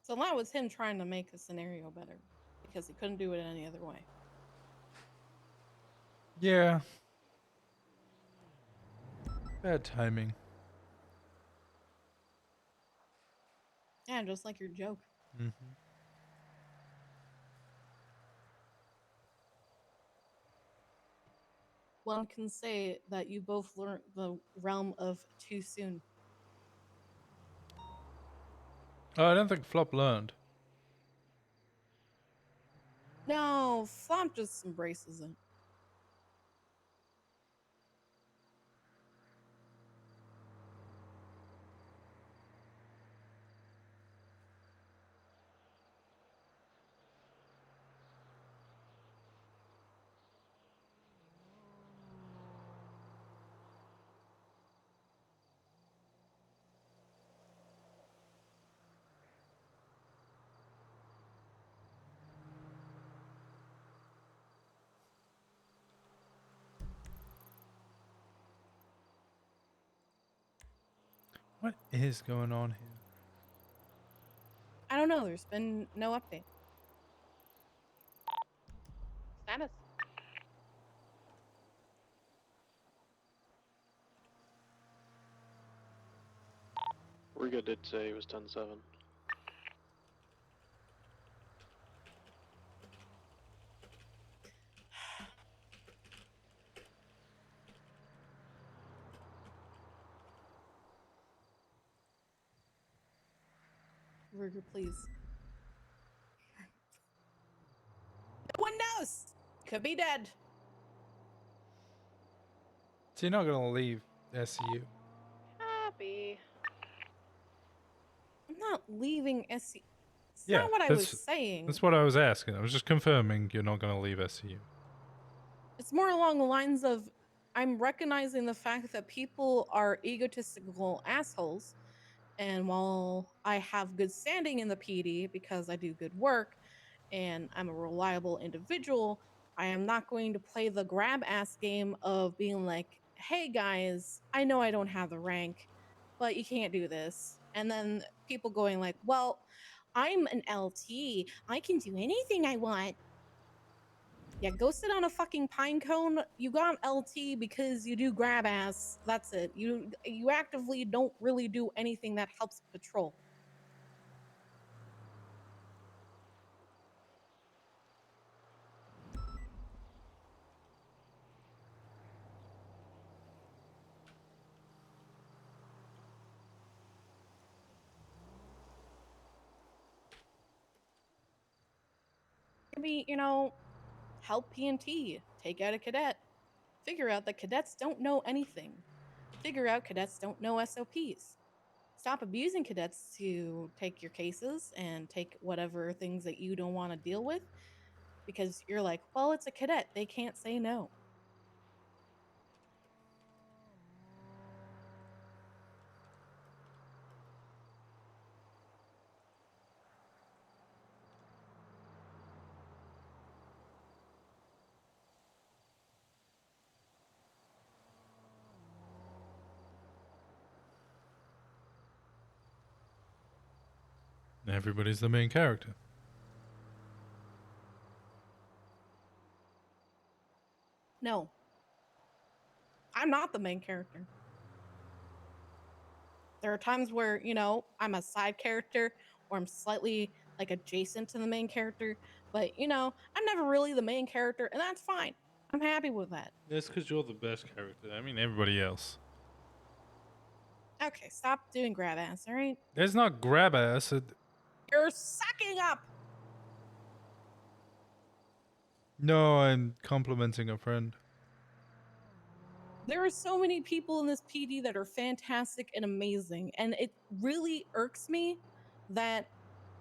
So that was him trying to make the scenario better because he couldn't do it any other way. Yeah. Bad timing. Yeah, just like your joke. Mm-hmm. One can say that you both learned the realm of too soon. Oh, I don't think Flop learned. No, Flop just embraces it. What is going on here? I don't know. There's been no update. Status. Riga did say it was 10-7. Ruger, please. No one knows. Could be dead. So you're not gonna leave SU? Happy. not leaving SCU. It's Yeah, not what I was saying. That's what I was asking. I was just confirming you're not going to leave SCU. It's more along the lines of I'm recognizing the fact that people are egotistical assholes. And while I have good standing in the PD because I do good work and I'm a reliable individual, I am not going to play the grab ass game of being like, hey guys, I know I don't have the rank, but you can't do this. And then people going like, well, I'm an LT. I can do anything I want. Yeah, go sit on a fucking pine cone. You got LT because you do grab ass. That's it. You actively don't really do anything that helps patrol. Maybe, help PNT, take out a cadet. Figure out that cadets don't know anything. Figure out cadets don't know SOPs. Stop abusing cadets to take your cases and take whatever things that you don't want to deal with because you're like, well, it's a cadet. They can't say no. Everybody's the main character. No. I'm not the main character. There are times where, I'm a side character or I'm slightly like adjacent to the main character, but I'm never really the main character, and that's fine. I'm happy with that. That's because you're the best character. I mean, everybody else. Okay, stop doing grab ass, all right? There's not grab ass. You're sucking up. No, I'm complimenting a friend. There are so many people in this PD that are fantastic and amazing, and it really irks me that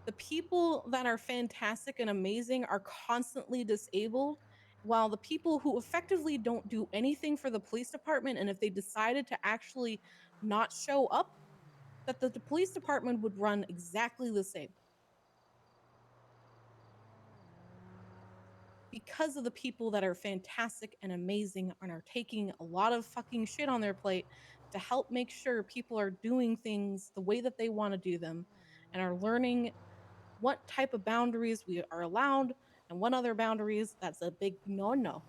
the people that are fantastic and amazing are constantly disabled, while the people who effectively don't do anything for the police department, and if they decided to actually not show up, that the police department would run exactly the same. Because of the people that are fantastic and amazing and are taking a lot of fucking shit on their plate to help make sure people are doing things the way that they want to do them and are learning what type of boundaries we are allowed and what other boundaries that's a big no-no.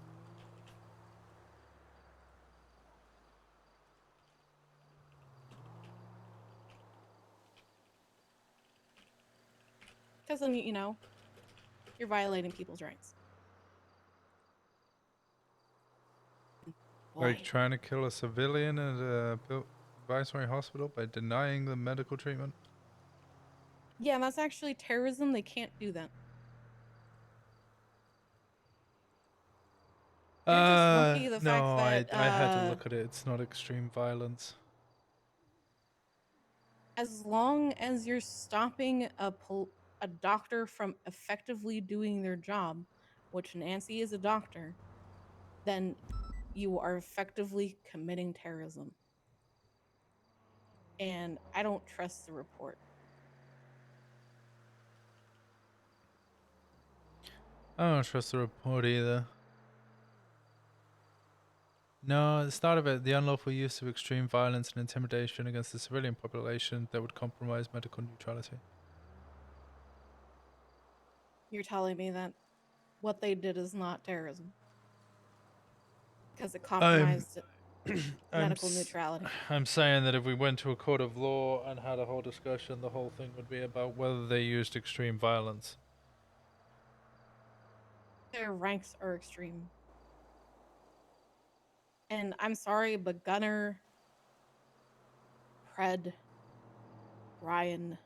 Because then, you're violating people's rights. Like trying to kill a civilian at a advisory hospital by denying them medical treatment? Yeah, that's actually terrorism. They can't do that. You're just lucky the fact that I had to look at it. It's not extreme violence. As long as you're stopping a doctor from effectively doing their job, which Nancy is a doctor, then you are effectively committing terrorism. And I don't trust the report. I don't trust the report either. No, at the start of it, the unlawful use of extreme violence and intimidation against the civilian population that would compromise medical neutrality. You're telling me that what they did is not terrorism? Because it compromised medical neutrality. I'm saying that if we went to a court of law and had a whole discussion, the whole thing would be about whether they used extreme violence. Their ranks are extreme. And I'm sorry, but Gunner, Pred, Ryan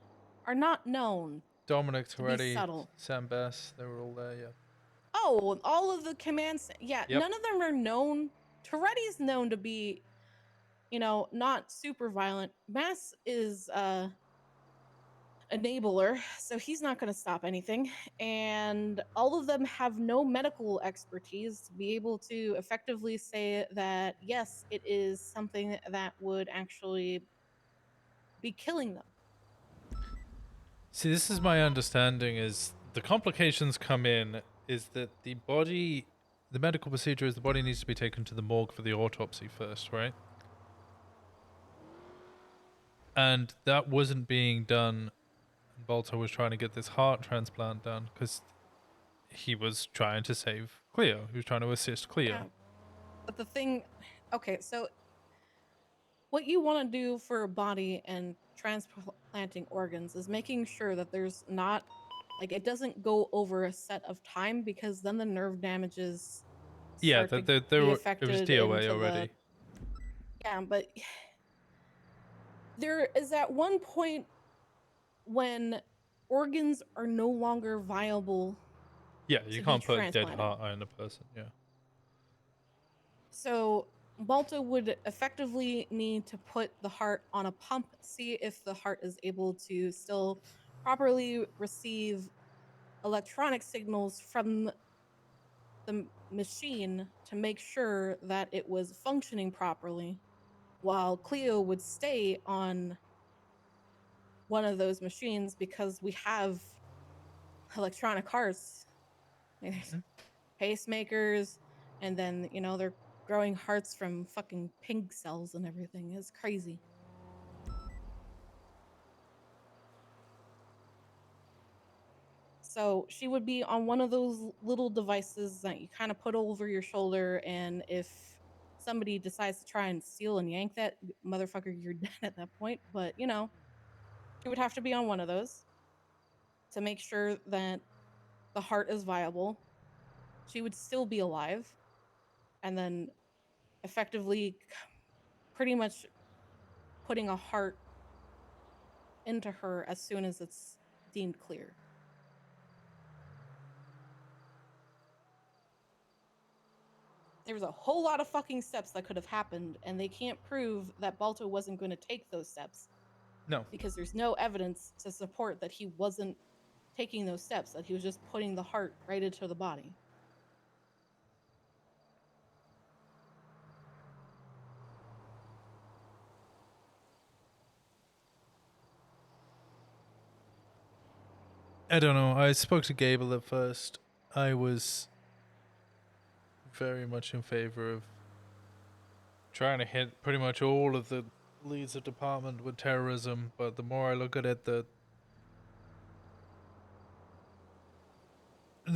are not known. Dominic Toretti, subtle. Sam Bass, they were all there, yeah. Oh, all of the commands. Yeah, Yep. None of them are known. Toretti's known to be, not super violent. Bass is, enabler, so he's not going to stop anything. And all of them have no medical expertise to be able to effectively say that, yes, it is something that would actually be killing them. See, this is my understanding is the complications come in is that the body, the medical procedure is the body needs to be taken to the morgue for the autopsy first, right? And that wasn't being done. Balto was trying to get this heart transplant done because he was trying to save Cleo. He was trying to assist Cleo. Yeah. But the thing, okay, so what you want to do for a body and transplanting organs is making sure that there's not, like, it doesn't go over a set of time, because then the nerve damages Yeah, start there to be were, affected it was DOA into already. yeah, but there is at one point when organs are no longer viable. Yeah, you to can't be put a dead transplanted. heart on a person, yeah. So Balto would effectively need to put the heart on a pump, see if the heart is able to still properly receive electronic signals from the machine to make sure that it was functioning properly, while Cleo would stay on one of those machines because we have electronic hearts. There's pacemakers, and then, you know, they're growing hearts from fucking pig cells and everything. It's crazy. So she would be on one of those little devices that you kind of put over your shoulder, and if somebody decides to try and steal and yank that motherfucker, you're dead at that point. But, you know, she would have to be on one of those to make sure that the heart is viable. She would still be alive, and then effectively pretty much putting a heart into her as soon as it's deemed clear. There was a whole lot of fucking steps that could have happened, and they can't prove that Balto wasn't going to take those steps. No. Because there's no evidence to support that he wasn't taking those steps, that he was just putting the heart right into the body. I don't know. I spoke to Gable at first. I was very much in favor of trying to hit pretty much all of the leads of department with terrorism, but the more I look at it, the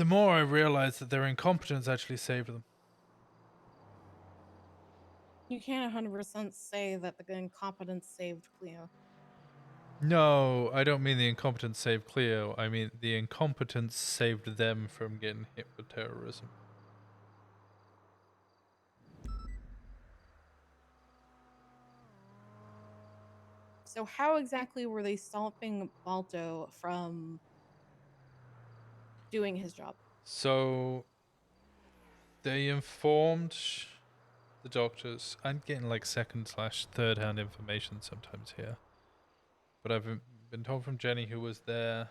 more I realize that their incompetence actually saved them. You can't 100% say that the incompetence saved Cleo. No, I don't mean the incompetence saved Cleo. I mean the incompetence saved them from getting hit with terrorism. So how exactly were they stopping Balto from doing his job? So they informed the doctors. I'm getting like second/third hand information sometimes here. But I've been told from Jenny, who was there,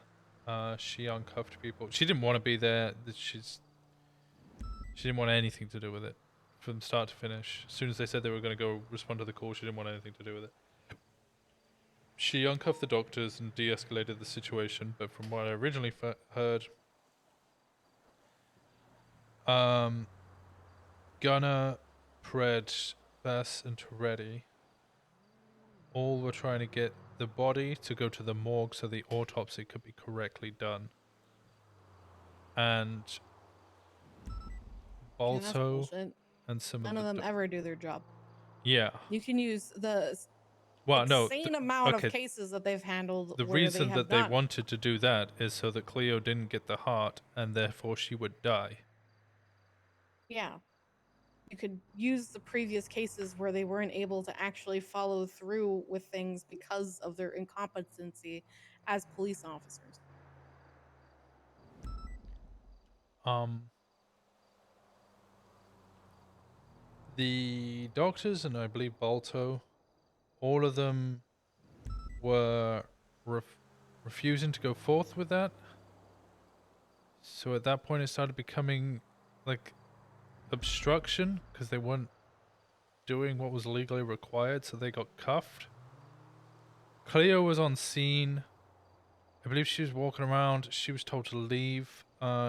she uncuffed people. She didn't want to be there. She didn't want anything to do with it from start to finish. As soon as they said they were going to go respond to the call, she didn't want anything to do with it. She uncuffed the doctors and de-escalated the situation, but from what I originally heard, Gunnar, Pred, Bass, and Toretti all were trying to get the body to go to the morgue so the autopsy could be correctly done. And Balto and some None of them ever do their job. Yeah. You can use the no, insane amount of cases that they've handled. The where reason they have that they not. wanted to do that is so that Cleo didn't get the heart and therefore she would die. Yeah. You could use the previous cases where they weren't able to actually follow through with things because of their incompetency as police officers. The doctors and I believe Balto, all of them were refusing to go forth with that. So at that point it started becoming like obstruction because they weren't doing what was legally required, so they got cuffed. Cleo was on scene. I believe she was walking around. She was told to leave.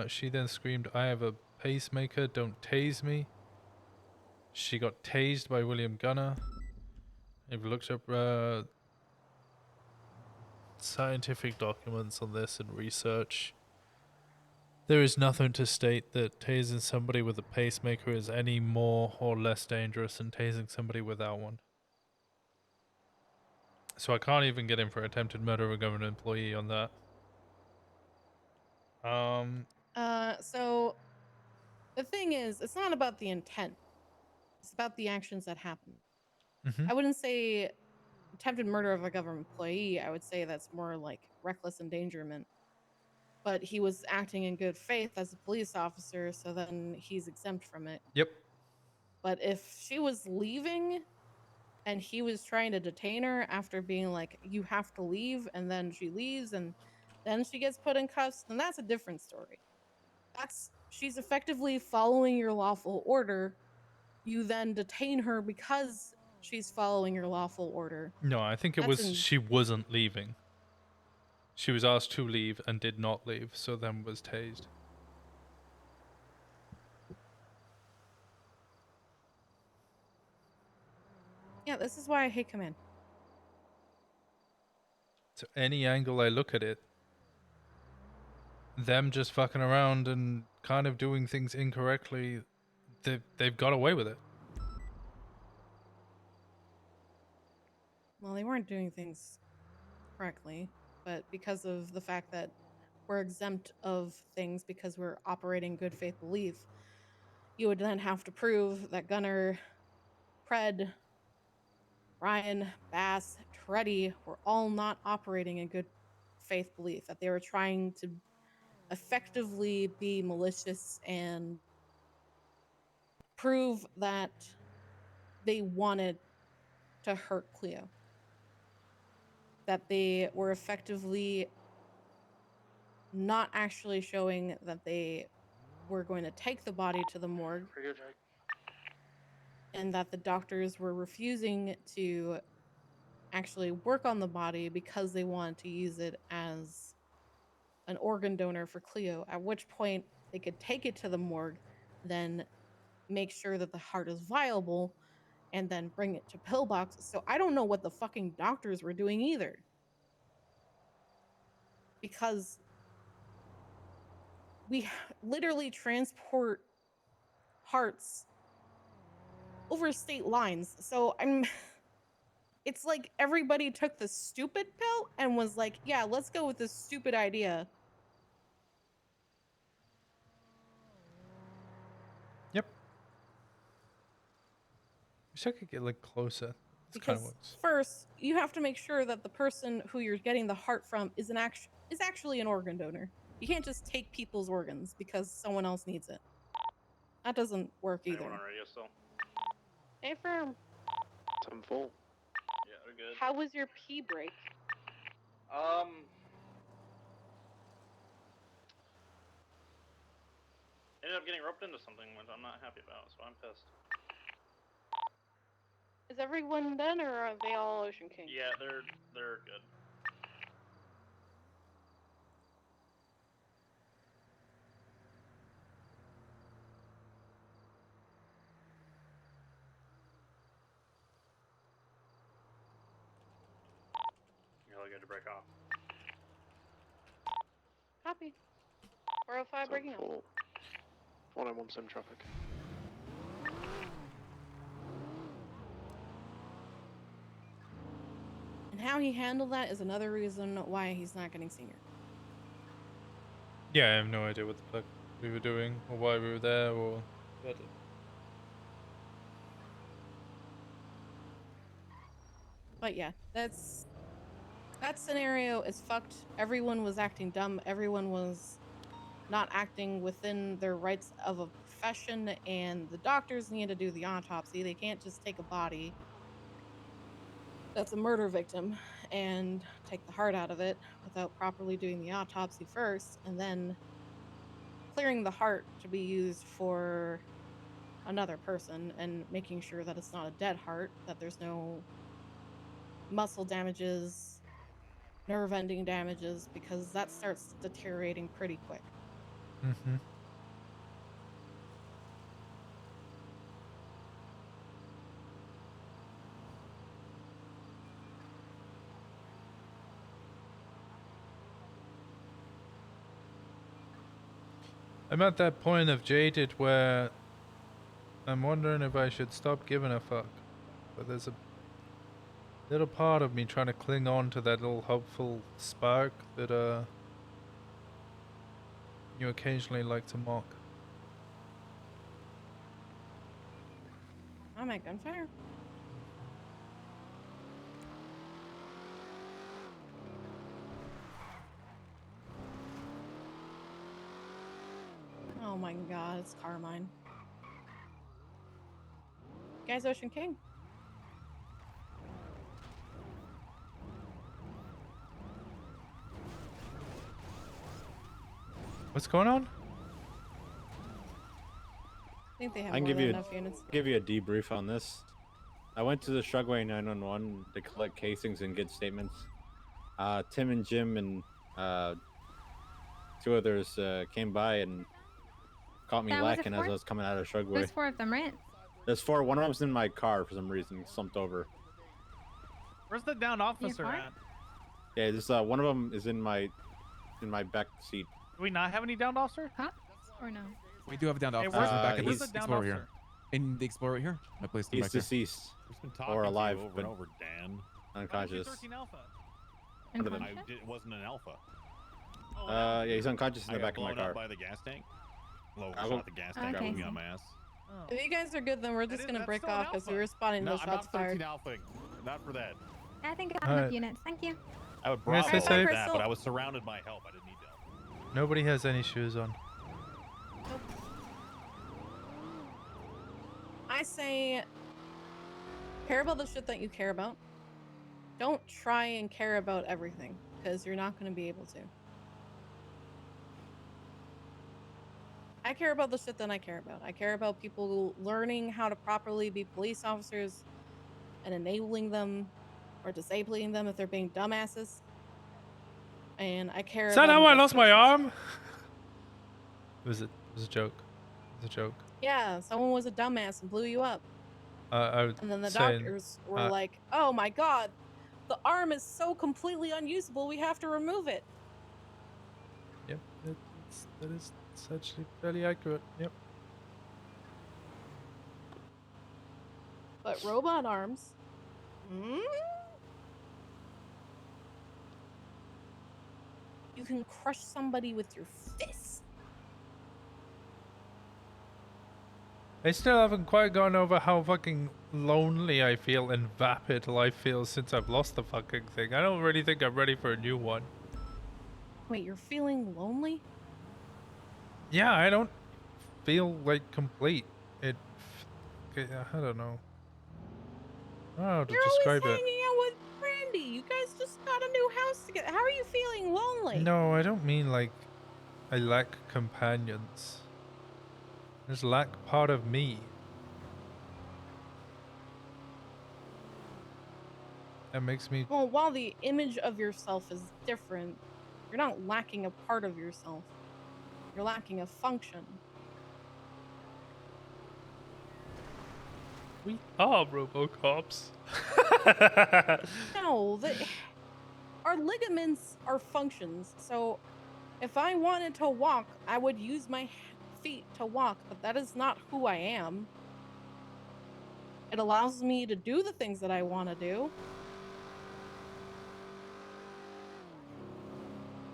She then screamed, "I have a pacemaker, don't tase me." She got tased by William Gunner. I've looked up scientific documents on this and research. There is nothing to state that tasing somebody with a pacemaker is any more or less dangerous than tasing somebody without one. So I can't even get in for attempted murder of a government employee on that. So the thing is, it's not about the intent. It's about the actions that happen. I wouldn't say attempted murder of a government employee. I would say that's more like reckless endangerment. But he was acting in good faith as a police officer, so then he's exempt from it. Yep. But if she was leaving and he was trying to detain her after being like, you have to leave, and then she leaves and then she gets put in cuffs, then that's a different story. She's effectively following your lawful order. You then detain her because she's following your lawful order. No, I think it was she wasn't leaving. She was asked to leave and did not leave, so then was tased. Yeah, this is why I hate command. So any angle I look at it, them just fucking around and kind of doing things incorrectly, they've got away with it. Well, they weren't doing things correctly, but because of the fact that we're exempt of things because we're operating good faith belief, you would then have to prove that Gunner, Pred, Ryan, Bass, Treddy were all not operating in good faith belief, that they were trying to effectively be malicious and prove that they wanted to hurt Cleo. That they were effectively not actually showing that they were going to take the body to the morgue, and that the doctors were refusing to actually work on the body because they wanted to use it as an organ donor for Cleo, at which point they could take it to the morgue, then make sure that the heart is viable, and then bring it to pillboxes. So I don't know what the fucking doctors were doing either. Because we literally transport hearts over state lines. So it's like everybody took the stupid pill and was like, yeah, let's go with this stupid idea. Yep. Wish I could get like closer. That's kind of Because what's... first, you have to make sure that the person who you're getting the heart from is actually an organ donor. You can't just take people's organs because someone else needs it. That doesn't work either. Anyone on radio still? Hey, Firm. I'm full. Yeah, they're good. How was your pee break? Ended up getting roped into something which I'm not happy about, so I'm pissed. Is everyone done, or are they all Ocean King? Yeah, they're good. You're all good to break off. Copy. 405 breaking off. 491 traffic. And how he handled that is another reason why he's not getting senior. Yeah, I have no idea what the fuck we were doing, or why we were there, or... But yeah, that scenario is fucked. Everyone was acting dumb. Everyone was not acting within their rights of a profession, and the doctors need to do the autopsy. They can't just take a body that's a murder victim and take the heart out of it without properly doing the autopsy first, and then clearing the heart to be used for another person and making sure that it's not a dead heart, that there's no muscle damages, nerve ending damages, because that starts deteriorating pretty quick. Mm-hmm. I'm at that point of jaded where I'm wondering if I should stop giving a fuck. But there's a little part of me trying to cling on to that little hopeful spark that you occasionally like to mock. I'm at gunfire. Oh my god, it's Carmine. Guys, Ocean King. What's going on? I think they have I can more give than you enough units. give you a debrief on this. I went to the Shrugway 911 to collect casings and get statements. Tim and Jim and 2 others came by and caught me That was lacking it as for? I was coming out of Shrugway. There's 4 of them, right? There's 4. One of them's in my car for some reason. He slumped over. Where's the downed officer car? at? Yeah, there's one of them is in my back seat. Do we not have any downed officer? Huh? Or no? We do have a downed Hey, officer. where's- back in where's the the downed Explorer here. officer? In the Explorer right here. I placed him He's back there. deceased Just been talking or to you alive, over but and over, Dan. unconscious. 13 Alpha. What are they? It wasn't an alpha. Yeah, he's unconscious in I the got back of my blown car. up by the gas tank. Low I shot won't- the gas tank. Okay. I got my ass. If you guys are good, then we're just gonna that's break still an off because alpha. we're responding to No, those I'm shots not 13 fired. alpha. Not for that. I think I got Alright. enough units. Thank you. I would I'm gonna bravo say like safe. that, but I was surrounded by help. I didn't need help. Nobody has any shoes on. I say, care about the shit that you care about. Don't try and care about everything, because you're not going to be able to. I care about the shit that I care about. I care about people learning how to properly be police officers and enabling them or disabling them if they're being dumbasses. And I care Is that about how I lost my investigations. arm? It was a joke. It was a joke. Yeah, someone was a dumbass and blew you up. I would And then the say, doctors were like, oh my god, the arm is so completely unusable, we have to remove it. Yep, that is actually fairly accurate. Yep. But robot arms? You can crush somebody with your fist. I still haven't quite gone over how fucking lonely I feel and vapid life feels since I've lost the fucking thing. I don't really think I'm ready for a new one. Wait, you're feeling lonely? Yeah, I don't feel like complete. I don't know. I don't know how to You're describe always it. hanging out with Brandy. You guys just got a new house together. How are you feeling lonely? No, I don't mean like I lack companions. I just lack part of me. That makes me. Well, while the image of yourself is different, you're not lacking a part of yourself. You're lacking a function. We are Robocops. No, our ligaments are functions. So if I wanted to walk, I would use my feet to walk, but that is not who I am. It allows me to do the things that I want to do.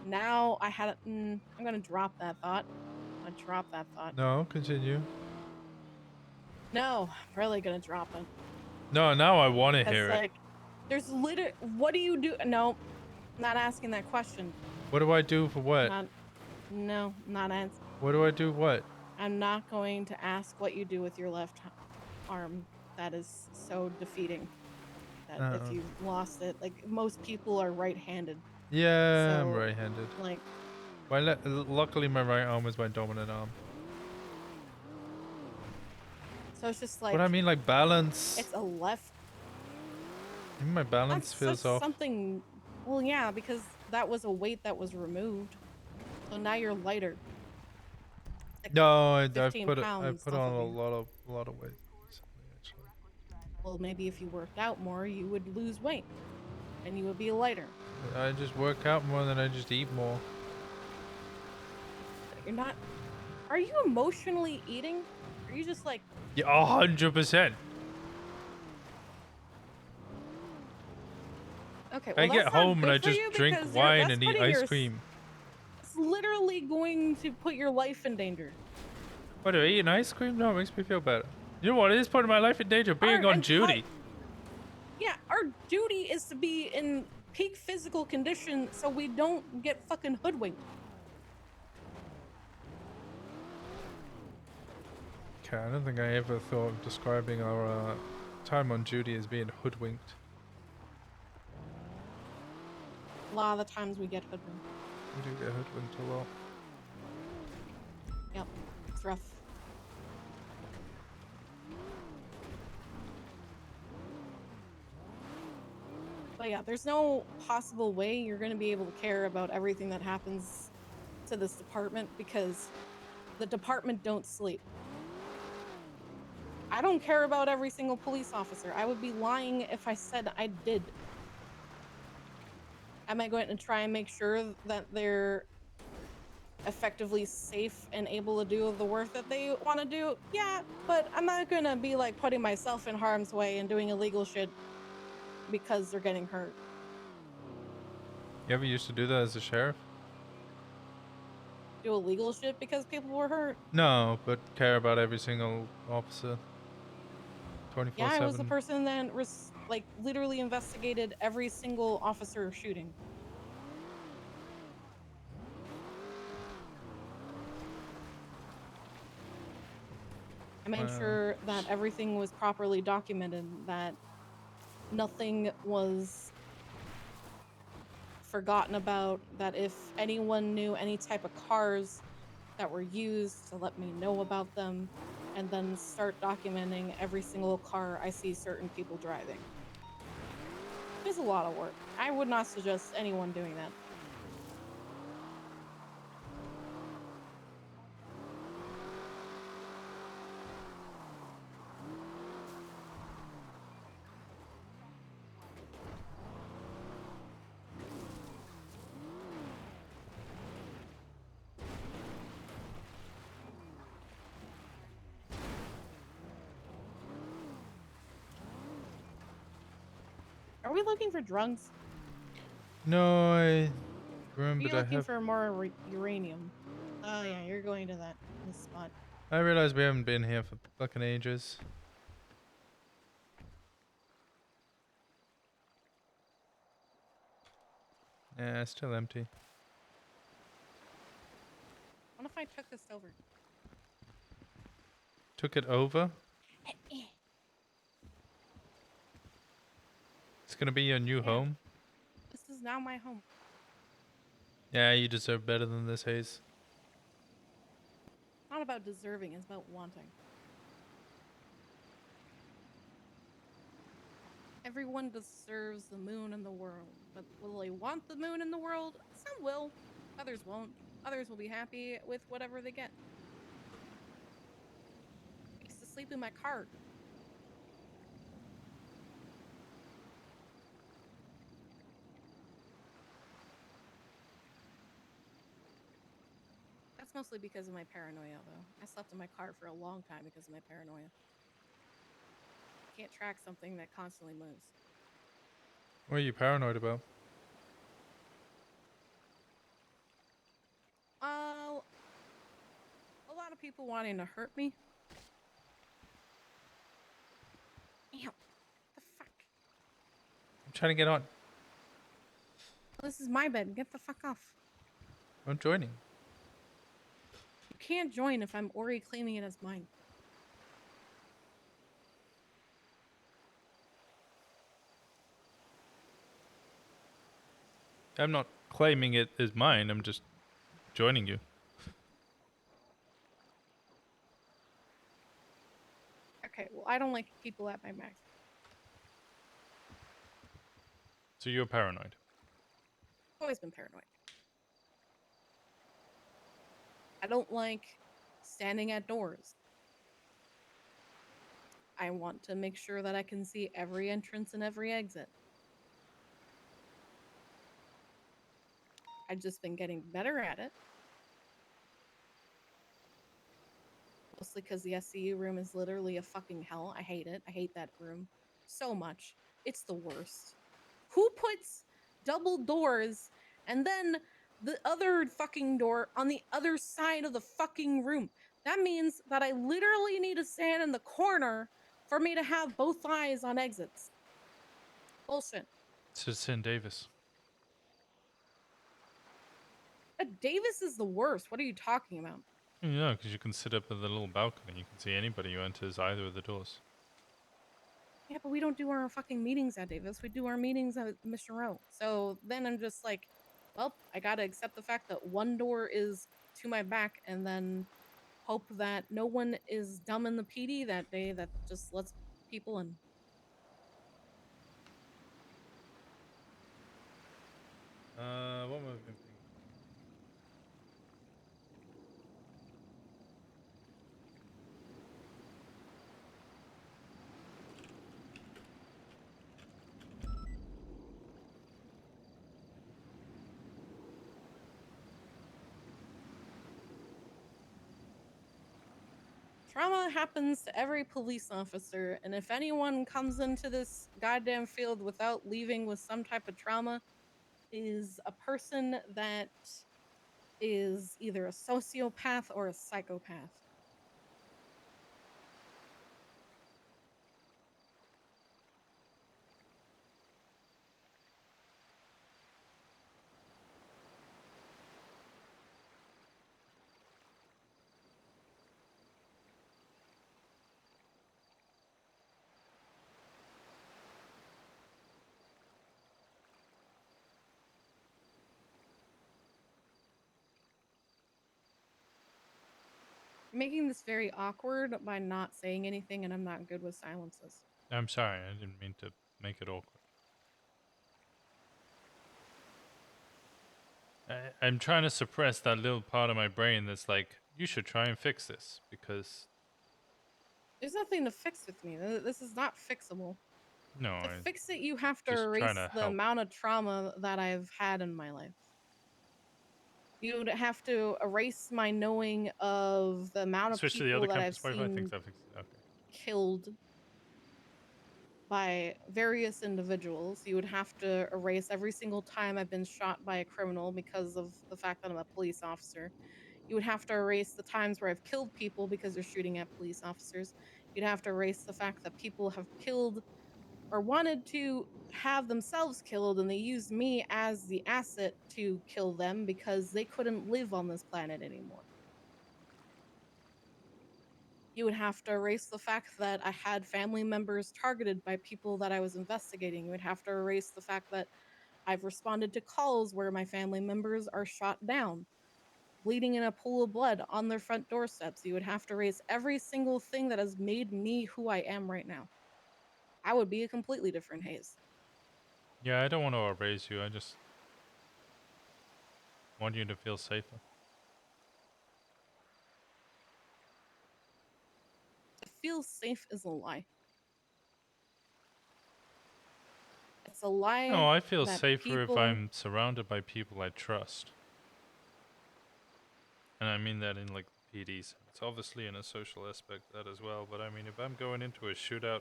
Now I had I'm gonna drop that thought. I'm gonna drop that thought. No, continue. No, I'm really gonna drop it. No, now I want to hear It's it. like, there's what do you do? No, not asking that question. What do I do for what? Not answering. What do I do what? I'm not going to ask what you do with your left arm. That is so defeating. that if you lost it, like most people are right-handed. Yeah, I'm So, right-handed. like, Well, luckily my right arm is my dominant arm. so it's just like. But I mean, like balance. It's a left. My balance That's feels off. something. Well, yeah, because that was a weight that was removed, so now you're lighter. Like No, I 15 put pounds on off of a you. lot of weight recently, actually. Well, maybe if you worked out more, you would lose weight, and you would be lighter. I just work out more than I just eat more. You're not. Are you emotionally eating? Are you just like? Yeah, 100%. Okay, I well, get that's not home and I good for just you drink because wine that's and eat putting ice your- cream. It's literally going to put your life in danger. What, do I eat ice cream? No, it makes me feel better. You know what? It is putting my life in danger being on duty. Yeah, our duty is to be in peak physical condition so we don't get fucking hoodwinked. Okay, I don't think I ever thought of describing our time on duty as being hoodwinked. A lot of the times we get hoodwinked. We do get hoodwinked a lot. Yep, it's rough. But yeah, there's no possible way you're going to be able to care about everything that happens to this department because the department don't sleep. I don't care about every single police officer. I would be lying if I said I did. Am I going to try and make sure that they're effectively safe and able to do the work that they want to do? Yeah, but I'm not going to be like putting myself in harm's way and doing illegal shit because they're getting hurt. You ever used to do that as a sheriff? Do illegal shit because people were hurt? No, but care about every single officer. 24/7. Yeah, I was the person that like literally investigated every single officer shooting. I made sure that everything was properly documented, that nothing was forgotten about, that if anyone knew any type of cars that were used to let me know about them, and then start documenting every single car I see certain people driving. It's a lot of work. I would not suggest anyone doing that. Are we looking for drugs? No, I Are remember you I looking have. for more uranium? Oh yeah, you're going to this spot. I realize we haven't been here for fucking ages. Yeah, it's still empty. What if I took this over? Took it over? It's gonna be your new home? This is now my home. Yeah, you deserve better than this, Hayes. It's not about deserving, it's about wanting. Everyone deserves the moon in the world, but will they want the moon in the world? Some will, others won't. Others will be happy with whatever they get. I used to sleep in my car. That's mostly because of my paranoia, though. I slept in my car for a long time because of my paranoia. I can't track something that constantly moves. What are you paranoid about? A lot of people wanting to hurt me. Ew. The fuck? I'm trying to get on. This is my bed. Get the fuck off. I'm joining. You can't join if I'm already claiming it as mine. I'm not claiming it as mine. I'm just joining you. Okay, well, I don't like people at my back. So you're paranoid. Always been paranoid. I don't like standing at doors. I want to make sure that I can see every entrance and every exit. I've just been getting better at it. Mostly because the SCU room is literally a fucking hell. I hate it. I hate that room so much. It's the worst. Who puts double doors and then the other fucking door on the other side of the fucking room? That means that I literally need to stand in the corner for me to have both eyes on exits. Bullshit. It's just St. Davis. Davis is the worst. What are you talking about? Yeah, because you can sit up at the little balcony. You can see anybody who enters either of the doors. Yeah, but we don't do our fucking meetings at Davis. We do our meetings at Mission Row. So then I'm just like, well, I gotta accept the fact that one door is to my back and then hope that no one is dumb in the PD that day that just lets people in. What am I thinking? Trauma happens to every police officer, and if anyone comes into this goddamn field without leaving with some type of trauma, is a person that is either a sociopath or a psychopath. Making this very awkward by not saying anything, and I'm not good with silences. I'm sorry, I didn't mean to make it awkward. I'm trying to suppress that little part of my brain that's like, you should try and fix this, because... There's nothing to fix with me. This is not fixable. No, To fix it, you have to just trying erase to the help. amount of trauma that I've had in my life. You would have to erase my knowing of the amount of Switch to the people other that I've campus Wi-Fi, I think seen that fixes it. Okay. killed by various individuals. You would have to erase every single time I've been shot by a criminal because of the fact that I'm a police officer. You would have to erase the times where I've killed people because they're shooting at police officers. You'd have to erase the fact that people have killed or wanted to have themselves killed and they used me as the asset to kill them because they couldn't live on this planet anymore. You would have to erase the fact that I had family members targeted by people that I was investigating. You would have to erase the fact that I've responded to calls where my family members are shot down, bleeding in a pool of blood on their front doorsteps. You would have to erase every single thing that has made me who I am right now. I would be a completely different Hayes. Yeah, I don't want to erase you, I just want you to feel safer. To feel safe is a lie. It's a lie. No, I feel that safer if people... I'm surrounded by people I trust. And I mean that in like the PD sense. Obviously in a social aspect that as well, but I mean if I'm going into a shootout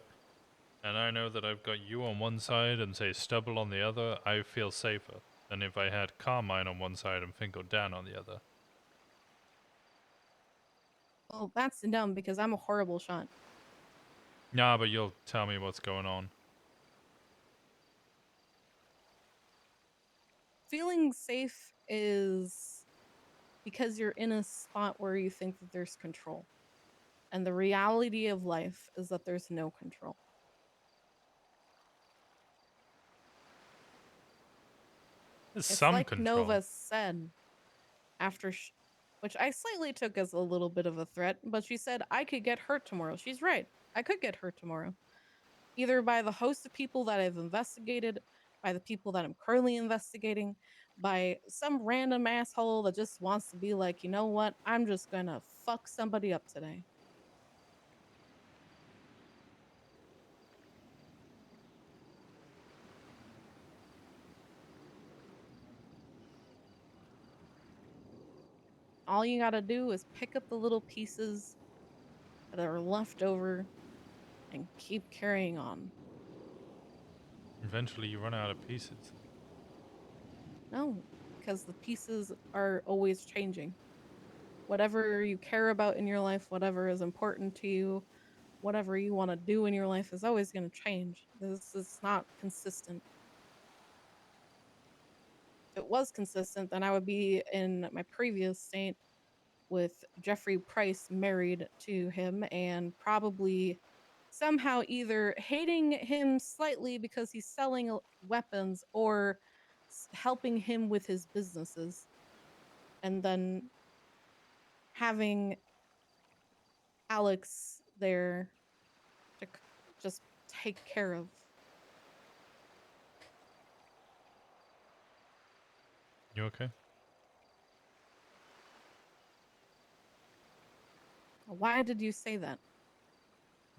and I know that I've got you on one side and say Stubble on the other, I feel safer than if I had Carmine on one side and Finko Dan on the other. Well, that's dumb because I'm a horrible shot. Nah, but you'll tell me what's going on. Feeling safe is because you're in a spot where you think that there's control. And the reality of life is that there's no control. There's It's some like control. Nova said after, which I slightly took as a little bit of a threat, but she said I could get hurt tomorrow. She's right. I could get hurt tomorrow. Either by the host of people that I've investigated, by the people that I'm currently investigating, by some random asshole that just wants to be like, you know what? I'm just gonna fuck somebody up today. All you gotta do is pick up the little pieces that are left over and keep carrying on. Eventually, you run out of pieces. No, because the pieces are always changing. Whatever you care about in your life, whatever is important to you, whatever you want to do in your life is always going to change. This is not consistent. If it was consistent, then I would be in my previous state with Jeffrey Price married to him and probably somehow either hating him slightly because he's selling weapons or helping him with his businesses, and then having Alex there to just take care of. You okay? Why did you say that?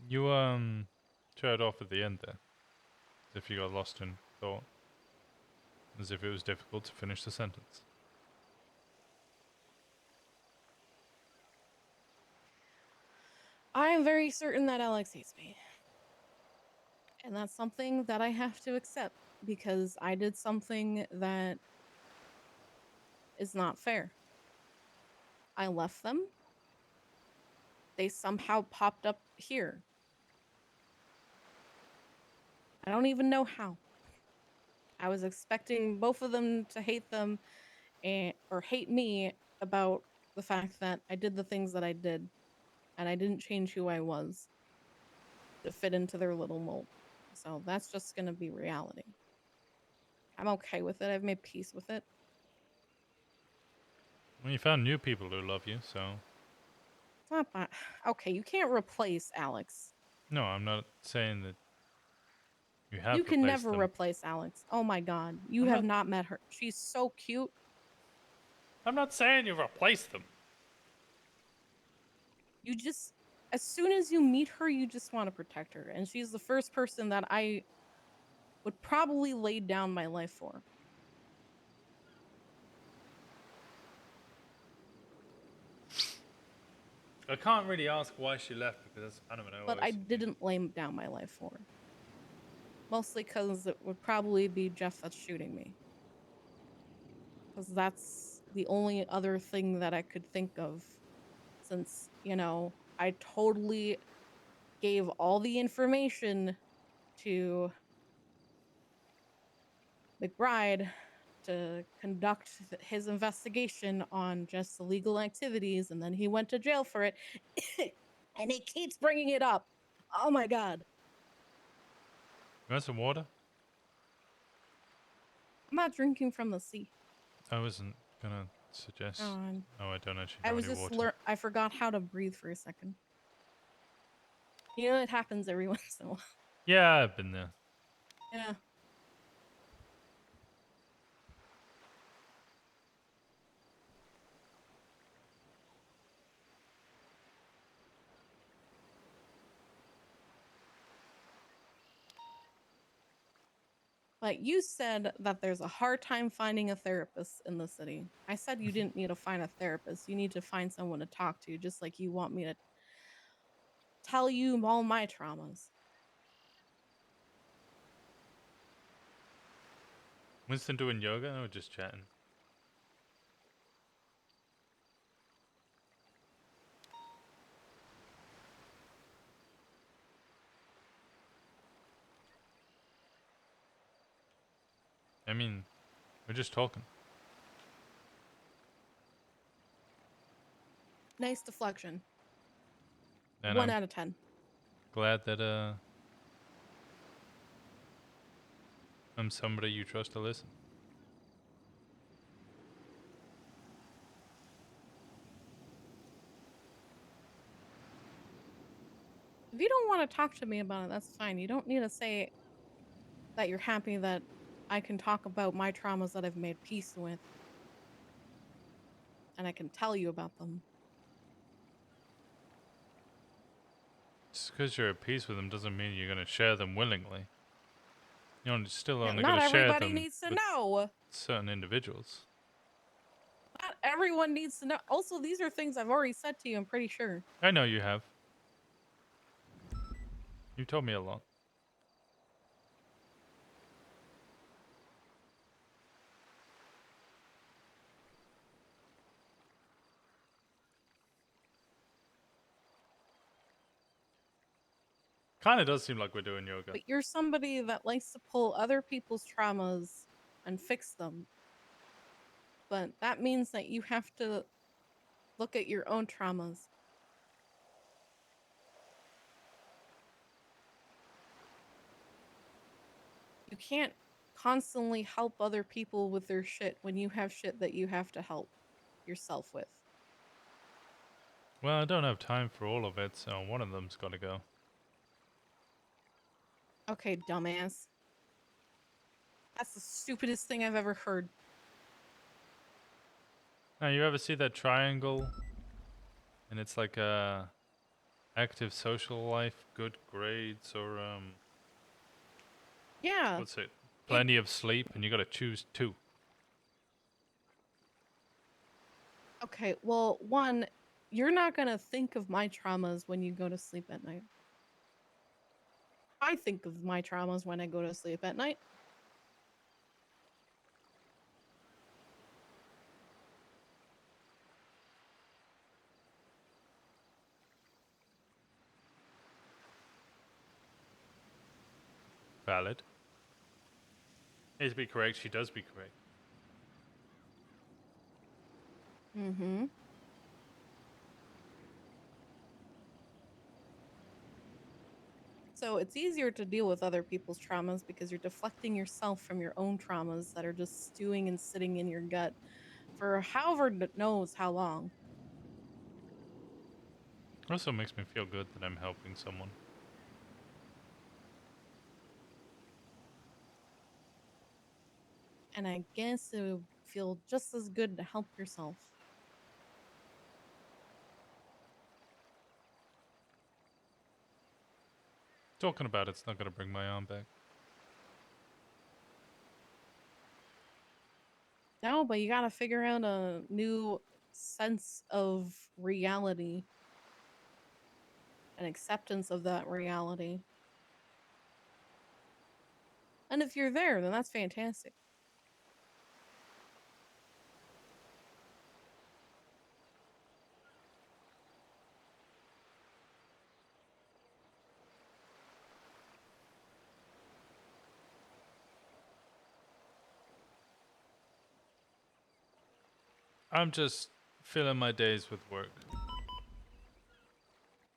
You turned off at the end there. As if you got lost in thought. As if it was difficult to finish the sentence. I am very certain that Alex hates me. And that's something that I have to accept because I did something that is not fair. I left them. They somehow popped up here. I don't even know how. I was expecting both of them to hate them or hate me about the fact that I did the things that I did and I didn't change who I was to fit into their little mold. So that's just going to be reality. I'm okay with it. I've made peace with it. Well, you found new people who love you, so... It's not bad. Okay, you can't replace Alex. No, I'm not saying that you have You can replaced never them. replace Alex. Oh my god. You I'm have not met her. She's so cute. I'm not saying you replaced them. You just, as soon as you meet her, you just want to protect her. And she's the first person that I would probably lay down my life for. I can't really ask why she left because I don't know. But I didn't lay down my life for her. Mostly because it would probably be Jeff that's shooting me. Because that's the only other thing that I could think of. Since, you know, I totally gave all the information to McBride to conduct his investigation on just illegal activities, and then he went to jail for it. And he keeps bringing it up. Oh my god. You want some water? I'm not drinking from the sea. I wasn't gonna suggest. Oh, I don't actually I have was any just water. I forgot how to breathe for a second. You know, it happens every once in a while. Yeah, I've been there. Yeah. But you said that there's a hard time finding a therapist in the city. I said you didn't need to find a therapist. You need to find someone to talk to, just like you want me to tell you all my traumas. Winston doing yoga or just chatting? I mean, we're just talking. Nice deflection. And 1 I'm out of 10. glad that I'm somebody you trust to listen. If you don't want to talk to me about it, that's fine. You don't need to say that you're happy that I can talk about my traumas that I've made peace with. And I can tell you about them. Just because you're at peace with them doesn't mean you're going to share them willingly. You're still Yeah, only not going to share everybody them needs to with know. certain individuals. Not everyone needs to know. Also, these are things I've already said to you, I'm pretty sure. I know you have. You told me a lot. Kind of does seem like we're doing yoga. But you're somebody that likes to pull other people's traumas and fix them. But that means that you have to look at your own traumas. You can't constantly help other people with their shit when you have shit that you have to help yourself with. Well, I don't have time for all of it, so one of them's got to go. Okay, dumbass. That's the stupidest thing I've ever heard. Now, you ever see that triangle? And it's like active social life, good grades, or Yeah. what's it? Plenty of sleep, and you got to choose two. Okay, well, one, you're not gonna think of my traumas when you go to sleep at night. I think of my traumas when I go to sleep at night. Valid. Hey, to be correct, she does be correct. Mm-hmm. So it's easier to deal with other people's traumas because you're deflecting yourself from your own traumas that are just stewing and sitting in your gut for however knows how long. Also makes me feel good that I'm helping someone. And I guess it would feel just as good to help yourself. Talking about it's not going to bring my arm back. No, but you gotta figure out a new sense of reality and acceptance of that reality. And if you're there, then that's fantastic. I'm just filling my days with work.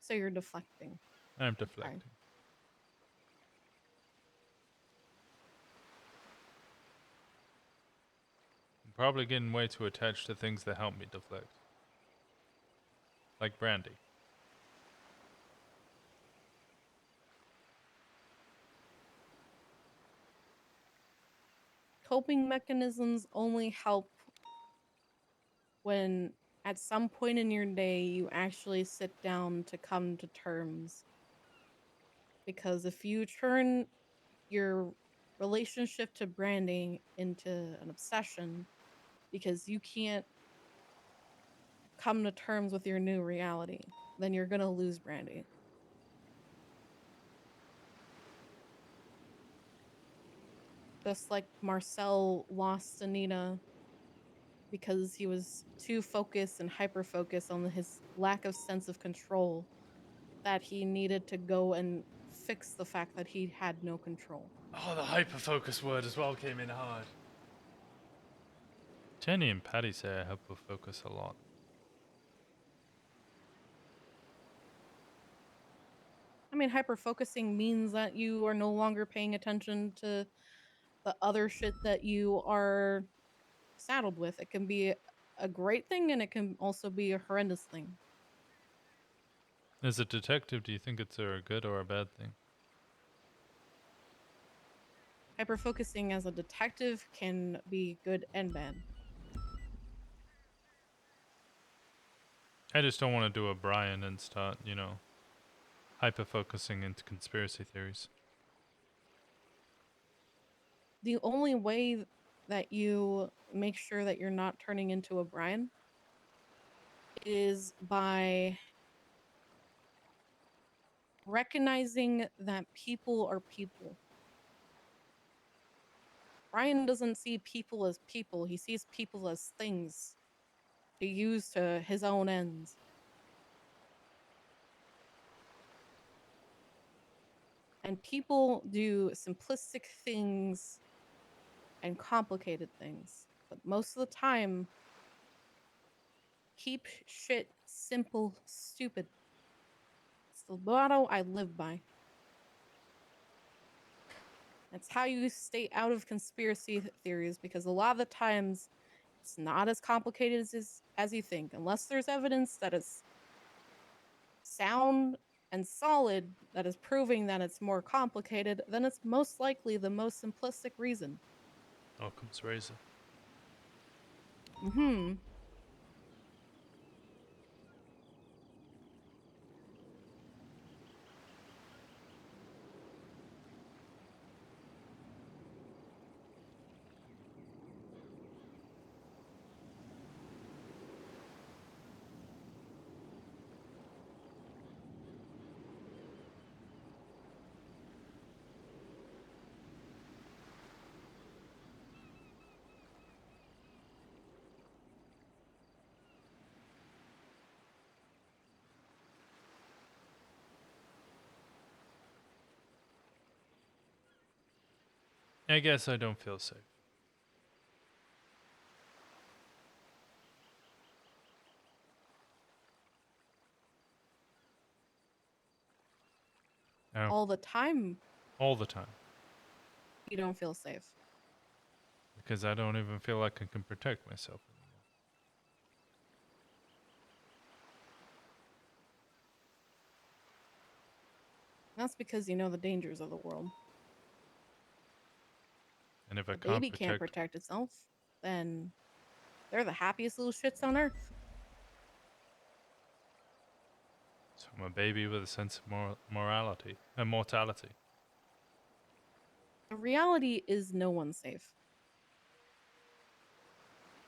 So you're deflecting. I'm deflecting. Okay. I'm probably getting way too attached to things that help me deflect. Like brandy. Coping mechanisms only help when at some point in your day you actually sit down to come to terms. Because if you turn your relationship to branding into an obsession because you can't come to terms with your new reality, then you're gonna lose Brandy. Just like Marcel lost Anita because he was too focused and hyper-focused on his lack of sense of control that he needed to go and fix the fact that he had no control. Oh, the hyper-focus word as well came in hard. Jenny and Patty say I hyper-focus a lot. I mean, hyper-focusing means that you are no longer paying attention to the other shit that you are saddled with. It can be a great thing and it can also be a horrendous thing. As a detective, do you think it's a good or a bad thing? Hyper-focusing as a detective can be good and bad. I just don't want to do a Brian and start, you know, hyper-focusing into conspiracy theories. The only way that you make sure that you're not turning into a Brian is by recognizing that people are people. Brian doesn't see people as people, he sees people as things to use to his own ends. And people do simplistic things and complicated things, but most of the time, keep shit simple, stupid. It's the motto I live by. That's how you stay out of conspiracy theories, because a lot of the times it's not as complicated as you think. Unless there's evidence that is sound and solid that is proving that it's more complicated, then it's most likely the most simplistic reason. Occam's razor. Mm-hmm. I guess I don't feel safe. No. All the time. All the time. You don't feel safe. Because I don't even feel like I can protect myself anymore. That's because you know the dangers of the world. And if I The can't baby can't protect itself, then they're the happiest little shits on earth. So I'm a baby with a sense of morality and mortality. The reality is no one's safe.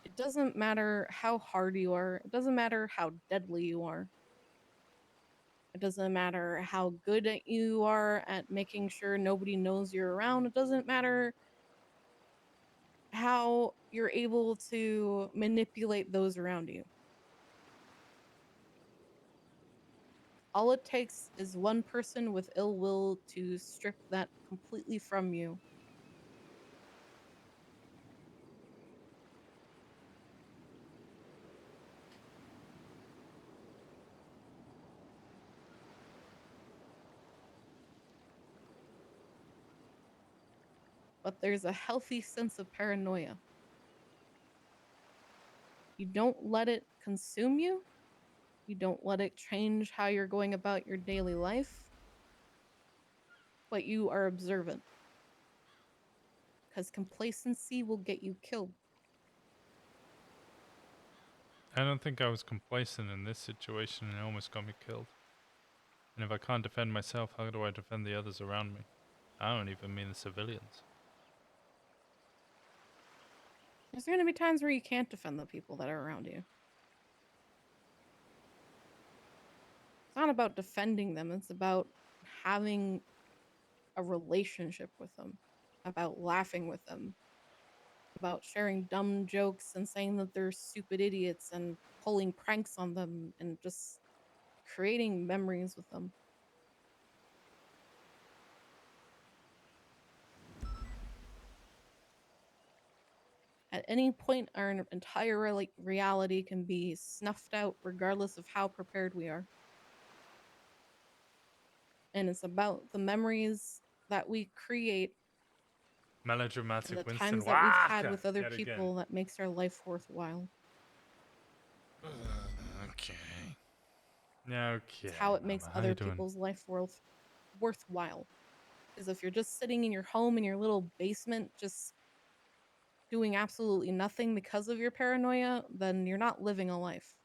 It doesn't matter how hard you are. It doesn't matter how deadly you are. It doesn't matter how good you are at making sure nobody knows you're around. It doesn't matter how you're able to manipulate those around you. All it takes is one person with ill will to strip that completely from you. But there's a healthy sense of paranoia. You don't let it consume you. You don't let it change how you're going about your daily life. But you are observant. Because complacency will get you killed. I don't think I was complacent in this situation and it almost got me killed. And if I can't defend myself, how do I defend the others around me? I don't even mean the civilians. There's going to be times where you can't defend the people that are around you. It's not about defending them. It's about having a relationship with them. About laughing with them. About sharing dumb jokes and saying that they're stupid idiots and pulling pranks on them and just creating memories with them. At any point, our entire reality can be snuffed out regardless of how prepared we are. And it's about the memories that we create, Melodramatic the Winston. times that we've had with other people that makes our life worthwhile. Okay. Okay. It's how it makes Mama, how you other doing? people's life worthwhile. Because if you're just sitting in your home in your little basement, just doing absolutely nothing because of your paranoia, then you're not living a life.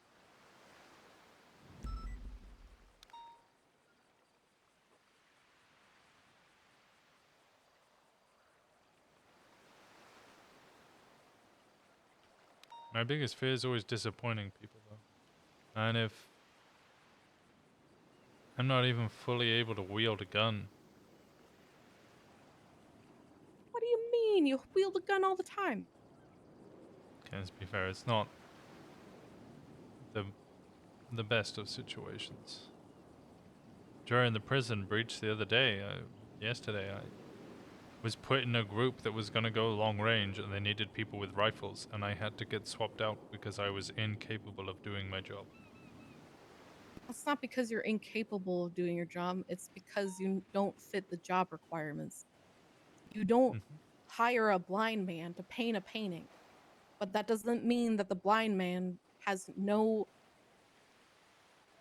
My biggest fear is always disappointing people, though. And if I'm not even fully able to wield a gun, What do you mean? You wield a gun all the time. okay, let's be fair, it's not the best of situations. During the prison breach the other day, yesterday, I was put in a group that was going to go long range and they needed people with rifles, and I had to get swapped out because I was incapable of doing my job. It's not because you're incapable of doing your job, it's because you don't fit the job requirements. You don't hire a blind man to paint a painting, but that doesn't mean that the blind man has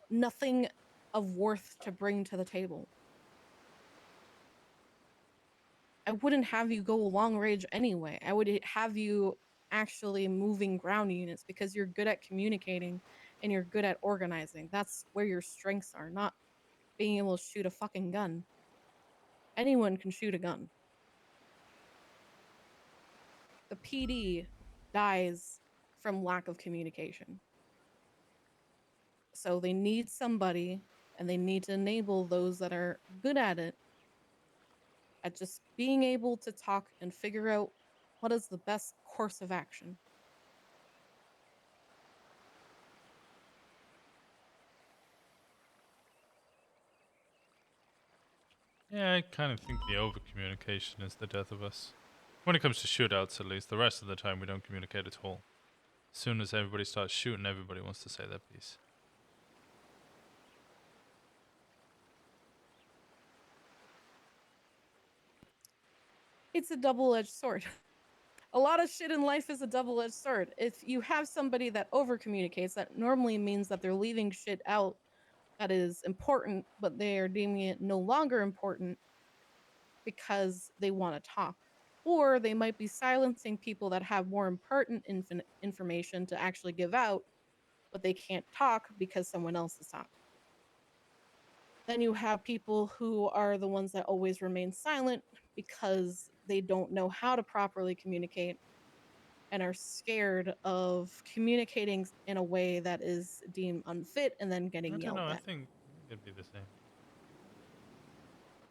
nothing of worth to bring to the table. I wouldn't have you go long range anyway. I would have you actually moving ground units because you're good at communicating and you're good at organizing. That's where your strengths are, not being able to shoot a fucking gun. Anyone can shoot a gun. The PD dies from lack of communication. So they need somebody, and they need to enable those that are good at it, at just being able to talk and figure out what is the best course of action. Yeah, I kind of think the over-communication is the death of us. When it comes to shootouts, at least. The rest of the time, we don't communicate at all. As soon as everybody starts shooting, everybody wants to say their piece. It's a double-edged sword. A lot of shit in life is a double-edged sword. If you have somebody that over-communicates, that normally means that they're leaving shit out that is important, but they are deeming it no longer important because they want to talk. Or they might be silencing people that have more important information to actually give out, but they can't talk because someone else is talking. Then you have people who are the ones that always remain silent because they don't know how to properly communicate and are scared of communicating in a way that is deemed unfit and then getting I don't yelled know, I at. think it'd be the same.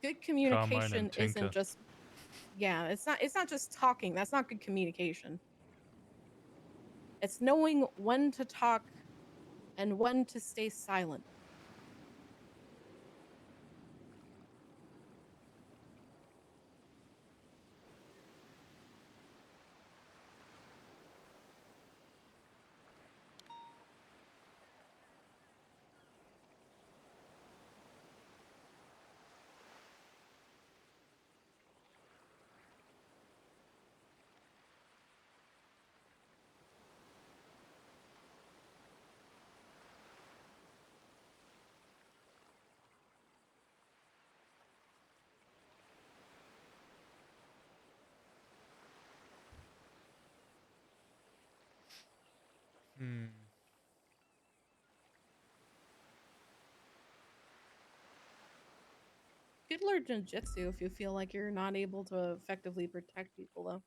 Good Carmine communication and Tinker. isn't just it's not just talking. That's not good communication. It's knowing when to talk and when to stay silent. You could learn ninjutsu if you feel like you're not able to effectively protect people, though.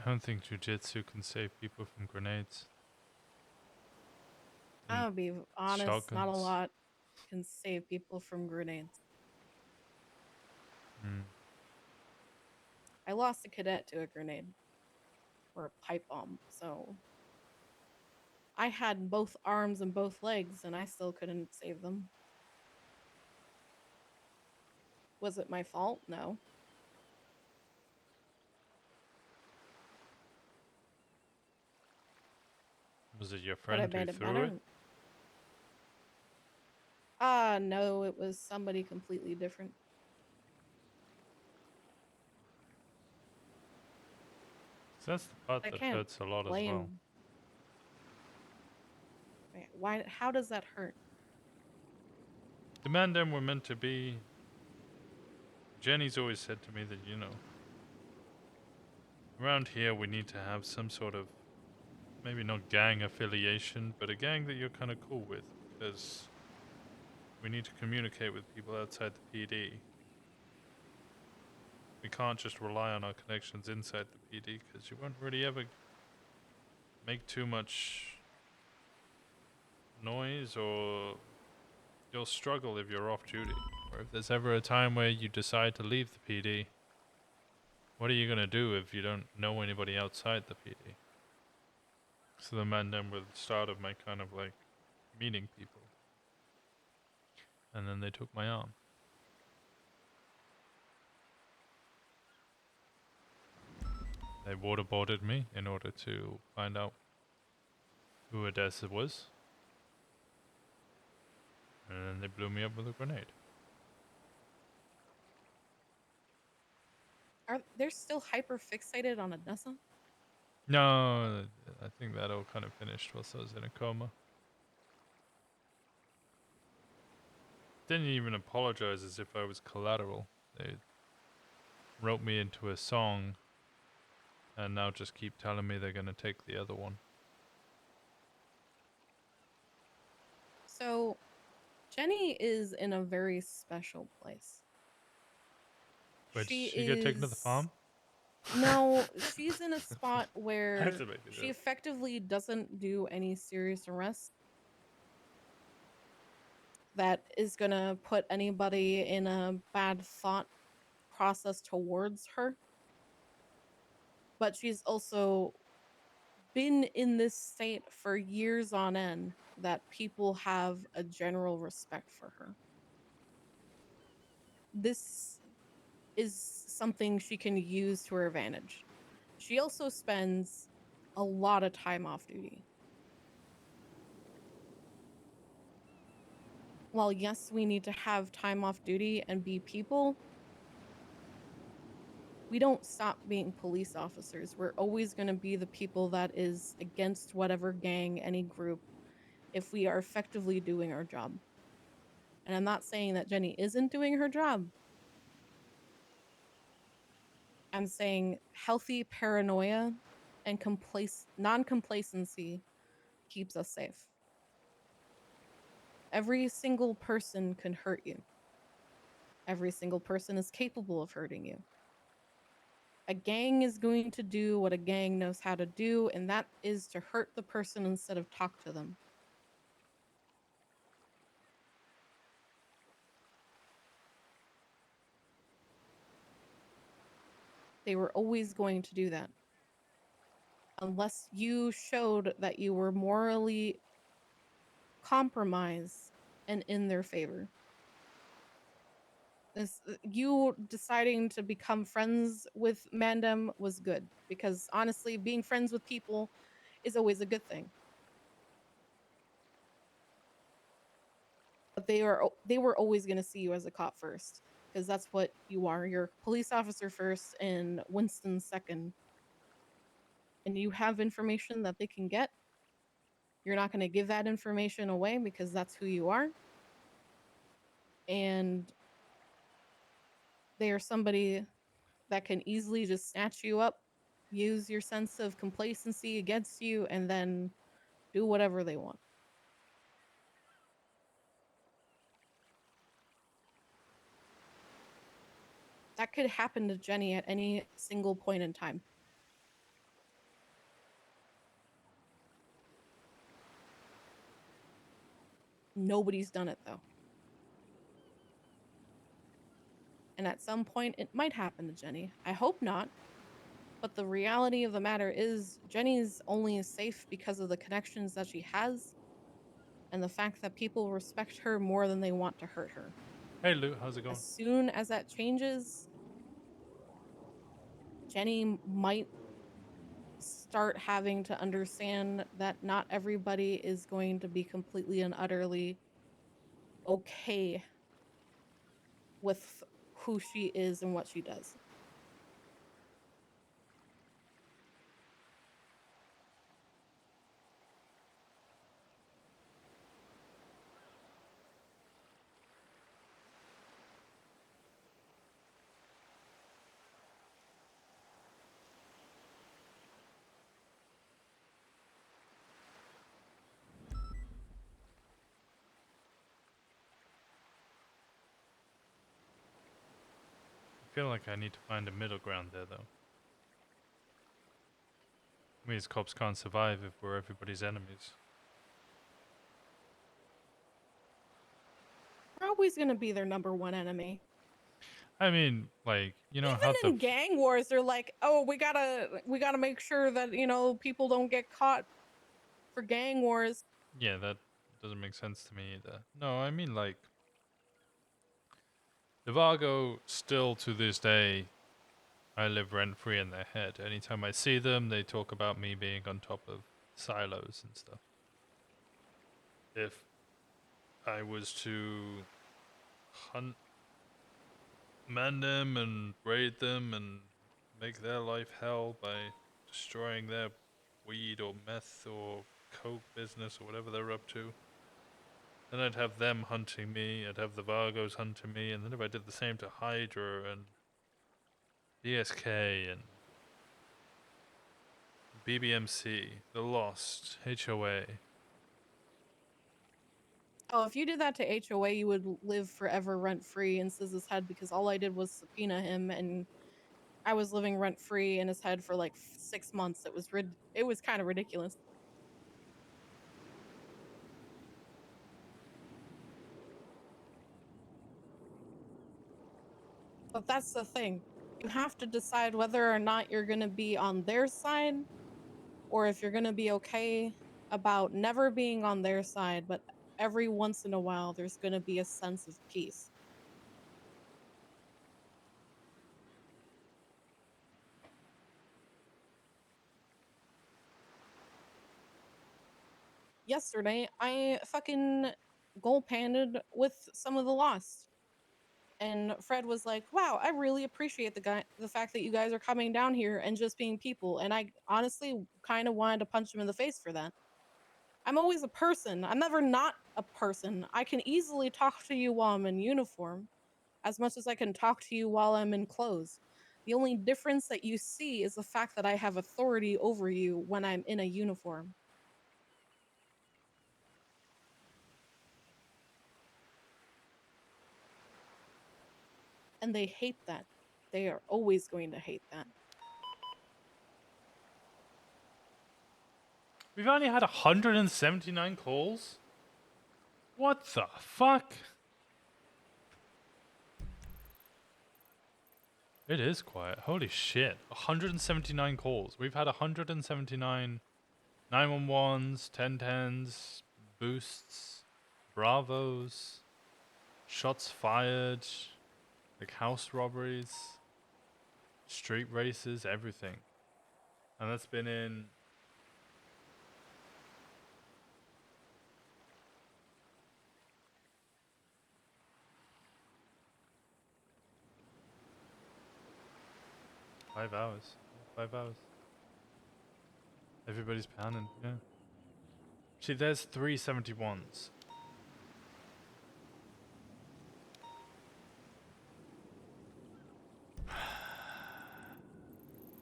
I don't think jujitsu can save people from grenades. I'll be honest, not a shotguns. lot can save people from grenades. I lost a cadet to a grenade or a pipe bomb, so I had both arms and both legs, and I still couldn't save them. Was it my fault? No. Was it your But I friend who made it threw better. it? No, it was somebody completely different. So that's the part I that can't hurts a lot as blame. well. Why? How does that hurt? The man them were meant to be. Jenny's always said to me that, you know, around here we need to have some sort of, maybe not gang affiliation, but a gang that you're kind of cool with, because we need to communicate with people outside the PD. We can't just rely on our connections inside the PD, because you won't really ever make too much noise, or you'll struggle if you're off duty. Or if there's ever a time where you decide to leave the PD, what are you going to do if you don't know anybody outside the PD? So the man then were the start of my kind of like meeting people. And then they took my arm. They waterboarded me in order to find out who Odessa was. And then they blew me up with a grenade. Are they're still hyper fixated on Odessa? No, I think that all kind of finished whilst I was in a coma. Didn't even apologize as if I was collateral. They wrote me into a song and now just keep telling me they're going to take the other one. So, Jenny is in a very special place. Wait, did she get taken to the farm? No, she's in a spot where Had to make a she joke. effectively doesn't do any serious arrests that is gonna put anybody in a bad thought process towards her. But she's also been in this state for years on end that people have a general respect for her. This is something she can use to her advantage. She also spends a lot of time off duty. While yes, we need to have time off duty and be people, we don't stop being police officers. We're always going to be the people that is against whatever gang, any group, if we are effectively doing our job. And I'm not saying that Jenny isn't doing her job. I'm saying healthy paranoia and non-complacency keeps us safe. Every single person can hurt you. Every single person is capable of hurting you. A gang is going to do what a gang knows how to do, and that is to hurt the person instead of talk to them. They were always going to do that. Unless you showed that you were morally compromised and in their favor. You deciding to become friends with Mandem was good, because honestly, being friends with people is always a good thing. But they were always going to see you as a cop first, because that's what you are. You're a police officer first and Winston second. And you have information that they can get. You're not going to give that information away because that's who you are. And they are somebody that can easily just snatch you up, use your sense of complacency against you, and then do whatever they want. That could happen to Jenny at any single point in time. Nobody's done it, though. And at some point, it might happen to Jenny. I hope not. But the reality of the matter is, Jenny's only safe because of the connections that she has and the fact that people respect her more than they want to hurt her. Hey, Lou, how's it going? As soon as that changes, Jenny might start having to understand that not everybody is going to be completely and utterly okay with who she is and what she does. feel like I need to find a middle ground there, though. We as cops can't survive if we're everybody's enemies. We're always gonna be their #1 enemy. I mean, like, you know, Even how in gang wars, they're like, oh, we gotta make sure that, you know, people don't get caught for gang wars. Yeah, that doesn't make sense to me either. No, I mean, like, the Vargo still to this day, I live rent-free in their head. Anytime I see them, they talk about me being on top of silos and stuff. If I was to hunt, man them and raid them and make their life hell by destroying their weed or meth or coke business or whatever they're up to, then I'd have them hunting me, I'd have the Vargos hunting me, and then if I did the same to Hydra and BSK and BBMC, The Lost, HOA. Oh, if you did that to HOA, you would live forever rent-free in Siz's head, because all I did was subpoena him, and I was living rent-free in his head for like 6 months. It was kind of ridiculous. But that's the thing. You have to decide whether or not you're gonna be on their side, or if you're gonna be okay about never being on their side, but every once in a while there's gonna be a sense of peace. Yesterday, I fucking goal panded with some of the Lost. And Fred was like, wow, I really appreciate the fact that you guys are coming down here and just being people. And I honestly kind of wanted to punch him in the face for that. I'm always a person. I'm never not a person. I can easily talk to you while I'm in uniform, as much as I can talk to you while I'm in clothes. The only difference that you see is the fact that I have authority over you when I'm in a uniform. And they hate that. They are always going to hate that. We've only had 179 calls? What the fuck? It is quiet. Holy shit. 179 calls. We've had 179 911s, 1010s, boosts, bravos, shots fired, like house robberies, street races, everything. And that's been in... Five hours. 5 hours. Everybody's pounding, yeah. See, there's 371s.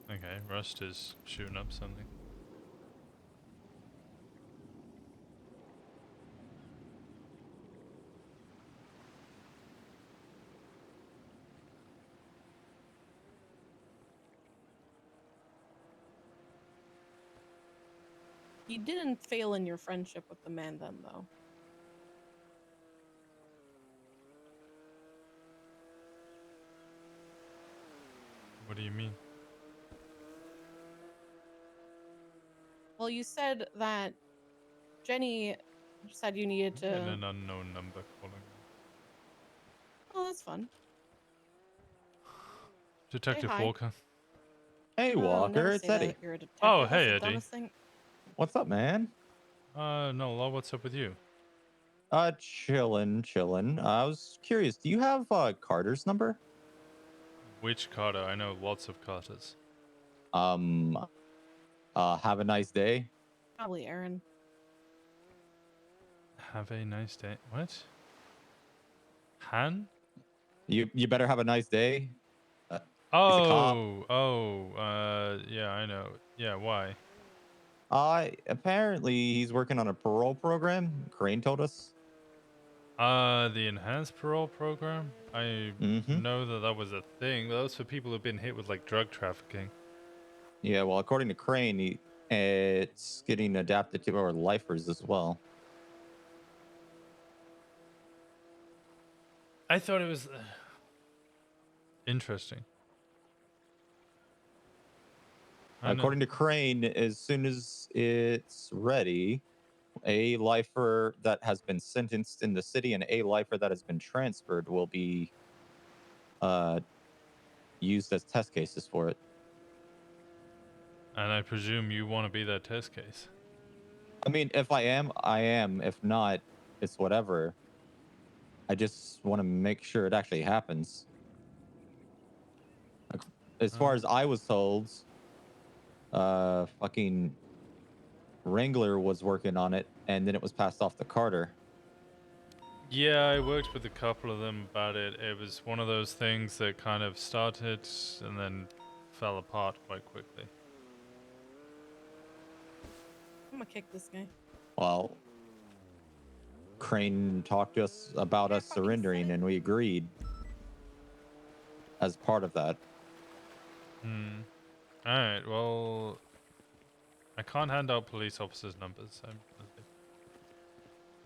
Okay, Rust is shooting up something. You didn't fail in your friendship with the man then, though. What do you mean? Well, you said that Jenny said you needed to... And an unknown number calling. Oh, that's fun. Detective hi. Walker. Hey, Oh, Walker, never it's say that Eddie. you're a detective. Oh, That's hey, the Eddie. dumbest thing. What's up, man? No, Law, what's up with you? Chillin'. I was curious, do you have Carter's number? Which Carter? I know lots of Carters. Have a nice day. Probably Aaron. Have a nice day. What? Han? You better have a nice day. He's a cop. Yeah, I know. Yeah, why? Apparently he's working on a parole program. Crane told us. The enhanced parole program? I Mm-hmm. know that that was a thing. That was for people who've been hit with like drug trafficking. Yeah, well, according to Crane, it's getting adapted to our lifers as well. I thought it was interesting. According to Crane, as soon as it's ready, a lifer that has been sentenced in the city and a lifer that has been transferred will be used as test cases for it. And I presume you want to be that test case. I mean, if I am, I am. If not, it's whatever. I just want to make sure it actually happens. Like, as far as I was told, fucking Wrangler was working on it, and then it was passed off to Carter. Yeah, I worked with a couple of them about it. It was one of those things that kind of started and then fell apart quite quickly. I'm gonna kick this guy. Well, Crane talked to us about us surrendering, and we agreed as part of that. Alright, well, I can't hand out police officers' numbers.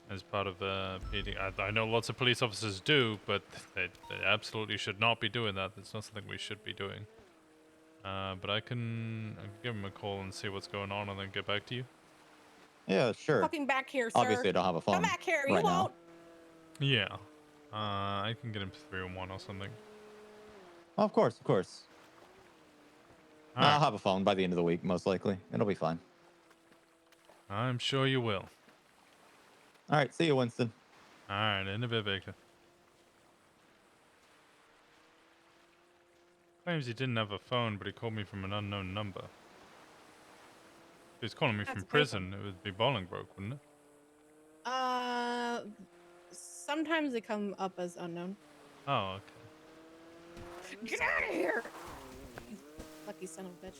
As part of the PD. I know lots of police officers do, but they absolutely should not be doing that. That's not something we should be doing. But I can give him a call and see what's going on and then get back to you. Yeah, sure. Fucking back here, sir. Obviously, I don't have a phone. Come back here. right You now. won't. Yeah. I can get him 3-1 or something. Of course, of course. All I'll right. have a phone by the end of the week, most likely. It'll be fine. I'm sure you will. All right, see you, Winston. All right, in a bit, Baker. Claims he didn't have a phone, but he called me from an unknown number. If he was calling me from prison, it would be Bolingbroke, wouldn't it? Sometimes they come up as unknown. Oh, okay. Get out of here! You lucky son of a bitch.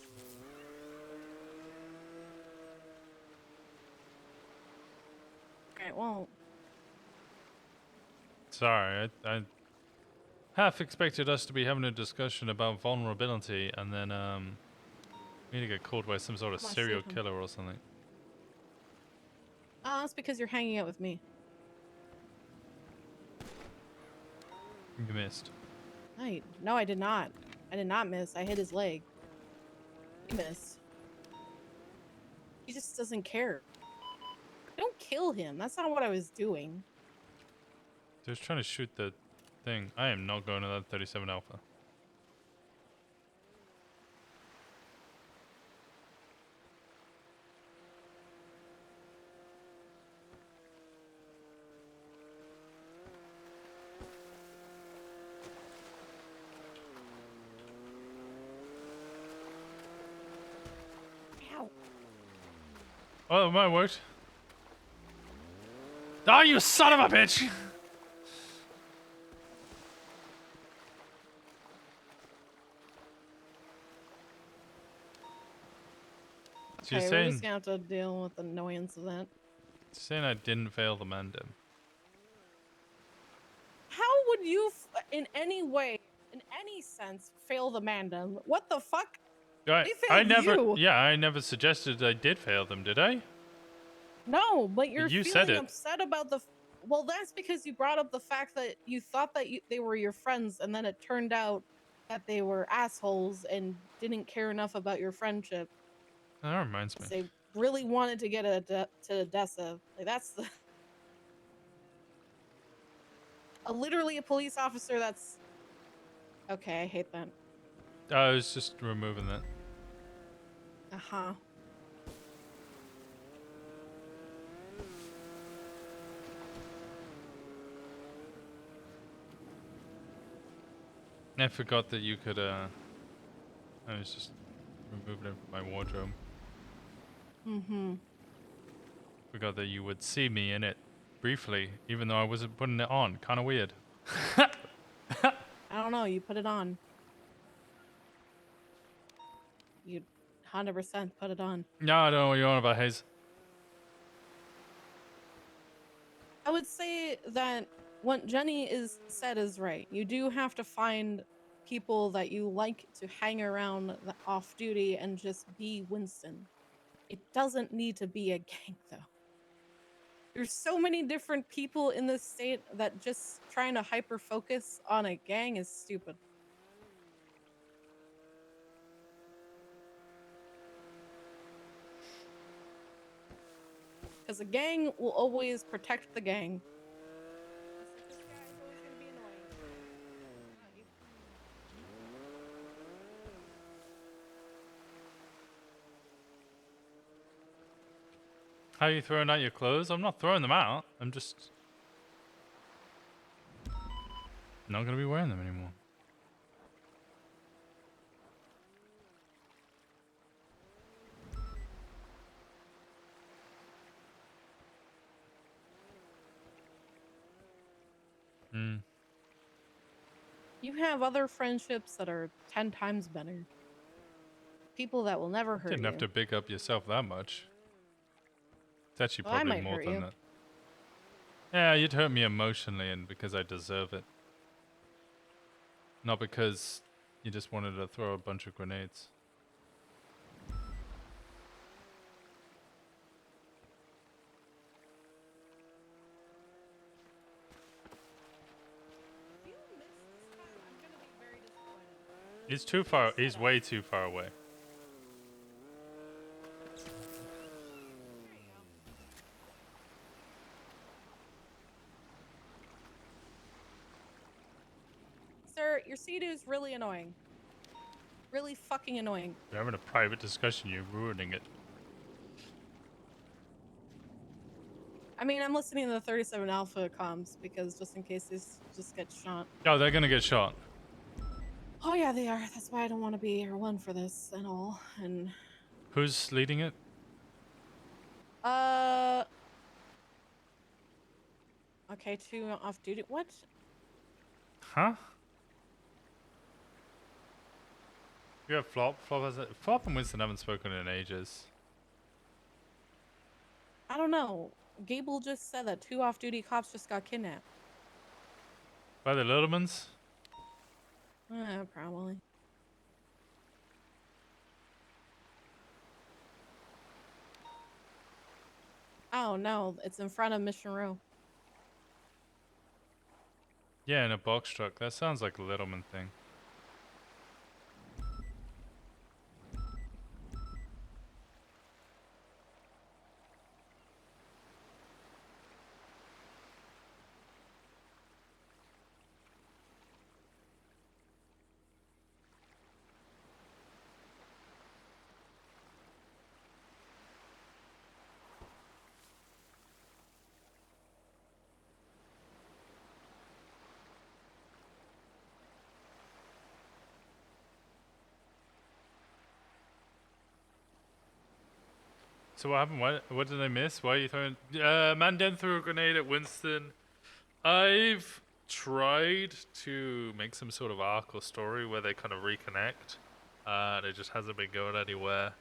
Alright, well. Sorry, I half expected us to be having a discussion about vulnerability, and then me to get called by some sort of Come on, serial save him. killer or something. That's because you're hanging out with me. You missed. No, I did not. I did not miss. I hit his leg. He missed. He just doesn't care. Don't kill him. That's not what I was doing. He was trying to shoot the thing. I am not going to that 37 Alpha. Ow. Oh, it might have worked. Oh, you son of a bitch! So Okay, you're we're saying, just gonna have to deal with the annoyance of that. saying I didn't fail the mandem. How would you, in any way, in any sense, fail the mandem? What the fuck? I They failed never, you. yeah, I never suggested I did fail them, did I? No, but you're You feeling said it. upset about the. Well, that's because you brought up the fact that you thought that they were your friends, and then it turned out that they were assholes and didn't care enough about your friendship. That reminds me. They really wanted to get to Odessa. Like that's the. Literally a police officer that's. Okay, I hate that. I was just removing that. Uh-huh. I forgot that you could, I was just removing it from my wardrobe. Mm-hmm. Forgot that you would see me in it briefly, even though I wasn't putting it on. Kind of weird. I don't know. You put it on. You 100% put it on. No, I don't know what you're on about, Hayes. I would say that what Jenny said is right. You do have to find people that you like to hang around off duty and just be Winston. It doesn't need to be a gang, though. There's so many different people in this state that just trying to hyper focus on a gang is stupid. Because a gang will always protect the gang. Just like this guy is always going to be annoying. Not you. How are you throwing out your clothes? I'm not throwing them out. I'm just not gonna be wearing them anymore. Hmm. You have other friendships that are 10 times better. People that will never hurt Didn't you. have to big up yourself that much. It's actually Well, I probably might more hurt than you. that. Yeah, you'd hurt me emotionally and because I deserve it. Not because you just wanted to throw a bunch of grenades. If you miss this time, I'm gonna be very disappointed. He's too far. He's way too far away. There you go. Sir, your Sea-Doo's really annoying. Really fucking annoying. You're having a private discussion. You're ruining it. I mean, I'm listening to the 37 Alpha comms because just in case this just gets shot. Oh, they're gonna get shot. Oh yeah, they are. That's why I don't want to be Air 1 for this and all. And Who's leading it? okay, 2 off duty. What? Huh? You have Flop. Flop and Winston haven't spoken in ages. I don't know. Gable just said that 2 off-duty cops just got kidnapped. By the Littlemans? Probably. Oh no, it's in front of Mission Row. Yeah, in a box truck. That sounds like a Littleman thing. So what happened? What did I miss? Why are you throwing... Mandan threw a grenade at Winston. I've tried to make some sort of arc or story where they kind of reconnect. And it just hasn't been going anywhere.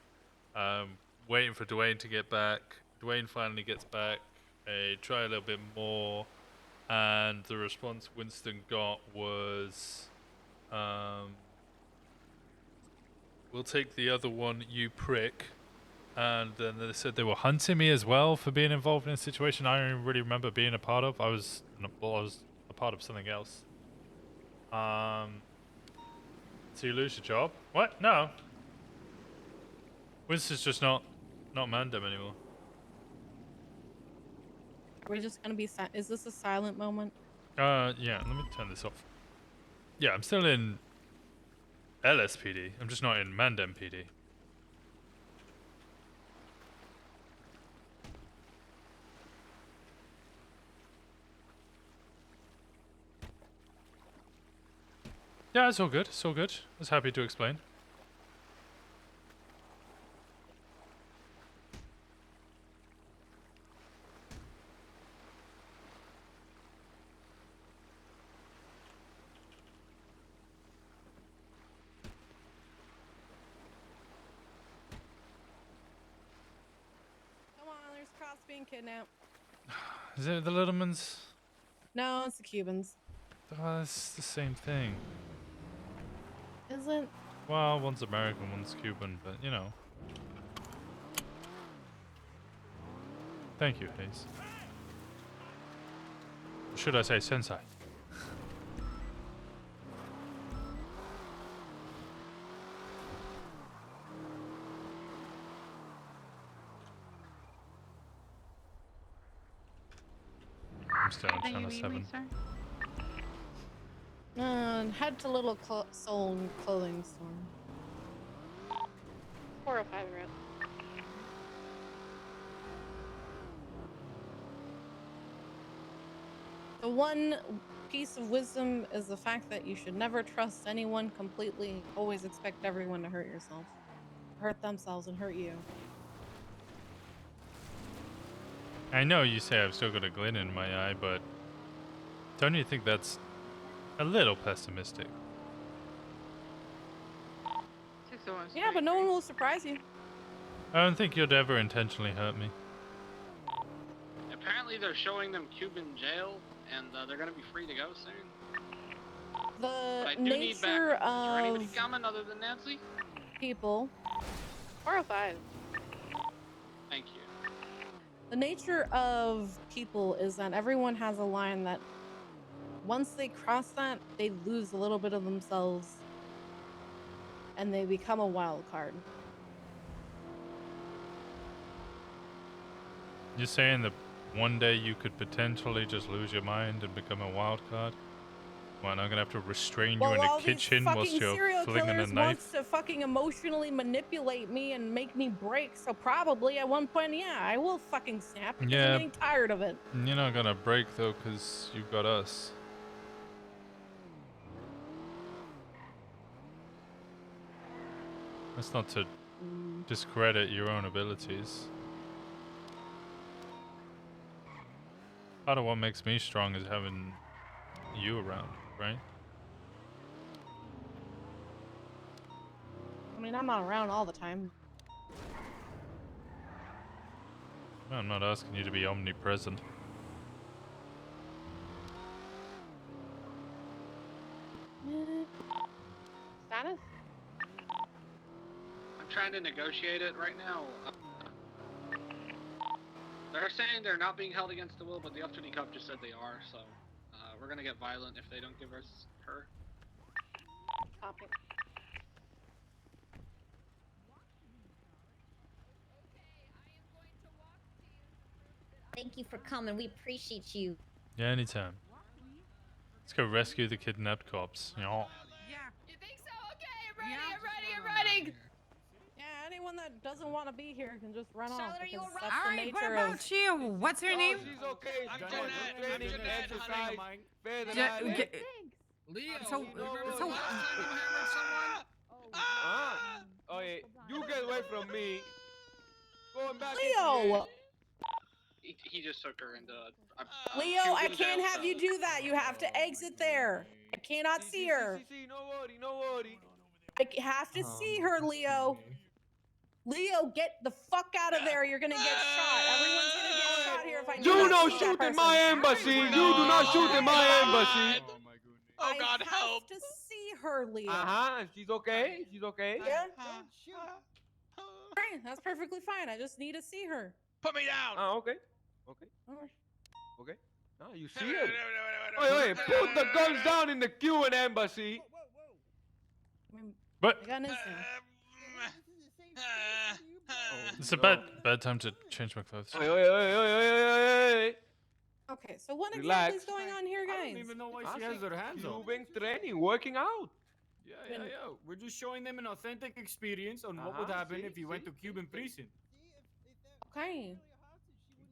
Waiting for Dwayne to get back. Dwayne finally gets back. I try a little bit more. And the response Winston got was... we'll take the other one, you prick. And then they said they were hunting me as well for being involved in a situation I don't even really remember being a part of. I was a part of something else. So you lose your job? What? No. Winston's just not Mandem anymore. We're just gonna be. Is this a silent moment? Yeah. Let me turn this off. Yeah, I'm still in LSPD. I'm just not in Mandem PD. Yeah, it's all good. It's all good. I was happy to explain. Come on, there's cops being kidnapped. Is it the Littlemans? No, it's the Cubans. Oh, it's the same thing. Is it? Well, one's American, one's Cuban, but you know. Thank you, Hayes. Or should I say Sensei? I'm still on channel 7. Head to Little Soul Clothing Store. 405 route. The one piece of wisdom is the fact that you should never trust anyone completely. Always expect everyone to hurt themselves and hurt you. I know you say I've still got a glint in my eye, but don't you think that's a little pessimistic? Yeah, but no one will surprise you. I don't think you'd ever intentionally hurt me. Apparently they're showing them Cuban jail, and they're gonna be free to go soon. The But I do need nature backup. Is there anybody of coming other than Nancy? people. 405. Thank you. The nature of people is that everyone has a line that once they cross that, they lose a little bit of themselves and they become a wild card. You're saying that one day you could potentially just lose your mind and become a wild card? Well, I'm gonna have to restrain you in all a these kitchen whilst fucking you're serial flinging a killers knife? wants to fucking emotionally manipulate me and make me break, so probably at one point, yeah, I will fucking snap because Yeah. I'm getting tired of it. You're not gonna break though, because you've got us. That's not to discredit your own abilities. Part of what makes me strong is having you around, right? I mean, I'm not around all the time. Well, I'm not asking you to be omnipresent. Status? I'm trying to negotiate it right now. They're saying they're not being held against the will, but the off-duty cop just said they are, so we're gonna get violent if they don't give us her. Copy. Thank you for coming. We appreciate you. Yeah, anytime. Let's go rescue the kidnapped cops. You know. Yeah. You think so? Okay, I'm ready. Yeah, anyone that doesn't want to be here can just run off. Charlotte, are you because alright? that's the Alright, nature what about of... you? What's your name? She's okay. I'm She's training, exercise, Leo, Oh yeah, you get away from me. Going back. Leo! He just took her into. Leo, I can't have you do that. You have to exit there. I cannot see her. No worry. I have to see her, Leo. Leo, get the fuck out of there. You're gonna get shot. Everyone's gonna get shot here if I Do not shoot in my embassy. You do not shoot in my embassy. Oh God, help! I have to see her, Leo. She's okay. She's okay. Yeah. Right, that's perfectly fine. I just need to see her. Put me down. Okay. Alright. Okay. You see it. Wait, put the guns down in the Cuban embassy. What? I got an instant. It's a bad time to change my clothes. Hey. Okay, so what Relax. exactly is going on here, guys? I don't even know why she has her hands up. Cuban training, working out. Yeah. We're just showing them an authentic experience on what would happen if you went to Cuban prison. Okay.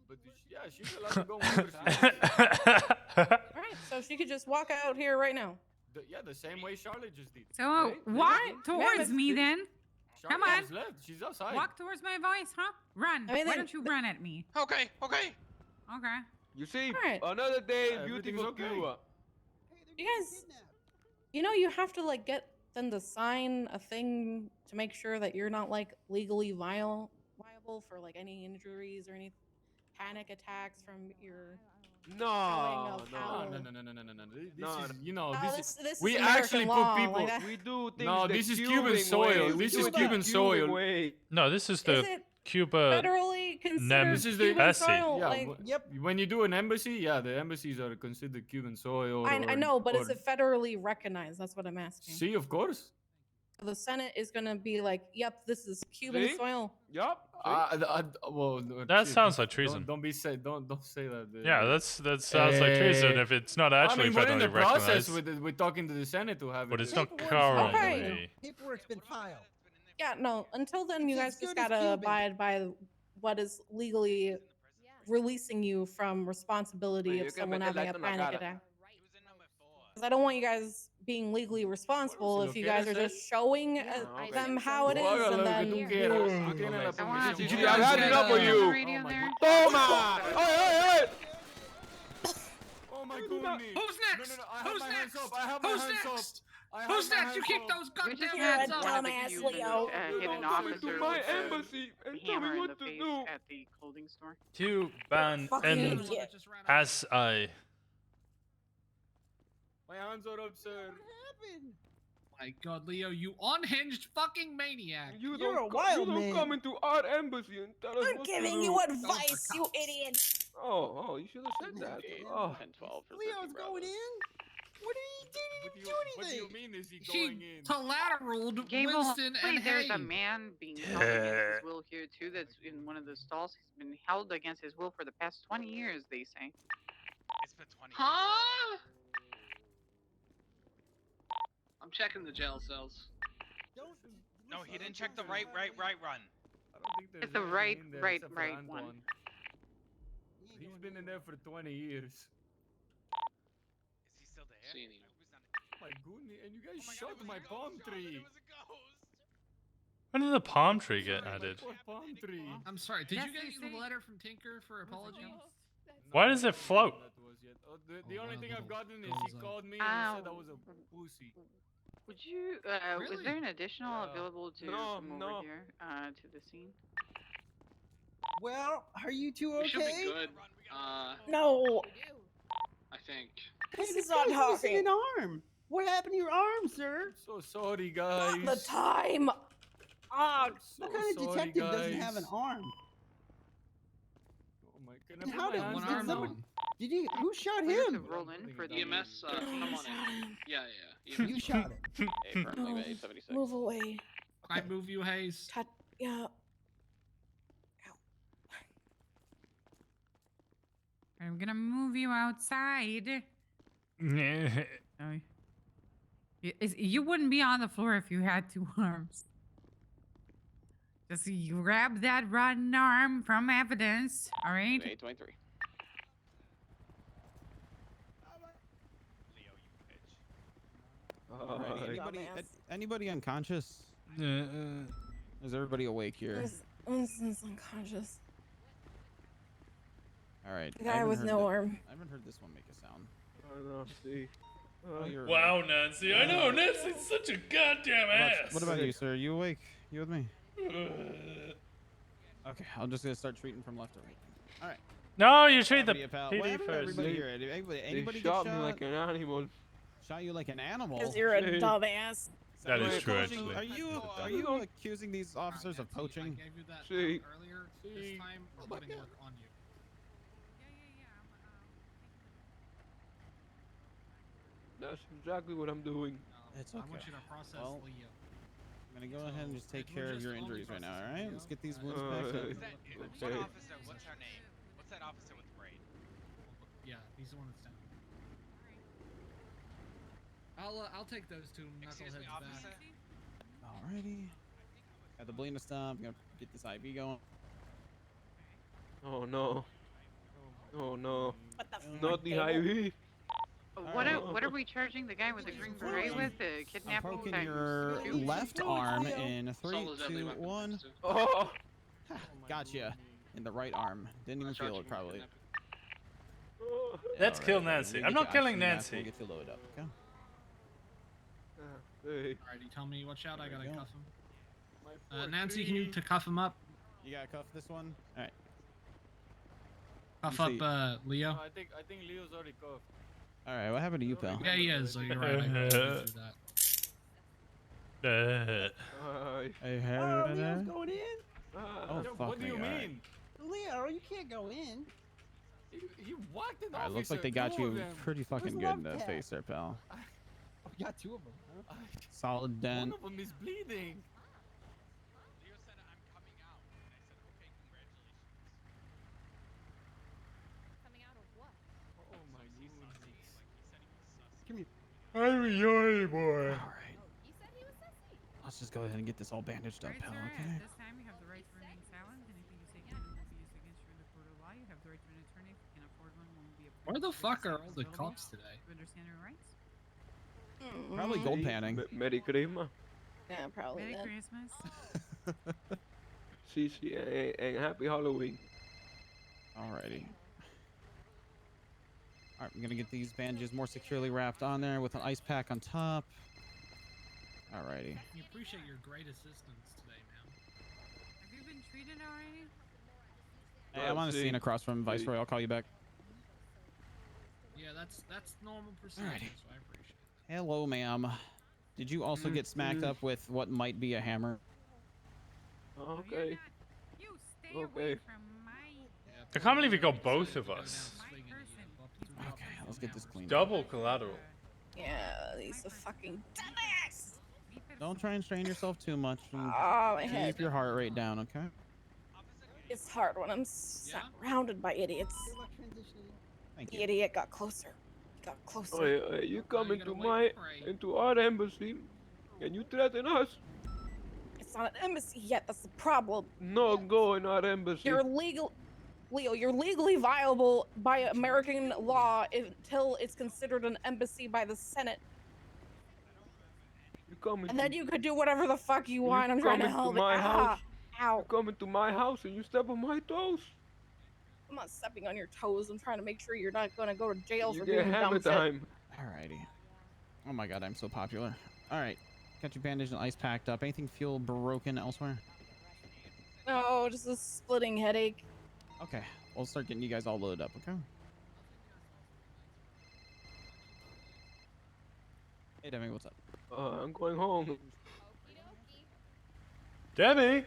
But yeah, she's allowed to go wherever she wants. Alright, so she could just walk out here right now. The same way Charlotte just did. So walk towards me then. Come Charlotte on. has left. She's outside. Walk towards my voice, huh? Run. I mean, Why don't you run at me? Okay. Okay. You see, Alright. another day in everything's beautiful okay. Cuba. You guys, you have to like get them to sign a thing to make sure that you're not like legally liable for like any injuries or any panic attacks from your showing of how. No. This is, you know, No, this this is we American actually law, put people. like that. We do things No, the this is Cuban Cuban soil. way. This We is do it the Cuban soil. way. No, this is Is the it Cuba federally considered This is the Cuban embassy. soil? Yeah, like, when you do an embassy, yeah, the embassies are considered Cuban soil. I know, but is or- it federally recognized? That's what I'm asking. See, of course. So the Senate is gonna be like, "Yep, this is Cuban See? soil." Yup. Well, That shit, sounds like treason. Don't be say don't say that. Yeah, that sounds like treason if it's not actually I mean, we're in the federally process recognized. with talking to the Senate to have it. But it's not Paperwork's fine. currently. Paperwork's been filed. Yeah, no. Until then, you guys It's just good as gotta Cuban. abide by what is legally releasing you from responsibility Oye, of yo que someone meter having a esto en la panic cara. attack. Because I don't want you guys being legally responsible si if lo you guys are quieres just showing okay. them how it Tú is, hagas and lo que then tú quieras. Tú tienes la I want permisión. She got it up for you. Toma. Hey. Oh my goodness. Who's next? No, I have Who's my hands next? up. I have my Who's hands next? up. I have Who's my next? You hands keep up. those goddamn just hands had up. one of the dumbass Cubans, Leo. hit an Come officer to with my a embassy and tell hammer me in what the to face do. at the clothing store. Cuban Fucking and idiot. as I. My hands are up, sir. My God, Leo, you unhinged fucking maniac. You You're don't a wild you man. don't come into our embassy and tell us I'm what giving to you do. advice, you idiot. Oh, you should have said that. Oh. 10-12 for Leo's 13 going Bravos. in. What did he do? He didn't do What do you anything. mean is he He going in? collateraled Gable, Winston and wait, there's a Hay. man being held against his will here too. That's in one of the stalls. He's been held against his will for the past 20 years. They say. It's been 20 Huh? I'm checking the jail cells. No, he didn't check the right run. I don't think there's It's the anything right- in there right- except for right Antoine. one. He's been in there for 20 years. Is he still there? Seen him. My goodness, and you guys shot my palm tree. When did the palm tree get added? What palm tree? I'm sorry. Did you That's get the letter from Tinker for apology? Why does it float? The only thing I've gotten is he called me and Ow. he said I was a pussy. Would you? Was there an additional available to come over here to the scene? Well, are you two We should be okay? good. No. I think. Hey, This is the guy's not missing talking. an arm. What happened to your arm, sir? So sorry, guys. Not the time. Ah, So What kind of sorry, detective guys. doesn't have an arm? Oh my, can I And put how my did, hands One did arm somebody? on. Did you? Who shot We have to him? roll in for the EMS, come on in. Yeah. You shot him. Hey, currently at 876. move away. I move you, Hayes. Yeah. I'm gonna move you outside. You wouldn't be on the floor if you had two arms. Just you grab that rotten arm from evidence, all right? 823. Anybody unconscious? Is everybody awake here? Winston's unconscious. All right. The guy with no arm. I haven't heard this one make a sound. I know, see. Wow, Nancy. I know, Nancy's such a goddamn ass. What about you, sir? You awake? You with me? Okay, I'm just gonna start treating from left to right. All right. No, you treat the What PD happened to first. everybody here? Anybody They get shot me like an animal. Shot you like an animal? Because you're a dumbass. That is Wait, true, poaching- actually. Are you accusing these officers of poaching? I gave you that See. earlier. This time, we're putting work on you. That's exactly what I'm doing. It's I want you to process Well, Leo. I'm gonna go ahead and just take we're care of just your only injuries right now, processing alright? Leo. Let's get these wounds Uh, patched up. What officer? What's her name? What's that officer with the brain? Yeah, he's the one that's down. I'll take those two Excuse me, knuckleheads officer. back. Alrighty. Got the bleeding to stop. Gonna get this IV going. Oh no. Oh no. What the Not the IV. What are we charging the guy with the green beret with? The I'm kidnapping? poking that your you- left arm in 3, Solo's deadly 2, weapon 1. too. Oh. Gotcha. In the right arm. Didn't even feel it probably. Let's Alright, kill well, Nancy. we'll I'm get not you killing oxygen mask, Nancy. We'll get you loaded up, okay? Hey. Alright, you tell me what shout I There we gotta go. cuff him. Nancy, can you to cuff him up? You gotta cuff this one? Alright. Cuff up, Leo. I think Leo's already cuffed. All right, what happened to you, pal? Yeah, he is. So you're right. I can do that. Hey, Oh, Leo's going in? Oh, fuck What do you me, all right. mean? Leo, you can't go in. He whacked an All right, officer. looks like they got two of you them. pretty fucking Where's good in the Love Cat? face there, pal. Oh, you got 2 of them, huh? Solid dent. One of them is bleeding. Leo said I'm coming out, and I said, okay, congratulations. Coming out of what? Oh my goodness. Come here. I'm a yawny boy. All right. You said he was sissy. Let's just go ahead and get this all bandaged up, Right, pal, sir, okay? at this time, you have the right to remain silent. Anything you say can and will be used against you in the court of law. You have the right to an attorney. If you can afford one, one will be Where the appointed. fuck are all the Available. cops today? You understand your rights? Probably gold panning. Merry Christmas. Yeah, probably Merry that. Christmas. CC and happy Halloween. Alrighty. Alright, I'm gonna get these bandages more securely wrapped on there with an ice pack on top. Alrighty. We appreciate your great assistance today, ma'am. Have you been treated already? Hey, I'm on the scene across from Viceroy. I'll call you back. Yeah, that's normal procedure, Alrighty. so I appreciate it. Hello, ma'am. Did you also get smacked up with what might be a hammer? Okay. You stay away from my I can't believe he got both of us. Okay, let's get this cleaned up. Double collateral. Yeah, he's a fucking dumbass. Don't try and strain yourself too much. And Oh, my keep head. your heart rate down, okay? It's hard when I'm surrounded by idiots. Thank The you. idiot got closer. He got closer. Oh, yeah, you come into our embassy and you threaten us. It's not an embassy yet. That's the problem. No, go in our embassy. You're Leo, you're legally viable by American law until it's considered an embassy by the Senate. You come And then you could do whatever the fuck you want. I'm trying to help it. my Ah, house. ow. You come into my house and you step on my toes. I'm not stepping on your toes. I'm trying to make sure you're not gonna go to jail You for get doing hammer dumb shit. time. Alrighty. Oh my god, I'm so popular. Alright. Got your bandage and ice packed up. Anything feel broken elsewhere? No, just a splitting headache. Okay. We'll start getting you guys all loaded up, okay? Hey, Demi, what's up? I'm going home. Demi!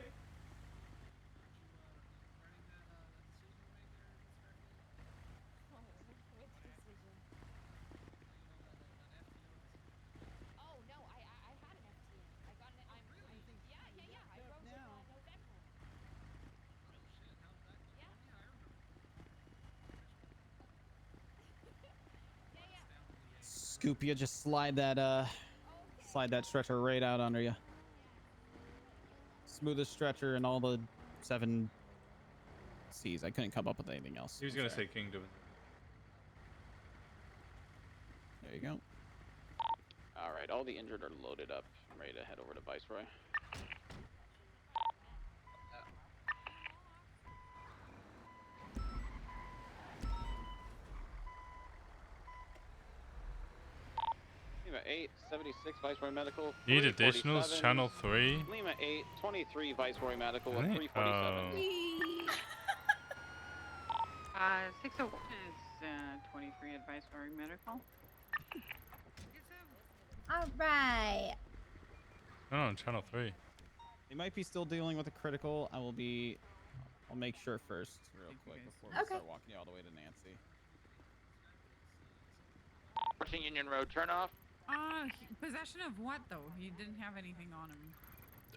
Oh no, I had an FT. I got an. Yeah. I wrote November. Scoop you, just slide that stretcher right out under you. Smoothest stretcher in all the 7 C's. I couldn't come up with anything else. He was gonna say kingdom. There you go. All right, all the injured are loaded up. I'm ready to head over to Viceroy. Lima 876 Viceroy Medical. Need additionals, 347. channel 3. Lima 823 Viceroy Medical at Really? 347. 601 is 23 advice for medical. All right. Oh, channel 3. They might be still dealing with a critical. I'll make sure first, real quick, before we start walking you all the way to Nancy. 14 Union Road, turn off. Possession of what though? He didn't have anything on him.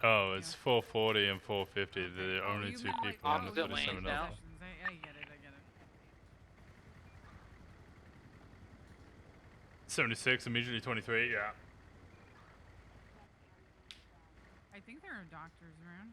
Oh, it's 440 and 450. The only you two meant, like, people on the opposite 47 lanes now. Possessions. I get it. 76, immediately 23, yeah. I think there are doctors around.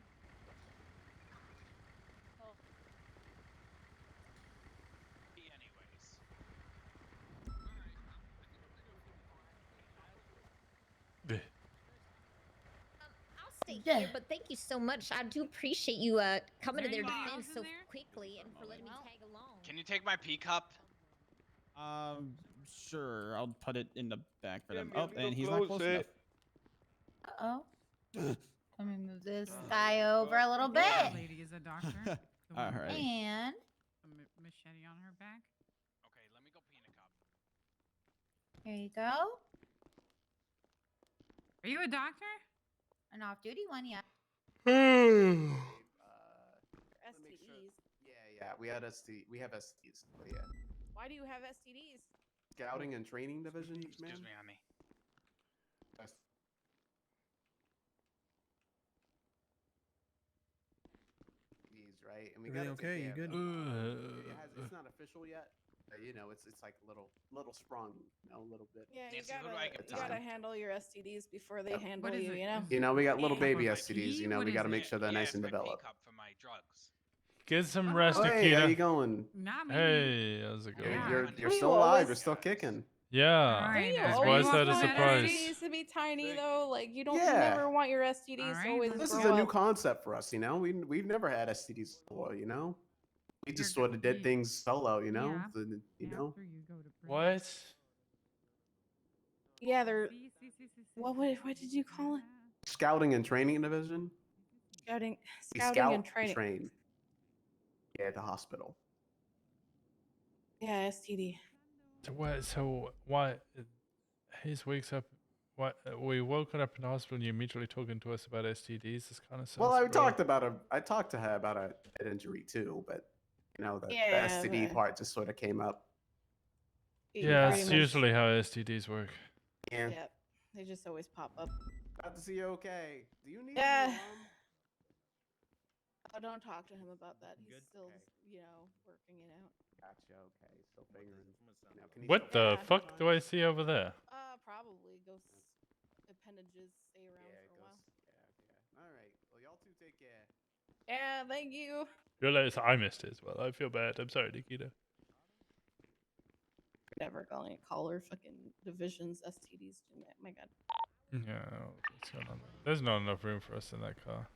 I'll stay here, but thank you so much. I do appreciate you coming to their defense so quickly and for letting me tag along. Can you take my pea cup? Sure. I'll put it in the back for them. me a Oh, and little he's not close closer. enough. Uh-oh. Let me move this guy over a little bit. Lady is a doctor. All right. And a machete on her back. Okay, let me go pee in a cup. Here you go. Are you a doctor? An off-duty one, yeah. STDs. Yeah, we have STDs. But yeah. Why do you have STDs? Scouting and training division, man. Excuse me, honey. STDs, right? And we Everything gotta take okay? You care of good? them. It's not official yet. You know, it's like little sprung, you know, a little bit. Yeah, you Nancy, who do I get gotta time? handle your STDs before they Yep. handle What is you. it? You know. You know, we got little Yeah. baby Pee? STDs. You know, What we is got to it? make sure they're nice it's and my pee developed. cup for my drugs. Get some Oh. rest, Oh, Nikita. hey, how you going? Not me. Hey, how's it going? Yeah. You're Who still you alive. always- You're still kicking. Yeah. Alright, Don't you Why always is that a want surprise? STDs to be tiny though? Like you don't Yeah. never want your STDs Alright, to always This grow is a new up. concept for us. You know, we've never had STDs before. You know, we just You're sort of did you- things solo. You know, Yeah. you know. After you go to prison. What? Yeah, they're See. what did you call it? Scouting and training division. Scouting We and scout training. train. Yeah, at the hospital. Yeah, STD. So what? Hayes wakes up. What? We woke up in the hospital and you're immediately talking to us about STDs. This kind of sounds. Well, I weird. talked to her about a head injury too, but you know, the Yeah, STD but- part just sort of came up. Yeah, pretty it's much- usually how STDs work. Yeah. Yep. They just always pop up. Glad to see you okay. Do you need Yeah. any alarm? Oh, don't talk to him about that. He's Good? still, Okay. working it out. Gotcha. Okay. Still figuring. You know, can you What still the figure fuck sometimes? do I see over there? Probably ghost appendages stay around Yeah, it for a while. goes. Yeah. All right. Well, y'all two take care. Yeah, thank you. Realize I missed it as well. I feel bad. I'm sorry, Nikita. Never gonna call her fucking divisions STDs. Oh my god. Yeah, what's going on? There's not enough room for us in that car.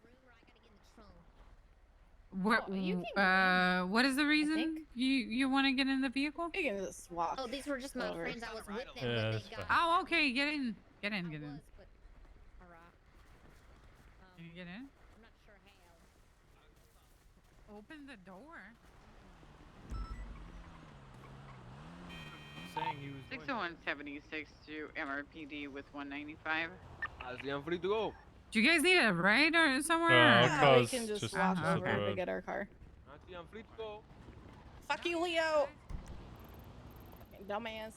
What? Oh, you can What is the reason you want to get in the vehicle? You can just walk. Oh, these were just my over. friends. I was with them Yeah, when that's they got. fine. Oh, okay. Get in. Get in. I Get in. was, but alright. Can you get in? I'm not sure how. Open the door. Saying he was 60176 to MRPD with 195. I'm free to go. Do you guys need a ride or somewhere? Yeah, we cause can just just walk hit the over to road. get our car. I'm free to go. Fuck you, Leo. Fucking dumbass.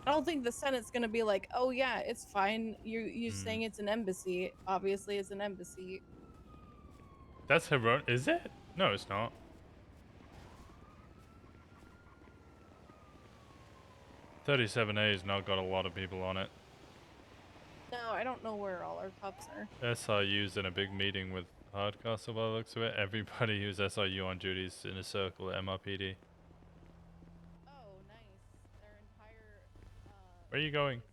I don't think the Senate's gonna be like, oh yeah, it's fine. You're saying it's an embassy. Obviously, it's an embassy. That's her own. Is it? No, it's not. $37A has not got a lot of people on it. No, I don't know where all our cops are. SIU's in a big meeting with Hardcastle by the looks of it. Everybody who's SIU on duty is in a circle at MRPD. Oh, nice. Their entire Where are you going? division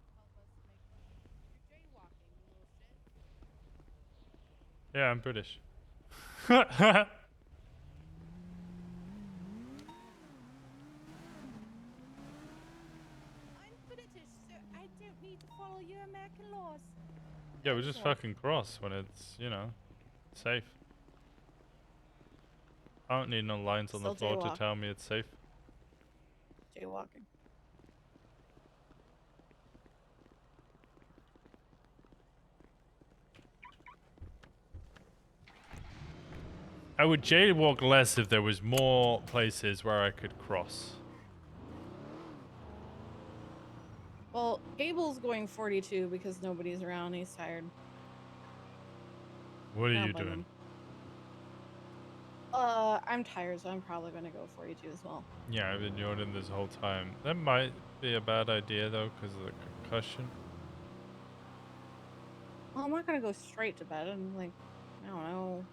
to help us make. You're jaywalking, you little shit. Yeah, I'm British. I'm British, so I don't need to follow your American laws. Yeah, we just fucking cross when it's, you know, safe. I don't need no lines on the Still floor to jaywalk. tell me it's safe. Jaywalking. I would jaywalk less if there was more places where I could cross. Well, Abel's going 42 because nobody's around. He's tired. What are Not you by doing? them. I'm tired, so I'm probably gonna go 42 as well. Yeah, I've been yawning this whole time. That might be a bad idea though, because of the concussion. Well, I'm not gonna go straight to bed. I'm like, I don't know,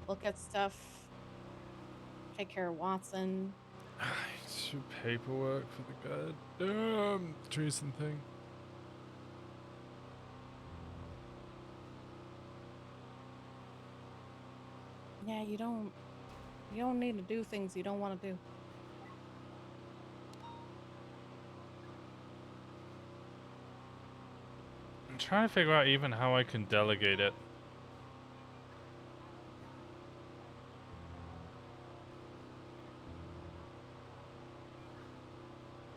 look at stuff, take care of Watson. It's your paperwork for the goddamn treason thing. Yeah, you don't need to do things you don't want to do. I'm trying to figure out even how I can delegate it.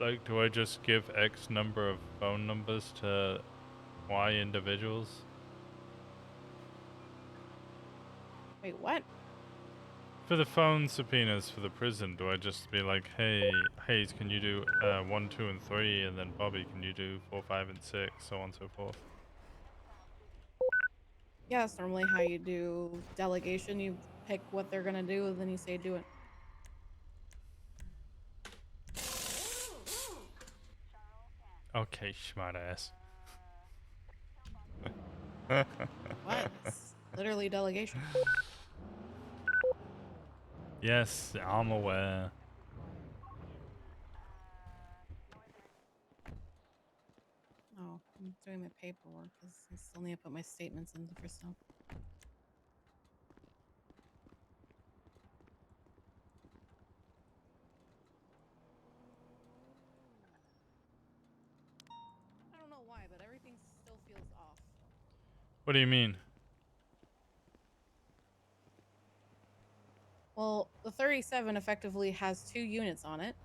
Like, do I just give X number of phone numbers to Y individuals? Wait, what? For the phone subpoenas for the prison, do I just be like, hey, Hayes, can you do 1, 2, and 3, and then Bobby, can you do 4, 5, and 6, so on and so forth? Yeah, that's normally how you do delegation. You pick what they're gonna do, and then you say do it. Okay, smartass. What? It's literally delegation. Yes, I'm aware. Oh, I'm doing my paperwork because I still need to put my statements in for stuff. I don't know why, but everything still feels off. What do you mean? Well, the 37 effectively has 2 units on it.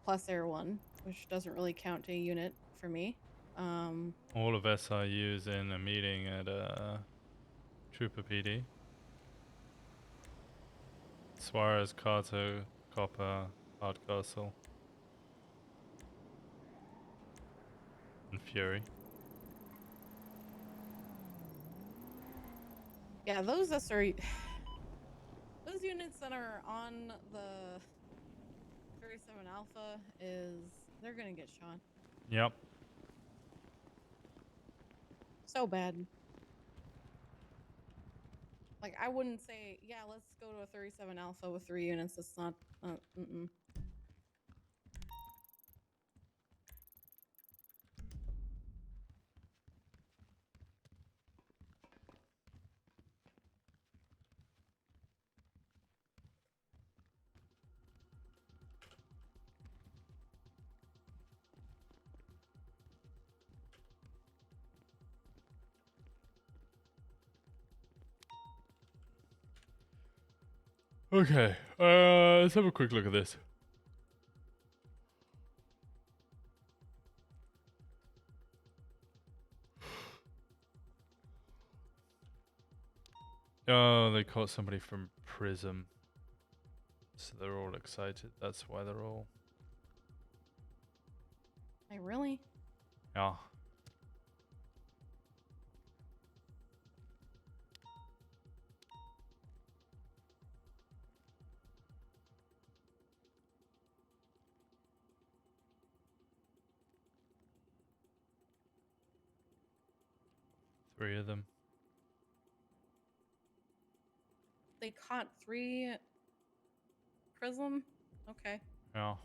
Plus Air 1, which doesn't really count to a unit for me. All of SIU's in a meeting at Trooper PD. Suarez, Carter, Copper, Hardcastle, and Fury. Yeah, those SRE... Those units that are on the 37 Alpha they're gonna get shot. Yep. So bad. Like, I wouldn't say, yeah, let's go to a 37 Alpha with 3 units. It's not, mm-mm. Okay, let's have a quick look at this. Oh, they caught somebody from Prism. So they're all excited. That's why they're all... Like, really? Yeah. Three of them. They caught 3 Prism? Okay. Yeah.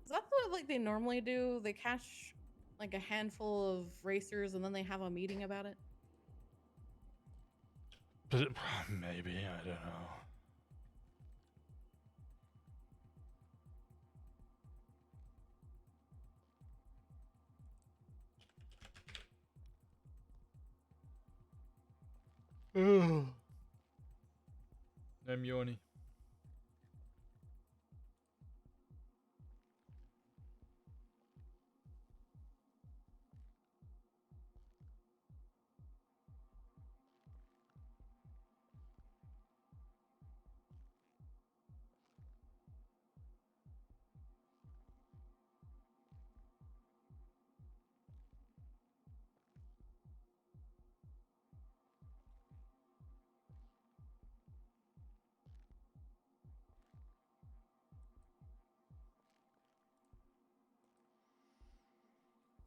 Is that what, like, they normally do? They catch, like, a handful of racers and then they have a meeting about it? But maybe, I don't know. I'm yawning.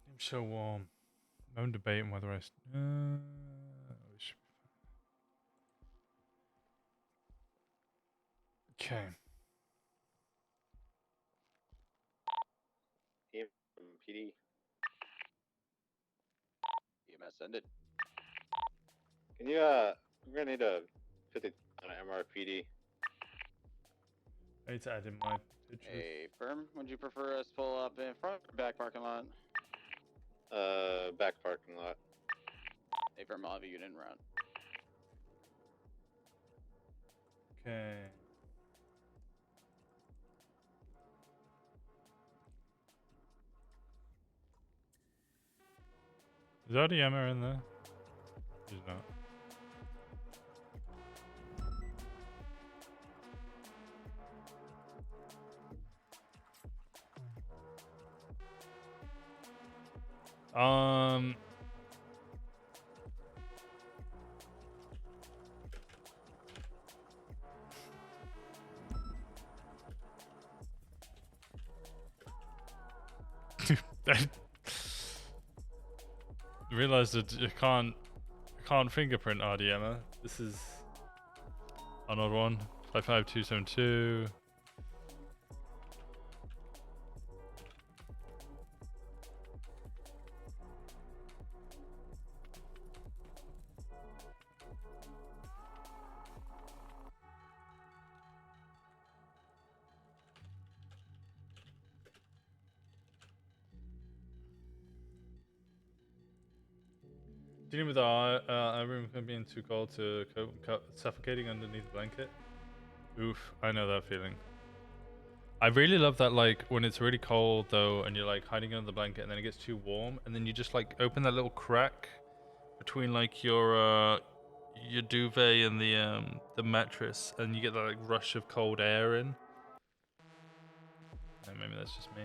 I'm so warm. I'm debating whether I... we should... Okay. Team from PD. EMS ended. Can you, we're gonna need a 50 on an MRPD. I need to add in my pictures. Hey, firm, would you prefer us pull up in front or back parking lot? Back parking lot. Hey, firm, I'll have a unit in route. Okay. Is that Emma in there? She's not. I realized that you can't fingerprint RDMA. This is an odd one. 55272. Dealing with our room being too cold to cope, suffocating underneath the blanket. Oof, I know that feeling. I really love that, like, when it's really cold though, and you're like hiding under the blanket, and then it gets too warm, and then you just like open that little crack between like your duvet and the mattress, and you get that like rush of cold air in. Maybe that's just me.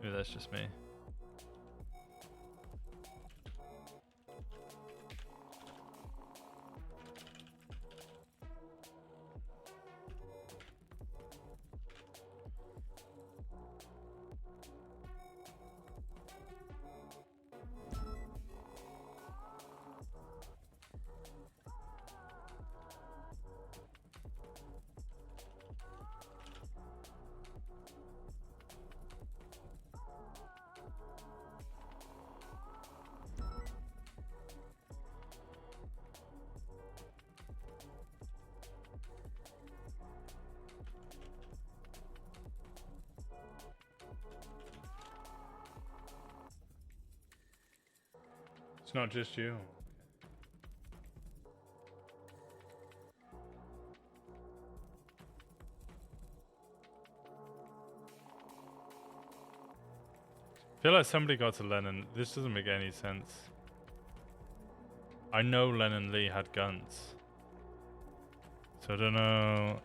Maybe that's just me. It's not just you. I feel like somebody got to Lennon. This doesn't make any sense. I know Lennon Lee had guns. So I don't know.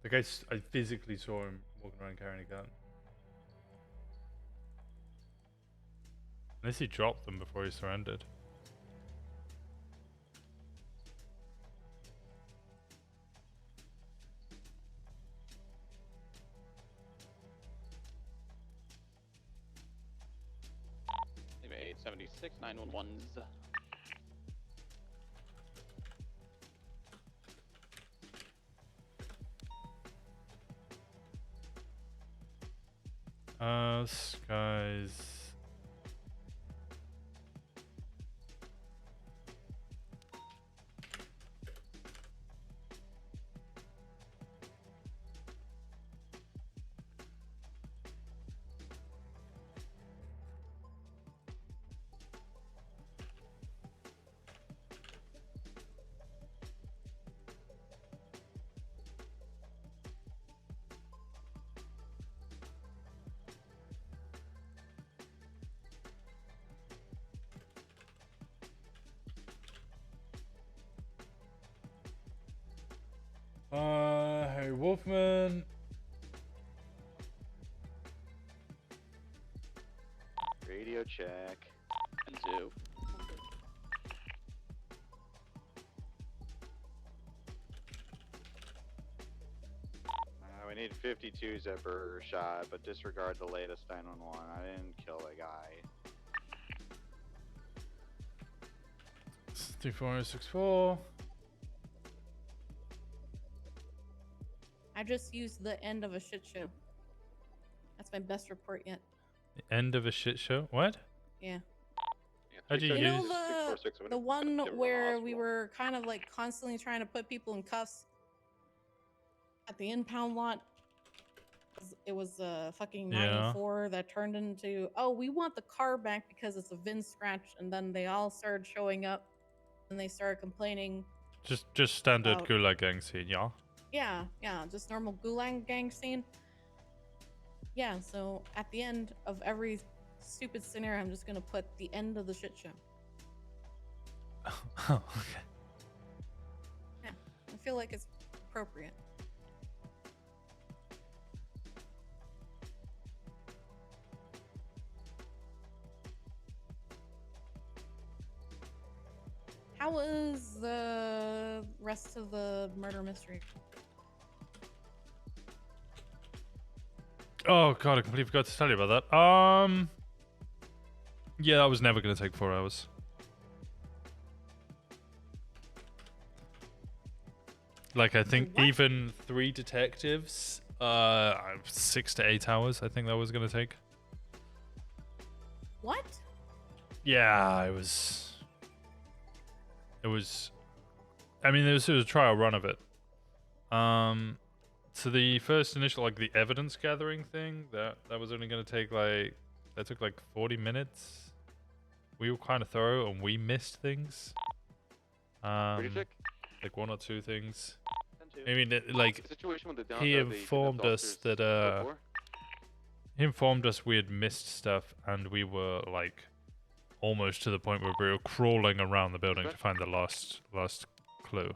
Like I physically saw him walking around carrying a gun. Unless he dropped them before he surrendered. Leave 876 911s. Skies. Harry Wolfman. Radio check. And two. We need 52s at Burger Shot, but disregard the latest 911. I didn't kill a guy. 3464. I just used the end of a shit show. That's my best report yet. The end of a shit show? What? Yeah. How'd you You use? know the one where we were kind of like constantly trying to put people in cuffs at the impound lot? It was a fucking Yeah. 94 that turned into, oh, we want the car back because it's a VIN scratch, and then they all started showing up, and they started complaining. Just standard about- Gulag gang scene, yeah. Yeah, just normal Gulag gang scene. Yeah, so at the end of every stupid scenario, I'm just gonna put the end of the shit show. Oh, okay. Yeah, I feel like it's appropriate. How was the rest of the murder mystery? Oh god, I completely forgot to tell you about that. Yeah, that was never gonna take 4 hours. Like, I think even 3 detectives, 6 to 8 hours, I think that was gonna take. What? Yeah, it was. I mean, it was a trial run of it. So the first initial, like, the evidence gathering thing, that was only gonna take that took like 40 minutes. We were kind of thorough and we missed things. Like 1 or 2 things. I mean, he informed us that he informed us we had missed stuff and we were like almost to the point where we were crawling around the building to find the last clue.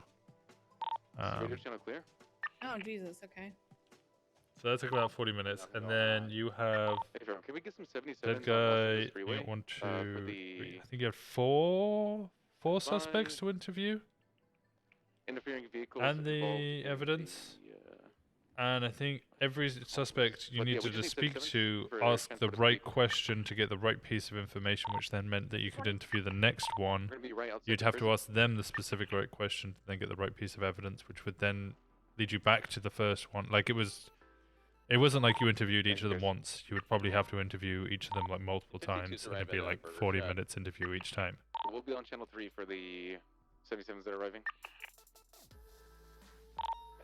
Clear? Oh Jesus, okay. So that took about 40 minutes, and then you have Can we get some 77s that guy. You got 1, 2, 3. I think you had four suspects to interview. Interfering vehicles And the evidence. And I think every suspect you needed to speak to ask the right question to get the right piece of information, which then meant that you could interview the next one. You'd have to ask them the specific right question to then get the right piece of evidence, which would then lead you back to the first one. Like, it wasn't like you interviewed each of them once. You would probably have to interview each of them like multiple times, and it'd be like 40 minutes interview each time. We'll be on channel 3 for the 77s that are arriving.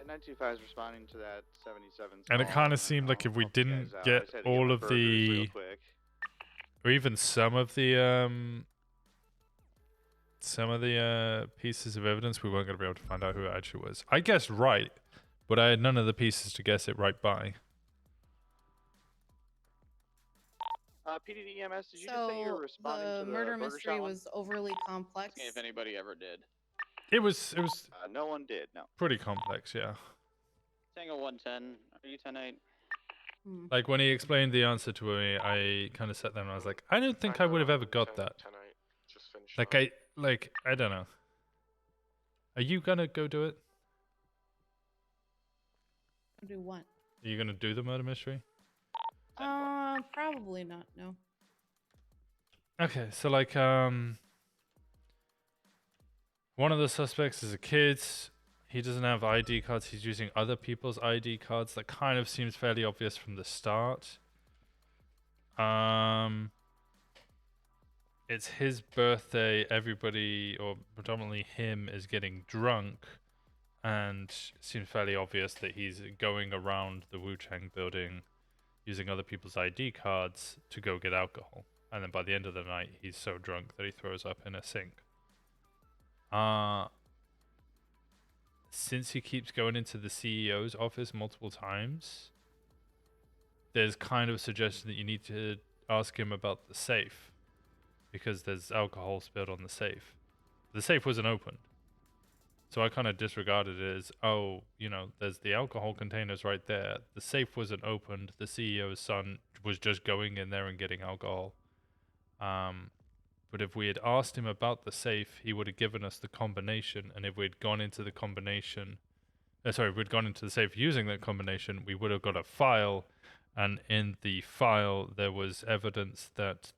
925 is responding to that 77. And it kind of seemed like if we didn't get all of the, or even some of the pieces of evidence, we weren't going to be able to find out who it actually was. I guessed right, but I had none of the pieces to guess it right by. PDD EMS, did you just say you were responding to the murder burger mystery shot one? was overly complex? If anybody ever did. It was no one did, no. pretty complex, yeah. Tango 110, are you 10-8? Like, when he explained the answer to me, I kind of sat there and I was like, I don't think I would have ever got that. Like, I don't know. Are you gonna go do it? Do what? Are you gonna do the murder mystery? Probably not, no. Okay, so like, one of the suspects is a kid. He doesn't have ID cards. He's using other people's ID cards. That kind of seems fairly obvious from the start. It's his birthday. Everybody, or predominantly him, is getting drunk. And it seems fairly obvious that he's going around the Wu-Chang building using other people's ID cards to go get alcohol. And then by the end of the night, he's so drunk that he throws up in a sink. Since he keeps going into the CEO's office multiple times, there's kind of a suggestion that you need to ask him about the safe, because there's alcohol spilled on the safe. The safe wasn't opened. So I kind of disregarded it as, oh, you know, there's the alcohol containers right there. The safe wasn't opened. The CEO's son was just going in there and getting alcohol. But if we had asked him about the safe, he would have given us the combination. And if we'd gone into the combination, if we'd gone into the safe using that combination, we would have got a file. And in the file, there was evidence that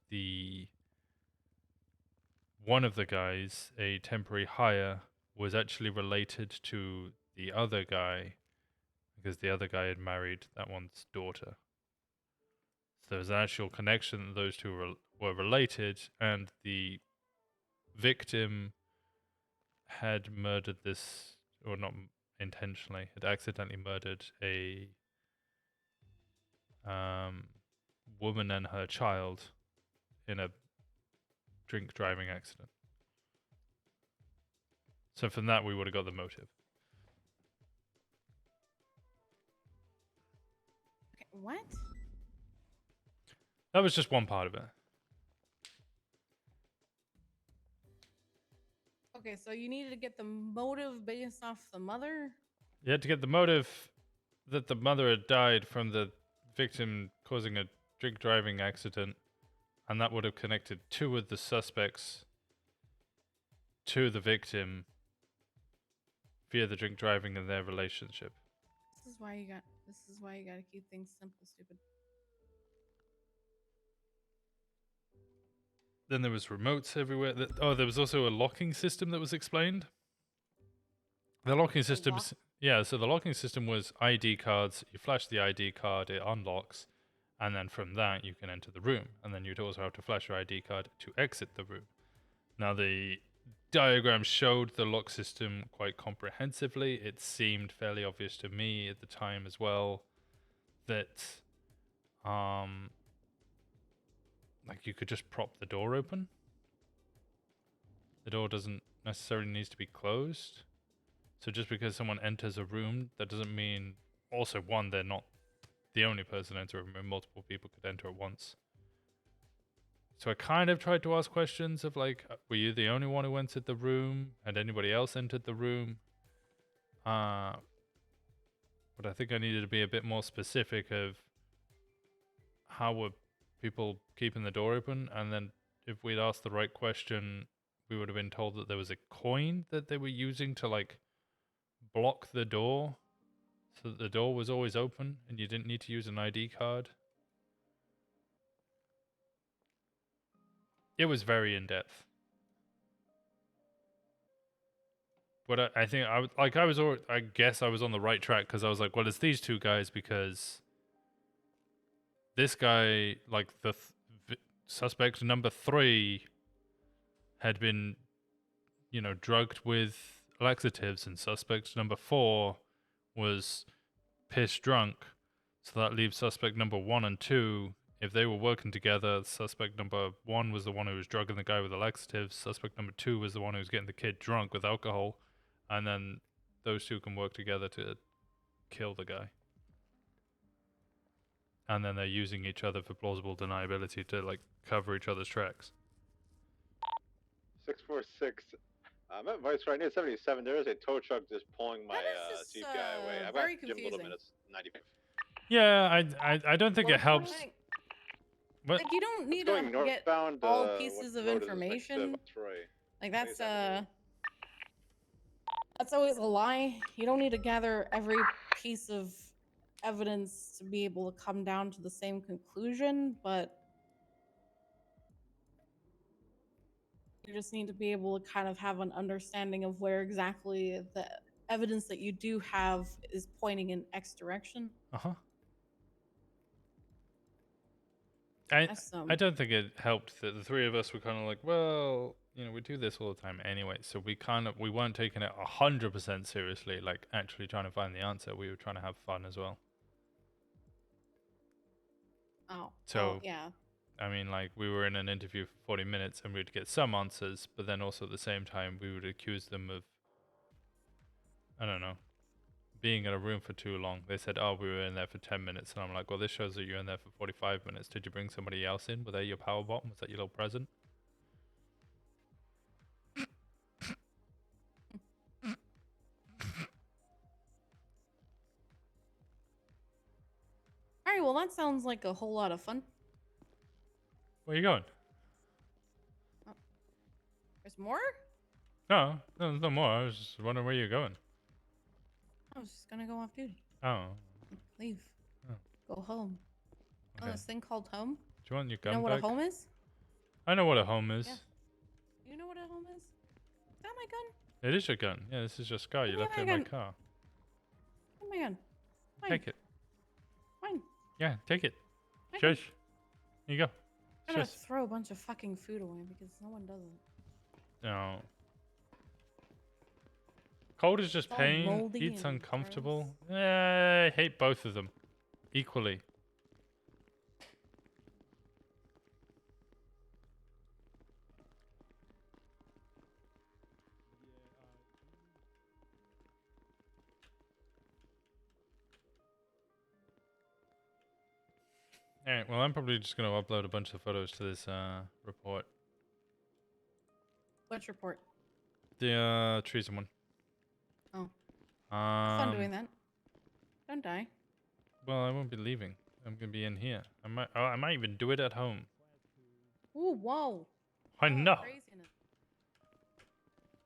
one of the guys, a temporary hire, was actually related to the other guy, because the other guy had married that one's daughter. So there was an actual connection that those two were related, and the victim had murdered this, or not intentionally, had accidentally murdered a woman and her child in a drink driving accident. So from that, we would have got the motive. Okay, what? That was just one part of it. Okay, so you needed to get the motive based off the mother? You had to get the motive that the mother had died from the victim causing a drink driving accident, and that would have connected two of the suspects to the victim via the drink driving and their relationship. This is why you gotta keep things simple, stupid. Then there was remotes everywhere. There was also a locking system that was explained. The locking system, yeah. So the locking system was ID cards. You flash the ID card, it unlocks, and then from that you can enter the room. And then you'd also have to flash your ID card to exit the room. Now the diagram showed the lock system quite comprehensively. It seemed fairly obvious to me at the time as well that, like you could just prop the door open. The door doesn't necessarily need to be closed. So just because someone enters a room, that doesn't mean, also one, they're not the only person entering a room. Multiple people could enter at once. So I kind of tried to ask questions of like, were you the only one who entered the room? Had anybody else entered the room? But I think I needed to be a bit more specific of how were people keeping the door open, and then if we'd asked the right question, we would have been told that there was a coin that they were using to like block the door so that the door was always open and you didn't need to use an ID card. It was very in-depth. But I think I guess I was on the right track because I was like, well, it's these two guys because this guy, like the suspect number 3 had been, drugged with laxatives, and suspect number 4 was piss drunk. So that leaves suspect number 1 and 2. If they were working together, suspect number 1 was the one who was drugging the guy with the laxatives. Suspect number 2 was the one who was getting the kid drunk with alcohol. And then those two can work together to kill the guy. And then they're using each other for plausible deniability to like cover each other's tracks. 646. I'm at Vice right near 77. There is a tow truck just pulling my CPI away. I've got very Jim Little confusing. minutes 95. Yeah, I don't think it helps. Like you don't need to get all pieces of information. Like that's always a lie. You don't need to gather every piece of evidence to be able to come down to the same conclusion, but you just need to be able to kind of have an understanding of where exactly the evidence that you do have is pointing in X direction. I don't think it helped that the three of us were kind of like, well, we do this all the time anyway. So we weren't taking it 100% seriously, like actually trying to find the answer. We were trying to have fun as well. Yeah. I mean, like we were in an interview for 40 minutes and we'd get some answers, but then also at the same time we would accuse them of, I don't know, being in a room for too long. They said, oh, we were in there for 10 minutes. And I'm like, well, this shows that you're in there for 45 minutes. Did you bring somebody else in? Were they your power bottom? Was that your little present? All right, well, that sounds like a whole lot of fun. Where are you going? Oh. There's more? No, there's no more. I was just wondering where you're going. I was just gonna go off duty. Oh. Leave. Oh. Go home. Okay. Oh, this thing called home? Do you want your gun You know back? what a home is? I know what a home is. Yeah. You know what a home is? Is that my gun? It is your gun. Yeah, this is your scar. You left it in my car. Oh my gun. Fine. Take it. Fine. Yeah, take it. Fine. Shush. Here you go. I'm gonna Shush. throw a bunch of fucking food away because no one does it. No. Cold is just It's all pain. moldy Heat's and uncomfortable. I hate both of them equally. Alright, well, I'm probably just going to upload a bunch of photos to this report. Which report? The treason one. Oh. Fun doing that. Don't die. Well, I won't be leaving. I'm going to be in here. I might even do it at home. Ooh, whoa. I know. Craziness.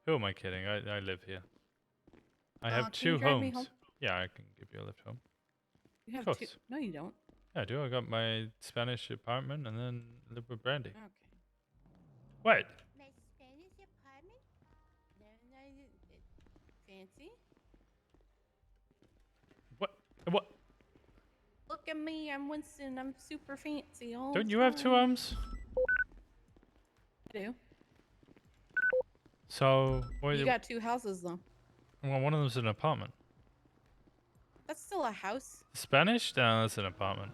Who am I kidding? I live here. I have can you 2 drive me homes. home? Yeah, I can give you a lift home. You have Of 2. course. No, you don't. Yeah, I do. I got my Spanish apartment and then live with Brandy. Okay. What? My Spanish apartment? Fancy? What? Look at me. I'm Winston. I'm super fancy. All Don't the you have 2 time. homes? I do. So, what? You got 2 houses, though. Well, one of them's an apartment. That's still a house. Spanish? No, that's an apartment.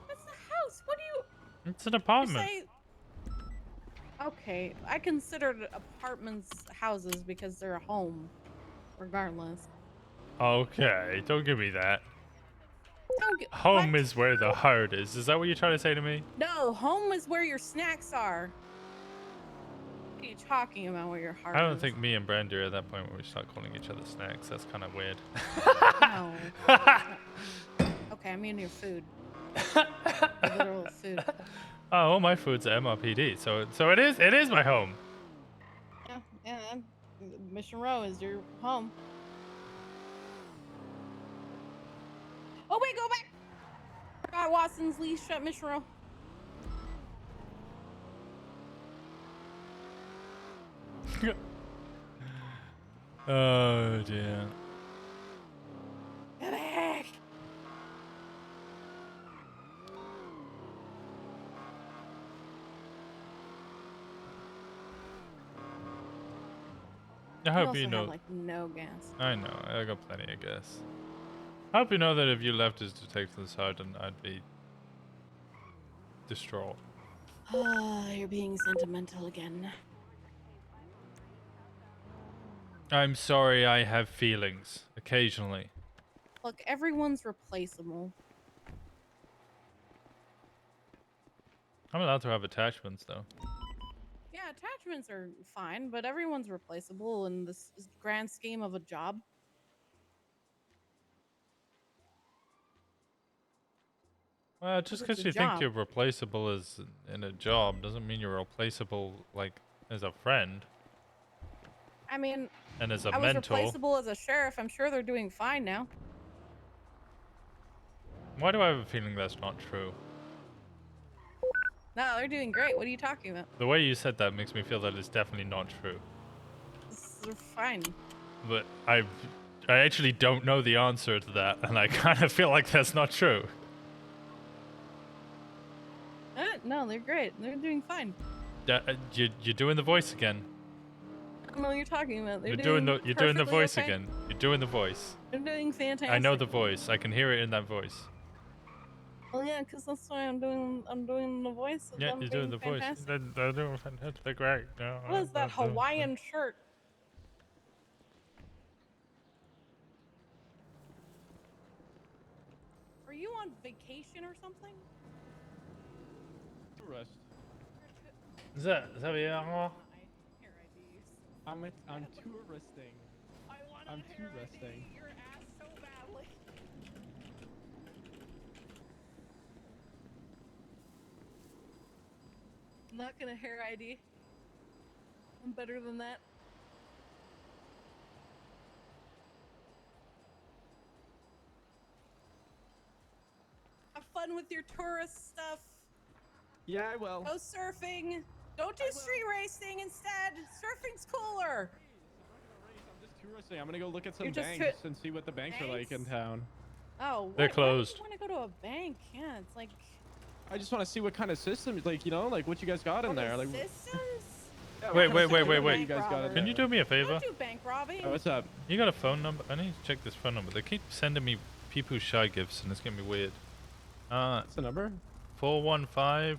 That's a house. What do you... It's an apartment. You say... Okay, I considered apartments houses because they're a home, regardless. Okay, don't give me that. Don't get... Home is where the heart is. Is that what you're trying to say to me? No, home is where your snacks are. What are you talking about where your heart is? I don't think me and Brandy are at that point where we start calling each other snacks. That's kind of weird. No. Okay, I mean your food. Your literal food. Oh, all my food's at MRPD, so it is my home. Yeah, Mission Row is your home. Oh wait, go back! Forgot Watson's leash at Mission Row. Oh dear. Get back! I You hope also you know. have, like, no gas. I know. I got plenty of gas. I hope you know that if you left his detective sergeant, I'd be distraught. You're being sentimental again. I'm sorry. I have feelings occasionally. Look, everyone's replaceable. I'm allowed to have attachments though. Yeah, attachments are fine, but everyone's replaceable in this grand scheme of a job. Well, just It's because a you think job. you're replaceable as in a job doesn't mean you're replaceable like as a friend I mean, and as a I was mentor. replaceable as a sheriff. I'm sure they're doing fine now. Why do I have a feeling that's not true? No, they're doing great. What are you talking about? The way you said that makes me feel that it's definitely not true. They're fine. But I actually don't know the answer to that, and I kind of feel like that's not true. No, they're great. They're doing fine. You're doing the voice again. I don't know what you're talking about. They're You're doing the perfectly voice okay. again. You're doing the voice. They're doing fantastic. I know the voice. I can hear it in that voice. Well, yeah, because that's why I'm doing the voice. Of Yeah, them you're doing the being voice. fantastic. They're doing fantastic, right? No, What is that Hawaiian shirt? Are you on vacation or something? Tourist. Is that Xavier? I'm touristing. I'm touristing. Your ass so badly. I'm not gonna hair ID. I'm better than that. Have fun with your tourist stuff. Yeah, I will. Go surfing. Don't do street racing instead. Surfing's cooler. I'm just touristing. I'm gonna go look at some You're just banks and see what the banks are like in town. Oh, They're why closed. do you want to go to a bank? Yeah, it's like. I just want to see what kind of systems, like, you know, like what you guys got in there. Like, Systems? yeah, what Wait, kind wait, of wait, systems wait, do wait. You guys got in Can you there? do me a favor? Don't do bank robbing. Oh, what's up? You got a phone number? I need to check this phone number. They keep sending me people shy gifts, and it's getting me weird. What's the number? 415-99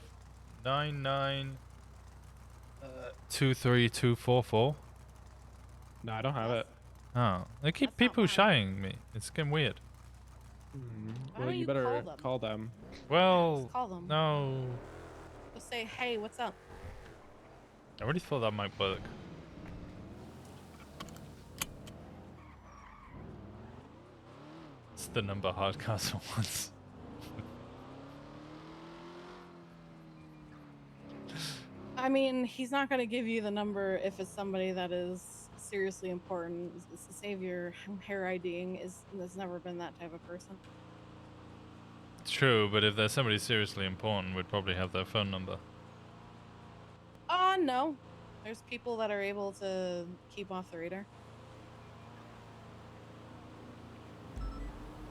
23244. No, I don't have it. Oh, they keep people shying me. It's getting weird. Why Well, don't you you better call them? call them. Well, Just call them. no. Just say, hey, what's up? I already thought that might work. It's the number Hardcastle wants. I mean, he's not going to give you the number if it's somebody that is seriously important. It's the savior hair IDing has never been that type of person. It's true, but if there's somebody seriously important, we'd probably have their phone number. No. There's people that are able to keep off the radar.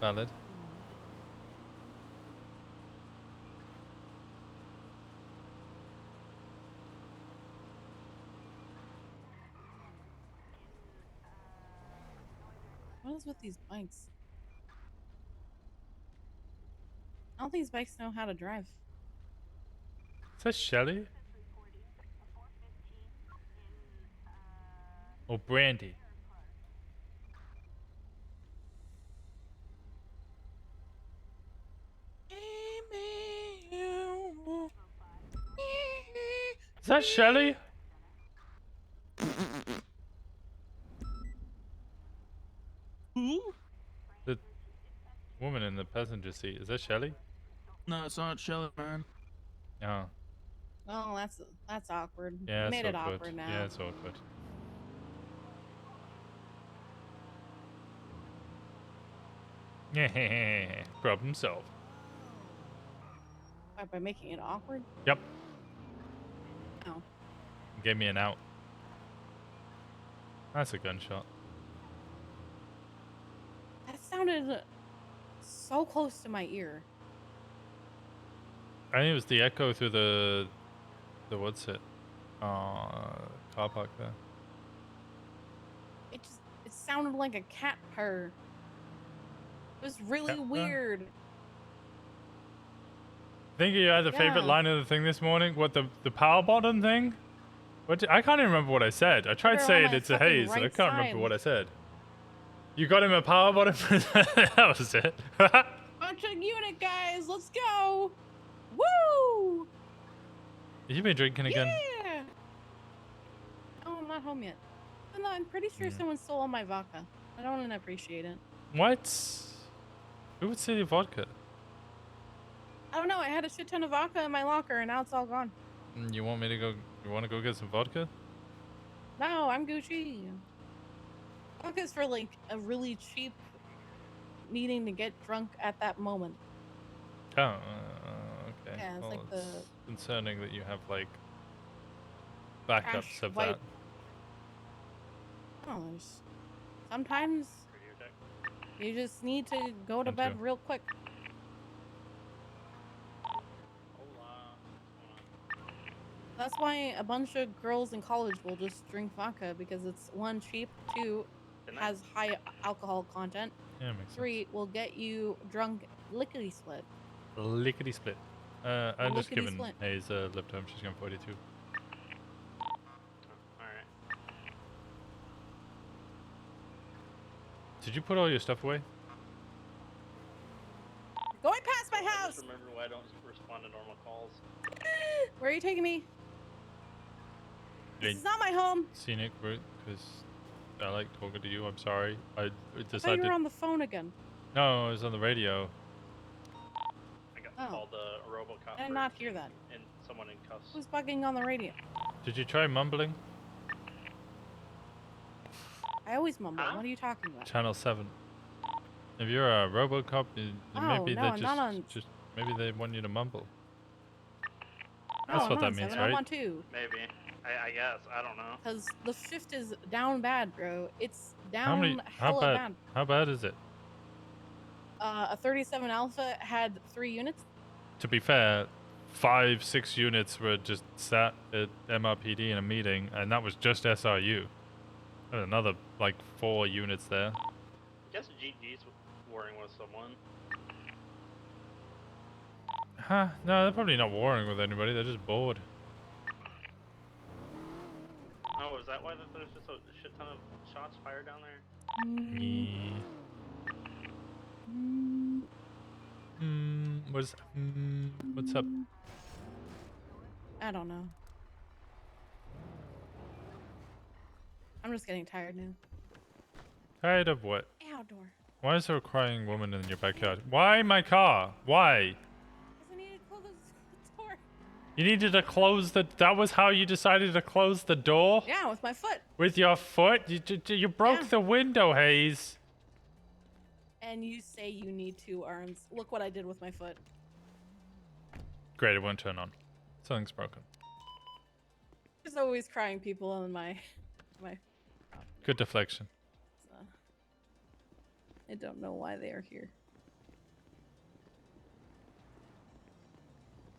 Valid. What is with these bikes? I don't think these bikes know how to drive. Is that Shelly? Or Brandy? Is that Shelly? Who? The woman in the passenger seat. Is that Shelly? No, it's not Shelly, man. Oh. Oh, that's awkward. Yeah, You it's made it awkward. awkward now. Yeah, it's awkward. Yeah, problem solved. By making it awkward? Yep. Oh. Gave me an out. That's a gunshot. That sounded so close to my ear. I think it was the echo through the what's it? Car park there. It sounded like a cat purr. It was really weird. Think you had the favorite Yeah. line of the thing this morning? What, the power button thing? I can't even remember what I said. I tried They're on saying my it's a fucking haze. I right can't remember side. what I said. You got him a power button? That was it. Bunch of unit guys, let's go! Woo! You been drinking again? Yeah! Oh, I'm not home yet. No, I'm pretty sure someone stole all my vodka. I don't appreciate it. What? Who would say vodka? I don't know. I had a shit ton of vodka in my locker, and now it's all gone. You want me to go? You want to go get some vodka? No, I'm Gucci. Vodka's for like a really cheap needing to get drunk at that moment. Oh, okay. Yeah, it's Well, like it's concerning that you have like backups Ash of white. that. Oh, sometimes you just need to go to bed real quick. That's why a bunch of girls in college will just drink vodka because it's one, cheap, two, has high alcohol content, Yeah, makes three, will get you drunk lickety split. Lickety split. I'm just Lickety giving split. Hayes a lip time. She's going 42. Alright. Did you put all your stuff away? Going past my house! Remember why I don't respond to normal calls. Where are you taking me? This Hey, is not my home. Scenic route, because I like talking to you. I'm sorry. I I thought decided. you were on the phone again. No, I was on the radio. I got Oh. called a RoboCop. I did not hear that. And someone in cuffs. Who's bugging on the radio? Did you try mumbling? I always mumble. What are you talking about? Channel 7. If you're a RoboCop, maybe no, they I'm not on- just maybe they want you to mumble. No, That's I'm what not that on means, 7, right? I'm on 2. Maybe. I guess. I don't know. Because the shift is down bad, bro. It's How down many? How hella bad? bad. How bad is it? A 37 Alpha had 3 units. To be fair, 5-6 units were just sat at MRPD in a meeting, and that was just SRU. There's another like 4 units there. I guess GG's warring with someone. Huh? No, they're probably not warring with anybody. They're just bored. Oh, is that why there's just a shit ton of shots fired down there? Yeah. What's up? I don't know. I'm just getting tired now. Tired of what? Outdoor. Why is there a crying woman in your backyard? Why my car? Why? Because I need to close the door. You needed to close the... That was how you decided to close the door? Yeah, with my foot. With your foot? You broke the window, Hayes. And you say you need 2 arms. Look what I did with my foot. Great, it won't turn on. Something's broken. There's always crying people on my... Good deflection. So, I don't know why they are here.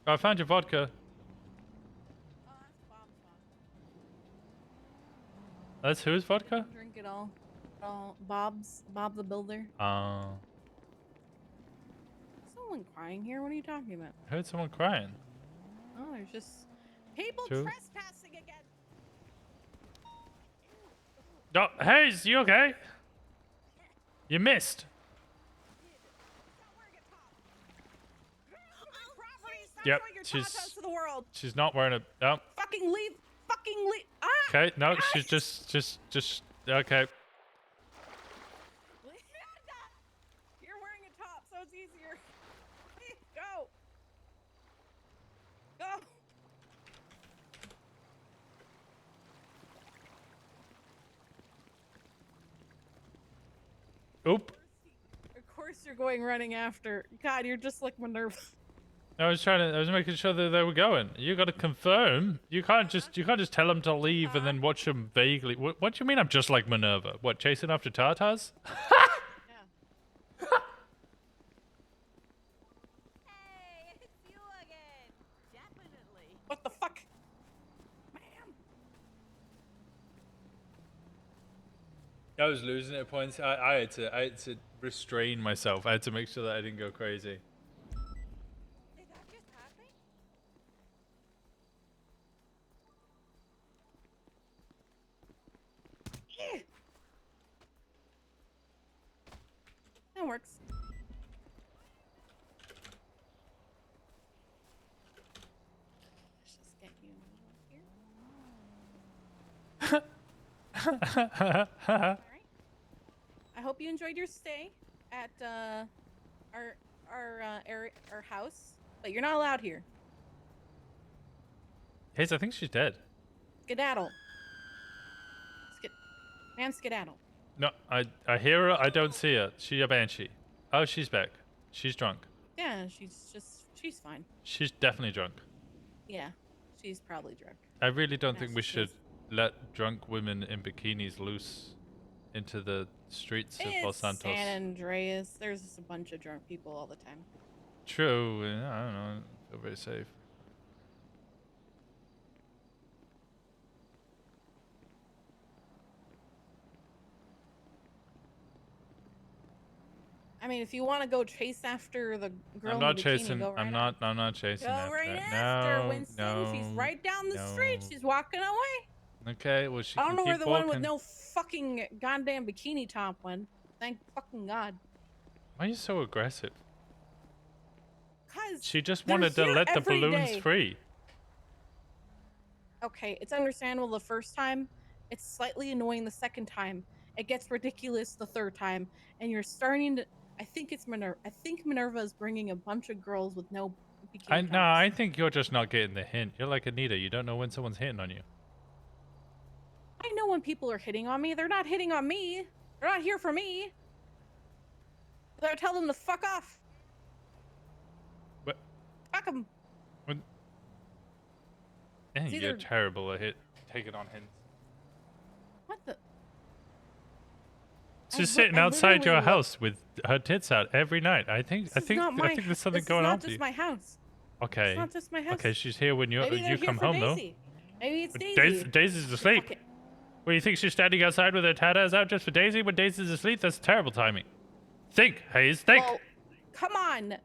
Oh, I found your vodka. That's whose vodka? Drink it all. Bob the Builder. Someone crying here? What are you talking about? I heard someone crying. Oh, there's just people Two. trespassing again. Oh, Hayes, you okay? You missed. Yep, she's not wearing a... No. Fucking leave. Ah! Okay, no, she's just okay. You're wearing a top, so it's easier. Go. Oop. Of course you're going running after. God, you're just like Minerva. I was making sure that they were going. You got to confirm. You can't just tell them to leave and then watch them vaguely. What do you mean? I'm just like Minerva. What, chasing after Tartars? What the fuck? I was losing at points. I had to restrain myself. I had to make sure that I didn't go crazy. Did that just happen? That works. Let's just get you here. Alright. I hope you enjoyed your stay at our house, but you're not allowed here. Hayes, I think she's dead. Skedaddle. Skedaddle. No, I hear her. I don't see her. She a banshee. Oh, she's back. She's drunk. Yeah, she's fine. She's definitely drunk. Yeah, she's probably drunk. I really don't think we should let drunk women in bikinis loose into the streets of Los Santos. San Andreas. There's just a bunch of drunk people all the time. True. I don't know. I don't feel very safe. I mean, if you want to go chase after the girl I'm not in the bikini, chasing. go right I'm not chasing Go after right her. after No, Winston. no. She's right down the no. street. She's walking away. Okay, well she I can don't know where keep the walking. one with no fucking goddamn bikini top went. Thank fucking God. Why are you so aggressive? Cause She just they're wanted to here let the every balloons day. free. Okay, it's understandable the first time. It's slightly annoying the second time. It gets ridiculous the third time, and you're starting to. I think it's Minerva. I think Minerva is bringing a bunch of girls with no bikini tops. I think you're just not getting the hint. You're like Anita. You don't know when someone's hitting on you. I know when people are hitting on me. They're not hitting on me. They're not here for me. They'll tell them to fuck off. What? Fuck them. You're terrible at taking on hints. What the? She's sitting outside your house with her tits out every night. I think there's something going on This with is not just you. my house. Okay. It's not just my house. Okay, she's here when Maybe you they're here come for home Daisy. Maybe it's though. Daisy. Daisy's asleep. Fuck it. Well, you think she's standing outside with her tatas out just for Daisy when Daisy's asleep? That's terrible timing. Think, Hayes, think. Well, come on.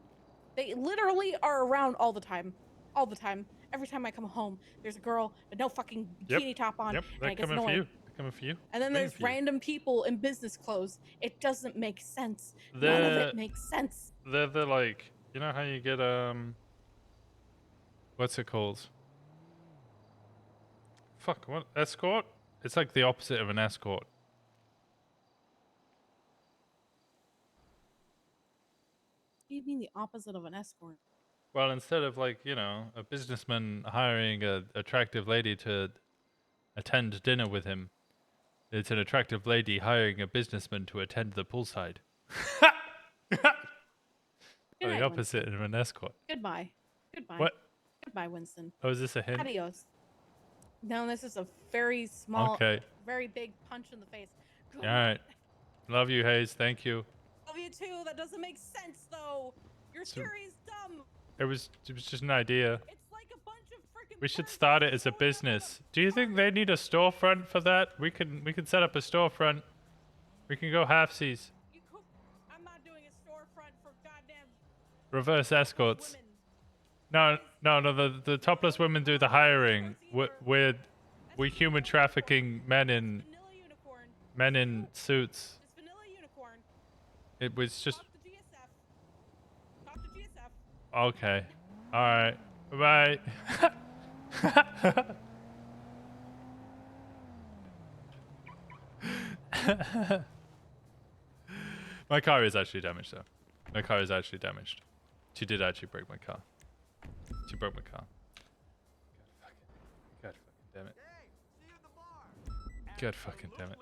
They literally are around all the time. All the time. Every time I come home, there's a girl with no fucking bikini top on. Yep, and they're it gets coming for annoying. you. They're coming for you. And then Waiting there's for you. random people in business clothes. It doesn't make sense. None of it makes sense. They're like, You know how you get what's it called? Fuck, what escort? It's like the opposite of an escort. What do you mean the opposite of an escort? Well, instead of like, you know, a businessman hiring a attractive lady to attend dinner with him, it's an attractive lady hiring a businessman to attend the poolside. Good The night, opposite Winston. of an escort. Goodbye. Goodbye. What? Goodbye, Winston. Oh, is this a hint? Adios. No, this is a very small, Okay. very big punch in the face. Good All right. Love you, Hayes. Thank you. Love you too. That doesn't make sense though. Your So- theory is dumb. It was just an idea. It's like a bunch of freaking. We should start it as a business. Do you think they need a storefront for that? We can set up a storefront. We can go halfsies. I'm not doing a storefront for goddamn. Reverse escorts. No. The topless women do the hiring. We human trafficking men in suits. It's vanilla unicorn. It was just Talk to GSF. Talk to GSF. okay. All right. Bye. My car is actually damaged, though. My car is actually damaged. She did actually break my car. She broke my car. God fucking damn it. God fucking damn it.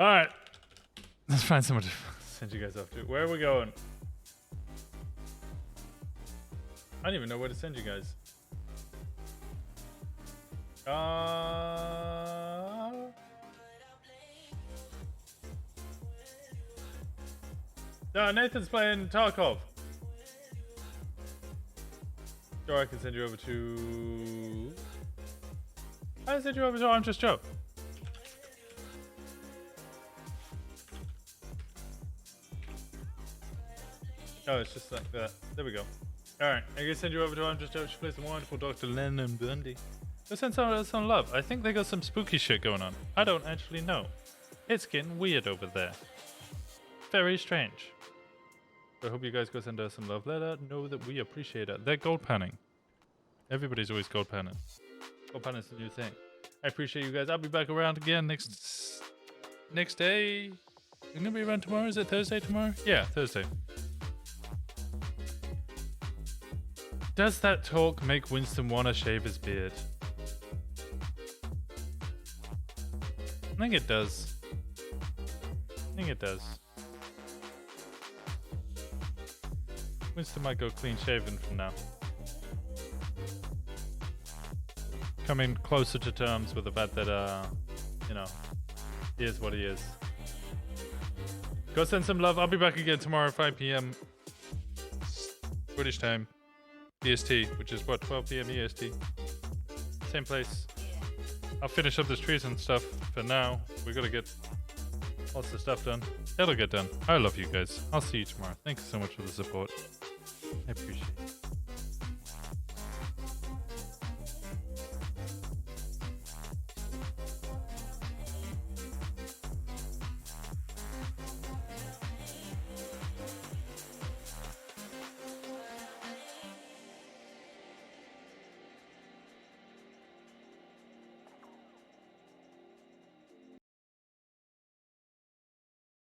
Alright. Let's find someone to send you guys off to. Where are we going? I don't even know where to send you guys. No, Nathan's playing Tarkov. Or I can send you over to... I can send you over to I'm Just Joe. Oh, it's just like that. There we go. Alright, I can send you over to I'm Just Joe. She plays some wonderful Dr. Lennon Bundy. Go send some love. I think they got some spooky shit going on. I don't actually know. It's getting weird over there. Very strange. I hope you guys go send us some love. Let her know that we appreciate it. They're gold panning. Everybody's always gold panning. Gold panning is the new thing. I appreciate you guys. I'll be back around again next day. I'm gonna be around tomorrow. Is it Thursday tomorrow? Yeah, Thursday. Does that talk make Winston want to shave his beard? I think it does. I think it does. Winston might go clean shaven from now. Coming closer to terms with the fact that, you know, he is what he is. Go send some love. I'll be back again tomorrow at 5 p.m. British time. EST, which is what, 12 p.m. EST. Same place. I'll finish up this trees and stuff for now. We gotta get lots of stuff done. It'll get done. I love you guys. I'll see you tomorrow. Thanks so much for the support. I appreciate it.